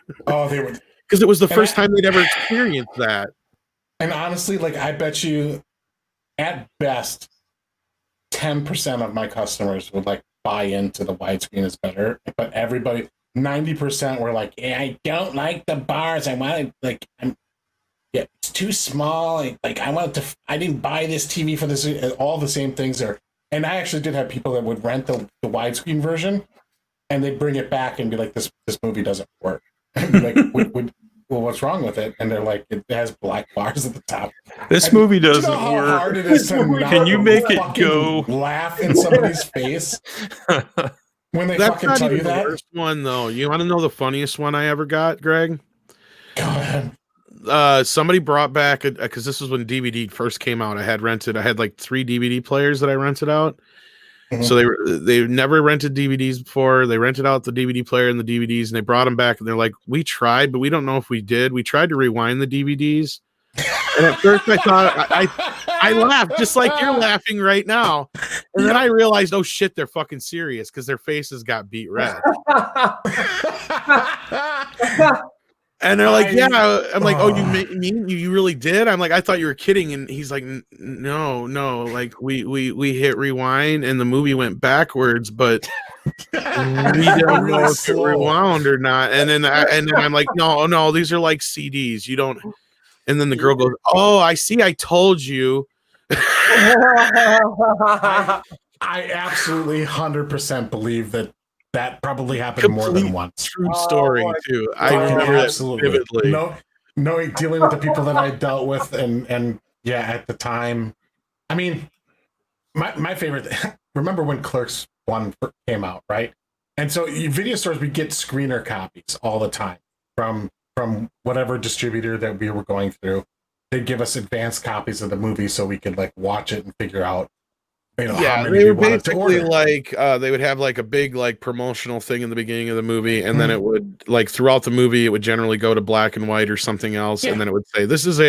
it. Oh, they were, because it was the first time they'd ever experienced that. And honestly, like I bet you, at best, 10% of my customers would like buy into the widescreen is better, but everybody 90% were like, yeah, I don't like the bars. I want it it's too small. Like I didn't buy this TV for this. All the same things there. And I actually did have people that would rent the widescreen version, and they'd bring it back and be like, this movie doesn't work. And be like, well, what's wrong with it? And they're like, it has black bars at the top. This movie doesn't you know how work. hard it is to Can you make it go? Laugh in somebody's face when they That's fucking not tell even you the that. worst one, though. You want to know the funniest one I ever got, Greg? Go ahead. Somebody brought back because this was when DVD first came out. I had like 3 DVD players that I rented out. Mm-hmm. So they never rented DVDs before. They rented out the DVD player and the DVDs, and they brought them back, and they're like, we tried, but we don't know if we did. We tried to rewind the DVDs, and at first I thought I laughed just like you're laughing right now, and then I realized, oh shit, they're fucking serious because their faces got beat red. And they're like, yeah. I'm like, oh, you really did? I'm like, I thought you were kidding. And he's like, no, like we hit rewind and the movie went backwards, but we don't know if it rewound or not. And then I'm like, no, these are like CDs. You don't. And then the girl goes, oh, I see. I told you. I absolutely 100% believe that probably happened more than once. True story too. I remember absolutely vividly. No, dealing with the people that I dealt with, and yeah, at the time, I mean, my favorite. Remember when Clerks 1 came out, right? And so video stores, we get screener copies all the time from whatever distributor that we were going through. They'd give us advanced copies of the movie so we could like watch it and figure out. Yeah, they were basically like they would have like a big like promotional thing in the beginning of the movie, and then it would like throughout the movie it would generally go to black and white or something else, and then it would say this is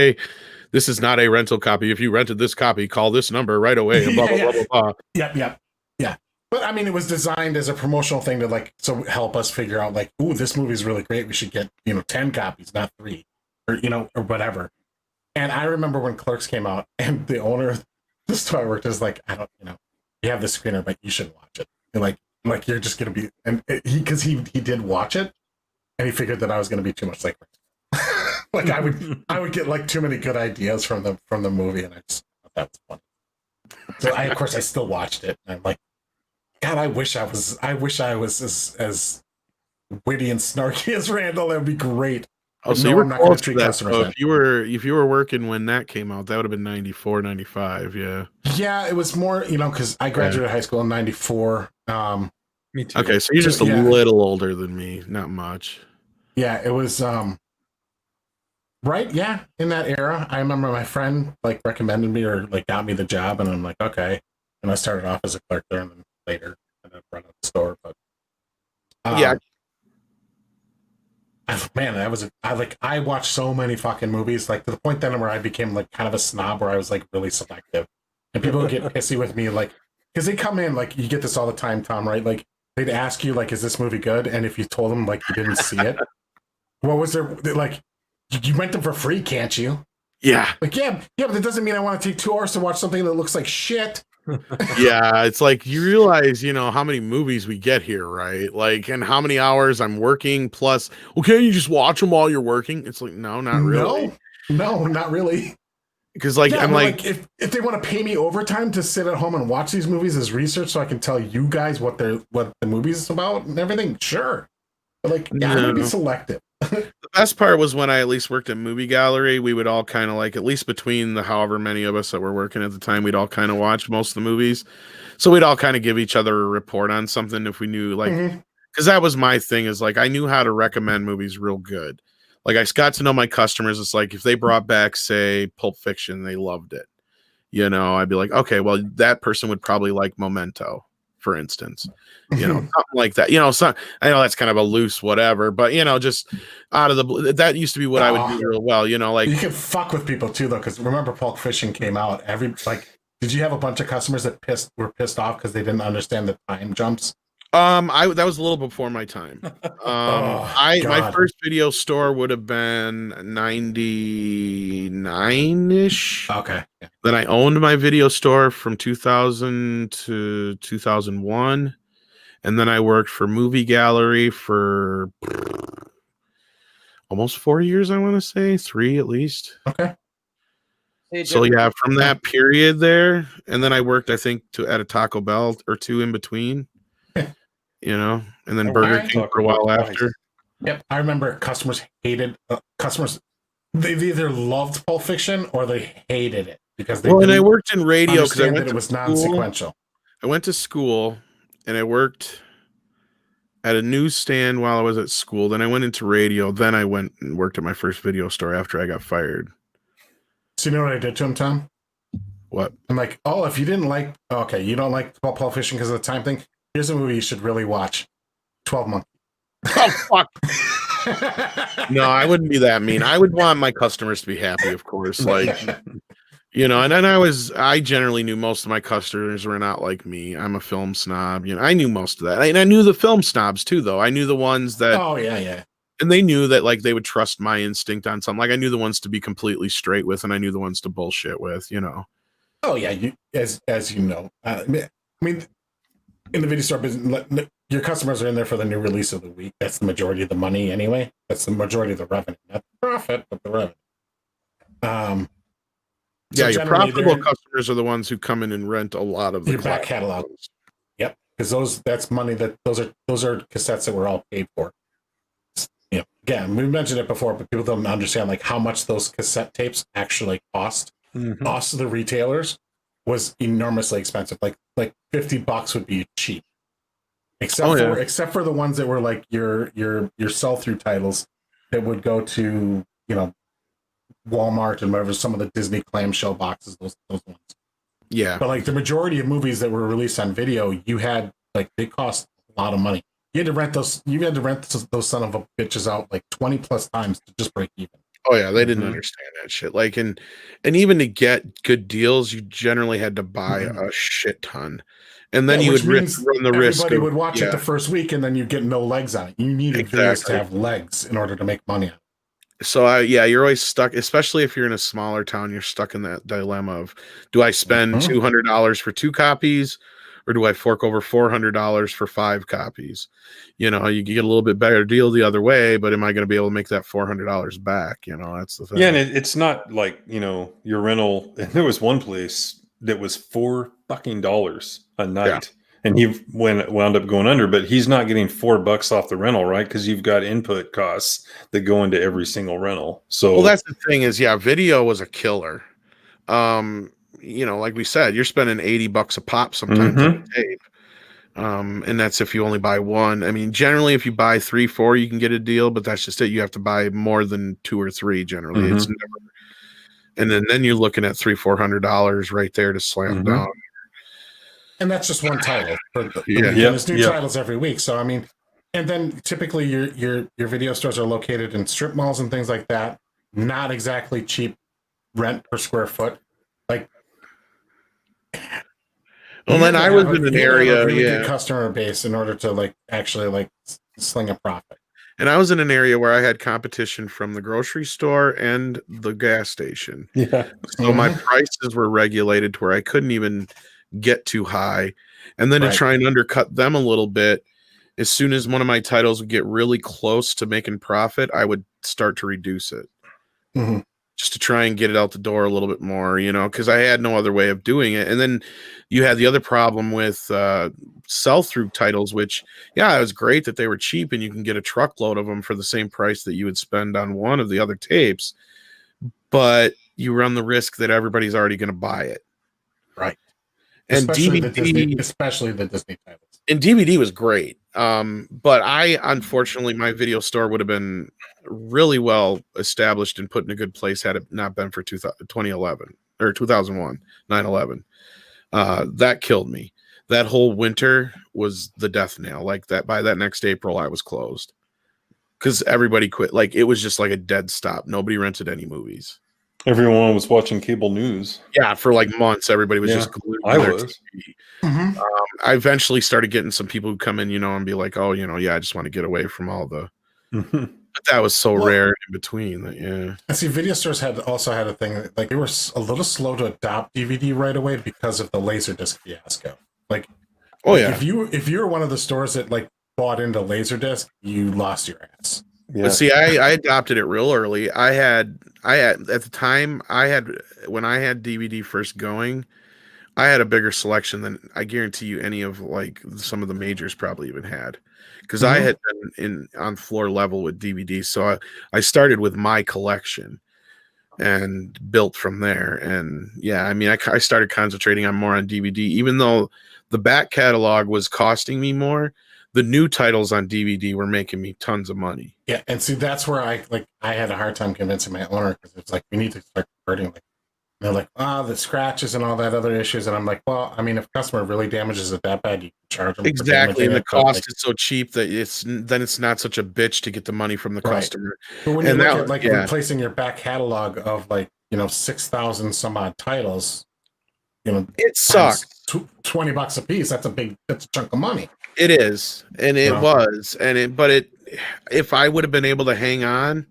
this is not a rental copy. If you rented this copy, call this number right away. And blah, blah, blah, blah, blah. Yep. But I mean, it was designed as a promotional thing to like, so help us figure out like, ooh, this movie is really great. We should get, 10 copies, not 3 or, or whatever. And I remember when Clerks came out and the owner of the store I worked is like, I don't, you have the screener, but you should watch it. And like you're just going to be, and because he did watch it and he figured that I was going to be too much like, like I would get like too many good ideas from the movie. And I just thought that was funny. So of course I still watched it. And I'm like, God, I wish I was as witty and snarky as Randall. That would be great. Oh, so no, you were I'm not close going to to treat that. customers So that. if you were working when that came out, that would have been 94, 95. Yeah. Yeah, it was more, because I graduated high school in 94. Me too. Okay, so you're just a little older than me, not much. Yeah, it was right. Yeah, in that era, I remember my friend like recommended me or like got me the job, and I'm like, okay. And I started off as a clerk there, and then later and then run the store. But Yeah. Man, I watched so many fucking movies, like to the point then where I became like kind of a snob, where I was like really selective, and people would get pissy with me, like because they come in like you get this all the time, Tom, right? Like they'd ask you like, is this movie good? And if you told them like you didn't see it, what was there like? You rent them for free, can't you? Yeah. Like yeah, but that doesn't mean I want to take 2 hours to watch something that looks like shit. Yeah, it's like you realize, how many movies we get here, right? Like, and how many hours I'm working plus, okay, you just watch them while you're working. It's like, no, not really. No, not really. Because like, I'm like if they want to pay me overtime to sit at home and watch these movies as research so I can tell you guys what the movie's is about and everything, sure. But like, yeah, I'm gonna be selective. The best part was when I at least worked at Movie Gallery, we would all kind of like, at least between the however many of us that were working at the time, we'd all kind of watch most of the movies. So we'd all kind of give each other a report on something if we knew, like, because that was my thing, is like, I knew how to recommend movies real good. Like, I got to know my customers. It's like, if they brought back, say, Pulp Fiction, they loved it. I'd be like, okay, well, that person would probably like Memento, for instance. Something like that. I know that's kind of a loose whatever, but just out of the blue, that used to be what I would do real well. Like you can fuck with people too, though, because remember Pulp Fiction came out. Did you have a bunch of customers that were pissed off because they didn't understand the time jumps? That was a little before my time. My first video store would have been 99-ish. Okay. Yeah. Then I owned my video store from 2000 to 2001. And then I worked for Movie Gallery for almost 4 years, I want to say. 3 at least. Okay. So yeah, from that period there, and then I worked, I think, at a Taco Bell or 2 in between. And then Burger King for a while after. Yep, I remember customers hated customers. They either loved Pulp Fiction or they hated it because they. Well, and I worked in radio because I went it was non-sequential. I went to school and I worked at a newsstand while I was at school. Then I went into radio. Then I went and worked at my first video store after I got fired. So you know what I did to him, Tom? What? I'm like, oh, if you didn't like, okay, you don't like Pulp Fiction because of the time thing. Here's a movie you should really watch. 12 Monkeys. Oh, fuck. No, I wouldn't be that mean. I would want my customers to be happy, of course. Like, and then I generally knew most of my customers were not like me. I'm a film snob. I knew most of that. And I knew the film snobs too, though. I knew the ones that. Oh, yeah. And they knew that, like, they would trust my instinct on something. Like, I knew the ones to be completely straight with, and I knew the ones to bullshit with, Oh, yeah. As you know. I mean, in the video store business, your customers are in there for the new release of the week. That's the majority of the money anyway. That's the majority of the revenue. Not the profit, but the revenue. Yeah, your profitable customers are the ones who come in and rent a lot of your back catalog. Yep, because that's money those are cassettes that we're all paid for. Again, we mentioned it before, but people don't understand like how much those cassette tapes actually cost. Cost to the retailers was enormously expensive. Like $50 would be cheap, except for the ones that were like your sell through titles that would go to Walmart and whatever, some of the Disney clamshell boxes, those ones. Yeah, but like the majority of movies that were released on video, you had like they cost a lot of money. You had to rent those. You had to rent those son of a bitches out like 20 plus times to just break even. Oh yeah, they didn't Mhm. understand that shit. Like, and even to get good deals, you generally had to buy Mhm. a shit ton, and then Yeah, you which would means run the risk everybody of would watch it the first week, and then you get no legs on it. You needed videos to exactly. have legs in order to make money on it. So yeah, you're always stuck, especially if you're in a smaller town. You're stuck in that dilemma of, do I spend Mhm. $200 for 2 copies, or do I fork over $400 for 5 copies? You know, you get a little bit better deal the other way, but am I going to be able to make that $400 back? You know, that's the thing. Yeah, and it's not like, your rental. And there was one place that was $4 a night, and he wound up going under, but he's not getting $4 off the rental, right? Because you've got input costs that go into every single rental. So, Well, that's the thing is, yeah, video was a killer. Like we said, you're spending $80 a pop sometimes on a tape. And that's if you only buy one. I mean, generally, if you buy 3, 4, you can get a deal, but that's just it. You have to buy more than 2 or 3. Generally, it's never. And then you're looking at $300-$400 right there to slam down. And that's just one title for the Yeah. week. And Yep, there's new yep. titles every week. So I mean, and then typically your video stores are located in strip malls and things like that. Not exactly cheap rent per square foot. Like, Well, then I was in an you have area, a really yeah, good customer base in order to actually sling a profit. and I was in an area where I had competition from the grocery store and the gas station. yeah. So my Mhm. prices were regulated to where I couldn't even get too high. And then to Right. try and undercut them a little bit, as soon as one of my titles would get really close to making profit, I would start to reduce it. Mhm. Just to try and get it out the door a little bit more, because I had no other way of doing it. And then you had the other problem with sell-through titles, which, yeah, it was great that they were cheap and you can get a truckload of them for the same price that you would spend on one of the other tapes, but you run the risk that everybody's already going to buy it. Right. And Especially DVD, the Disney titles. and DVD was great. But unfortunately, my video store would have been really well established and put in a good place had it not been for 2011 or 2001, 9/11. That killed me. That whole winter was the death nail. Like that, by that next April, I was closed because everybody quit. Like it was just like a dead stop. Nobody rented any movies. Everyone was watching cable news. Yeah, for like months, everybody was Yeah, just glued to I their was. TV. Mhm. I eventually started getting some people who come in, and be like, "Oh, yeah, I just want to get away from all the." Mhm. But that was so Well- rare in between that, yeah. And see, video stores also had a thing that, like, they were a little slow to adopt DVD right away because of the Laserdisc fiasco. Like, Oh yeah. if you were one of the stores that bought into Laserdisc, you lost your ass. Yeah. But see, I adopted it real early. I had at the time when I had DVD first going, I had a bigger selection than I guarantee you any of like some of the majors probably even had, because I had been on floor level with DVD. So I started with my collection and built from there. And yeah, I mean, I started concentrating more on DVD, even though the back catalog was costing me more. The new titles on DVD were making me tons of money. Yeah, and see, that's where I had a hard time convincing my owner, because it's like, we need to start converting. Like, they're like, the scratches and all that other issues, and I'm like, well, I mean, if a customer really damages it that bad, you can charge them Exactly, and the for damaging it, but, cost like, is so cheap that it's not such a bitch to get the money from the Right. customer. But when you And look that- at yeah. replacing your back catalog of 6,000 some odd titles, It sucks. $20 a piece. That's a chunk of money. It is, and it Wow. was, if I would have been able to hang on,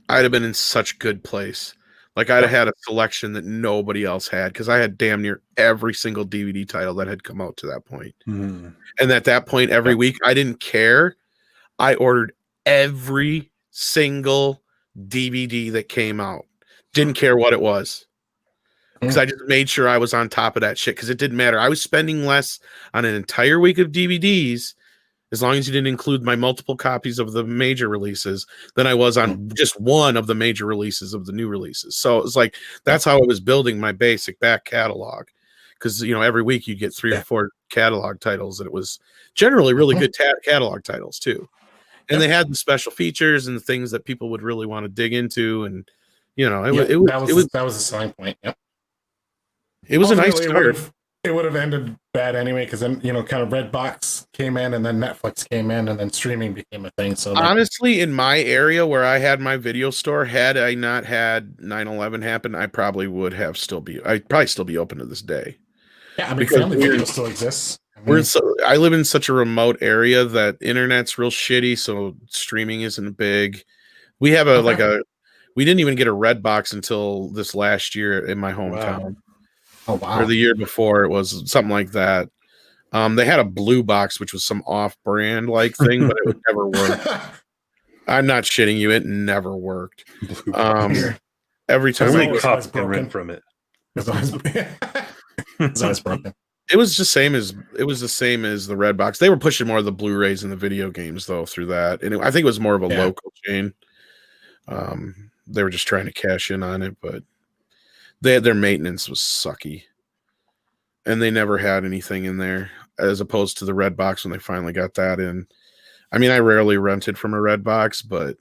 I'd have been in such good place. Like I'd have had a selection that nobody else had, because I had damn near every single DVD title that had come out to that point. Mhm. And at that point, every week, I didn't care. I ordered every single DVD that came out. Didn't care what it was. Because I just made sure I was on top of that shit, because it didn't matter. I was spending less on an entire week of DVDs, as long as you didn't include my multiple copies of the major releases, than I was on just one of the major releases of the new releases. So it was like, that's how I was building my basic back catalog. Because, every week you'd get 3 or 4 catalog titles, and it was generally really good catalog titles too. And they had the special features and the things that people would really want to dig into. And, that was a selling point. Yep. it was a nice Ultimately, start. it would have ended bad anyway, because then kind of Redbox came in, and then Netflix came in, and then streaming became a thing. So honestly, in my area where I had my video store, had I not had 9/11 happen, I probably would have I'd probably still be open to this day. yeah, I mean, because Family Video still exists. I live in such a remote area that internet's real shitty, so streaming isn't big. We have we didn't even get a Redbox until this last year in my hometown. Wow. Oh wow! Or the year before, it was something like that. They had a blue box, which was some off-brand like thing, but it would never work. I'm not shitting you; it never worked. Every time Only cops can rent from it. It's always broken. It was the same as the Redbox. They were pushing more of the Blu-rays and the video games though through that, and I think it was more of a local chain. They were just trying to cash in on it, but their maintenance was sucky, and they never had anything in there as opposed to the Redbox when they finally got that in. I mean, I rarely rented from a Redbox, but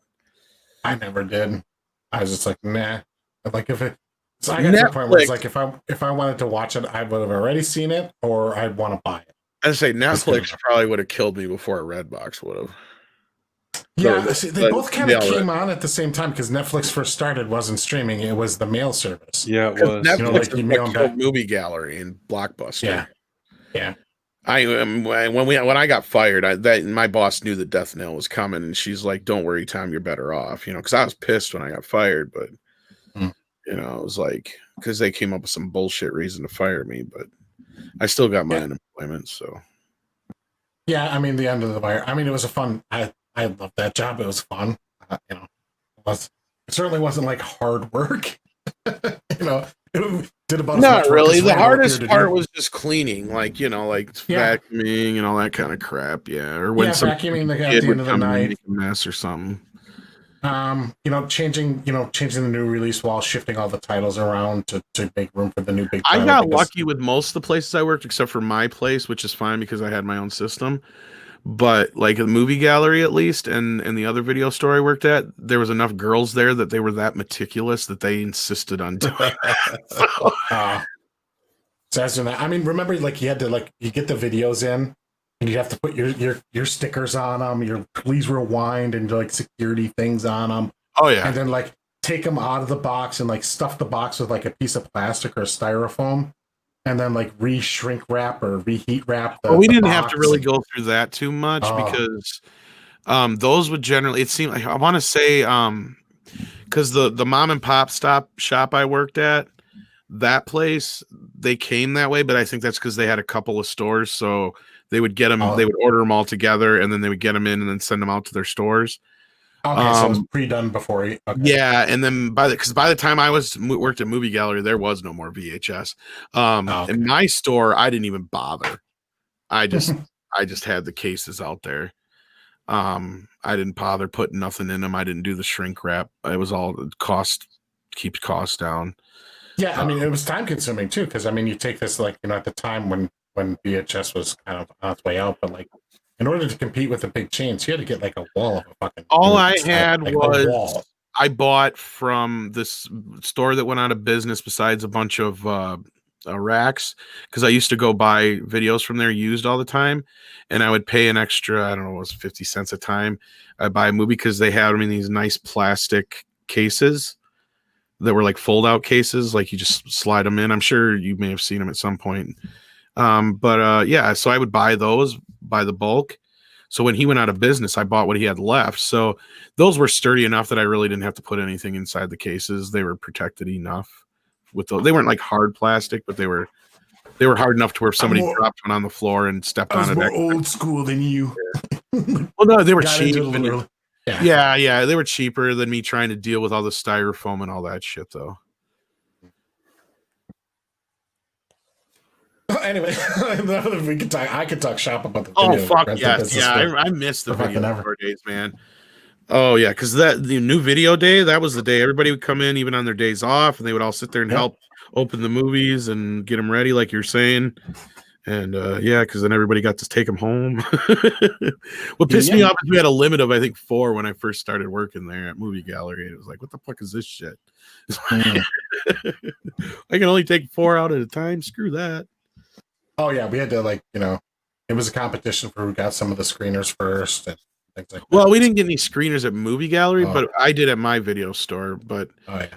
I never did. I was just like, nah. Like if it, so I got to the point where it's like if I wanted to watch it, I would have already seen it, or I'd want to buy it. I'd say Netflix probably would have killed me before a Redbox would have. Yeah, they both kind of came on at the same time because Netflix first started wasn't streaming; it was the mail service. Yeah, it was. Netflix killed Movie Gallery and Blockbuster. Yeah. When I got fired, my boss knew that death knell was coming, and she's like, "Don't worry, Tom, you're better off." Because I was pissed when I got fired, but it was like because they came up with some bullshit reason to fire me, but I still got my unemployment. So yeah, I mean the end of the fire. I mean it was a fun. I loved that job. It was fun. It certainly wasn't like hard work. It did about not really. The hardest part was just cleaning, like vacuuming and all that kind of crap. Yeah, or when some vacuuming at the end of the night, make a mess or something. Changing the new release while shifting all the titles around to make room for the new big. I got lucky with most of the places I worked, except for my place, which is fine because I had my own system. But like a movie gallery, at least, and the other video store I worked at, there was enough girls there that they were that meticulous that they insisted on doing that. So I mean, remember, like you had to you get the videos in, and you have to put your stickers on them, your please rewind and security things on them. Oh yeah, and then take them out of the box and stuff the box with a piece of plastic or styrofoam. And then re-shrink wrap or reheat wrap. We didn't have to really go through that too much because those would generally, it seemed like, I want to say, because the mom and pop shop I worked at, that place, they came that way, but I think that's because they had a couple of stores. So they would get them, they would order them all together, and then they would get them in and then send them out to their stores. Okay, so it was pre-done before. Okay. Yeah, and then by the time I worked at Movie Gallery, there was no more VHS. In my store, I didn't even bother. I just had the cases out there. I didn't bother putting nothing in them. I didn't do the shrink wrap. It was all keeps costs down. Yeah, I mean it was time consuming too, because I mean you take this at the time when VHS was kind of on its way out, but in order to compete with the big chains, you had to get a wall of a fucking. All I had was I bought from this store that went out of business. Besides a bunch of racks, because I used to go buy videos from there used all the time, and I would pay an extra, I don't know, it was 50 cents a time. I buy a movie because they had them in these nice plastic cases that were fold out cases, you just slide them in. I'm sure you may have seen them at some point. Yeah, so I would buy those by the bulk. So when he went out of business, I bought what he had left. So those were sturdy enough that I really didn't have to put anything inside the cases. They were protected enough with those. They weren't hard plastic, but they were hard enough to where if somebody dropped one on the floor and stepped on it. More old school than you. Well, no, they were cheap. Yeah, they were cheaper than me trying to deal with all the styrofoam and all that shit, though. Anyway, we could talk. I could talk shop about the video. Oh fuck yes, yeah! I missed the video store days, man. Oh yeah, because the new video day, that was the day everybody would come in, even on their days off, and they would all sit there and help open the movies and get them ready, like you're saying. And because then everybody got to take them home. What pissed me off is we had a limit of I think 4 when I first started working there at Movie Gallery. It was like, what the fuck is this shit? I can only take 4 out at a time. Screw that. Oh yeah, we had to it was a competition for who got some of the screeners first and things like that. Well, we didn't get any screeners at Movie Gallery, Oh. but I did at my video store. But Oh yeah.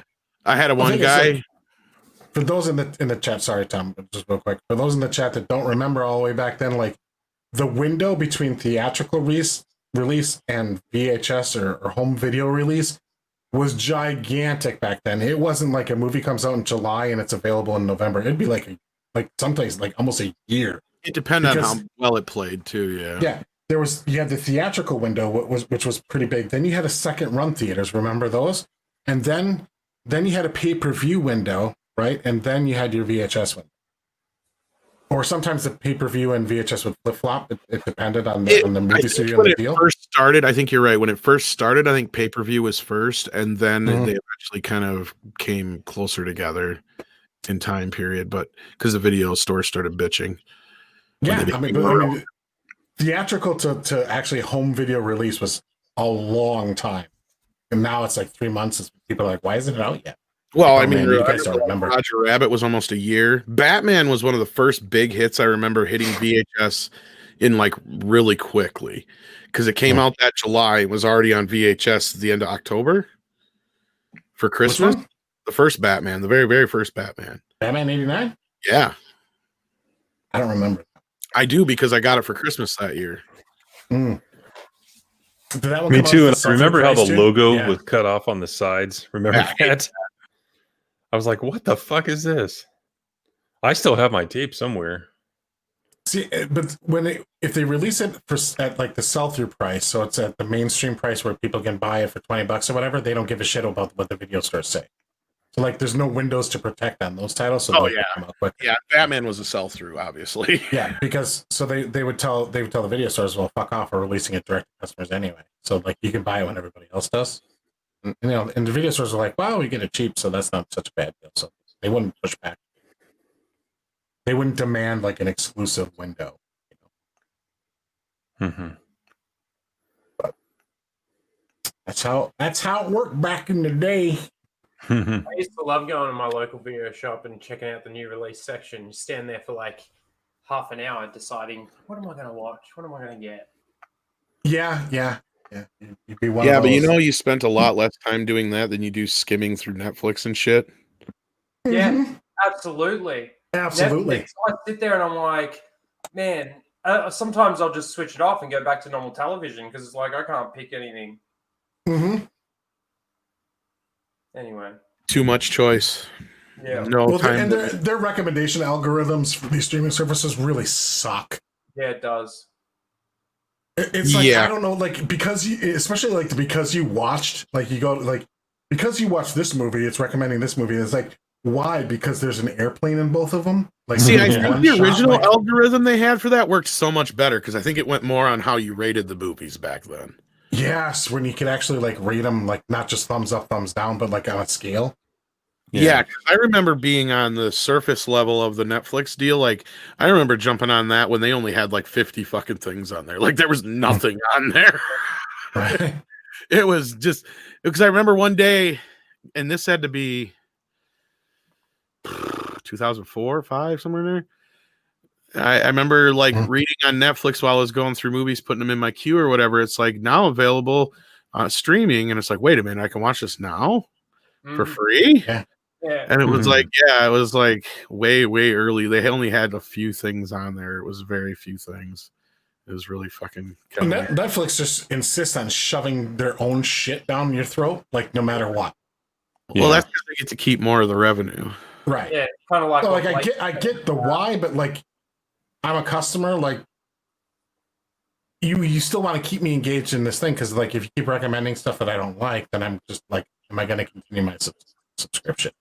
I had one Okay, guy. so for those in the chat, sorry Tom, just real quick. For those in the chat that don't remember all the way back then, like the window between theatrical release and VHS or home video release was gigantic back then. It wasn't like a movie comes out in July and it's available in November. It'd be like sometimes like almost a year. It depended on how well it played too. Yeah. Yeah. You had the theatrical window, which was pretty big. Then you had a second run theaters. Remember those? And then you had a pay-per-view window, right? And then you had your VHS window. Or sometimes the pay-per-view and VHS would flip-flop. It depended on the movie studio and the deal. First started, I think you're right. When it first started, I think pay-per-view was first, and then Mhm. they eventually kind of came closer together in time period. But because the video store started bitching. Yeah, I mean, theatrical to actually home video release was a long time, and now it's like 3 months. People are like, "Why isn't it out yet?" Well, Oh, I mean, man, you guys don't remember. Roger Rabbit was almost a year. Batman was one of the first big hits I remember hitting VHS in like really quickly because it came out that July. It was already on VHS at the end of October for Christmas. one? The first Batman, the very, very first Batman. Batman '89. Yeah, I don't remember. I do because I got it for Christmas that year. Mm. Did that one Me come out too. at And the I remember how the price, too? logo Yeah. was cut off on the sides. Remember that? I was like, what the fuck is this? I still have my tape somewhere. See, but if they release it at like the sell-through price, so it's at the mainstream price where people can buy it for $20 or whatever, they don't give a shit about what the video stores say. So like, there's no windows to protect on those titles. So they'll come out quick. Yeah, Batman was a sell-through, obviously. Yeah, because so they would tell the video stores, well, fuck off, we're releasing it direct to customers anyway. So like, you can buy it when everybody else does. And the video stores are like, well, we get it cheap, so that's not such a bad deal. So they wouldn't push back. They wouldn't demand like an exclusive window. Mm-hmm. But that's how it worked back in the day. I used to love going to my local video shop and checking out the new release section. You stand there for like half an hour deciding, what am I going to watch? What am I going to get? Yeah. You'd be one Yeah, of but those. you spent a lot less time doing that than you do skimming through Netflix and shit. Yeah, absolutely. Absolutely. Netflix, I sit there and I'm like, man, sometimes I'll just switch it off and go back to normal television because it's like I can't pick anything. Mm-hmm. Anyway. Too much choice. Yeah. No Well, time. their recommendation algorithms for these streaming services really suck. Yeah, it does. It's like, I don't know, like, because you watched, like, you go, like, because you watched this movie, it's recommending this movie. It's like, why? Because there's an airplane in both of them? Like, See, I one think the shot, original like- algorithm they had for that worked so much better because I think it went more on how you rated the movies back then. Yes, when you could actually, like, rate them, like, not just thumbs up, thumbs down, but, like, on a scale. Yeah, 'cause I remember being on the surface level of the Netflix deal. Like, I remember jumping on that when they only had like 50 fucking things on there. Like, there was nothing on there. Right. It was just because I remember one day, and this had to be 2004 or 5, somewhere in there. I remember like reading on Netflix while I was going through movies, putting them in my queue or whatever. It's like now available streaming, and it's like, wait a minute, I can watch this now for free. Yeah. Yeah. And it was like, it was like way, way early. They only had a few things on there. It was very few things. It was really fucking. Netflix just insists on shoving their own shit down your throat, like, no matter what. Well, that's because they get to keep more of the revenue. Right. Yeah, kind of like. So, like, I get the why, but like, I'm a customer. Like, you still want to keep me engaged in this thing because, like, if you keep recommending stuff that I don't like, then I'm just like, am I going to continue my subscription?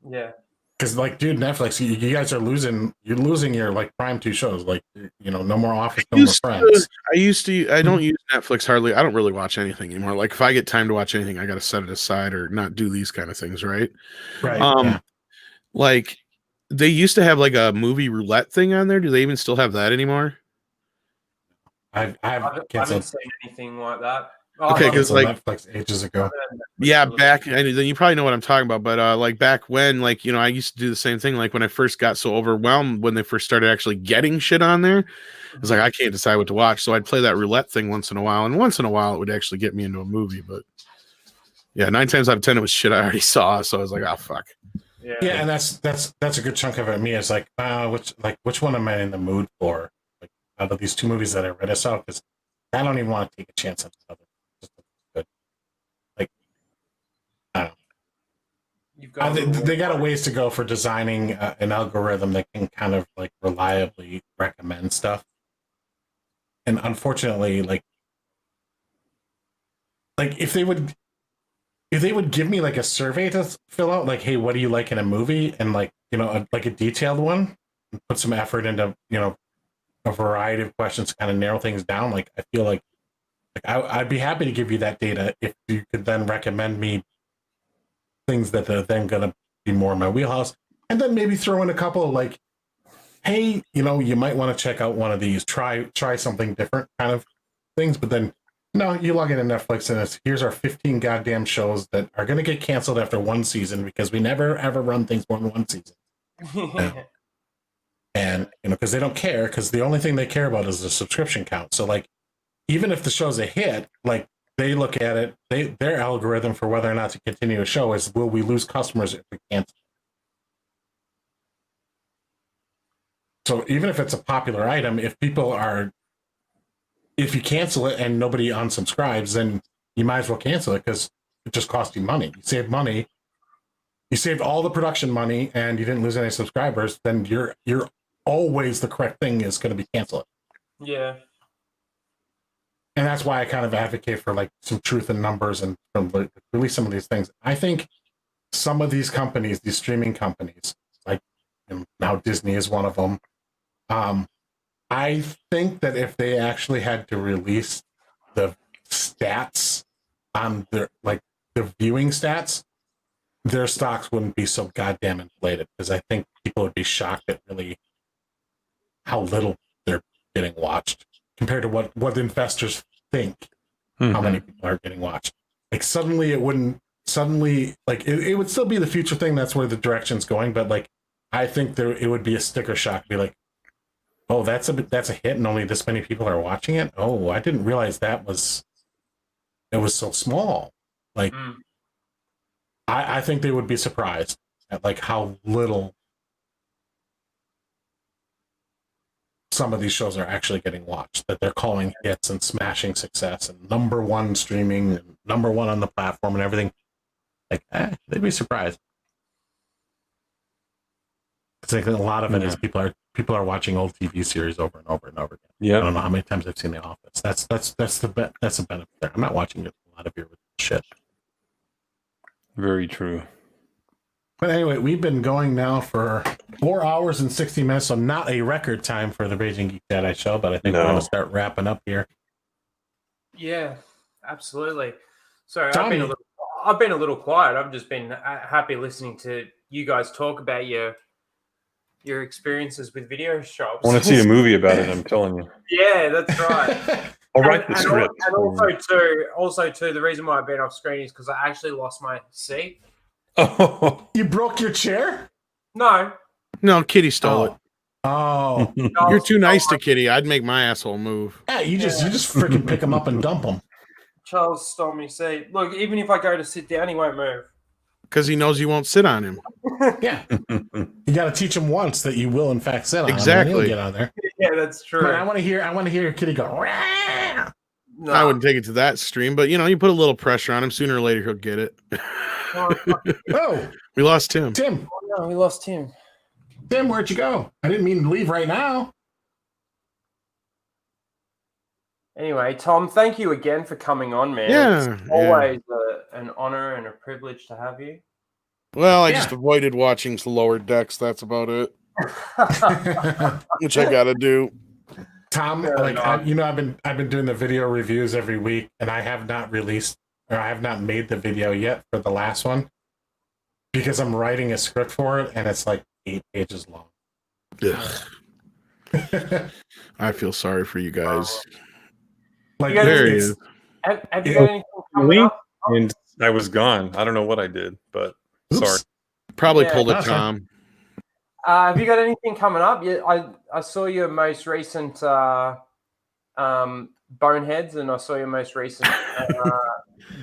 Yeah. Because, like, dude, Netflix, you guys are losing. You're losing your like prime 2 shows. Like, no more Office, no more Friends. I don't use Netflix hardly. I don't really watch anything anymore. Like, if I get time to watch anything, I got to set it aside or not do these kind of things, right? Right. Like, they used to have like a movie roulette thing on there. Do they even still have that anymore? I haven't seen anything like that. Oh, Okay, I love 'cause, it. like- Netflix ages ago. Yeah, back and then you probably know what I'm talking about, but like back when, like, you know, I used to do the same thing. Like when I first got so overwhelmed when they first started actually getting shit on there, it's like I can't decide what to watch. So I'd play that roulette thing once in a while, and once in a while it would actually get me into a movie. But yeah, 9 times out of 10 it was shit I already saw. So I was like, oh fuck. Yeah, and that's a good chunk of it. Me, it's like, which one am I in the mood for? Like out of these two movies that I read, I saw because I don't even want to take a chance on the other. Just good. Like, I don't know. You've got They got a ways to go for designing an algorithm that can kind of like reliably recommend stuff. And unfortunately, like if they would give me like a survey to fill out, like, hey, what do you like in a movie, and like, you know, like a detailed one, and put some effort into, you know, a variety of questions to kind of narrow things down. Like, I feel like I'd be happy to give you that data if you could then recommend me things that are then going to be more in my wheelhouse, and then maybe throw in a couple of like, hey, you know, you might want to check out one of these, try something different kind of things. But then no, you log into Netflix and it's, here's our 15 goddamn shows that are going to get canceled after one season because we never ever run things more than one season. And you know, because they don't care, because the only thing they care about is the subscription count. So like, even if the show's a hit, like, they look at it, their algorithm for whether or not to continue a show is, will we lose customers if we cancel? So even if it's a popular item, if you cancel it and nobody unsubscribes, then you might as well cancel it because it just cost you money. You saved money. You saved all the production money and you didn't lose any subscribers. Then you're always, the correct thing is going to be cancel it. Yeah. And that's why I kind of advocate for like some truth in numbers and release some of these things. I think some of these companies, these streaming companies, like, and now Disney is one of them. I think that if they actually had to release the stats on their, like, the viewing stats, their stocks wouldn't be so goddamn inflated, because I think people would be shocked at really how little they're getting watched compared to what investors think how many people are getting watched. Like, suddenly it would still be the future thing. That's where the direction's going. But like, I think it would be a sticker shock to be like, oh, that's a hit and only this many people are watching it. Oh, I didn't realize it was so small. Like, I think they would be surprised at like how little some of these shows are actually getting watched, that they're calling hits and smashing success and number one streaming and number one on the platform and everything. Like, they'd be surprised. It's like a lot of it is people are watching old TV series over and over and over again. Yeah, I don't know how many times I've seen The Office. That's the benefit there. I'm not watching a lot of your shit. very true. But anyway, we've been going now for 4 hours and 60 minutes, so not a record time for the Raging Geek Jedi show, but I think we're going to start wrapping up here. Yeah, absolutely. Sorry, Tommy. I've been a little quiet. I've just been happy listening to you guys talk about your experiences with video shops. I want to see a movie about it, I'm telling you. Yeah, that's right. I'll write the script. And also too, the reason why I've been off screen is because I actually lost my seat. Oh, You broke your chair? No. No, Kitty stole it. Oh. You're too nice to Kitty. I'd make my asshole move. Yeah, you just freaking pick them up and dump them. Charles stole my seat. Look, even if I go to sit down, he won't move. Because he knows you won't sit on him. Yeah. You got to teach him once that you will in fact sit on Exactly. him, and he'll get on there. Yeah, that's true. But I want to hear Kitty go. Rah! No. I wouldn't take it to that extreme, but you put a little pressure on him. Sooner or later, he'll get it. Oh, We lost Tim. Tim. Oh, no, we lost him. Tim, where'd you go? I didn't mean to leave right now. Anyway, Tom, thank you again for coming on, man. Yeah, It's always an honor and a privilege to have you. Well, I just avoided watching the lower decks. That's about it. Which I got to do. Tom, I've been doing the video reviews every week, and I have not made the video yet for the last one because I'm writing a script for it, and it's like 8 pages long. Ugh. I feel sorry for you guys. Like, There he is. Have you got anything coming up? And I was gone. I don't know what I did, but Oops. sorry. Probably Yeah. pulled a That's fine. Tom. Have you got anything coming up? Yeah, I saw your most recent Boneheads, and I saw your most recent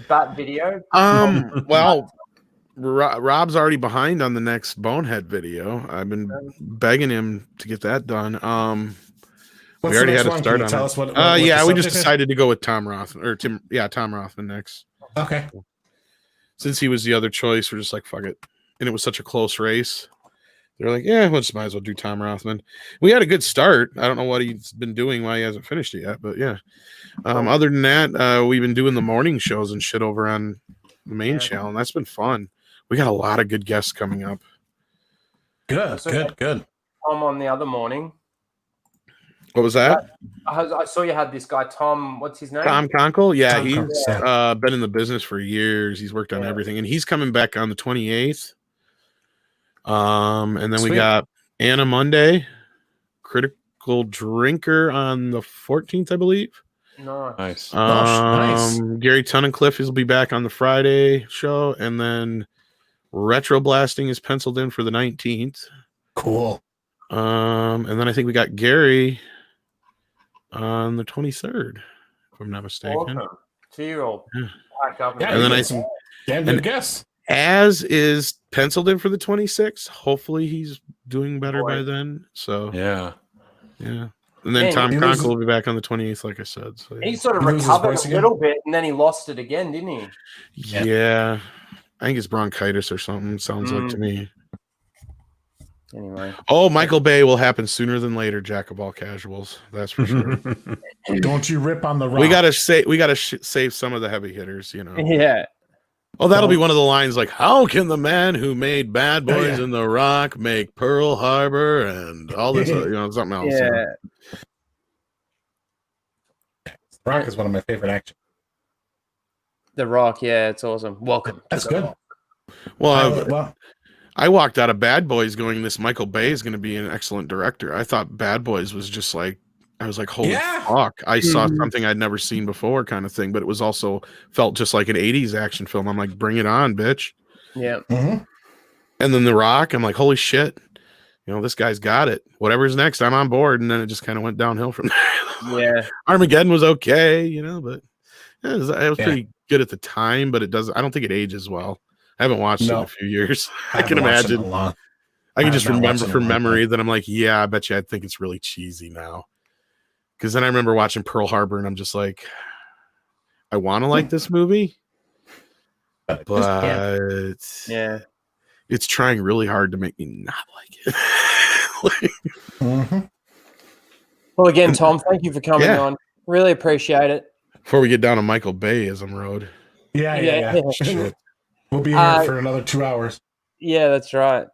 Bat video. Well, Rob's already behind on the next Bonehead video. I've been begging him to get that done. What's We already the had next a one? start Can you on tell it. us what Yeah, the we just subject is? decided to go with Tom Rothman or Tom Rothman next. Okay. Since he was the other choice, we're just like, fuck it. And it was such a close race. They're like, yeah, we just might as well do Tom Rothman. We had a good start. I don't know what he's been doing, why he hasn't finished it yet, but yeah. Other than that, we've been doing the morning shows and shit over on the main channel, and that's been fun. We got a lot of good guests coming up. Good. Tom on the other morning. What was that? I saw you had this guy, Tom. What's his name? Tom Conkle? Yeah, Tom he's Conkle, been in the business for years. He's worked on everything, and he's coming back on the 28th. And then we Sweet. got Anna Monday, Critical Drinker on the 14th, I believe. Nice. Nice. Gary Tunnicliffe will be back on the Friday show, and then Retro Blasting is penciled in for the 19th. Cool. And then I think we got Gary on the 23rd, if I'm not mistaken. Awesome. So you're all Yeah. packed up. Yeah, And then you I get some damn good guess. As is penciled in for the 26th. Hopefully he's doing better Boy. by then. So Yeah. yeah. And then Man, Tom he Conkle loses- will be back on the 28th, like I said. So He yeah. sort of He loses his recovered voice a again? little bit, and then he lost it again, didn't he? Yeah. I think it's bronchitis or something. Sounds like to me. Anyway, Oh, Michael Bay will happen sooner than later. Jack of all casuals, that's for sure. Don't you rip on the rock. we gotta save some of the heavy hitters, you know. yeah. Oh, that'll be one of the lines like, "How can the man who made Bad Oh, Boys yeah. in the Rock make Pearl Harbor and all this, something else." you know? Rock is one of my favorite action. The Rock, yeah, it's awesome. Welcome. That's good. Well, I walked out of Bad Boys going, "This Michael Bay is going to be an excellent director." I thought Bad Boys was just like, I was like, "Holy fuck!" I saw something I'd never seen before, kind of thing. But it was also felt just like an '80s action film. I'm like, "Bring it on, bitch!" Yeah. Mm-hmm. And then The Rock, I'm like, "Holy shit!" This guy's got it. Whatever's next, I'm on board. And then it just kind of went downhill from there. Yeah. Armageddon was okay, but it was pretty good at the time. But I don't think it ages well. I haven't watched it in a few years. I can imagine. I can just remember from memory that I'm like, yeah, I bet you I think it's really cheesy now. Because then I remember watching Pearl Harbor and I'm just like, I want to like this movie, but it's trying really hard to make me not like it. Well, again, Tom, thank you for coming on. Really appreciate it. Before we get down to Michael Bayism road. Yeah. Sure. We'll be here for another 2 hours. Yeah, that's right.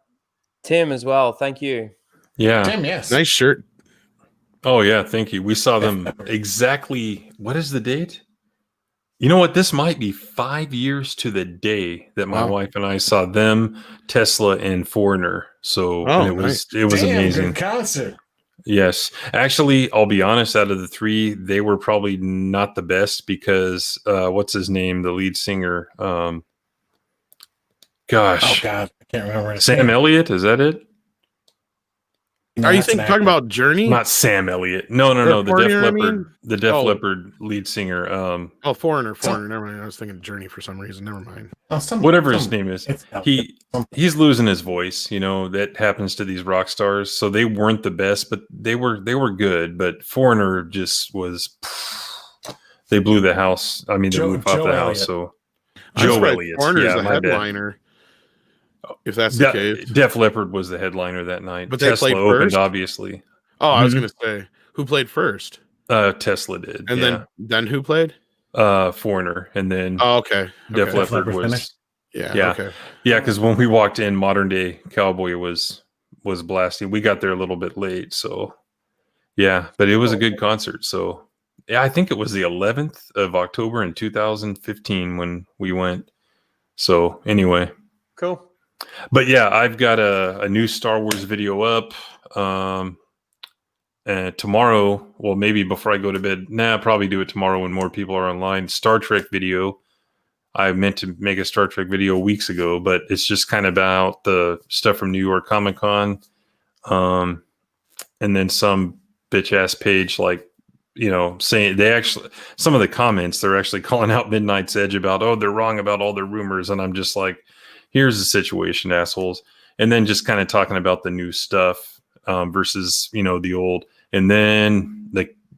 Tim as well. Thank you. Yeah. Tim, yes. Nice shirt. Oh, yeah. Thank you. We saw them exactly. What is the date? You know what? This might be 5 years to the day that my wife and I saw them, Tesla, and Foreigner. So it was amazing. Good concert. Yes. Actually, I'll be honest, out of the three, they were probably not the best because what's his name? The lead singer. Gosh. Oh, God. I can't remember. Sam Elliott. Is that it? No, Are you that's an talking actor. about Journey? Not Sam Elliott. No. The Def Foreigner, Leppard. I mean? The Def Leppard lead singer. Foreigner. Never mind. I was thinking Journey for some reason. Never mind. Whatever his name is. It's He's losing his voice. That happens to these rock stars. So they weren't the best, but they were good. But Foreigner just was. They blew the house. I mean, they blew off the house. So Joe Elliott. Foreigner's the my bad. headliner. If that's the case. Def Leppard was the headliner that night. But they Tesla played opened, first? obviously. Oh, I was going to say, who played first? Tesla did. And then who played? Foreigner. And then okay. Def Leppard was. finished? Yeah. Okay. Yeah, because when we walked in, Modern Day Cowboy was blasting. We got there a little bit late. So, yeah. But it was a good concert. So, yeah, I think it was the 11th of October in 2015 when we went. So, anyway. Cool. But yeah, I've got a new Star Wars video up. tomorrow, well, maybe before I go to bed, probably do it tomorrow when more people are online. Star Trek video. I meant to make a Star Trek video weeks ago, but it's just kind of about the stuff from New York Comic Con. And then some bitch ass page, like, saying some of the comments, they're actually calling out Midnight's Edge about, oh, they're wrong about all their rumors. And I'm just like, here's the situation, assholes. And then just kind of talking about the new stuff versus, the old. And then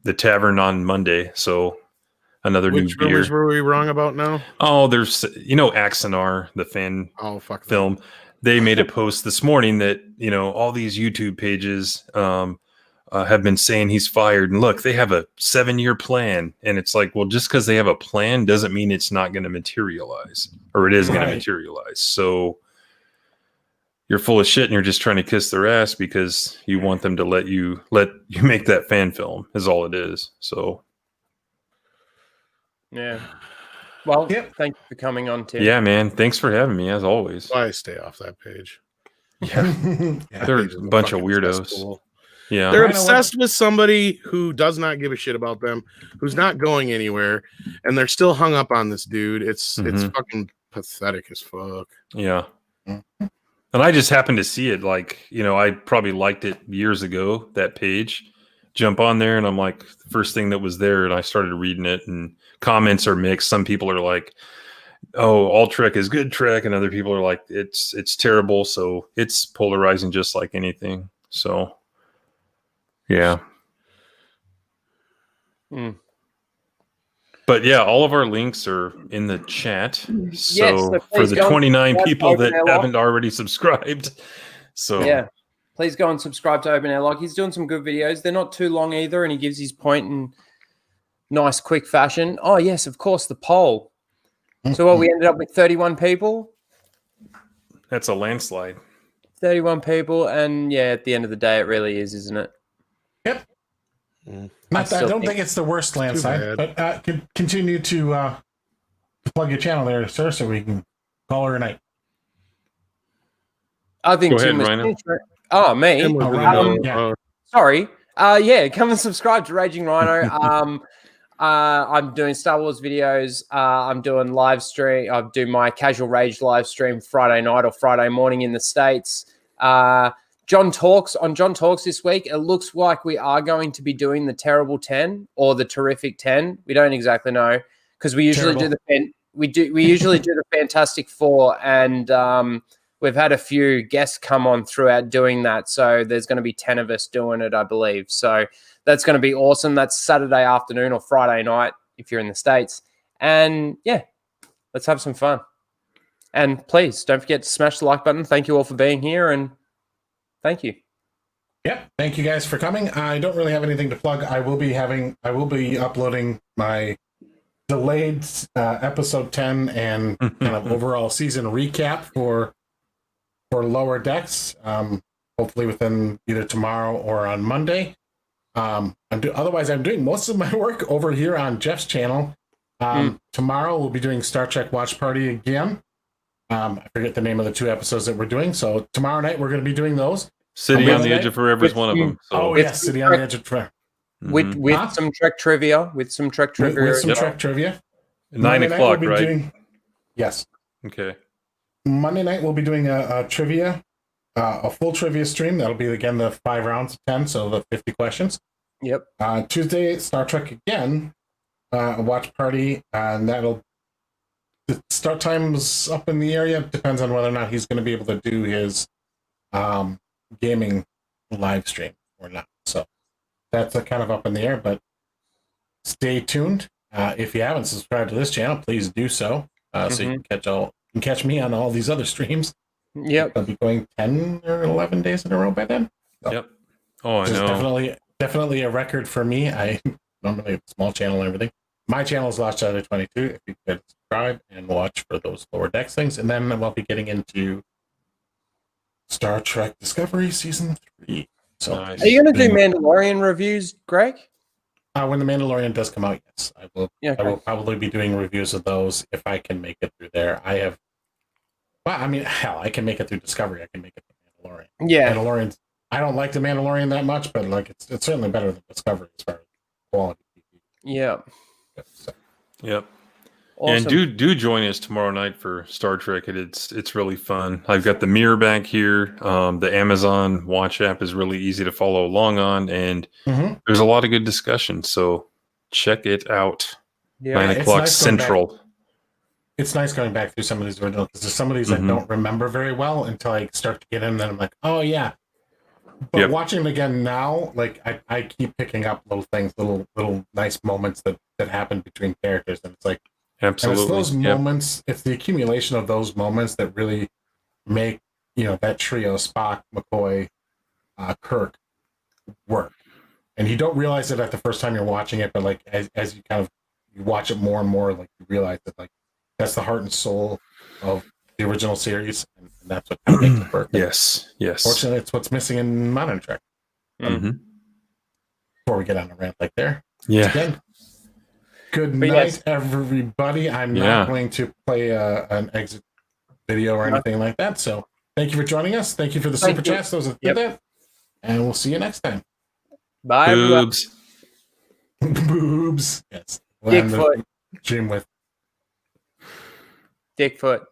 the tavern on Monday. So another Which new beer. rumors were we wrong about now? Oh, there's, Axonar, the fan film. They made a post this morning that, all these YouTube pages have been saying he's fired. And look, they have a 7-year plan. And it's like, well, just because they have a plan doesn't mean it's not going to materialize, or it is going to materialize. So you're full of shit and you're just trying to kiss their ass because you want them to let you make that fan film is all it is. So. Yeah. Well, thank you for coming on, Tim. Yeah, man. Thanks for having me, as always. Why stay off that page? Yeah. They're a bunch of weirdos. Cesspool. Yeah. They're obsessed with somebody who does not give a shit about them, who's not going anywhere, and they're still hung up on this dude. It's fucking pathetic as fuck. Yeah. And I just happened to see it. Like, I probably liked it years ago, that page. Jump on there, and I'm like, the first thing that was there, and I started reading it, and comments are mixed. Some people are like, oh, all Trek is good Trek, and other people are like, it's terrible. So it's polarizing just like anything. So yeah. But yeah, all of our links are in the chat. So for the 29 people that haven't already subscribed. So yeah. Please go and subscribe to Open Air Log. He's doing some good videos. They're not too long either, and he gives his point in nice, quick fashion. Oh, yes, of course, the poll. So what, we ended up with 31 people? That's a landslide. 31 people, and yeah, at the end of the day, it really is, isn't it? Yep. I don't think it's the worst landslide, but continue to plug your channel there, sir, so we can call her a night. I think Go Tim ahead, was Oh, me. Sorry. Yeah, come and subscribe to Raging Rhino. I'm doing Star Wars videos. I'm doing live stream. I do my Casual Rage live stream Friday night or Friday morning in the States. John Talks this week. It looks like we are going to be doing the Terrible 10 or the Terrific 10. We don't exactly know because we usually do the Fantastic Four, and we've had a few guests come on throughout doing that. So there's going to be 10 of us doing it, I believe. So that's going to be awesome. That's Saturday afternoon or Friday night if you're in the States. And yeah, let's have some fun. And please don't forget to smash the like button. Thank you all for being here, and thank you. Yep. Thank you guys for coming. I don't really have anything to plug. I will be uploading my delayed episode 10 and kind of overall season recap for Lower Decks, hopefully within either tomorrow or on Monday. Otherwise, I'm doing most of my work over here on Jeff's channel. Tomorrow we'll be doing Star Trek Watch Party again. I forget the name of the 2 episodes that we're doing. So tomorrow night we're going to be doing those. City on the Edge of Forever is one of them. So. Oh yes, City on the Edge of Forever. With some Trek trivia. With some Trek trivia. 9 o'clock, right? Yes. Okay. Monday night we'll be doing a trivia, a full trivia stream. That'll be again the 5 rounds of 10, so the 50 questions. Yep. Tuesday, Star Trek again, a watch party, and the start time's up in the area. Depends on whether or not he's going to be able to do his gaming live stream or not. So that's kind of up in the air, but stay tuned. If you haven't subscribed to this channel, please do so, so you can catch me on all these other streams. Yep. I'll be going 10 or 11 days in a row by then. So yep. Oh, I know. Definitely a record for me. I normally have a small channel and everything. My channel is Lost Jedi 22. If you could subscribe and watch for those Lower Decks things. And then we'll be getting into Star Trek Discovery Season 3. So nice. Are you going to do Mandalorian reviews, Greg? When the Mandalorian does come out, yes. I will. Yeah, okay. I will probably be doing reviews of those if I can make it through there. I can make it through Discovery. I can make it through Mandalorian. Yeah. Mandalorian's I don't like The Mandalorian that much, but like it's certainly better than Discovery as far as quality. Yeah. So, Yep. Awesome. And do join us tomorrow night for Star Trek. It's really fun. I've got the mirror back here. The Amazon Watch app is really easy to follow along on, and there's a lot of good discussion. So check it out. Yeah. 9 it's o'clock nice going back- Central. it's nice going back through some of these originals because there's some of these I don't remember very well until I start to get in. Then I'm like, oh yeah. But watching it again now, like I keep picking up little things, little nice moments that happen between characters, and it's like, Absolutely. and it's those moments. It's the accumulation of those moments that really make that trio: Spock, McCoy, Kirk work. And you don't realize it at the first time you're watching it, but like as you kind of you watch it more and more, like you realize that like that's the heart and soul of the original series, and that's what kind of makes it work. Yes. Fortunately, it's what's missing in modern Trek. Before we get on a rant like there. Yeah. Again, good night, everybody. I'm not going to play an exit video or anything like that. So thank you for joining us. Thank you for the super chats, those that did that. And we'll see you next time. Bye, everyone. Boobs. Boobs. Yes. Dickfoot. Dream with Dickfoot.